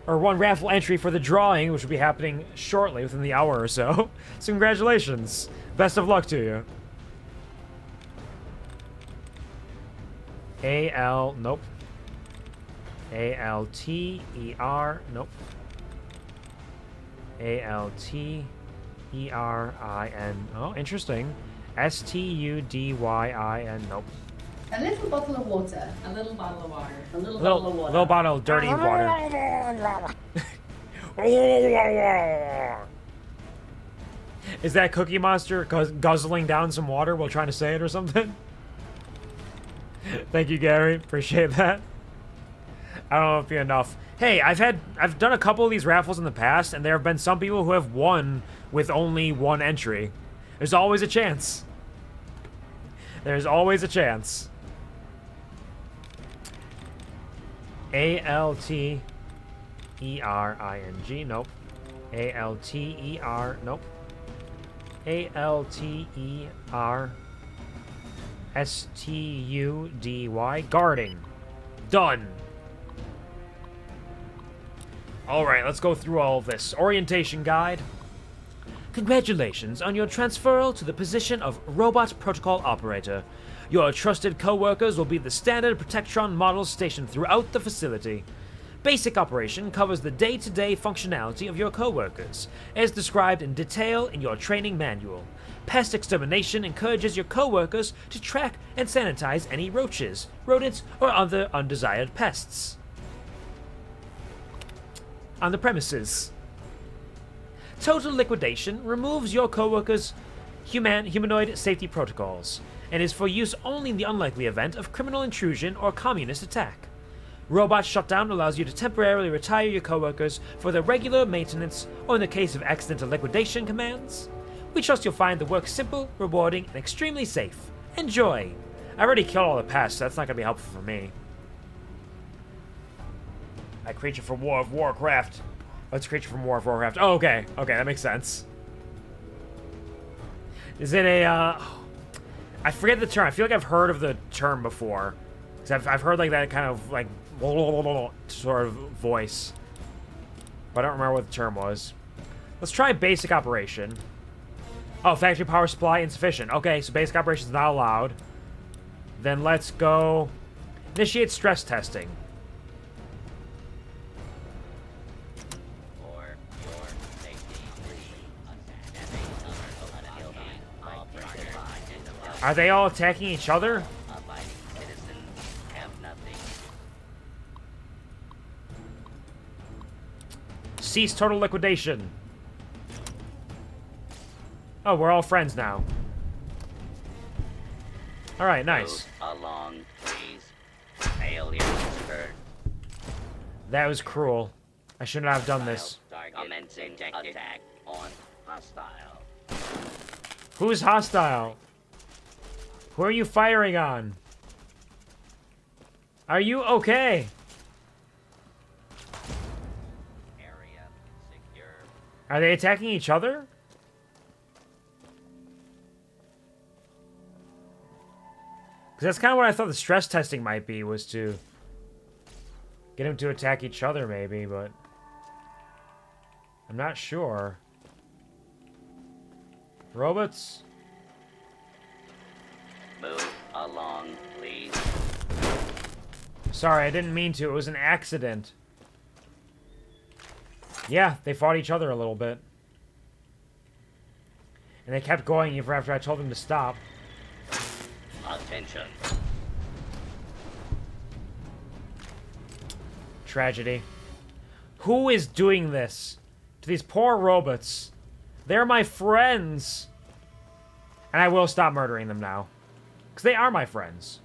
A: or one raffle entry for the drawing, which will be happening shortly, within the hour or so. So congratulations. Best of luck to you. A-L, nope. A-L-T-E-R, nope. A-L-T-E-R-I-N, oh, interesting. S-T-U-D-Y-I-N, nope.
R: A little bottle of water. A little bottle of water. A little bottle of water.
A: Little bottle of dirty water. Is that Cookie Monster guzzling down some water while trying to say it or something? Thank you, Gary. Appreciate that. I don't know if it'll be enough. Hey, I've done a couple of these raffles in the past, and there have been some people who have won with only one entry. There's always a chance. There's always a chance. A-L-T-E-R-I-N-G, nope. A-L-T-E-R, nope. A-L-T-E-R-S-T-U-D-Y, guarding. Done. Alright, let's go through all of this. Orientation guide. Congratulations on your transferal to the position of Robot Protocol Operator. Your trusted co-workers will be the standard Protectron models stationed throughout the facility. Basic operation covers the day-to-day functionality of your co-workers, as described in detail in your training manual. Pest extermination encourages your co-workers to track and sanitize any roaches, rodents, or other undesired pests on the premises. Total liquidation removes your co-workers' humanoid safety protocols. and is for use only in the unlikely event of criminal intrusion or communist attack. Robot Shutdown allows you to temporarily retire your coworkers for their regular maintenance or in the case of accidental liquidation commands. We trust you'll find the work simple, rewarding, and extremely safe. Enjoy! I already killed all the pests, so that's not going to be helpful for me. A creature from War of Warcraft. Oh, it's a creature from War of Warcraft. Oh, okay. Okay, that makes sense. Is it a, I forget the term. I feel like I've heard of the term before. Because I've heard, like, that kind of, like, sort of voice. But I don't remember what the term was. Let's try basic operation. Oh, factory power supply insufficient. Okay, so basic operation is not allowed. Then let's go initiate stress testing. Are they all attacking each other? Cease total liquidation. Oh, we're all friends now. Alright, nice.
K: Move along, please. Failure occurred.
A: That was cruel. I should not have done this.
K: Commencing attack on hostile.
A: Who's hostile? Who are you firing on? Are you okay?
K: Area secure.
A: Are they attacking each other? Because that's kind of what I thought the stress testing might be, was to get them to attack each other, maybe, but I'm not sure. Robots?
K: Move along, please.
A: Sorry, I didn't mean to. It was an accident. Yeah, they fought each other a little bit. And they kept going even after I told them to stop.
K: Attention.
A: Tragedy. Who is doing this to these poor robots? They're my friends. And I will stop murdering them now. Because they are my friends.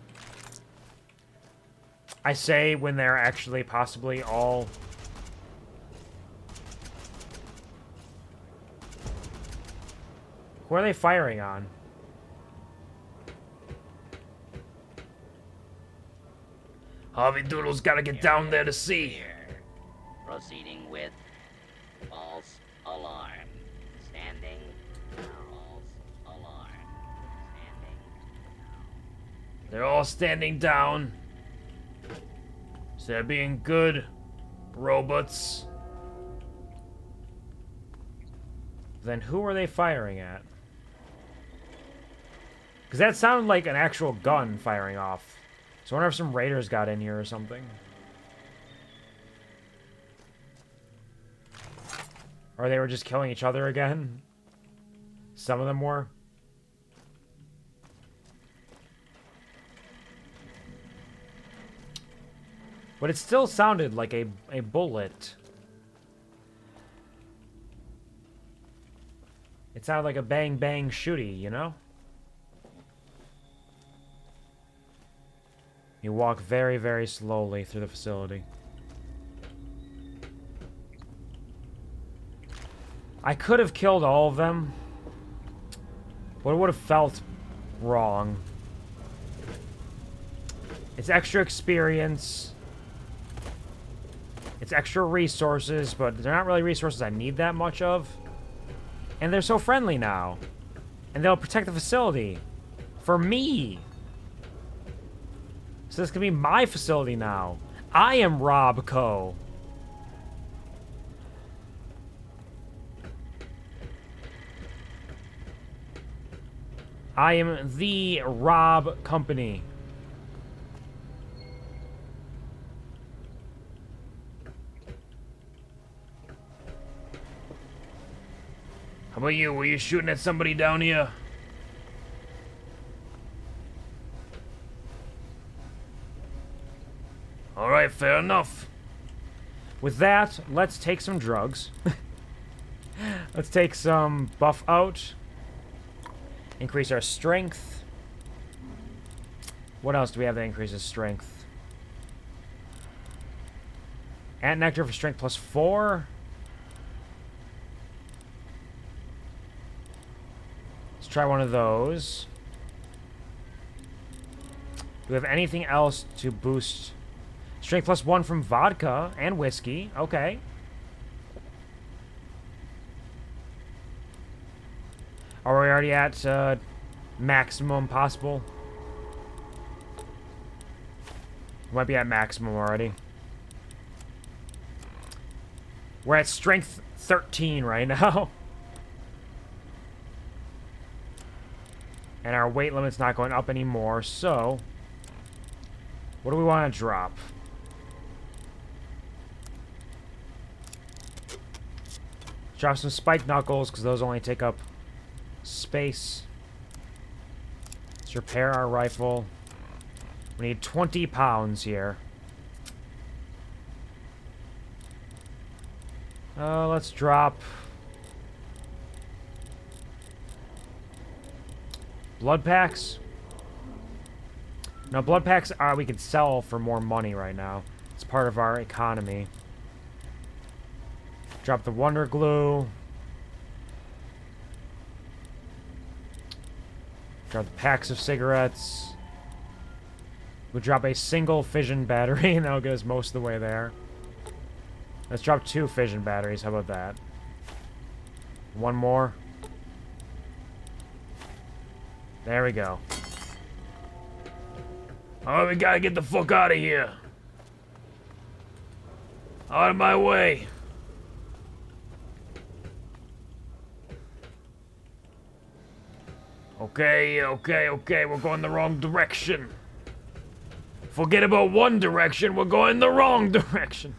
A: I say when they're actually possibly all... Who are they firing on?
C: Harvey Doodle's gotta get down there to see.
K: Proceeding with false alarm. Standing. False alarm. Standing.
C: They're all standing down. So they're being good robots.
A: Then who are they firing at? Because that sounded like an actual gun firing off. So I wonder if some raiders got in here or something. Or they were just killing each other again. Some of them were. But it still sounded like a bullet. It sounded like a bang bang shooty, you know? You walk very, very slowly through the facility. I could have killed all of them, but it would have felt wrong. It's extra experience. It's extra resources, but they're not really resources I need that much of. And they're so friendly now. And they'll protect the facility. For me. So this can be my facility now. I am Rob Co. I am the Rob Company.
C: How about you? Were you shooting at somebody down here? Alright, fair enough.
A: With that, let's take some drugs. Let's take some buff out. Increase our strength. What else do we have that increases strength? Ant nectar for strength +4. Let's try one of those. Do we have anything else to boost? Strength +1 from vodka and whiskey. Okay. Are we already at maximum possible? Might be at maximum already. We're at strength 13 right now. And our weight limit's not going up anymore, so... What do we want to drop? Drop some spiked knuckles, because those only take up space. Let's repair our rifle. We need 20 pounds here. Let's drop... blood packs? No, blood packs we could sell for more money right now. It's part of our economy. Drop the Wonder Glue. Drop the packs of cigarettes. We'll drop a single fission battery, and that'll get us most of the way there. Let's drop 2 fission batteries. How about that? One more. There we go.
C: Oh, we gotta get the fuck out of here. Out of my way. Okay, we're going the wrong direction. Forget about one direction, we're going the wrong direction.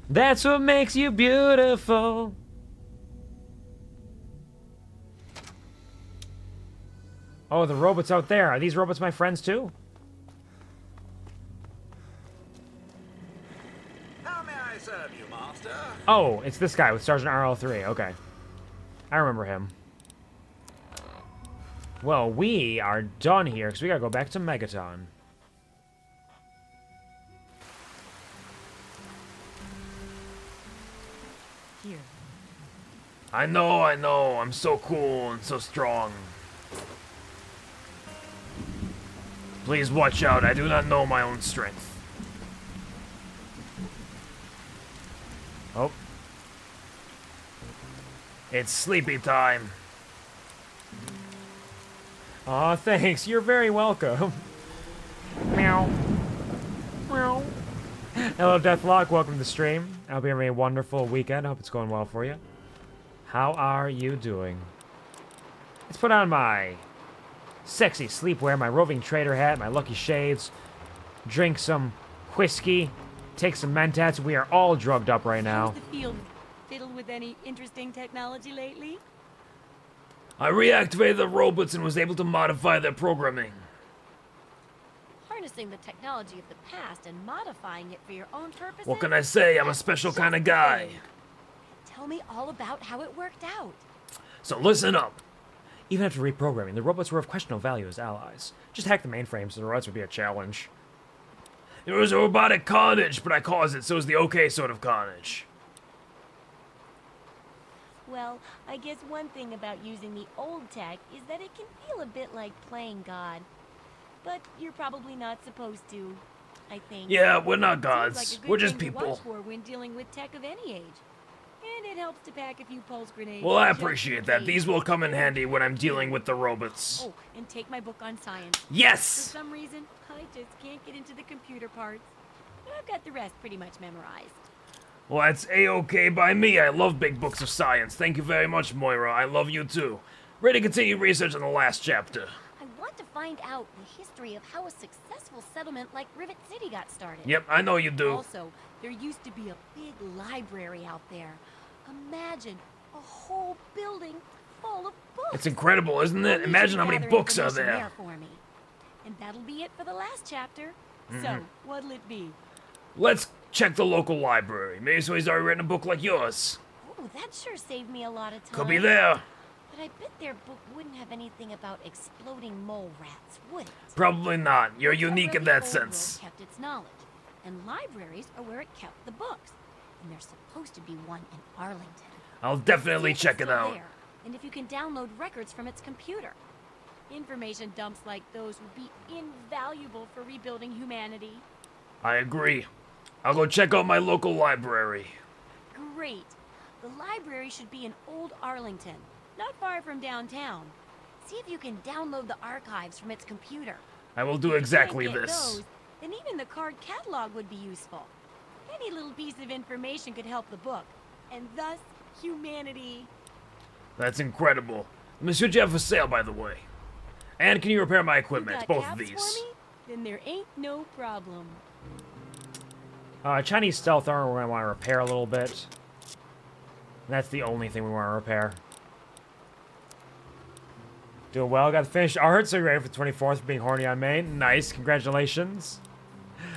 A: That's what makes you beautiful. Oh, the robots out there. Are these robots my friends too?
H: How may I serve you, Master?
A: Oh, it's this guy with Sergeant RL3. Okay. I remember him. Well, we are done here because we gotta go back to Megaton.
M: Here.
C: I know, I'm so cool and so strong. Please watch out, I do not know my own strength. Oh. It's sleepy time.
A: Aw, thanks. You're very welcome. Meow. Meow. Hello, Deathlock. Welcome to the stream. I hope you're having a wonderful weekend. I hope it's going well for you. How are you doing? Let's put on my sexy sleepwear, my roving trader hat, my lucky shades, drink some whiskey, take some mentats. We are all drugged up right now.
G: How's the field fiddled with any interesting technology lately?
C: I reactivated the robots and was able to modify their programming.
G: Harnessing the technology of the past and modifying it for your own purposes?
C: What can I say? I'm a special kind of guy.
G: Tell me all about how it worked out.
C: So listen up.
A: Even after reprogramming, the robots were of questionable value as allies. Just hack the mainframe so the robots would be a challenge.
C: It was a robotic carnage, but I caused it, so it was the okay sort of carnage.
G: Well, I guess one thing about using the old tech is that it can feel a bit like playing God. But you're probably not supposed to, I think.
C: Yeah, we're not gods.
G: Seems like a good
C: We're just
G: thing to
C: people.
G: watch for when dealing with tech of any age. And it helps to pack a few pulse grenades.
C: Well, I
G: just in
C: appreciate that.
G: case.
C: These will come in handy when I'm dealing with the robots.
G: Oh, and take my book on science.
C: Yes!
G: For some reason, I just can't get into the computer parts. But I've got the rest pretty much memorized.
C: Well, that's A-okay by me. I love big books of science. Thank you very much, Moira. I love you too. Ready to continue research on the last chapter.
G: I want to find out the history of how a successful settlement like Rivet City got started.
C: Yep, I know you do.
G: Also, there used to be a big library out there. Imagine a whole building full of books.
C: It's incredible, isn't it? Imagine how many books are there.
G: For me. And that'll be it for the last chapter.
C: Mhm.
G: So, what'll it be?
C: Let's check the local library. Maybe somebody's already written a book like yours.
G: Oh, that sure saved me a lot of time.
C: Could be there.
G: But I bet their book wouldn't have anything about exploding mole rats, would it?
C: Probably not. You're
G: It's a
C: unique in
G: really
C: that
G: old
C: sense.
G: world kept its knowledge, and libraries are where it kept the books. And there's supposed to be one in Arlington.
C: I'll definitely
G: See if
C: check
G: it's
C: it
G: still
C: out.
G: there, and if you can download records from its computer. Information dumps like those would be invaluable for rebuilding humanity.
C: I agree. I'll go check out my local library.
G: Great. The library should be in Old Arlington, not far from downtown. See if you can download the archives from its computer.
C: I will do
G: If you
C: exactly
G: can't get
C: this.
G: those, then even the card catalog would be useful. Any little piece of information could help the book, and thus humanity.
C: That's incredible. Let me see what you have for sale, by the way. And can you repair my equipment?
G: You got
C: Both of
G: caps
C: these.
G: for me? Then there ain't no problem.
A: Chinese stealth armor we're going to want to repair a little bit. That's the only thing we want to repair. Doing well. Got the finished art, so you're ready for the 24th for being horny on main. Nice. Congratulations.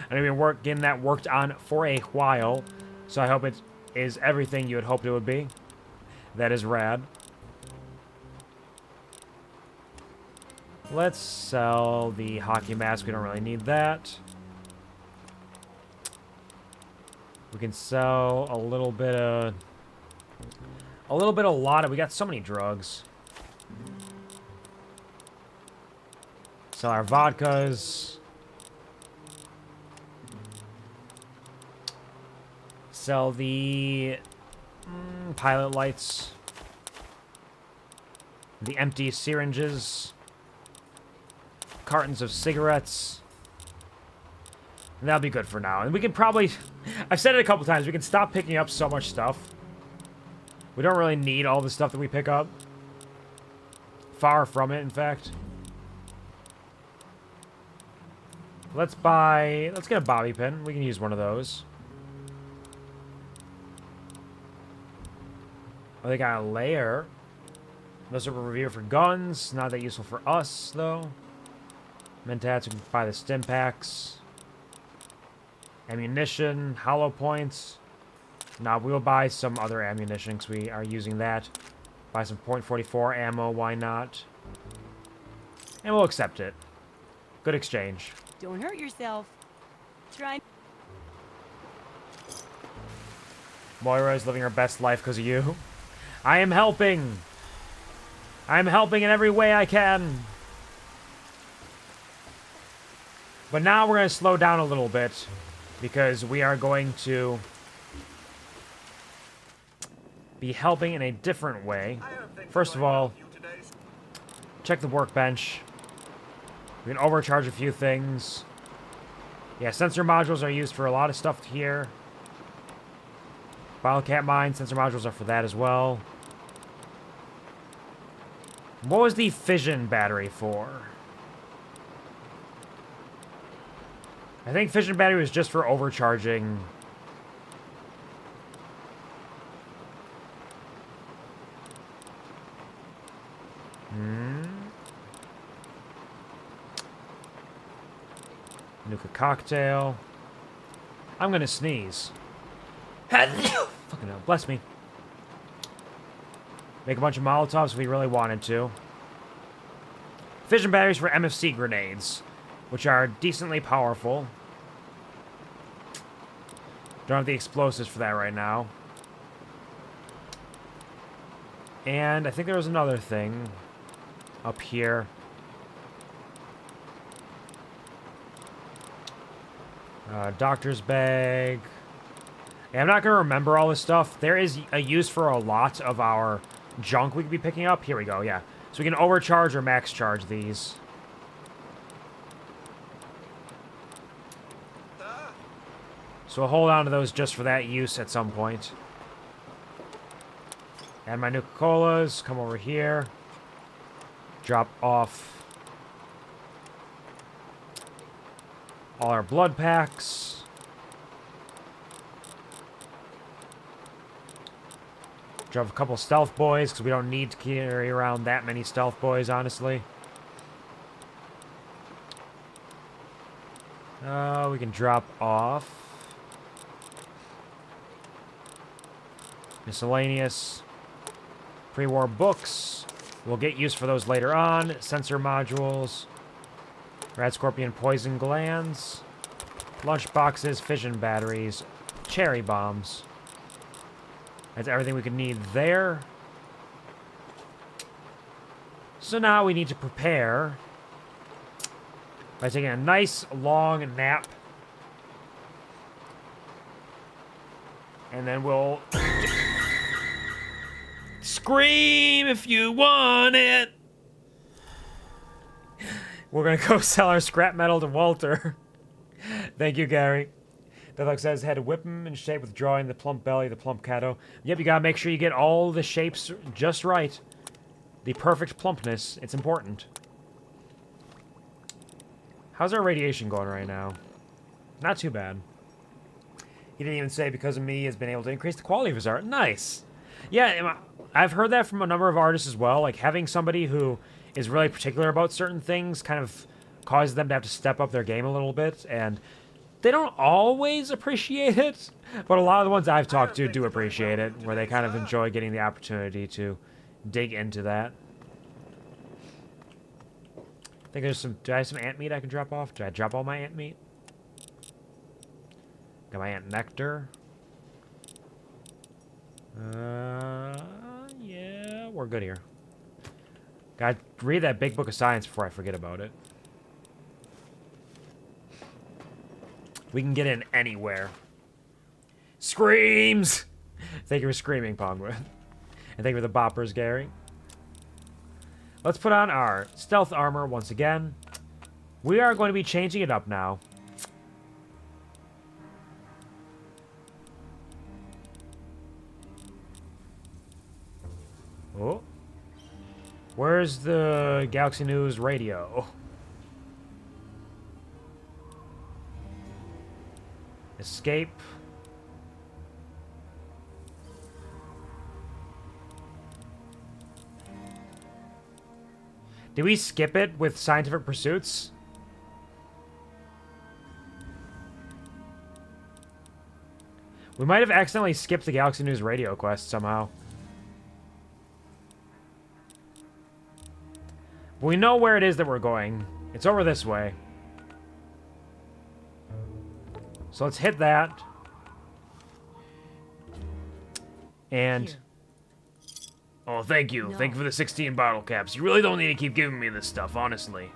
A: And we've been getting that worked on for a while, so I hope it is everything you had hoped it would be. That is rad. Let's sell the hockey mask. We don't really need that. We can sell a little bit of lot. We got so many drugs. Sell our vodkas. Sell the pilot lights. The empty syringes. Cartons of cigarettes. And that'll be good for now. And we can probably... I've said it a couple times. We can stop picking up so much stuff. We don't really need all the stuff that we pick up. Far from it, in fact. Let's get a bobby pin. We can use one of those. Oh, they got a layer. Those are a review for guns. Not that useful for us, though. Mentats, we can buy the stim packs. Ammunition, hollow points. Nah, we'll buy some other ammunition because we are using that. Buy some .44 ammo, why not? And we'll accept it. Good exchange.
G: Don't hurt yourself. Try.
A: Moira is living her best life because of you. I am helping. I am helping in every way I can. But now we're going to slow down a little bit because we are going to be helping in a different way. First of all, check the workbench. We can overcharge a few things. Yeah, sensor modules are used for a lot of stuff here. Wildcat mine, sensor modules are for that as well. What was the fission battery for? I think fission battery was just for overcharging. Nuka cocktail. I'm gonna sneeze. Fucking hell, bless me. Make a bunch of Molotovs if we really wanted to. Fission batteries for MFC grenades, which are decently powerful. Don't have the explosives for that right now. And I think there was another thing up here. Doctor's bag. Yeah, I'm not going to remember all this stuff. There is a use for a lot of our junk we could be picking up. Here we go, yeah. So we can overcharge or max charge these. So we'll hold on to those just for that use at some point. Add my Nuka-Colas. Come over here. Drop off all our blood packs. Drop a couple stealth boys, because we don't need to carry around that many stealth boys, honestly. We can drop off miscellaneous pre-war books. We'll get use for those later on. Sensor modules. Rat scorpion poison glands. Lunch boxes, fission batteries, cherry bombs. That's everything we could need there. So now we need to prepare by taking a nice long nap. And then we'll scream if you want it. We're gonna go sell our scrap metal to Walter. Thank you, Gary. Deathlock says, had to whip him in shape with drawing the plump belly, the plump catto. Yep, you gotta make sure you get all the shapes just right. The perfect plumpness. It's important. How's our radiation going right now? Not too bad. He didn't even say because of me has been able to increase the quality of his art. Nice. Yeah, I've heard that from a number of artists as well. Like, having somebody who is really particular about certain things kind of causes them to have to step up their game a little bit. And they don't always appreciate it. But a lot of the ones I've talked to do appreciate it, where they kind of enjoy getting the opportunity to dig into that. I think there's some... Do I have some ant meat I can drop off? Did I drop all my ant meat? Got my ant nectar. Yeah, we're good here. Gotta read that big book of science before I forget about it. We can get in anywhere. Screams! Thank you for screaming, Pongwood. And thank you for the boppers, Gary. Let's put on our stealth armor once again. We are going to be changing it up now. Oh. Where's the Galaxy News radio? Escape. Did we skip it with Scientific Pursuits? We might have accidentally skipped the Galaxy News radio quest somehow. We know where it is that we're going. It's over this way. So let's hit that. And...
C: Here. Oh, thank you. No. Thank you for the 16 bottle caps. You really don't need to keep giving me this stuff, honestly.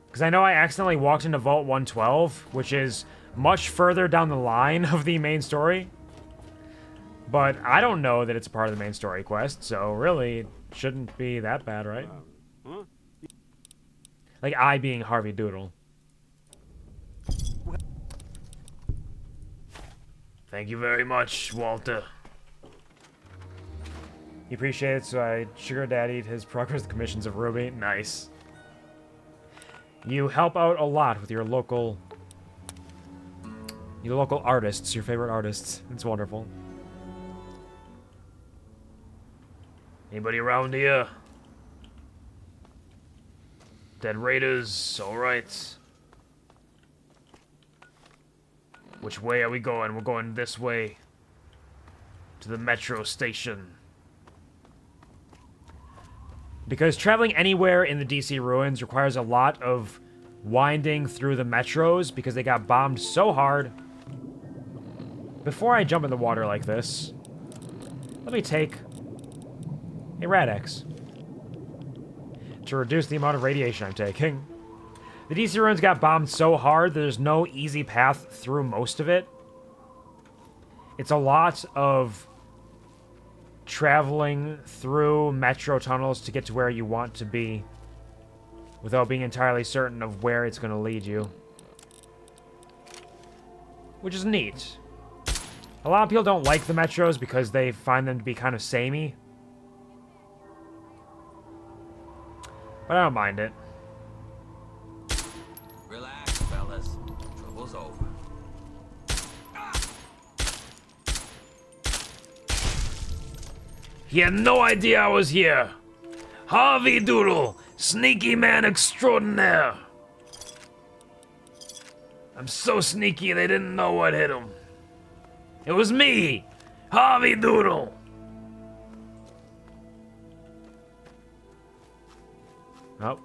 C: Because I know I accidentally walked into Vault 112, which is much further down the line of the main story. But I don't know that it's a part of the main story quest, so really, it shouldn't be that bad, right? Like, I being Harvey Doodle. Thank you very much, Walter.
A: He appreciates it, so I sugar daddied his progress commissions of Ruby. Nice. You help out a lot with your local artists, your favorite artists. It's wonderful.
C: Anybody around here? Dead Raiders, alright. Which way are we going? We're going this way. To the metro station.
A: Because traveling anywhere in the DC ruins requires a lot of winding through the metros because they got bombed so hard. Before I jump in the water like this, let me take a Rad-X to reduce the amount of radiation I'm taking. The DC ruins got bombed so hard that there's no easy path through most of it. It's a lot of traveling through metro tunnels to get to where you want to be without being entirely certain of where it's going to lead you. Which is neat. A lot of people don't like the metros because they find them to be kind of samey. But I don't mind it.
B: Relax, fellas. Trouble's over.
C: He had no idea I was here. Harvey Doodle, sneaky man extraordinaire. I'm so sneaky they didn't know what hit him. It was me, Harvey Doodle!
A: Oh,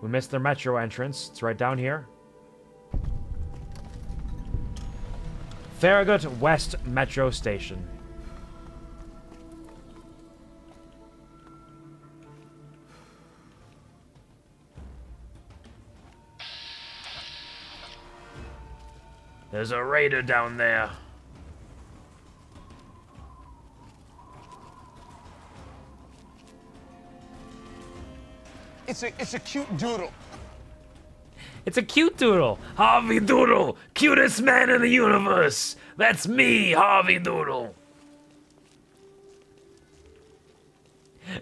A: we missed their metro entrance. It's right down here. Farragut West Metro Station.
C: There's a raider down there.
H: It's a cute doodle.
A: It's a cute doodle.
C: Harvey Doodle, cutest man in the universe. That's me, Harvey Doodle.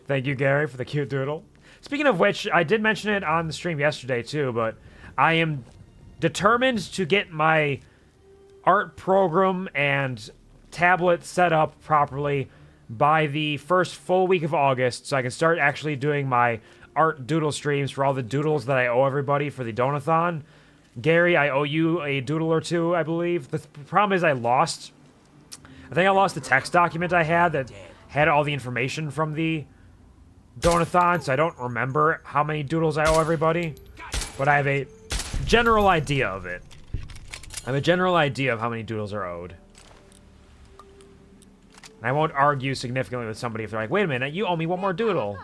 A: Thank you, Gary, for the cute doodle. Speaking of which, I did mention it on the stream yesterday too, but I am determined to get my art program and tablet set up properly by the first full week of August, so I can start actually doing my art doodle streams for all the doodles that I owe everybody for the Donathon. Gary, I owe you a doodle or two, I believe. The problem is I lost the text document I had that had all the information from the Donathon, so I don't remember how many doodles I owe everybody, but I have a general idea of it. I have a general idea of how many doodles are owed. And I won't argue significantly with somebody if they're like, wait a minute, you owe me one more doodle.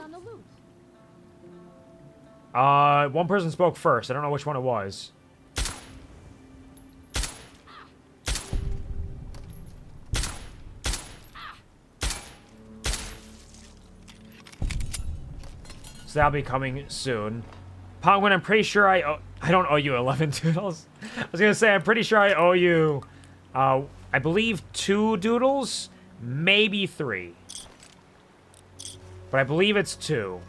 G: On the loose.
A: One person spoke first. I don't know which one it was. So that'll be coming soon. Penguin, I'm pretty sure I don't owe you 11 doodles. I was gonna say, I'm pretty sure I owe you, I believe 2 doodles, maybe 3. But I believe it's 2.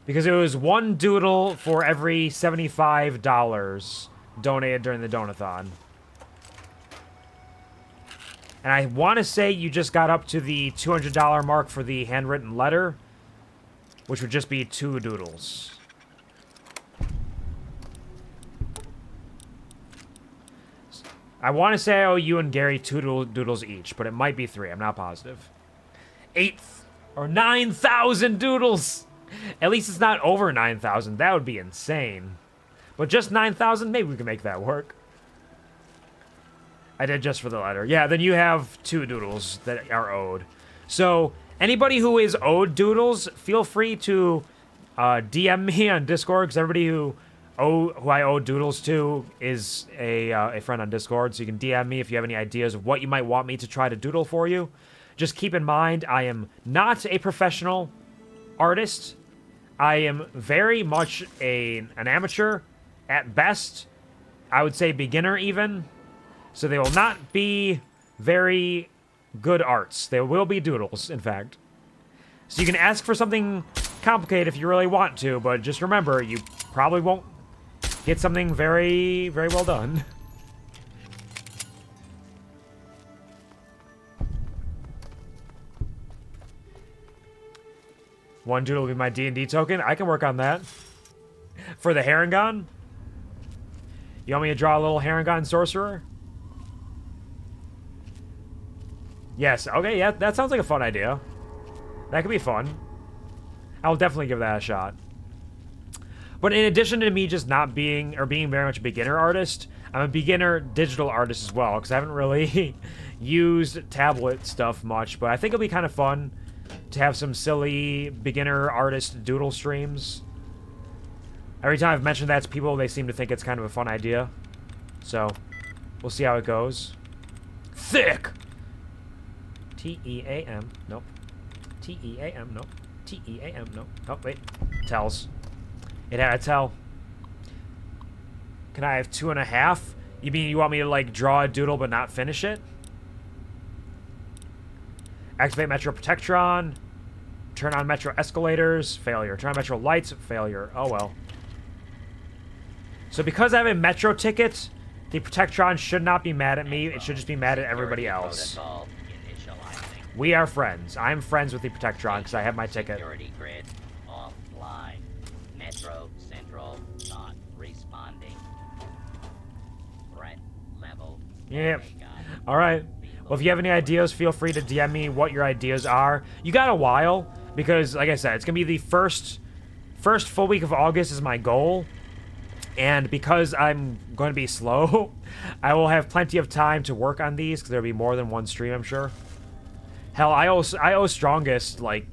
A: Because it was 1 doodle for every $75 donated during the Donathon. And I want to say you just got up to the $200 mark for the handwritten letter, which would just be 2 doodles. I want to say I owe you and Gary 2 doodles each, but it might be 3. I'm not positive. 8 or 9,000 doodles! At least it's not over 9,000. That would be insane. But just 9,000, maybe we can make that work. I did just for the letter. Yeah, then you have 2 doodles that are owed. So, anybody who is owed doodles, feel free to DM me on Discord, because everybody who I owe doodles to is a friend on Discord, so you can DM me if you have any ideas of what you might want me to try to doodle for you. Just keep in mind, I am not a professional artist. I am very much an amateur at best. I would say beginner even. So they will not be very good arts. They will be doodles, in fact. So you can ask for something complicated if you really want to, but just remember, you probably won't get something very, very well done. One doodle will be my D&D token. I can work on that. For the Harangon? You want me to draw a little Harangon sorcerer? Yes. Okay, yeah, that sounds like a fun idea. That could be fun. I'll definitely give that a shot. But in addition to me just not being, or being very much a beginner artist, I'm a beginner digital artist as well, because I haven't really used tablet stuff much, but I think it'll be kind of fun to have some silly beginner artist doodle streams. Every time I've mentioned that to people, they seem to think it's kind of a fun idea. So, we'll see how it goes. Thick! T-E-A-M. Nope. T-E-A-M. Nope. T-E-A-M. Nope. Oh, wait. Tells. It had a tell. Can I have 2.5? You mean you want me to, like, draw a doodle but not finish it? Activate Metro Protectron. Turn on Metro Escalators. Failure. Turn on Metro Lights. Failure. Oh, well. So because I have a Metro ticket, the Protectron should not be mad at me. It should just be mad at everybody else. We are friends. I'm friends with the Protectron because I have my ticket.
K: Security grid offline. Metro Central not responding. Threat level.
A: Yeah. All right. Well, if you have any ideas, feel free to DM me what your ideas are. You got a while, because, like I said, it's going to be the first full week of August is my goal. And because I'm going to be slow, I will have plenty of time to work on these, because there'll be more than one stream, I'm sure. Hell, I owe Strongest, like,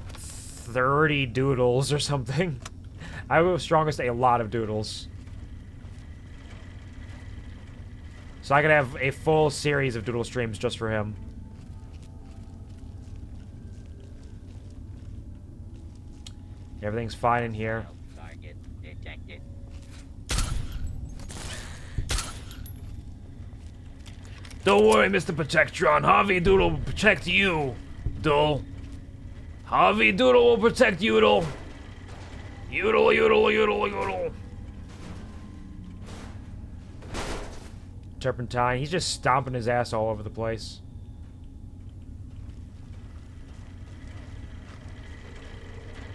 A: 30 doodles or something. I owe Strongest a lot of doodles. So I could have a full series of doodle streams just for him. Everything's fine in here.
K: Target detected.
C: Don't worry, Mr. Protectron. Harvey Doodle will protect you, Dull. Harvey Doodle will protect Udall. Udall, Udall, Udall, Udall.
A: Turpentine, he's just stomping his ass all over the place.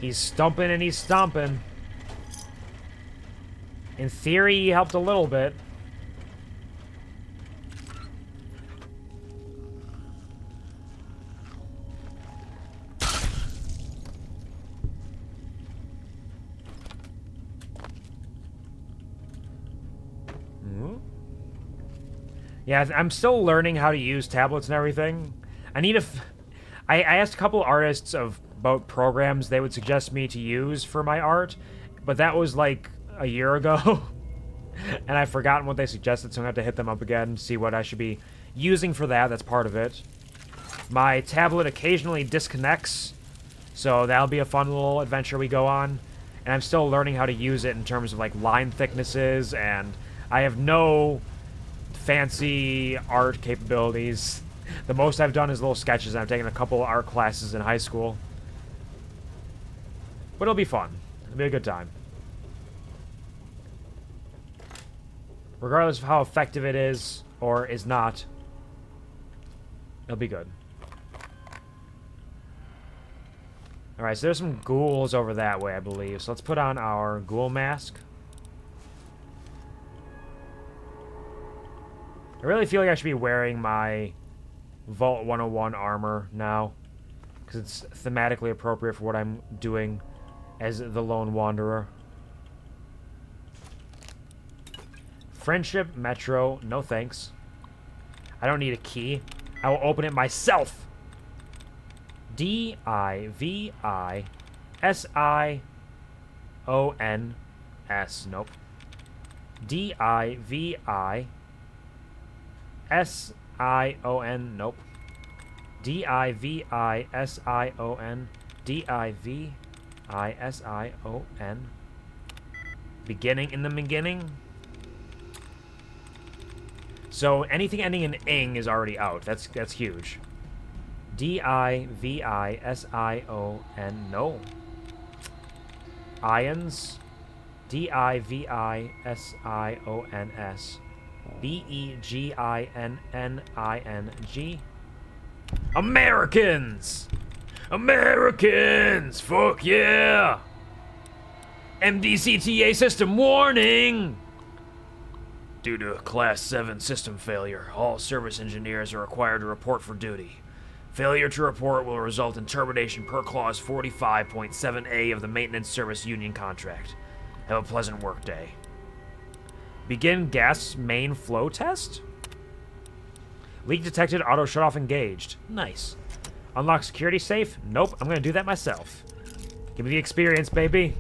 A: He's stumping and he's stomping. In theory, he helped a little bit. Yeah, I'm still learning how to use tablets and everything. I asked a couple artists about programs they would suggest me to use for my art, but that was like a year ago. And I've forgotten what they suggested, so I'm going to have to hit them up again, see what I should be using for that. That's part of it. My tablet occasionally disconnects, so that'll be a fun little adventure we go on. And I'm still learning how to use it in terms of like line thicknesses, and I have no fancy art capabilities. The most I've done is little sketches, and I've taken a couple art classes in high school. But it'll be fun. It'll be a good time. Regardless of how effective it is, or is not, it'll be good. Alright, so there's some ghouls over that way, I believe. So let's put on our ghoul mask. I really feel like I should be wearing my Vault 101 armor now, because it's thematically appropriate for what I'm doing as the Lone Wanderer. Friendship, Metro, no thanks. I don't need a key. I will open it myself. D-I-V-I-S-I-O-N-S. Nope. D-I-V-I-S-I-O-N. Nope. D-I-V-I-S-I-O-N. D-I-V-I-S-I-O-N. Beginning in the beginning. So anything ending in ing is already out. That's huge. D-I-V-I-S-I-O-N. No. Ions. D-I-V-I-S-I-O-N-S. B-E-G-I-N-N-I-N-G.
C: Americans! Americans! Fuck yeah! MDCTA system warning! Due to Class 7 system failure, all service engineers are required to report for duty. Failure to report will result in termination per Clause 45.7a of the Maintenance Service Union contract. Have a pleasant workday. Begin gas main flow test? Leak detected, auto shutoff engaged. Nice. Unlock security safe? Nope, I'm gonna do that myself. Give me the experience, baby.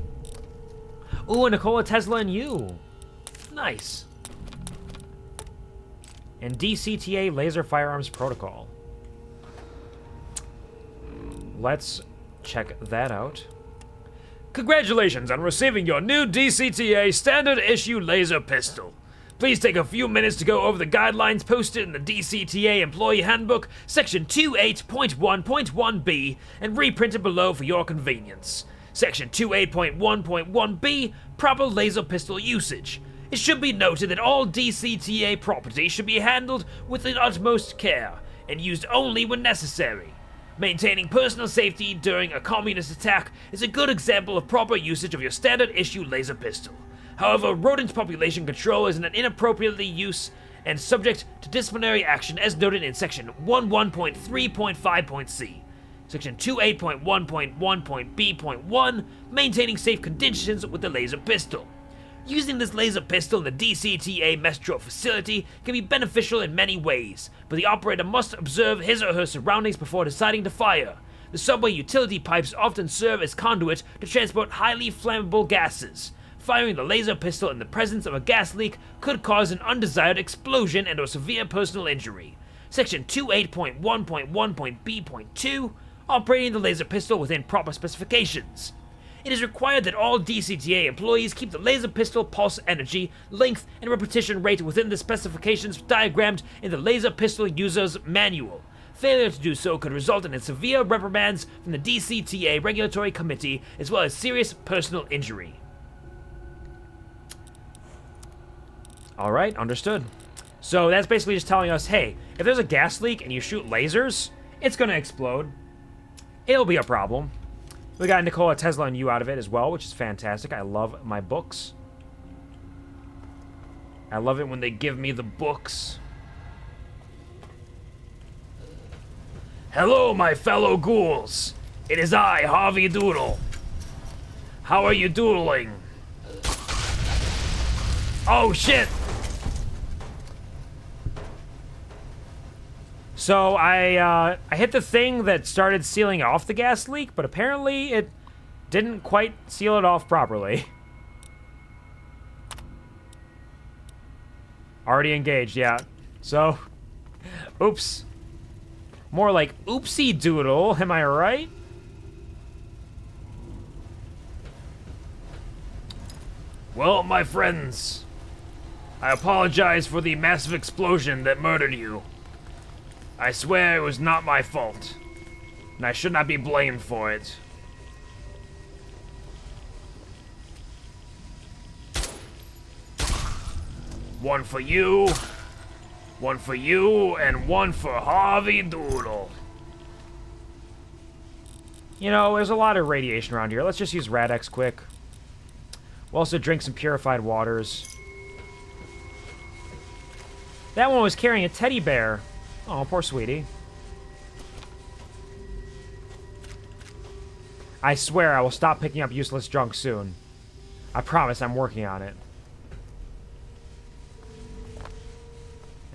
C: Ooh, a Nikola Tesla and you. Nice. And DCTA Laser Firearms Protocol. Let's check that out. Congratulations on receiving your new DCTA Standard Issue Laser Pistol. Please take a few minutes to go over the guidelines posted in the DCTA Employee Handbook, Section 28.1.1b, and reprinted below for your convenience. Section 28.1.1b, Proper Laser Pistol Usage. It should be noted that all DCTA property should be handled with the utmost care, and used only when necessary. Maintaining personal safety during a communist attack is a good example of proper usage of your standard issue laser pistol. However, rodent population control is an inappropriately use
F: and subject to disciplinary action as noted in Section 11.3.5.c. Section 28.1.1.b.1, maintaining safe conditions with the laser pistol. Using this laser pistol in the DCTA Metro facility can be beneficial in many ways, but the operator must observe his or her surroundings before deciding to fire. The subway utility pipes often serve as conduit to transport highly flammable gases. Firing the laser pistol in the presence of a gas leak could cause an undesired explosion and/or severe personal injury. Section 28.1.1.b.2, operating the laser pistol within proper specifications. It is required that all DCTA employees keep the laser pistol pulse energy, length, and repetition rate within the specifications diagrammed in the laser pistol user's manual. Failure to do so could result in severe reprimands from the DCTA Regulatory Committee, as well as serious personal injury.
A: Alright, understood. So that's basically just telling us, hey, if there's a gas leak and you shoot lasers, it's gonna explode. It'll be a problem. We got Nikola Tesla and you out of it as well, which is fantastic. I love my books. I love it when they give me the books.
C: Hello, my fellow ghouls. It is I, Harvey Doodle. How are you doodling? Oh, shit!
A: So I hit the thing that started sealing off the gas leak, but apparently it didn't quite seal it off properly. Already engaged, yeah. So, oops. More like oopsie doodle, am I right?
C: Well, my friends, I apologize for the massive explosion that murdered you. I swear it was not my fault, and I should not be blamed for it. One for you, and one for Harvey Doodle.
A: You know, there's a lot of radiation around here. Let's just use Rad-X quick. We'll also drink some purified waters. That one was carrying a teddy bear. Oh, poor sweetie. I swear I will stop picking up useless junk soon. I promise I'm working on it.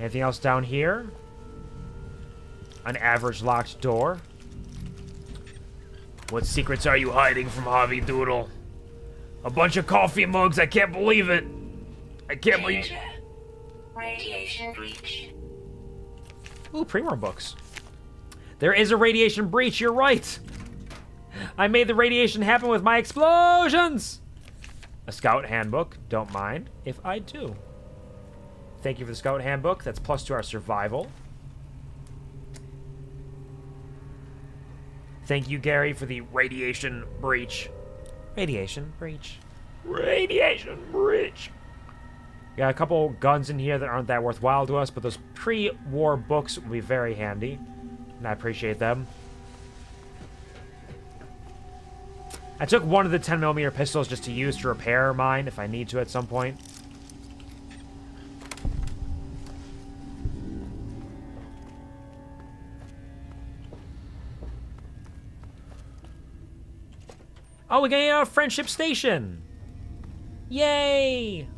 A: Anything else down here? An average locked door.
C: What secrets are you hiding from Harvey Doodle? A bunch of coffee mugs, I can't believe it. I can't believe...
S: Radiation breach.
A: Ooh, Primor books. There is a radiation breach, you're right. I made the radiation happen with my explosions. A scout handbook, don't mind if I do. Thank you for the scout handbook, that's plus to our survival. Thank you, Gary, for the radiation breach. Radiation breach. Radiation breach. Got a couple guns in here that aren't that worthwhile to us, but those pre-war books will be very handy, and I appreciate them. I took one of the 10mm pistols just to use to repair mine if I need to at some point. Oh, we're getting out of Friendship Station! Yay!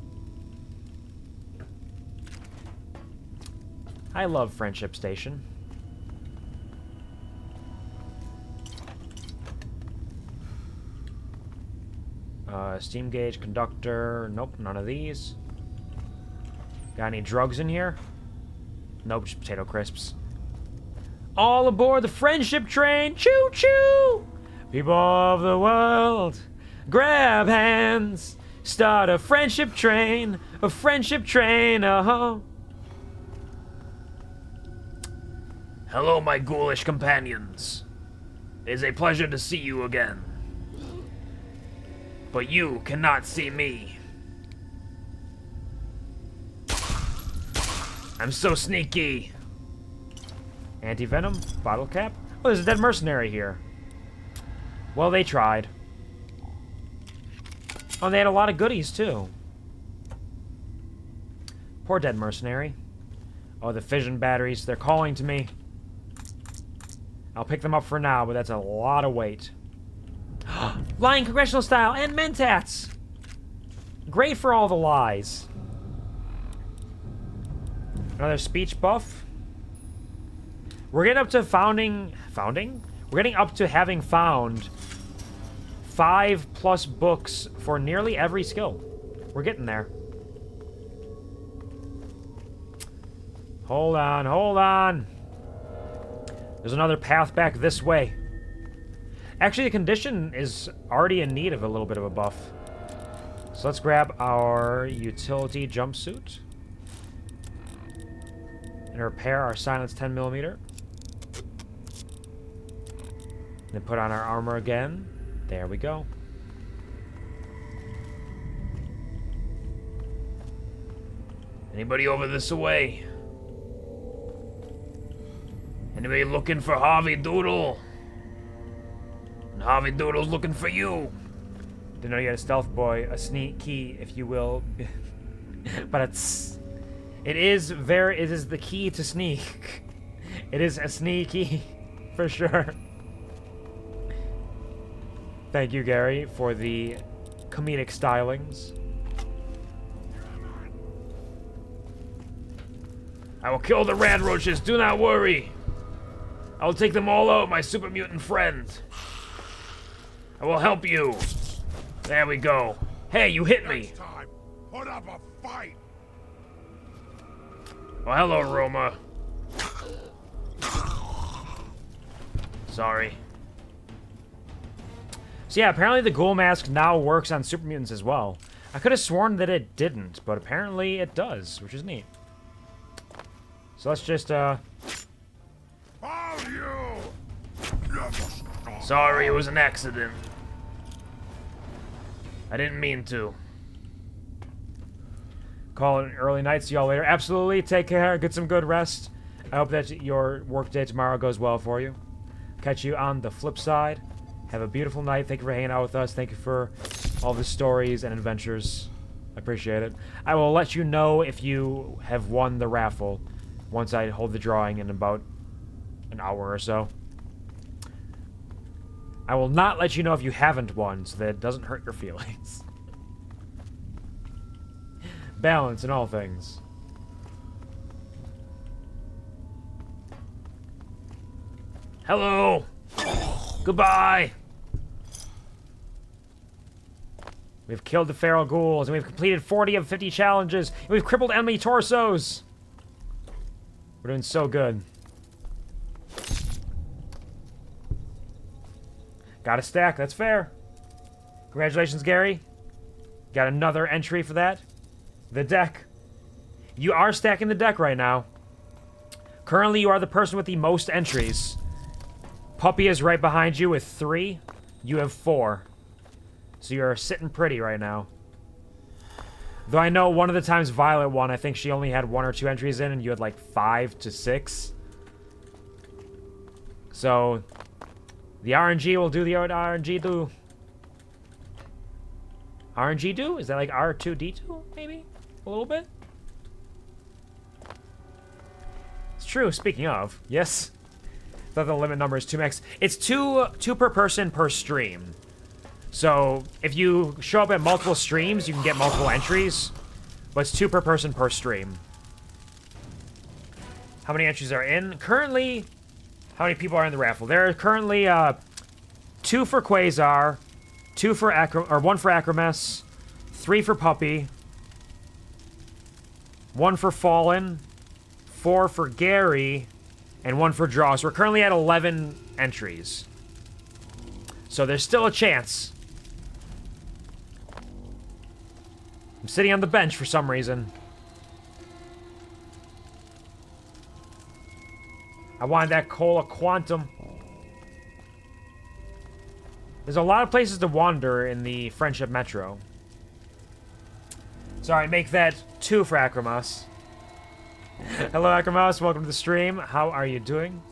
A: I love Friendship Station. Steam gauge, conductor. Nope, none of these. Got any drugs in here? Nope, just potato crisps. All aboard the friendship train! Choo choo! People of the world, grab hands. Start a friendship train, oh.
C: Hello, my ghoulish companions. It is a pleasure to see you again. But you cannot see me. I'm so sneaky.
A: Anti-venom, bottle cap. Oh, there's a dead mercenary here. Well, they tried. Oh, they had a lot of goodies, too. Poor dead mercenary. Oh, the fission batteries. They're calling to me. I'll pick them up for now, but that's a lot of weight. Lying congressional style and mentats. Great for all the lies. Another speech buff. We're getting up to founding? We're getting up to having found 5+ books for nearly every skill. We're getting there. Hold on, hold on. There's another path back this way. Actually, the condition is already in need of a little bit of a buff. So let's grab our utility jumpsuit. And repair our silence 10mm. Then put on our armor again. There we go.
C: Anybody over this way? Anybody looking for Harvey Doodle? And Harvey Doodle's looking for you.
A: Didn't know you had a stealth boy, a sneak key, if you will. But it is the key to sneak. It is a sneaky, for sure. Thank you, Gary, for the comedic stylings.
C: I will kill the rad roaches, do not worry. I will take them all out, my super mutant friend. I will help you. There we go. Hey, you hit me.
E: Time. Put up a fight.
C: Well, hello, Roma. Sorry.
A: So yeah, apparently the ghoul mask now works on super mutants as well. I could have sworn that it didn't, but apparently it does, which is neat. So let's just,
C: Sorry, it was an accident. I didn't mean to.
A: Call it an early night. See y'all later. Absolutely. Take care. Get some good rest. I hope that your workday tomorrow goes well for you. Catch you on the flip side. Have a beautiful night. Thank you for hanging out with us. Thank you for all the stories and adventures. I appreciate it. I will let you know if you have won the raffle once I hold the drawing in about an hour or so. I will not let you know if you haven't won, so that it doesn't hurt your feelings. Balance in all things.
C: Hello. Goodbye.
A: We've killed the feral ghouls, and we've completed 40 of 50 challenges, and we've crippled enemy torsos. We're doing so good. Got a stack, that's fair. Congratulations, Gary. Got another entry for that. The deck. You are stacking the deck right now. Currently, you are the person with the most entries. Puppy is right behind you with 3. You have 4. So you're sitting pretty right now. Though I know one of the times Violet won, I think she only had 1 or 2 entries in, and you had like 5 to 6. So the RNG will do the RNG do. RNG do? Is that like R2D2, maybe? A little bit? It's true, speaking of. Yes. I thought the limit number is 2 max. It's 2 per person per stream. So if you show up at multiple streams, you can get multiple entries. But it's 2 per person per stream. How many entries are in? Currently, how many people are in the raffle? There are currently 2 for Quasar, 1 for Acromes, 3 for Puppy, 1 for Fallen, 4 for Gary, and 1 for Draw. So we're currently at 11 entries. So there's still a chance. I'm sitting on the bench for some reason. I wanted that Cola Quantum. There's a lot of places to wander in the Friendship Metro. Sorry, make that 2 for Acromas. Hello, Acromas. Welcome to the stream. How are you doing?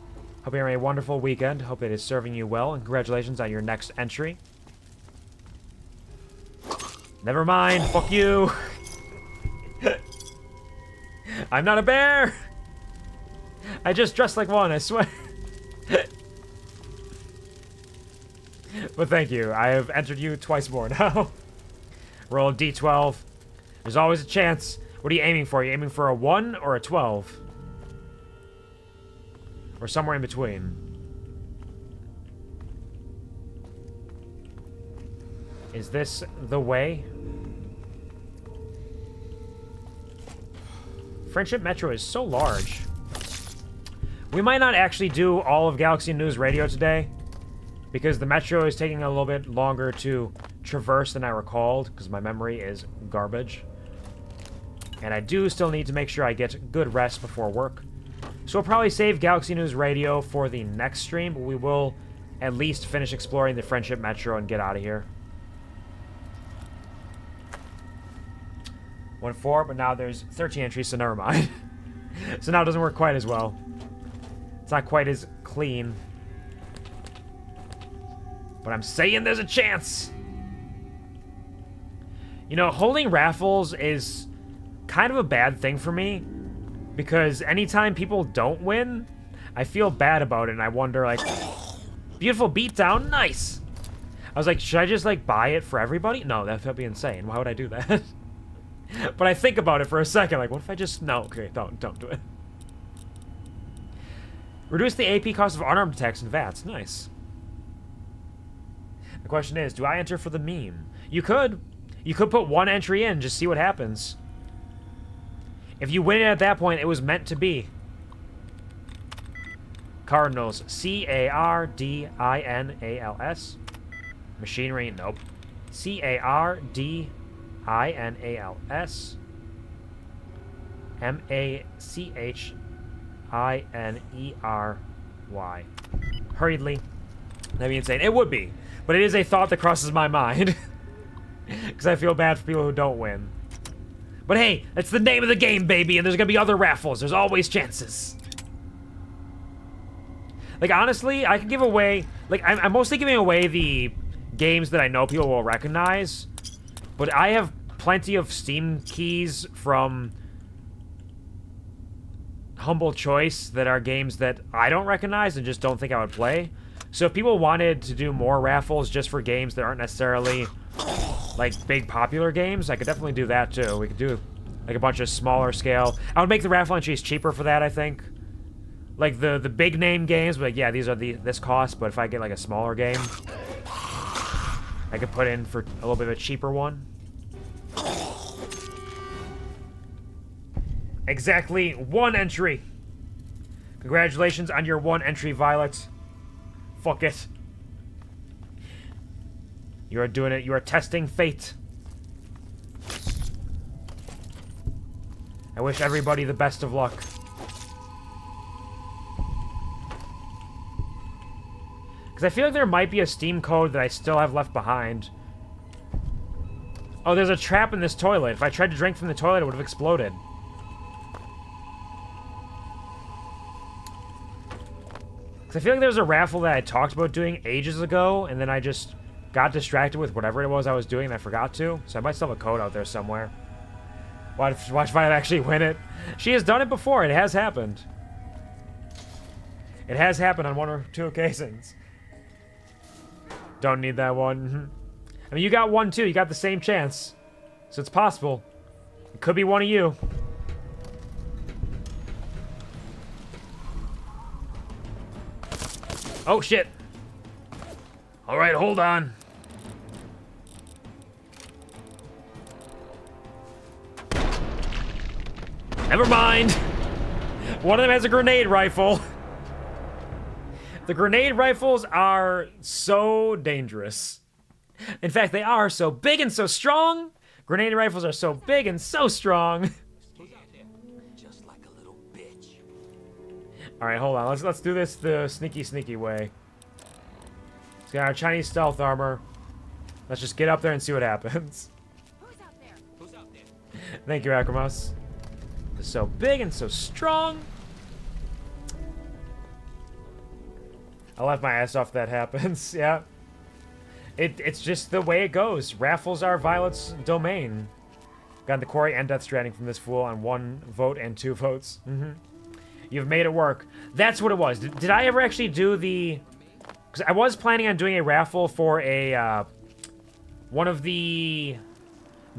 A: Hope you're having a wonderful weekend. Hope it is serving you well, and congratulations on your next entry. Never mind. Fuck you. I'm not a bear. I just dressed like one, I swear. But thank you. I have entered you twice more now. Roll a d12. There's always a chance. What are you aiming for? Are you aiming for a 1 or a 12? Or somewhere in between? Is this the way? Friendship Metro is so large. We might not actually do all of Galaxy News Radio today, because the Metro is taking a little bit longer to traverse than I recalled, because my memory is garbage. And I do still need to make sure I get good rest before work. So we'll probably save Galaxy News Radio for the next stream, but we will at least finish exploring the Friendship Metro and get out of here. 1-4, but now there's 13 entries, so never mind. So now it doesn't work quite as well. It's not quite as clean. But I'm saying there's a chance! You know, holding raffles is kind of a bad thing for me, because anytime people don't win, I feel bad about it, and I wonder, like, beautiful beatdown, nice! I was like, should I just, like, buy it for everybody? No, that'd be insane. Why would I do that? But I think about it for a second, like, what if I just... No, okay, don't do it. Reduce the AP cost of unarmed attacks and VATS, nice. The question is, do I enter for the meme? You could. You could put one entry in, just see what happens. If you win it at that point, it was meant to be. Cardinals, C-A-R-D-I-N-A-L-S. Machinery, nope. C-A-R-D-I-N-A-L-S. M-A-C-H-I-N-E-R-Y. Hurriedly. That'd be insane. It would be. But it is a thought that crosses my mind. Because I feel bad for people who don't win. But hey, that's the name of the game, baby, and there's gonna be other raffles. There's always chances. Like, honestly, I could give away... Like, I'm mostly giving away the games that I know people will recognize. But I have plenty of Steam keys from Humble Choice that are games that I don't recognize and just don't think I would play. So if people wanted to do more raffles just for games that aren't necessarily, like, big popular games, I could definitely do that, too. We could do, like, a bunch of smaller scale. I would make the raffle entries cheaper for that, I think. Like, the big name games, but, like, yeah, these are this cost, but if I get, like, a smaller game, I could put in for a little bit of a cheaper one. Exactly 1 entry. Congratulations on your 1 entry, Violet. Fuck it. You are doing it. You are testing fate. I wish everybody the best of luck. Because I feel like there might be a Steam code that I still have left behind. Oh, there's a trap in this toilet. If I tried to drink from the toilet, it would have exploded. Because I feel like there was a raffle that I talked about doing ages ago, and then I just got distracted with whatever it was I was doing and I forgot to. So I might still have a code out there somewhere. Watch if I actually win it. She has done it before. It has happened. It has happened on 1 or 2 occasions. Don't need that one. I mean, you got 1 too. You got the same chance. So it's possible. It could be one of you. Oh, shit. All right, hold on. Never mind. One of them has a grenade rifle. The grenade rifles are so dangerous. In fact, they are so big and so strong. Grenade rifles are so big and so strong.
B: Just like a little bitch.
A: All right, hold on. Let's do this the sneaky way. Let's get our Chinese stealth armor. Let's just get up there and see what happens.
G: Who's out there?
B: Who's out there?
A: Thank you, Akramos. They're so big and so strong. I left my ass off that happens. Yeah. It's just the way it goes. Raffles are Violet's domain. Got the Quarry and Death Stranding from this fool on 1 vote and 2 votes. You've made it work. That's what it was. Did I ever actually do the... Because I was planning on doing a raffle for a, one of the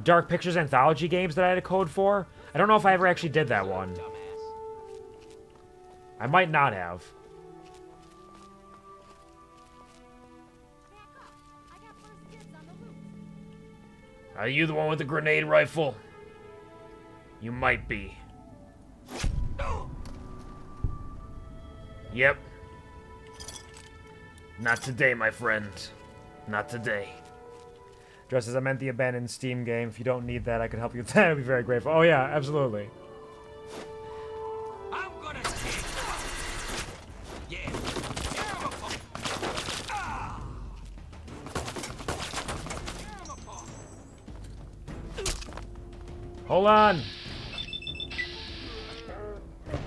A: Dark Pictures Anthology games that I had a code for. I don't know if I ever actually did that one. I might not have.
C: Are you the one with the grenade rifle? You might be. Yep. Not today, my friend. Not today.
A: Just as I meant the abandoned Steam game. If you don't need that, I could help you with that. I'd be very grateful. Oh, yeah, absolutely.
B: I'm gonna take yeah.
A: Hold on.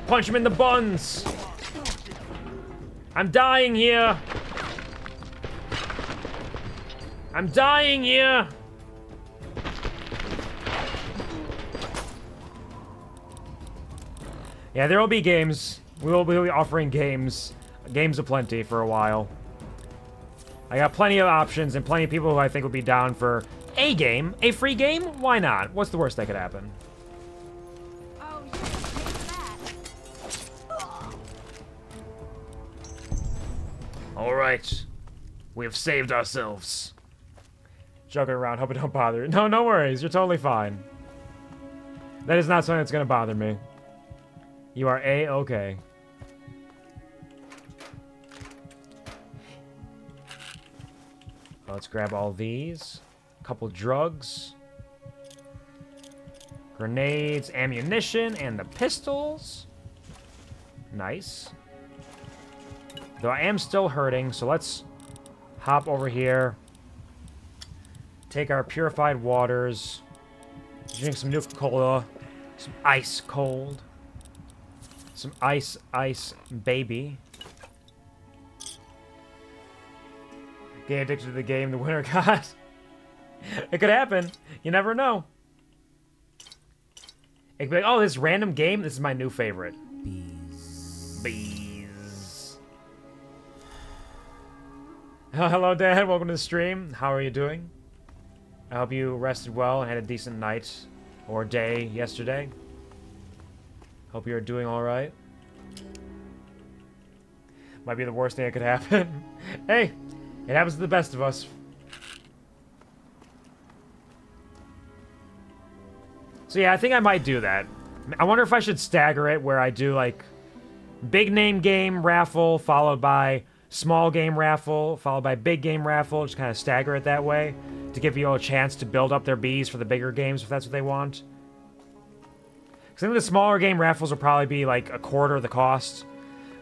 A: Punch him in the buns. I'm dying here. I'm dying here. Yeah, there will be games. We'll be offering games. Games aplenty for a while. I got plenty of options and plenty of people who I think would be down for a game. A free game? Why not? What's the worst that could happen?
G: Oh, you can take that.
C: Alright. We have saved ourselves.
A: Joking around, hope it don't bother you. No, no worries. You're totally fine. That is not something that's going to bother me. You are A-okay. Let's grab all these. Couple drugs. Grenades, ammunition, and the pistols. Nice. Though I am still hurting, so let's hop over here. Take our purified waters. Drink some Nuka-Cola. Some ice cold. Some ice baby. Get addicted to the game the winner got. It could happen. You never know. It could be like, oh, this random game, this is my new favorite. Bees. Oh, hello, Dad. Welcome to the stream. How are you doing? I hope you rested well and had a decent night or day yesterday. Hope you're doing all right. Might be the worst thing that could happen. Hey, it happens to the best of us. So yeah, I think I might do that. I wonder if I should stagger it where I do like big name game raffle followed by small game raffle followed by big game raffle. Just kind of stagger it that way to give people a chance to build up their bees for the bigger games if that's what they want. Because I think the smaller game raffles will probably be like a quarter of the cost.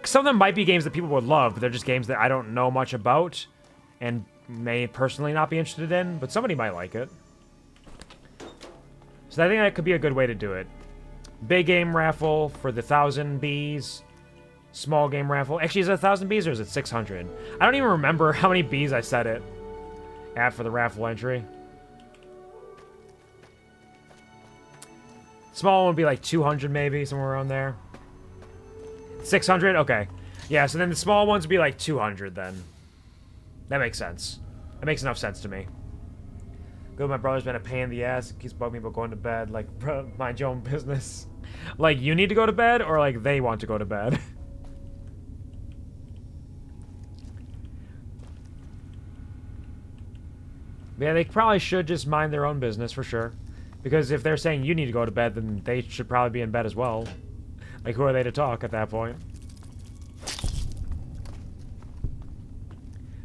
A: Some of them might be games that people would love, but they're just games that I don't know much about and may personally not be interested in, but somebody might like it. So I think that could be a good way to do it. Big game raffle for the 1,000 bees. Small game raffle. Actually, is it 1,000 bees or is it 600? I don't even remember how many bees I set it at for the raffle entry. Small one would be like 200 maybe, somewhere around there. 600? Okay. Yeah, so then the small ones would be like 200 then. That makes sense. That makes enough sense to me. Good, my brother's been a pain in the ass. He keeps bugging me about going to bed. Like, bro, mind your own business. Like, you need to go to bed, or like they want to go to bed? Yeah, they probably should just mind their own business for sure. Because if they're saying you need to go to bed, then they should probably be in bed as well. Like, who are they to talk at that point?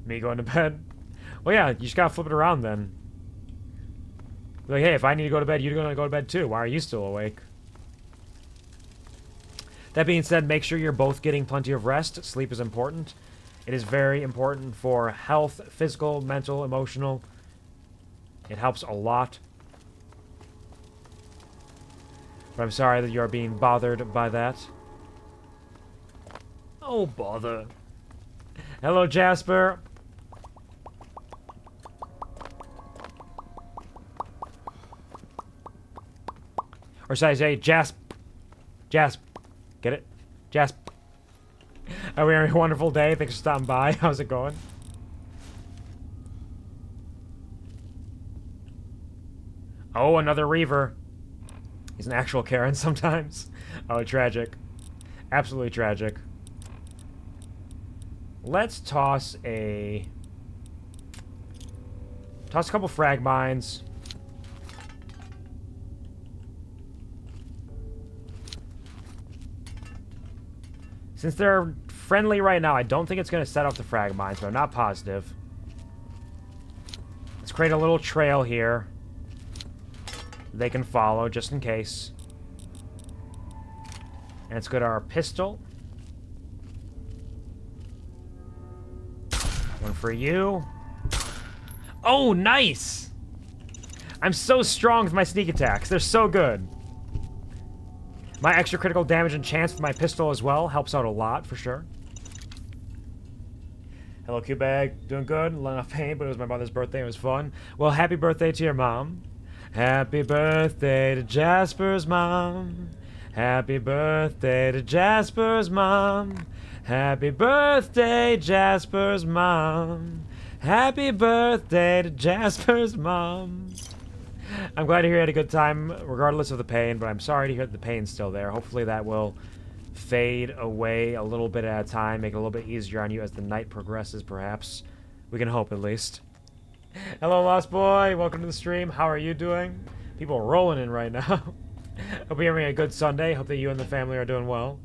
A: Me going to bed? Well, yeah, you just gotta flip it around then. Like, hey, if I need to go to bed, you're gonna go to bed too. Why are you still awake? That being said, make sure you're both getting plenty of rest. Sleep is important. It is very important for health, physical, mental, emotional. It helps a lot. But I'm sorry that you're being bothered by that. Oh, bother. Hello, Jasper. Or should I say Jasp? Jasp. Get it? Jasp. Are we having a wonderful day? Thanks for stopping by. How's it going? Oh, another Reaver. He's an actual Karen sometimes. Oh, tragic. Absolutely tragic. Let's toss a couple frag mines. Since they're friendly right now, I don't think it's going to set off the frag mines, but I'm not positive. Let's create a little trail here. They can follow, just in case. And let's go to our pistol. One for you. Oh, nice! I'm so strong with my sneak attacks. They're so good. My extra critical damage and chance with my pistol as well helps out a lot, for sure. Hello, Q-Bag. Doing good. Let off pain, but it was my mother's birthday. It was fun. Well, happy birthday to your mom. Happy birthday to Jasper's mom. Happy birthday to Jasper's mom. Happy birthday, Jasper's mom. Happy birthday to Jasper's mom. I'm glad to hear you had a good time, regardless of the pain, but I'm sorry to hear that the pain's still there. Hopefully that will fade away a little bit at a time, make it a little bit easier on you as the night progresses, perhaps. We can hope, at least. Hello, Lost Boy. Welcome to the stream. How are you doing? People are rolling in right now. Hope you're having a good Sunday. Hope that you and the family are doing well.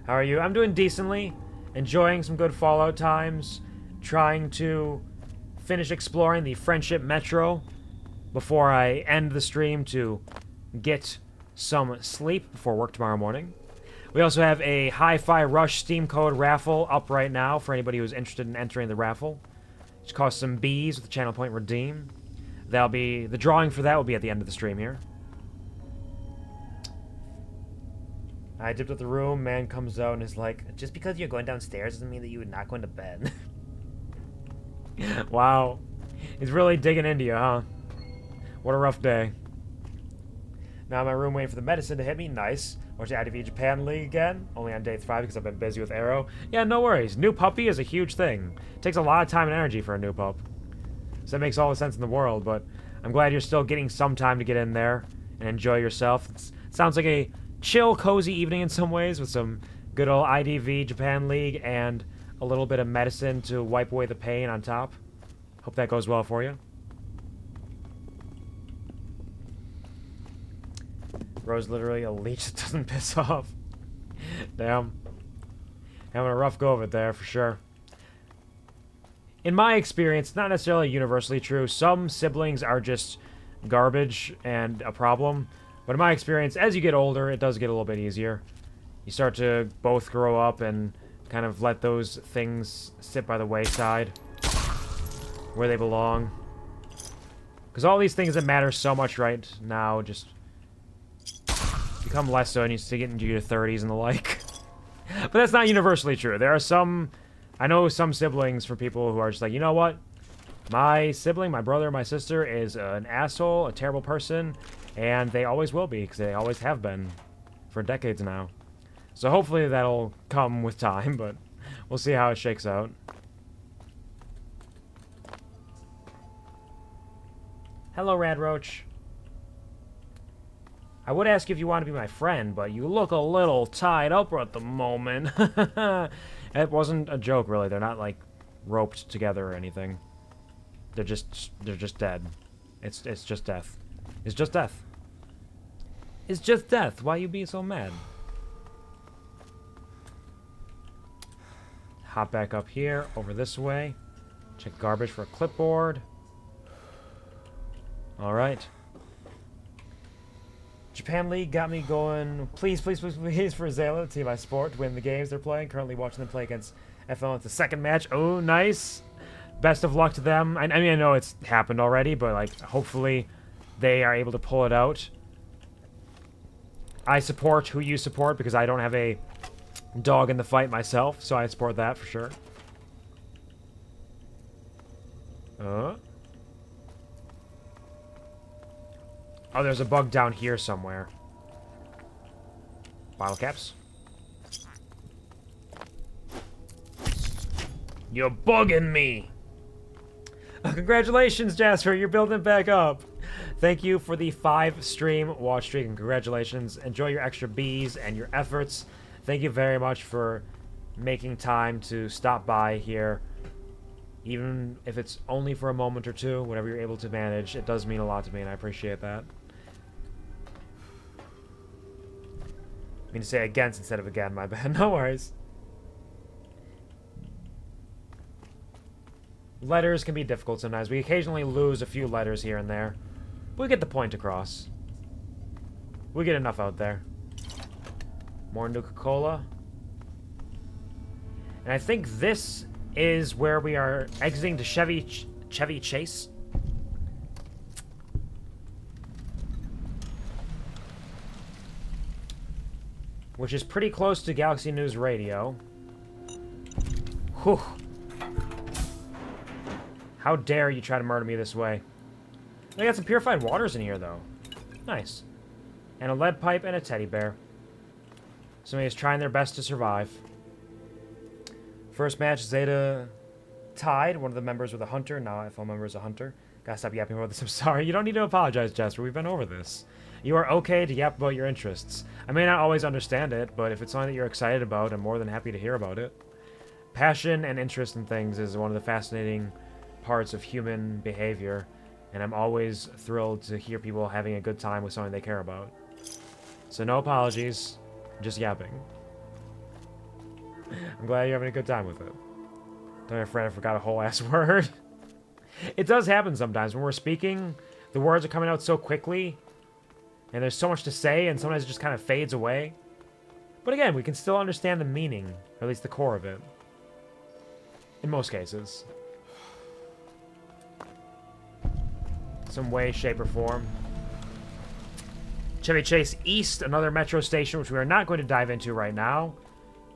A: How are you? I'm doing decently. Enjoying some good Fallout times. Trying to finish exploring the Friendship Metro before I end the stream to get some sleep before work tomorrow morning. We also have a Hi-Fi Rush Steam Code raffle up right now for anybody who's interested in entering the raffle. Just cost some bees with the channel point redeem. That'll be the drawing for that will be at the end of the stream here. I dipped up the room. Man comes out and is like, "Just because you're going downstairs doesn't mean that you would not go into bed." Wow, he's really digging into you, huh? What a rough day. Now I'm in my room waiting for the medicine to hit me. Nice. Watching ITV Japan League again. Only on day 5 because I've been busy with Arrow. Yeah, no worries. New puppy is a huge thing. Takes a lot of time and energy for a new pup. So that makes all the sense in the world, but I'm glad you're still getting some time to get in there and enjoy yourself. It sounds like a chill, cozy evening in some ways with some good old IDV Japan League and a little bit of medicine to wipe away the pain on top. Hope that goes well for you. Rose literally a leech that doesn't piss off. Damn. Having a rough go of it there, for sure. In my experience, not necessarily universally true. Some siblings are just garbage and a problem. But in my experience, as you get older, it does get a little bit easier. You start to both grow up and kind of let those things sit by the wayside where they belong. Because all these things that matter so much right now just become less so and you get into your 30s and the like. But that's not universally true. There are some... I know some siblings for people who are just like, you know what? My sibling, my brother, my sister is an asshole, a terrible person, and they always will be, because they always have been for decades now. So hopefully that'll come with time, but we'll see how it shakes out. Hello, Radroach. I would ask you if you want to be my friend, but you look a little tied up at the moment. It wasn't a joke, really. They're not, like, roped together or anything. They're just dead. It's just death. It's just death. It's just death. Why you being so mad? Hop back up here, over this way. Check garbage for a clipboard. Alright. Japan League got me going. Please, please, please, please for Zayla, the team I support, to win the games they're playing. Currently watching them play against FL. It's the second match. Oh, nice. Best of luck to them. I mean, I know it's happened already, but, like, hopefully they are able to pull it out. I support who you support because I don't have a dog in the fight myself, so I support that for sure. Oh, there's a bug down here somewhere. Bottle caps.
C: You're bugging me.
A: Congratulations, Jasper. You're building back up. Thank you for the 5-stream watch streak, and congratulations. Enjoy your extra Bs and your efforts. Thank you very much for making time to stop by here. Even if it's only for a moment or two, whatever you're able to manage, it does mean a lot to me, and I appreciate that. I mean to say against instead of again, my bad. No worries. Letters can be difficult sometimes. We occasionally lose a few letters here and there. But we get the point across. We get enough out there. More Nuka-Cola. And I think this is where we are exiting to Chevy Chase. Which is pretty close to Galaxy News Radio. Whew. How dare you try to murder me this way. They got some purified waters in here, though. Nice. And a lead pipe and a teddy bear. Somebody is trying their best to survive. First match, Zeta tied. One of the members with a hunter. Now a full member is a hunter. Gotta stop yapping about this. I'm sorry. You don't need to apologize, Jasper. We've been over this. You are okay to yap about your interests. I may not always understand it, but if it's something that you're excited about, I'm more than happy to hear about it. Passion and interest in things is one of the fascinating parts of human behavior, and I'm always thrilled to hear people having a good time with something they care about. So no apologies, just yapping. I'm glad you're having a good time with it. Don't be afraid I forgot a whole ass word. It does happen sometimes when we're speaking, the words are coming out so quickly, and there's so much to say, and sometimes it just kind of fades away. But again, we can still understand the meaning, or at least the core of it. In most cases. Some way, shape, or form. Chevy Chase East, another metro station, which we are not going to dive into right now.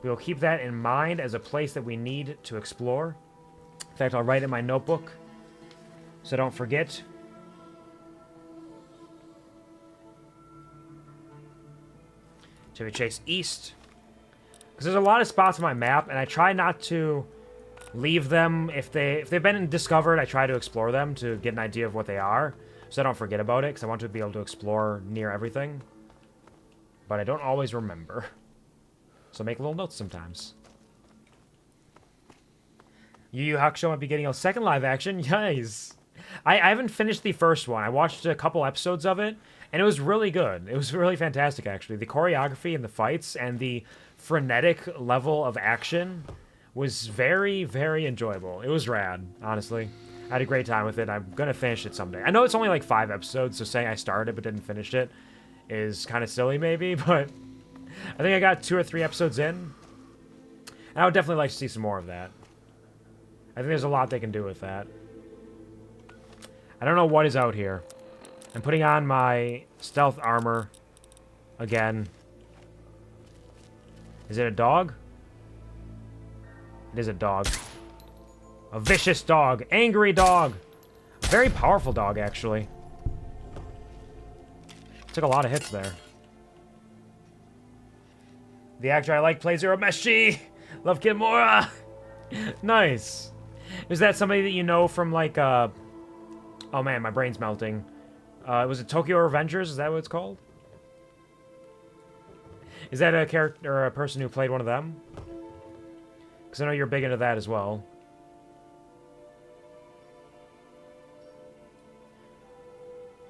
A: We will keep that in mind as a place that we need to explore. In fact, I'll write it in my notebook, so don't forget. Chevy Chase East. Because there's a lot of spots on my map, and I try not to leave them. If they've been discovered, I try to explore them to get an idea of what they are, so I don't forget about it, because I want to be able to explore near everything. But I don't always remember. So make little notes sometimes. Yu Yu Hakusho might be getting a second live action. Nice. I haven't finished the first one. I watched a couple episodes of it, and it was really good. It was really fantastic, actually. The choreography and the fights and the frenetic level of action was very, very enjoyable. It was rad, honestly. I had a great time with it. I'm going to finish it someday. I know it's only like 5 episodes, so saying I started but didn't finish it is kind of silly maybe, but I think I got 2 or 3 episodes in. And I would definitely like to see some more of that. I think there's a lot they can do with that. I don't know what is out here. I'm putting on my stealth armor again. Is it a dog? It is a dog. A vicious dog. Angry dog. A very powerful dog, actually. Took a lot of hits there. The actor I like plays Urameshi. Love Kid Moira. Nice. Is that somebody that you know from like oh man, my brain's melting. Was it Tokyo Revengers? Is that what it's called? Is that a character or a person who played one of them? Because I know you're big into that as well.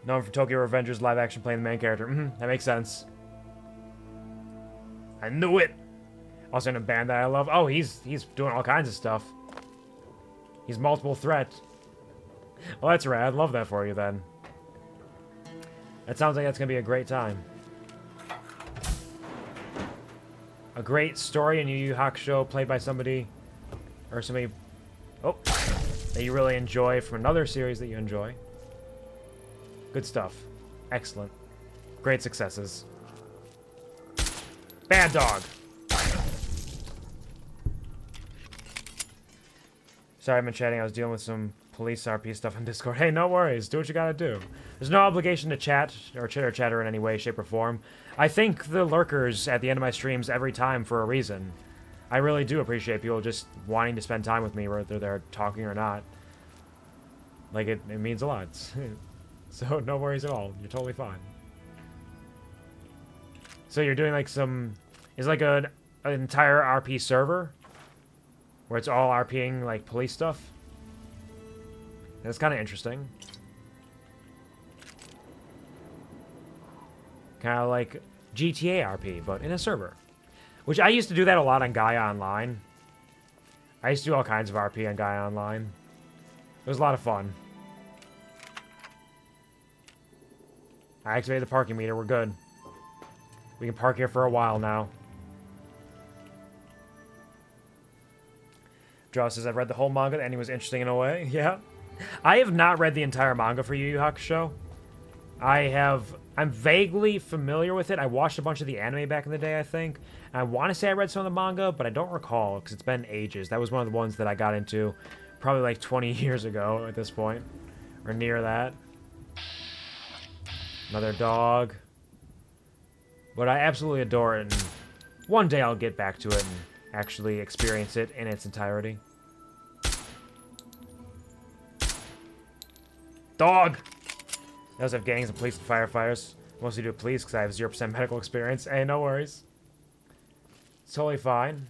A: Known for Tokyo Revengers live action playing the main character. That makes sense. I knew it! Also in a band that I love. Oh, he's doing all kinds of stuff. He's multiple threat. Well, that's rad. Love that for you, then. That sounds like that's going to be a great time. A great story in Yu Yu Hakusho played by somebody... Or somebody... Oh! That you really enjoy from another series that you enjoy. Good stuff. Excellent. Great successes. Bad dog! Sorry, I've been chatting. I was dealing with some police RP stuff on Discord. Hey, no worries. Do what you gotta do. There's no obligation to chat or chitter chatter in any way, shape, or form. I thank the lurkers at the end of my streams every time for a reason. I really do appreciate people just wanting to spend time with me, whether they're talking or not. Like, it means a lot. So, no worries at all. You're totally fine. So, you're doing, like, some... Is like an entire RP server? Where it's all RPing, like, police stuff? That's kind of interesting. Kind of like GTA RP, but in a server. Which I used to do that a lot on Gaia Online. I used to do all kinds of RP on Gaia Online. It was a lot of fun. I activated the parking meter. We're good. We can park here for a while now. Draw says, I've read the whole manga. The ending was interesting in a way. Yeah. I have not read the entire manga for Yu Yu Hakusho. I'm vaguely familiar with it. I watched a bunch of the anime back in the day, I think. And I want to say I read some of the manga, but I don't recall because it's been ages. That was one of the ones that I got into probably like 20 years ago at this point. Or near that. Another dog. But I absolutely adore it, and one day I'll get back to it and actually experience it in its entirety. Dog! I also have gangs of police and firefighters. Mostly do police because I have 0% medical experience. Hey, no worries. It's totally fine.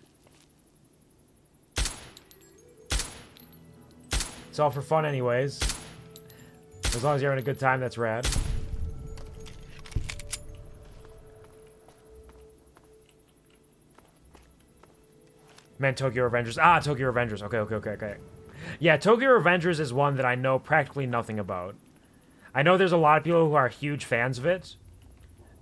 A: It's all for fun anyways. As long as you're having a good time, that's rad. Man, Tokyo Revengers. Ah, Tokyo Revengers. Okay. Yeah, Tokyo Revengers is one that I know practically nothing about. I know there's a lot of people who are huge fans of it.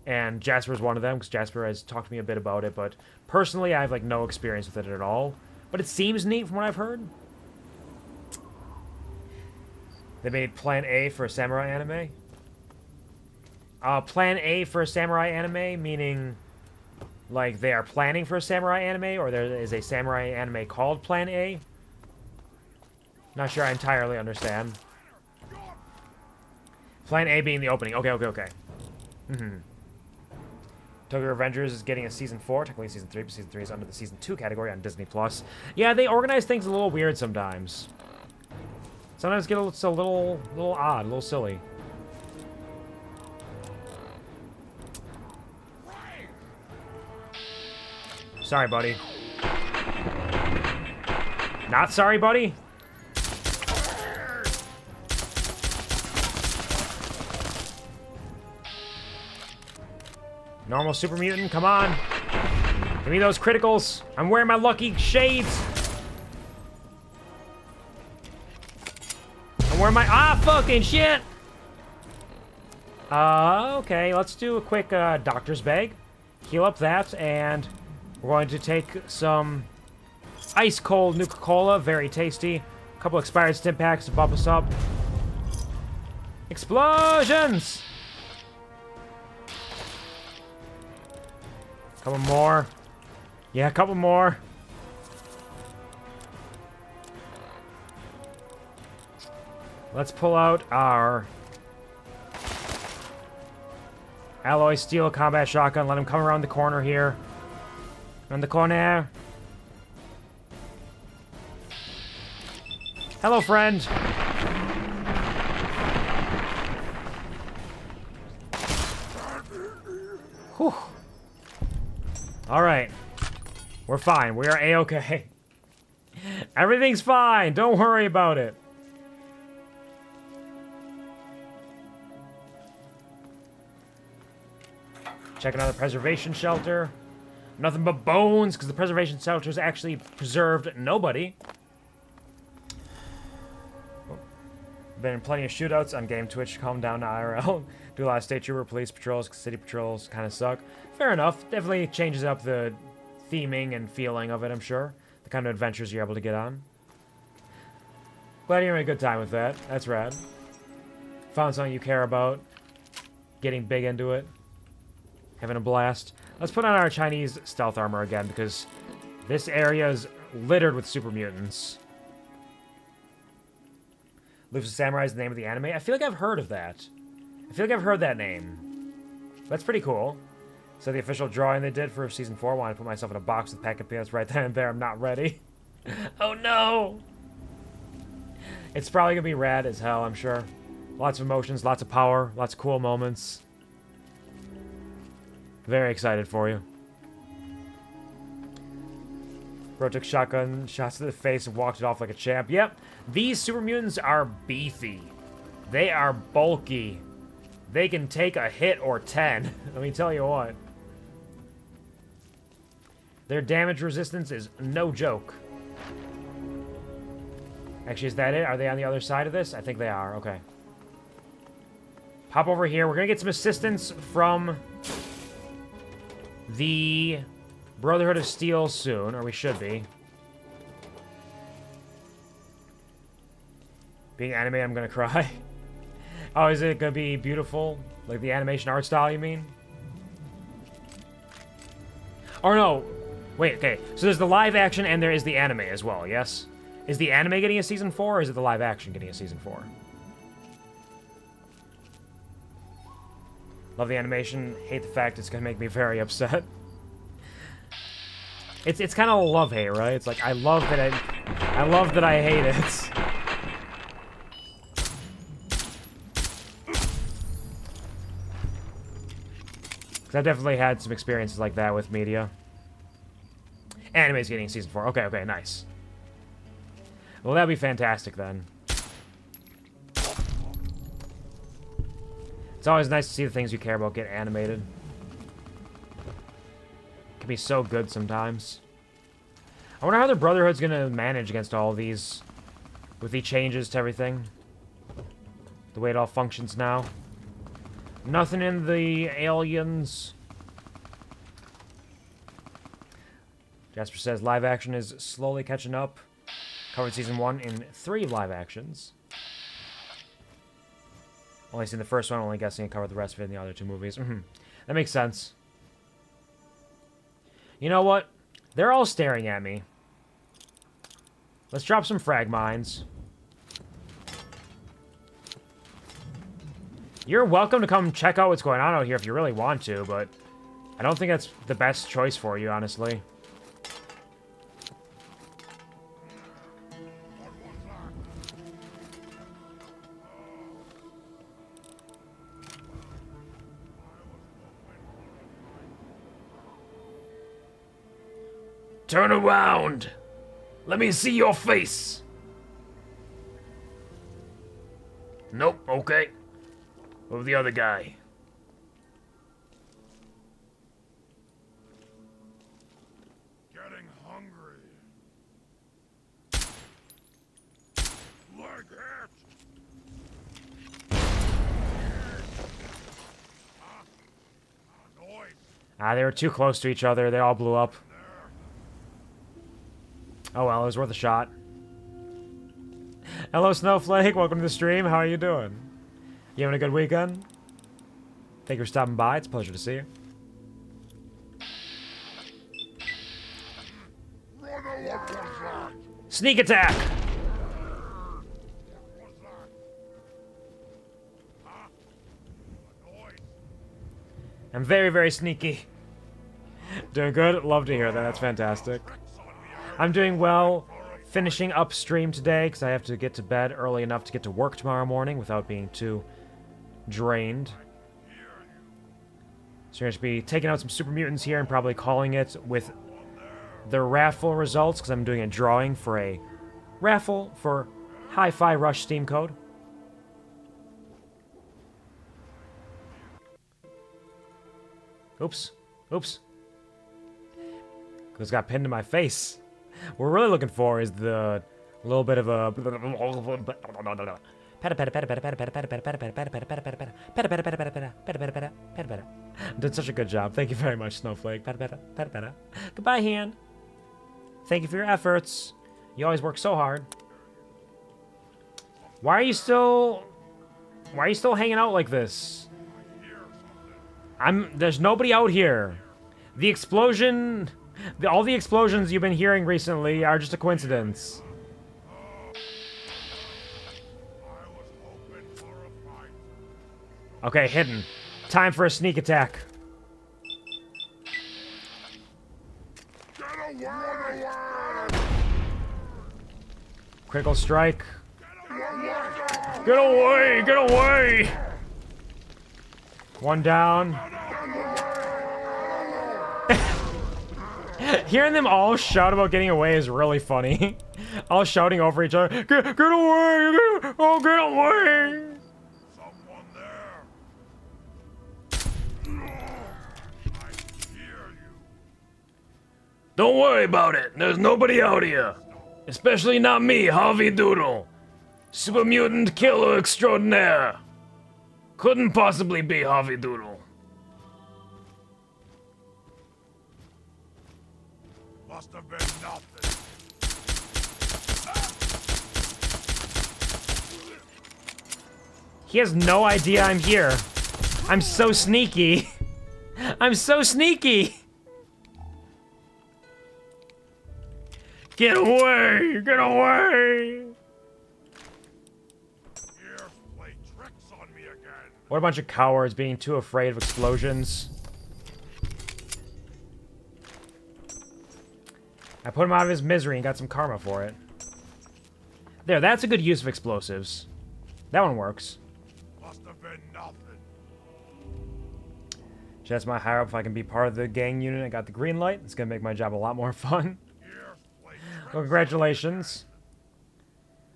A: And Jasper's one of them, because Jasper has talked to me a bit about it. But personally, I have, like, no experience with it at all. But it seems neat from what I've heard. They made Plan A for a samurai anime. Plan A for a samurai anime, meaning... like, they are planning for a samurai anime, or there is a samurai anime called Plan A? Not sure I entirely understand. Plan A being the opening. Okay. Tokyo Revengers is getting a Season 4, technically Season 3, but Season 3 is under the Season 2 category on Disney+. Yeah, they organize things a little weird sometimes. Sometimes get a little odd, a little silly. Sorry, buddy. Not sorry, buddy? Normal super mutant, come on. Give me those criticals. I'm wearing my lucky shades. I'm wearing my... fucking shit! Okay, let's do a quick, doctor's bag. Heal up that, and... we're going to take some ice-cold Nuka-Cola, very tasty. A couple expired stim packs to bump us up. Explosions! Couple more. Yeah, a couple more. Let's pull out our alloy steel combat shotgun. Let him come around the corner here. On the corner. Hello, friend. Whew. All right. We're fine. We are A-okay. Everything's fine. Don't worry about it. Checking out the preservation shelter. Nothing but bones, because the preservation shelter's actually preserved nobody. Been in plenty of shootouts on game Twitch. Calm down to IRL. Do a lot of state trooper, police patrols, city patrols kind of suck. Fair enough. Definitely changes up the theming and feeling of it, I'm sure. The kind of adventures you're able to get on. Glad you're having a good time with that. That's rad. Found something you care about. Getting big into it. Having a blast. Let's put on our Chinese stealth armor again, because this area is littered with super mutants. Lucius Samurai is the name of the anime. I feel like I've heard of that. I feel like I've heard that name. That's pretty cool. So the official drawing they did for Season 4, wanted to put myself in a box with packet peanuts right then and there. I'm not ready. Oh no! It's probably gonna be rad as hell, I'm sure. Lots of emotions, lots of power, lots of cool moments. Very excited for you. Bro took shotgun shots to the face and walked it off like a champ. Yep, these super mutants are beefy. They are bulky. They can take a hit or 10. Let me tell you what. Their damage resistance is no joke. Actually, is that it? Are they on the other side of this? I think they are. Okay. Pop over here. We're going to get some assistance from the Brotherhood of Steel soon, or we should be. Being animated, I'm going to cry. Oh, is it going to be beautiful? Like the animation art style, you mean? Or no. Wait, okay. So there's the live action and there is the anime as well, yes? Is the anime getting a Season 4 or is it the live action getting a Season 4? Love the animation. Hate the fact it's going to make me very upset. It's kind of love-hate, right? It's like, I love that I hate it. Because I've definitely had some experiences like that with media. Anime's getting Season 4. Okay, okay, nice. Well, that'd be fantastic then. It's always nice to see the things you care about get animated. It can be so good sometimes. I wonder how the Brotherhood's gonna manage against all these. With the changes to everything. The way it all functions now. Nothing in the aliens. Jasper says live action is slowly catching up. Covered Season 1 in 3 live actions. Only seen the first one, only guessing it covered the rest of it in the other 2 movies. That makes sense. You know what? They're all staring at me. Let's drop some frag mines. You're welcome to come check out what's going on out here if you really want to, but I don't think that's the best choice for you, honestly.
C: Turn around! Let me see your face! Nope, okay. What with the other guy?
E: Getting hungry. Like it.
A: Ah, they were too close to each other. They all blew up. Oh well, it was worth a shot. Hello, Snowflake. Welcome to the stream. How are you doing? You having a good weekend? Thank you for stopping by. It's a pleasure to see you. Sneak attack! I'm very, very sneaky. Doing good? Love to hear that. That's fantastic. I'm doing well. Finishing up stream today because I have to get to bed early enough to get to work tomorrow morning without being too drained. So you're going to be taking out some super mutants here and probably calling it with the raffle results because I'm doing a drawing for a raffle for Hi-Fi Rush Steam code. Oops. Oops. This got pinned to my face. What we're really looking for is the little bit of a did such a good job. Thank you very much, Snowflake. Goodbye, Han. Thank you for your efforts. You always work so hard. Why are you still hanging out like this? There's nobody out here. The explosion, all the explosions you've been hearing recently are just a coincidence. Okay, hidden. Time for a sneak attack. Critical strike.
C: Get away! Get away!
A: One down. Hearing them all shout about getting away is really funny. All shouting over each other. Get away! Oh, get away!
C: Don't worry about it. There's nobody out here. Especially not me, Harvey Doodle. Super mutant killer extraordinaire. Couldn't possibly be Harvey Doodle.
E: Must have been nothing.
A: He has no idea I'm here. I'm so sneaky. I'm so sneaky.
C: Get away! Get away!
A: What a bunch of cowards being too afraid of explosions. I put him out of his misery and got some karma for it. There, that's a good use of explosives. That one works.
E: Must have been nothing.
A: That's my higher up if I can be part of the gang unit. I got the green light. It's gonna make my job a lot more fun. Well, congratulations.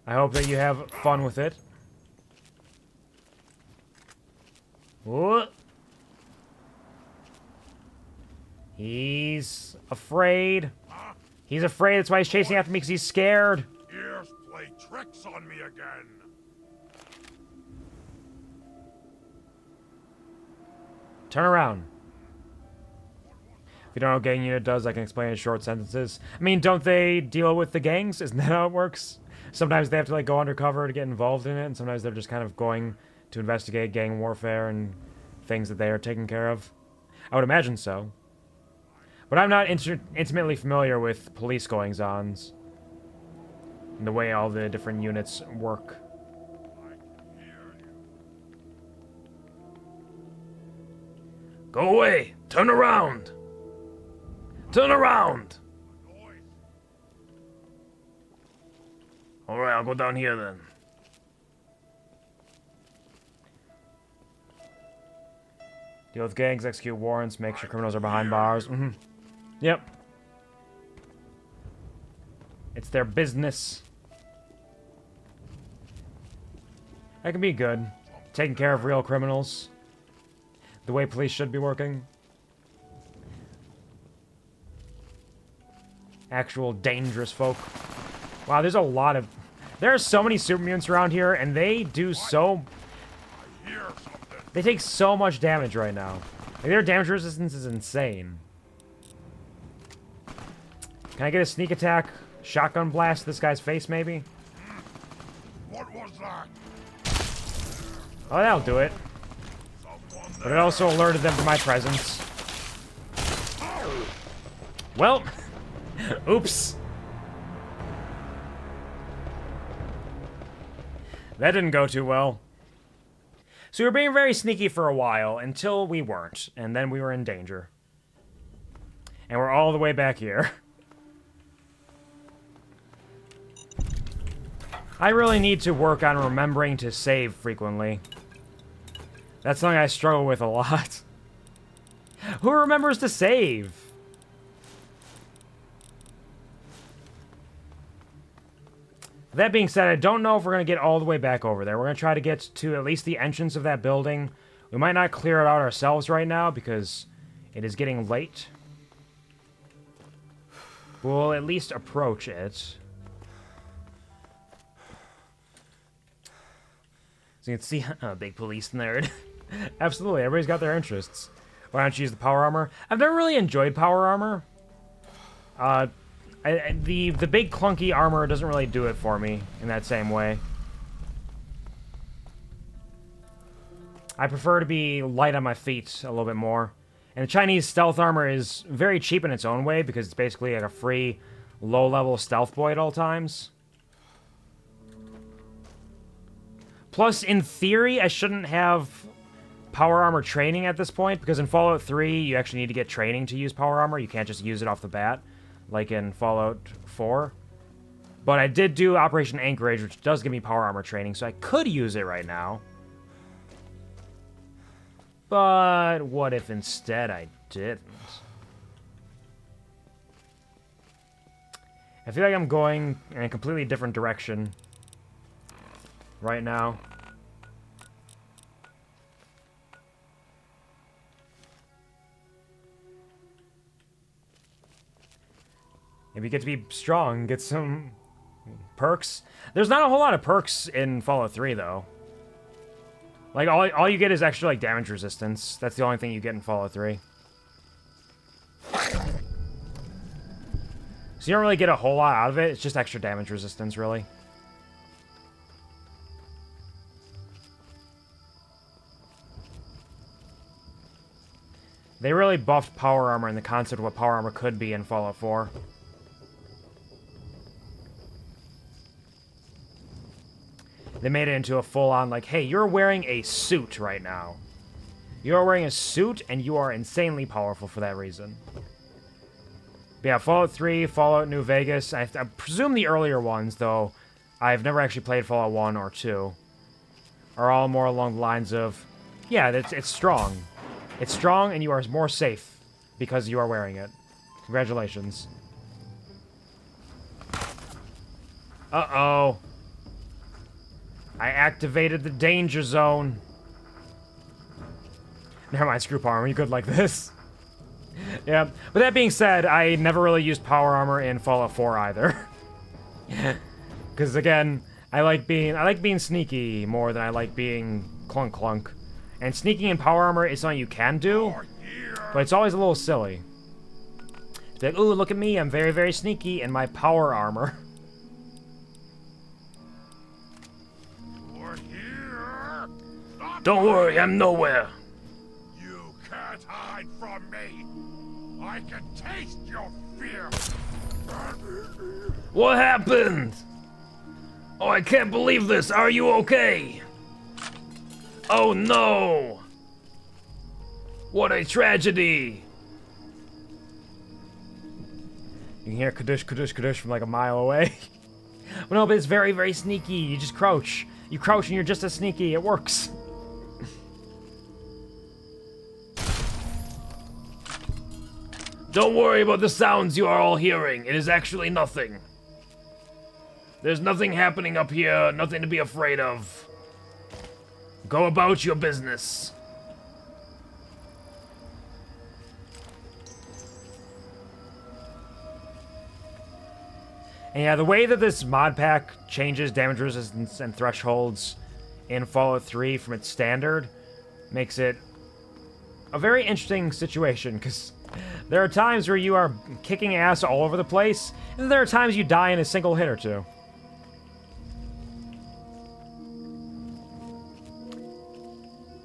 A: I hope that you have fun with it. What? He's afraid. He's afraid. That's why he's chasing after me, because he's scared.
E: Years play tricks on me again.
A: Turn around. If you don't know what gang unit does, I can explain in short sentences. I mean, don't they deal with the gangs? Isn't that how it works? Sometimes they have to, like, go undercover to get involved in it, and sometimes they're just kind of going to investigate gang warfare and things that they are taking care of. I would imagine so. But I'm not intimately familiar with police goings-ons and the way all the different units work.
C: Go away! Turn around! Turn around! Alright, I'll go down here then.
A: Deal with gangs, execute warrants, make sure criminals are behind bars. Yep. It's their business. That can be good. Taking care of real criminals. The way police should be working. Actual dangerous folk. Wow, there's a lot of... There are so many super mutants around here, and they do so... They take so much damage right now. Like, their damage resistance is insane. Can I get a sneak attack? Shotgun blast to this guy's face, maybe?
E: What was that?
A: Oh, that'll do it. But it also alerted them to my presence. Well... Oops. That didn't go too well. So we were being very sneaky for a while, until we weren't, and then we were in danger. And we're all the way back here. I really need to work on remembering to save frequently. That's something I struggle with a lot. Who remembers to save? That being said, I don't know if we're going to get all the way back over there. We're going to try to get to at least the entrance of that building. We might not clear it out ourselves right now because it is getting late. We'll at least approach it. So you can see, big police nerd. Absolutely, everybody's got their interests. Why don't you use the power armor? I've never really enjoyed power armor. The big clunky armor doesn't really do it for me in that same way. I prefer to be light on my feet a little bit more. And the Chinese stealth armor is very cheap in its own way because it's basically like a free low-level stealth boy at all times. Plus, in theory, I shouldn't have power armor training at this point, because in Fallout 3, you actually need to get training to use power armor. You can't just use it off the bat, like in Fallout 4. But I did do Operation Anchorage, which does give me power armor training, so I could use it right now. But what if instead I didn't? I feel like I'm going in a completely different direction right now. Maybe get to be strong, get some perks. There's not a whole lot of perks in Fallout 3, though. Like, all you get is extra, like, damage resistance. That's the only thing you get in Fallout 3. So you don't really get a whole lot out of it. It's just extra damage resistance, really. They really buffed power armor and the concept of what power armor could be in Fallout 4. They made it into a full-on, like, hey, you're wearing a suit right now. You're wearing a suit, and you are insanely powerful for that reason. But yeah, Fallout 3, Fallout New Vegas. I presume the earlier ones, though, I've never actually played Fallout 1 or 2, are all more along the lines of, yeah, it's strong. It's strong, and you are more safe because you are wearing it. Congratulations. Uh-oh. I activated the danger zone. Never mind, screw power armor. You could like this. Yeah, but that being said, I never really used power armor in Fallout 4 either. Because again, I like being sneaky more than I like being clunk clunk. And sneaking in power armor is something you can do, but it's always a little silly. It's like, ooh, look at me, I'm very, very sneaky in my power armor.
C: Don't worry, I'm nowhere.
H: You can't hide from me. I can taste your fear.
C: What happened? Oh, I can't believe this. Are you okay? Oh no! What a tragedy!
A: You can hear kadush, kadush, kadush from like a mile away. Well, no, but it's very, very sneaky. You just crouch. You crouch and you're just as sneaky. It works.
C: Don't worry about the sounds you are all hearing. It is actually nothing. There's nothing happening up here, nothing to be afraid of. Go about your business.
A: And yeah, the way that this mod pack changes damage resistance and thresholds in Fallout 3 from its standard makes it a very interesting situation, because there are times where you are kicking ass all over the place, and there are times you die in a single hit or two.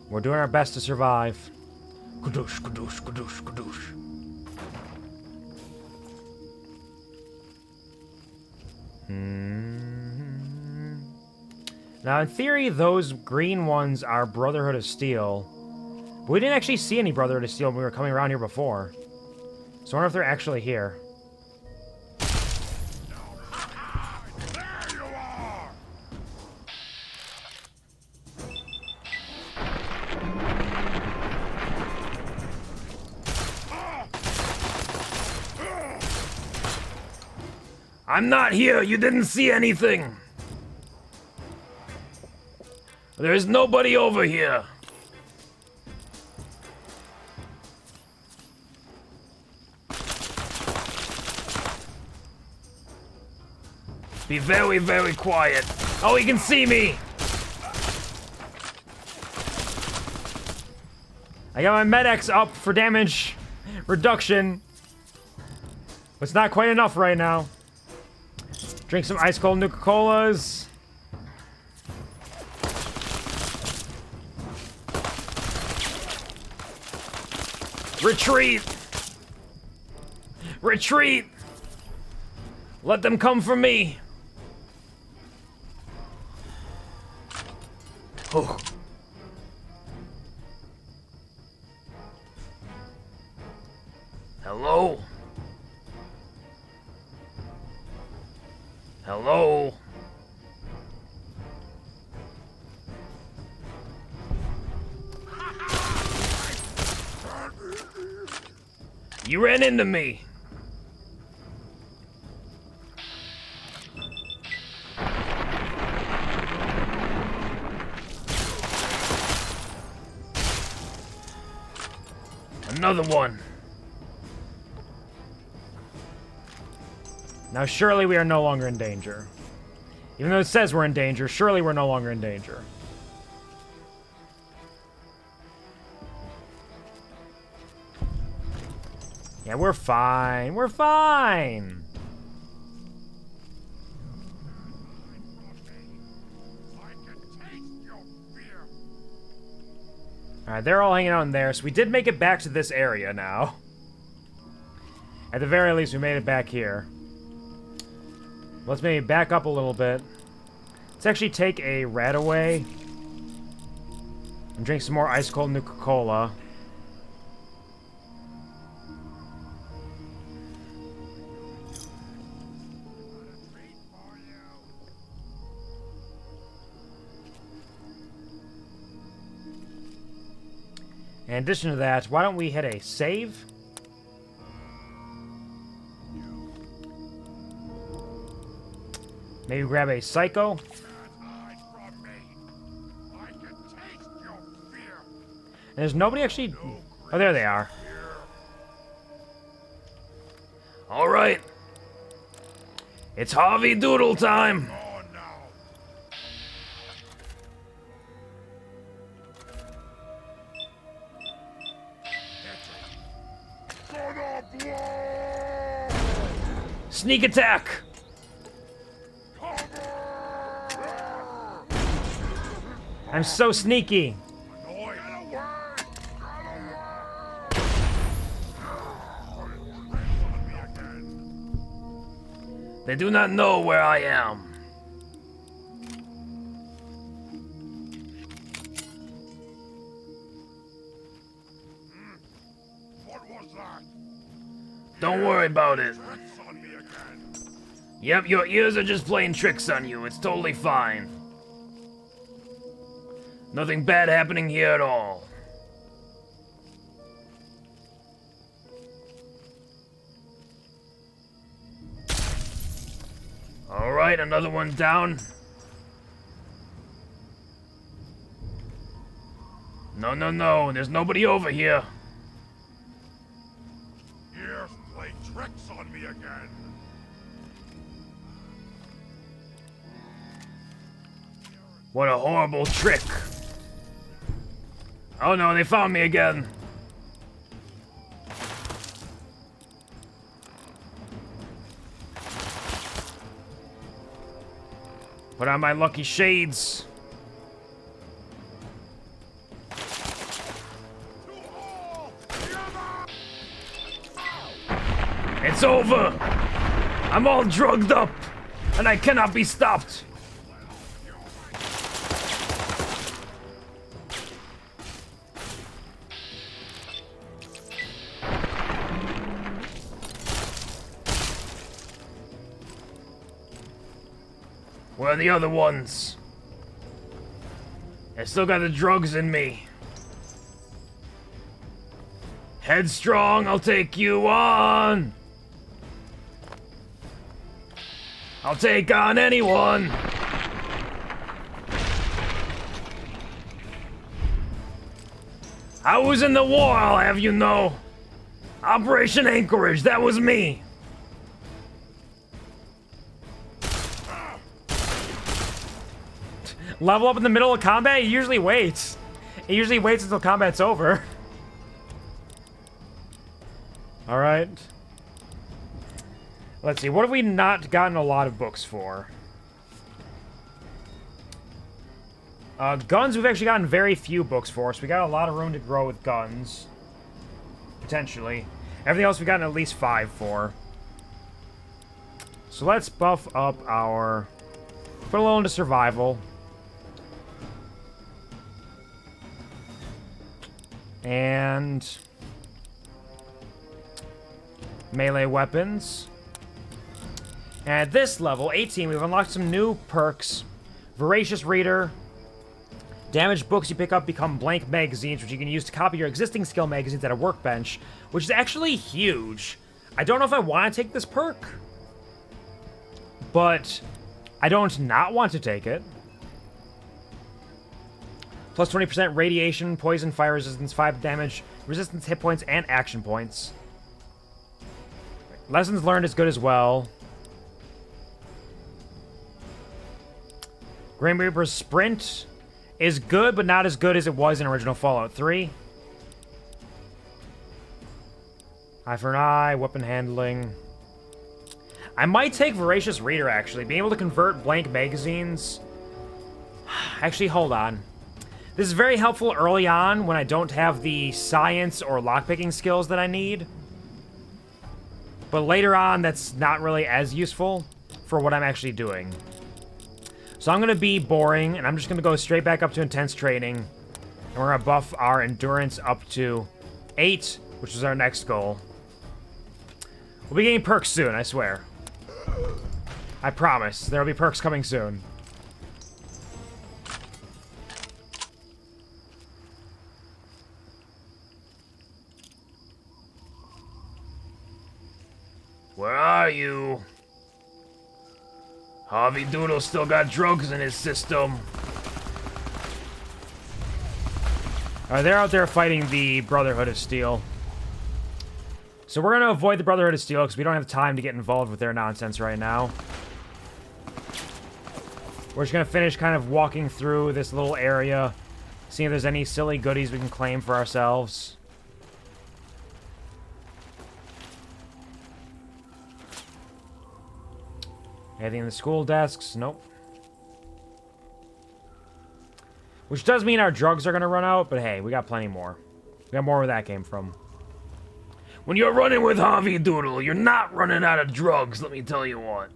A: We're doing our best to survive.
C: Kadoosh, kadoosh, kadoosh, kadoosh.
A: Now, in theory, those green ones are Brotherhood of Steel. But we didn't actually see any Brotherhood of Steel when we were coming around here before. So I wonder if they're actually here.
C: I'm not here. You didn't see anything. There is nobody over here. Be very, very quiet. Oh, he can see me.
A: I got my Med-X up for damage reduction. But it's not quite enough right now. Drink some ice cold Nuka-Colas.
C: Retreat! Retreat! Let them come for me! Oh. Hello? You ran into me. Another one.
A: Now, surely we are no longer in danger. Even though it says we're in danger, surely we're no longer in danger. Yeah, we're fine. We're fine. Alright, they're all hanging out in there, so we did make it back to this area now. At the very least, we made it back here. Let's maybe back up a little bit. Let's actually take a rat away. And drink some more ice cold Nuka-Cola. In addition to that, why don't we hit a save? Maybe grab a psycho. And there's nobody actually... Oh, there they are.
C: All right. It's Harvey Doodle time. Sneak attack!
A: I'm so sneaky.
C: They do not know where I am. Don't worry about it. Yep, your ears are just playing tricks on you. It's totally fine. Nothing bad happening here at all. Alright, another one down. No, no, no. There's nobody over here.
H: Ears play tricks on me again.
C: What a horrible trick. Oh no, they found me again. Put on my lucky shades. It's over. I'm all drugged up, and I cannot be stopped. Where are the other ones? I still got the drugs in me. Headstrong, I'll take you on. I'll take on anyone. I was in the war, I'll have you know. Operation Anchorage, that was me.
A: Level up in the middle of combat? He usually waits. He usually waits until combat's over. Alright. Let's see, what have we not gotten a lot of books for? Guns we've actually gotten very few books for, so we got a lot of room to grow with guns. Potentially. Everything else we've gotten at least 5 for. So let's buff up our... Put a little into survival. And... melee weapons. At this level, 18, we've unlocked some new perks. Voracious Reader. Damaged books you pick up become blank magazines, which you can use to copy your existing skill magazines at a workbench, which is actually huge. I don't know if I want to take this perk, but I don't not want to take it. Plus 20% radiation, poison, fire resistance, 5 damage, resistance, hit points, and action points. Lessons learned is good as well. Grim Reaper's Sprint is good, but not as good as it was in original Fallout 3. Eye for an eye, weapon handling. I might take Voracious Reader, actually. Being able to convert blank magazines. Actually, hold on. This is very helpful early on when I don't have the science or lockpicking skills that I need. But later on, that's not really as useful for what I'm actually doing. So I'm going to be boring, and I'm just going to go straight back up to intense training. And we're going to buff our endurance up to 8, which is our next goal. We'll be getting perks soon, I swear. I promise. There will be perks coming soon.
C: Where are you? Harvey Doodle still got drugs in his system.
A: Alright, they're out there fighting the Brotherhood of Steel. So we're going to avoid the Brotherhood of Steel because we don't have time to get involved with their nonsense right now. We're just going to finish kind of walking through this little area, seeing if there's any silly goodies we can claim for ourselves. Anything in the school desks? Nope. Which does mean our drugs are going to run out, but hey, we got plenty more. We got more where that came from.
C: When you're running with Harvey Doodle, you're not running out of drugs, let me tell you what.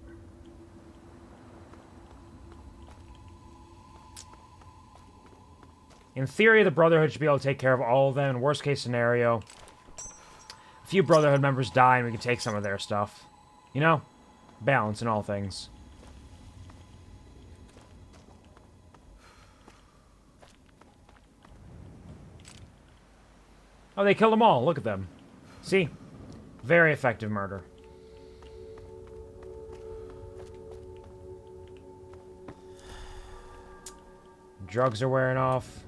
A: In theory, the Brotherhood should be able to take care of all of them. In worst case scenario, a few Brotherhood members die and we can take some of their stuff. You know? Balance in all things. Oh, they killed them all. Look at them. See? Very effective murder. Drugs are wearing off.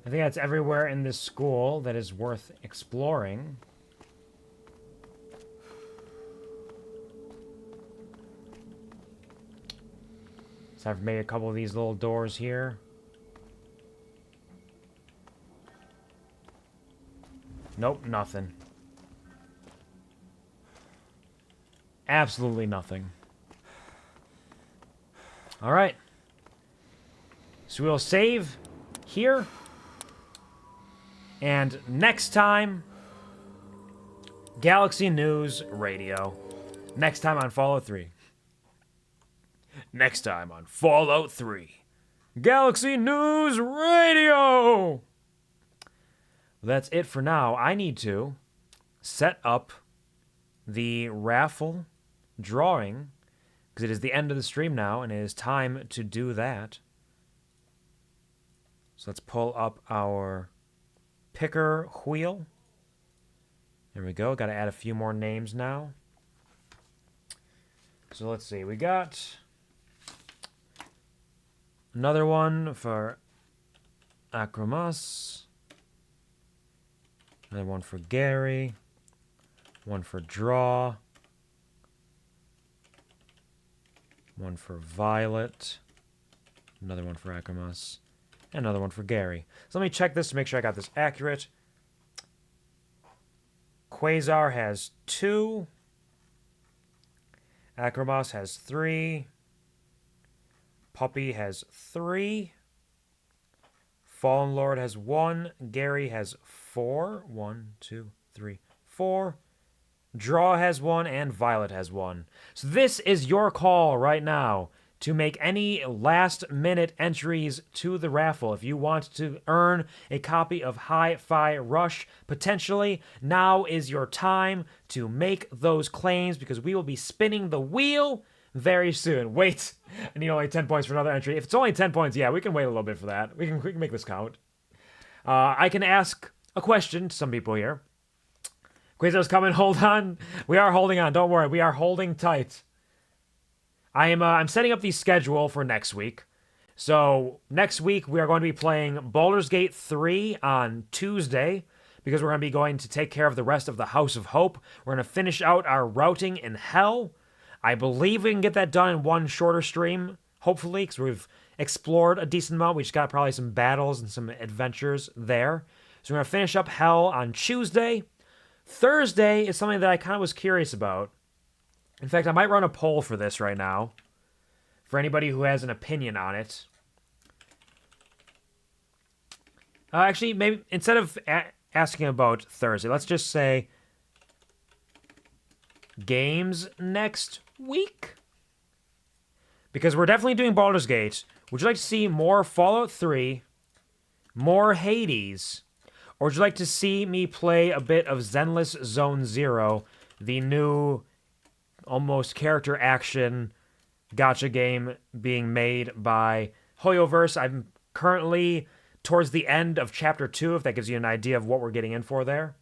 A: I think that's everywhere in this school that is worth exploring. So I've made a couple of these little doors here. Nope, nothing. Absolutely nothing. Alright. So we'll save here. And next time, Galaxy News Radio. Next time on Fallout 3. Next time on Fallout 3. Galaxy News Radio! That's it for now. I need to set up the raffle drawing because it is the end of the stream now and it is time to do that. So let's pull up our picker wheel. There we go. Got to add a few more names now. So let's see. We got another one for Acromas. Another one for Gary. One for Draw. One for Violet. Another one for Acromas. And another one for Gary. So let me check this to make sure I got this accurate. Quasar has 2. Acromas has 3. Puppy has 3. Fallen Lord has 1. Gary has 4. 1, 2, 3, 4. Draw has 1, and Violet has 1. So this is your call right now. to make any last-minute entries to the raffle. If you want to earn a copy of Hi-Fi Rush, potentially, now is your time to make those claims because we will be spinning the wheel very soon. Wait, I need only 10 points for another entry. If it's only 10 points, yeah, we can wait a little bit for that. We can make this count. I can ask a question to some people here. Quasar's coming. Hold on. We are holding on. Don't worry. We are holding tight. I'm setting up the schedule for next week. So next week we are going to be playing Baldur's Gate 3 on Tuesday because we're going to be going to take care of the rest of the House of Hope. We're going to finish out our routing in Hell. I believe we can get that done in one shorter stream, hopefully, because we've explored a decent amount. We just got probably some battles and some adventures there. So we're going to finish up Hell on Tuesday. Thursday is something that I kind of was curious about. In fact, I might run a poll for this right now, for anybody who has an opinion on it. Actually, maybe instead of asking about Thursday, let's just say games next week. Because we're definitely doing Baldur's Gate. Would you like to see more Fallout 3, more Hades, or would you like to see me play a bit of Zenless Zone Zero, the new almost character action gacha game being made by Hoyoverse? I'm currently towards the end of Chapter 2, if that gives you an idea of what we're getting in for there.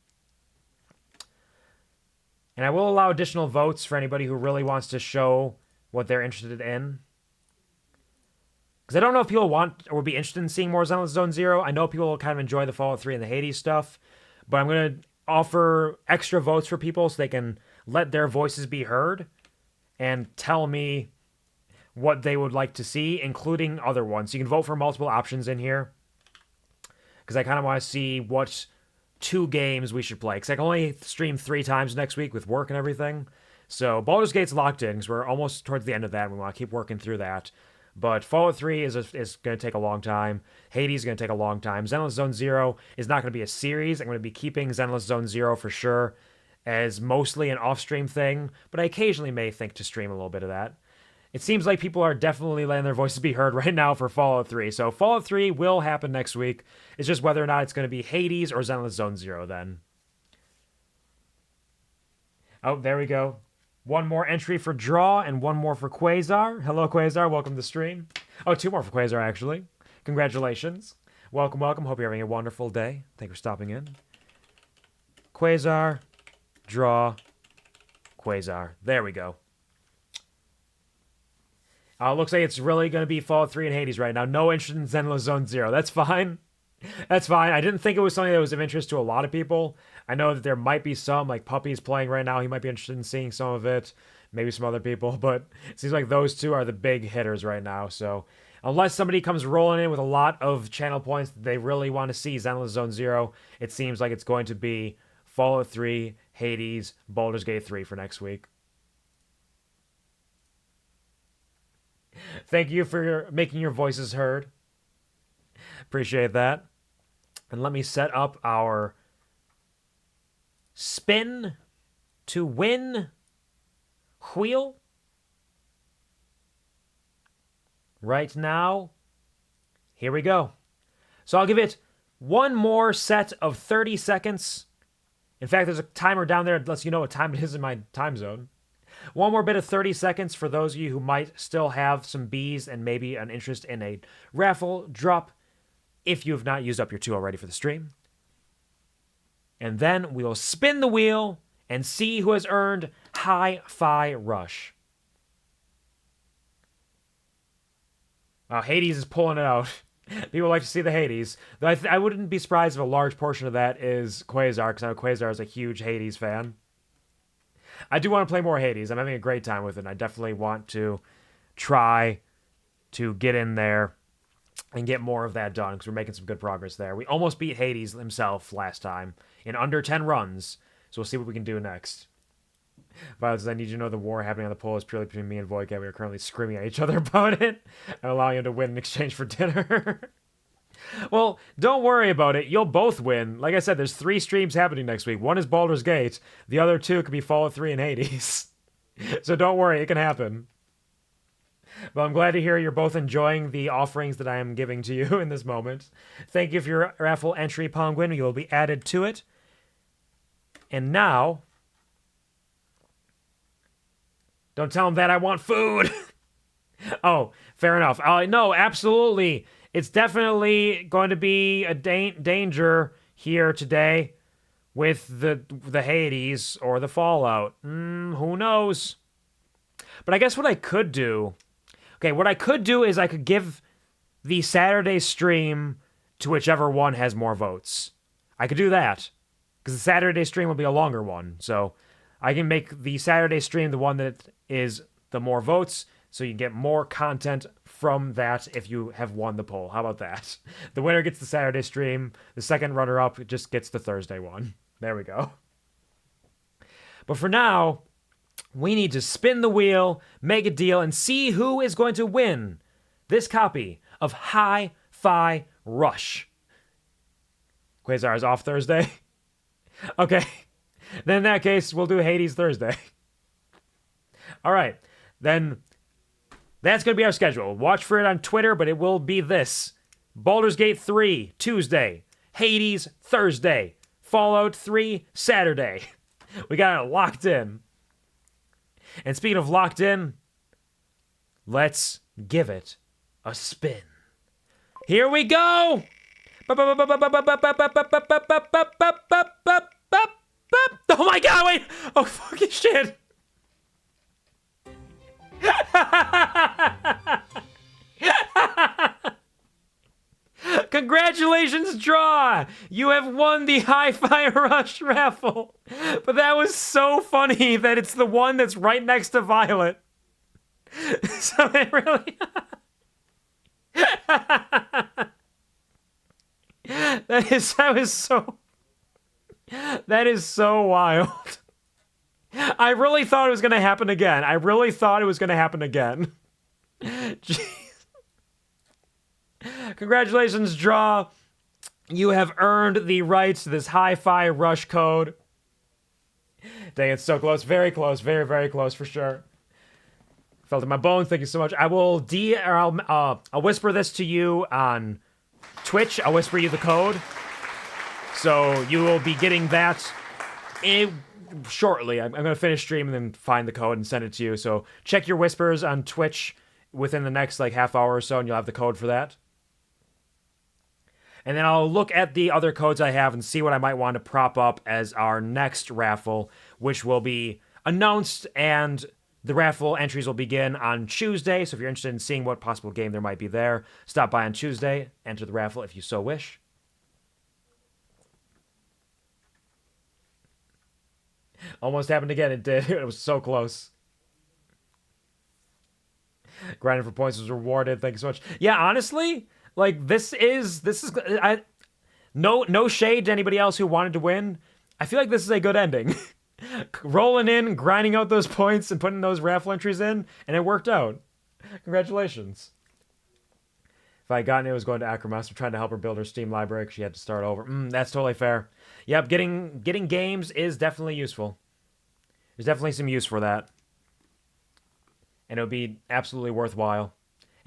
A: And I will allow additional votes for anybody who really wants to show what they're interested in. Because I don't know if people want or would be interested in seeing more Zenless Zone Zero. I know people will kind of enjoy the Fallout 3 and the Hades stuff. But I'm going to offer extra votes for people so they can let their voices be heard and tell me what they would like to see, including other ones. You can vote for multiple options in here. Because I kind of want to see what 2 games we should play. Because I can only stream 3 times next week with work and everything. So Baldur's Gate's locked in because we're almost towards the end of that. And we want to keep working through that. But Fallout 3 is going to take a long time. Hades is going to take a long time. Zenless Zone Zero is not going to be a series. I'm going to be keeping Zenless Zone Zero for sure as mostly an off-stream thing. But I occasionally may think to stream a little bit of that. It seems like people are definitely letting their voices be heard right now for Fallout 3. So Fallout 3 will happen next week. It's just whether or not it's going to be Hades or Zenless Zone Zero then. Oh, there we go. One more entry for Draw and one more for Quasar. Hello, Quasar. Welcome to the stream. Oh, 2 more for Quasar, actually. Congratulations. Welcome, welcome. Hope you're having a wonderful day. Thank you for stopping in. Quasar, Draw, Quasar. There we go. Looks like it's really going to be Fallout 3 and Hades right now. No interest in Zenless Zone Zero. That's fine. That's fine. I didn't think it was something that was of interest to a lot of people. I know that there might be some, like Puppy's playing right now. He might be interested in seeing some of it. Maybe some other people. But it seems like those 2 are the big hitters right now. So unless somebody comes rolling in with a lot of channel points that they really want to see Zenless Zone Zero, it seems like it's going to be Fallout 3, Hades, Baldur's Gate 3 for next week. Thank you for making your voices heard. Appreciate that. And let me set up our spin to win wheel right now. Here we go. So I'll give it one more set of 30 seconds. In fact, there's a timer down there that lets you know what time it is in my time zone. One more bit of 30 seconds for those of you who might still have some bees and maybe an interest in a raffle drop if you have not used up your 2 already for the stream. And then we'll spin the wheel and see who has earned Hi-Fi Rush. Hades is pulling it out. People like to see the Hades. Though I wouldn't be surprised if a large portion of that is Quasar, because I know Quasar is a huge Hades fan. I do want to play more Hades. I'm having a great time with it. And I definitely want to try to get in there and get more of that done because we're making some good progress there. We almost beat Hades himself last time in under 10 runs. So we'll see what we can do next. Violet, I need you to know the war happening on the pole is purely between me and Voidcat. We are currently screaming at each other about it and allowing him to win in exchange for dinner. Well, don't worry about it. You'll both win. Like I said, there's 3 streams happening next week. One is Baldur's Gate. The other 2 could be Fallout 3 and Hades. So don't worry, it can happen. But I'm glad to hear you're both enjoying the offerings that I am giving to you in this moment. Thank you for your raffle entry, Penguin. You will be added to it. And now... Don't tell him that I want food! Oh, fair enough. No, absolutely. It's definitely going to be a danger here today with the Hades or the Fallout. Who knows? But I guess what I could do... Okay, what I could do is I could give the Saturday stream to whichever one has more votes. I could do that. Because the Saturday stream will be a longer one. So I can make the Saturday stream the one that is the more votes, so you can get more content from that if you have won the poll. How about that? The winner gets the Saturday stream. The second runner-up just gets the Thursday one. There we go. But for now... we need to spin the wheel, make a deal, and see who is going to win this copy of Hi-Fi Rush. Quasar is off Thursday? Okay. Then in that case, we'll do Hades Thursday. Alright. Then that's going to be our schedule. Watch for it on Twitter, but it will be this. Baldur's Gate 3, Tuesday. Hades, Thursday. Fallout 3, Saturday. We got it locked in. And speaking of locked in, let's give it a spin. Here we go! Oh my god, wait! Oh, fucking shit! Congratulations, Draw! You have won the Hi-Fi Rush raffle. But that was so funny that it's the one that's right next to Violet. So it really... That is so wild. I really thought it was going to happen again. Jeez. Congratulations, Draw. You have earned the rights to this Hi-Fi Rush code. Dang, it's so close. Very close. Very, very close for sure. Felt in my bones. Thank you so much. I will I'll whisper this to you on Twitch. I'll whisper you the code. So you will be getting that shortly. I'm going to finish stream and then find the code and send it to you. So check your whispers on Twitch within the next half hour or so, and you'll have the code for that. And then I'll look at the other codes I have and see what I might want to prop up as our next raffle, which will be announced, and the raffle entries will begin on Tuesday. So if you're interested in seeing what possible game there might be there, stop by on Tuesday, enter the raffle if you so wish. Almost happened again. It did. It was so close. Grinding for points was rewarded. Thank you so much. Yeah, honestly, this is no shade to anybody else who wanted to win. I feel like this is a good ending. Rolling in, grinding out those points, and putting those raffle entries in, and it worked out. Congratulations. If I had gotten it, was going to Acromas. I'm trying to help her build her Steam library because she had to start over. That's totally fair. Yep, getting games is definitely useful. There's definitely some use for that. And it would be absolutely worthwhile.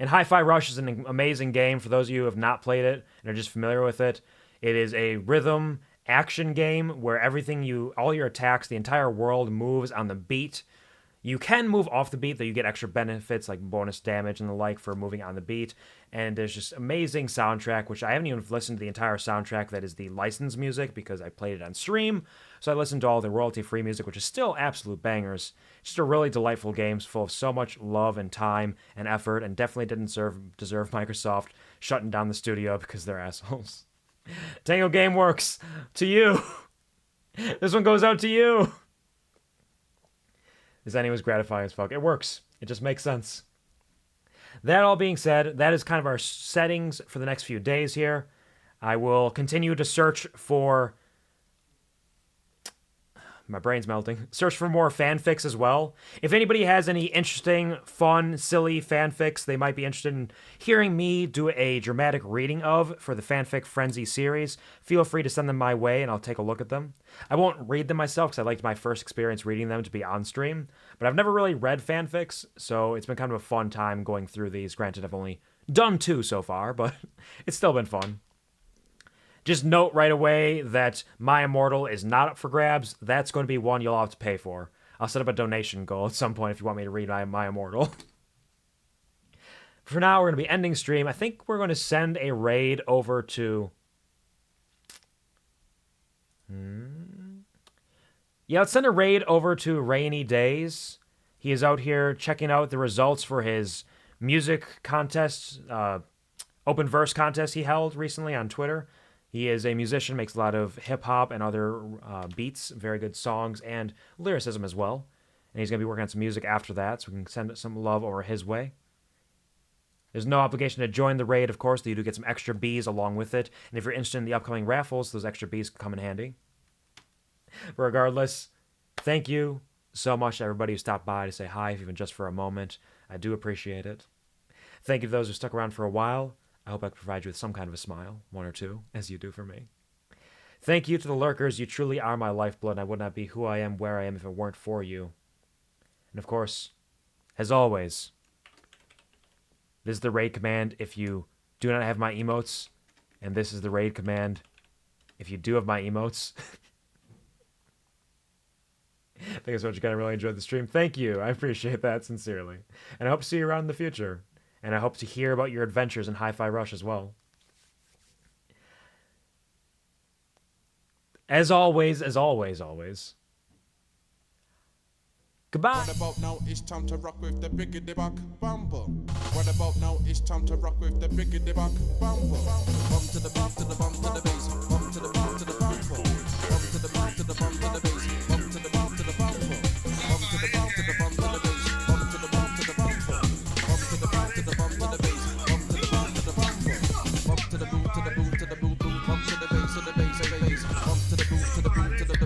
A: And Hi-Fi Rush is an amazing game for those of you who have not played it and are just familiar with it. It is a rhythm action game where all your attacks, the entire world moves on the beat. You can move off the beat, though you get extra benefits like bonus damage and the like for moving on the beat. And there's just amazing soundtrack, which I haven't even listened to the entire soundtrack that is the licensed music because I played it on stream. So I listened to all the royalty-free music, which is still absolute bangers. Just a really delightful game full of so much love and time and effort, and definitely didn't deserve Microsoft shutting down the studio because they're assholes. Tango Gameworks, to you. This one goes out to you. This ending was gratifying as fuck. It works. It just makes sense. That all being said, that is kind of our settings for the next few days here. I will continue to search for My brain's melting. Search for more fanfics as well. If anybody has any interesting, fun, silly fanfics they might be interested in hearing me do a dramatic reading of for the Fanfic Frenzy series, feel free to send them my way and I'll take a look at them. I won't read them myself because I liked my first experience reading them to be on stream, but I've never really read fanfics, so it's been kind of a fun time going through these. Granted, I've only done 2 so far, but it's still been fun. Just note right away that My Immortal is not up for grabs. That's going to be one you'll have to pay for. I'll set up a donation goal at some point if you want me to read My Immortal. For now, we're going to be ending stream. I think we're going to send a raid over to... Yeah, let's send a raid over to Rainy Days. He is out here checking out the results for his music contest, open verse contest he held recently on Twitter. He is a musician, makes a lot of hip-hop and other beats, very good songs, and lyricism as well. And he's going to be working on some music after that, so we can send some love over his way. There's no obligation to join the raid, of course, though you do get some extra bees along with it. And if you're interested in the upcoming raffles, those extra bees can come in handy. Regardless, thank you so much to everybody who stopped by to say hi, even just for a moment. I do appreciate it. Thank you to those who stuck around for a while. I hope I can provide you with some kind of a smile, 1 or 2, as you do for me. Thank you to the lurkers. You truly are my lifeblood, and I would not be who I am, where I am, if it weren't for you. And of course, as always, this is the raid command if you do not have my emotes, and this is the raid command if you do have my emotes. Thank you so much. You guys really enjoyed the stream. Thank you. I appreciate that sincerely. And I hope to see you around in the future. And I hope to hear about your adventures in Hi-Fi Rush as well. As always, goodbye.
T: What about now? It's time to rock with the biggity buck bumper. What about now? It's time to rock with the biggity buck bumper. Bump to the bump to the bump to the bass. Bump to the bump to the bumper. Bump to the bump to the bump to the bass. Bump to the bump to the bumper. Bump to the bump to the bump to the bass. Bump to the bump to the bumper. Bump to the bump to the bump to the bass. Bump to the bump to the bumper. Bump to the boot to the boot to the boot boot. Bump to the bass to the bass to the bass. Bump to the boot to the boot to the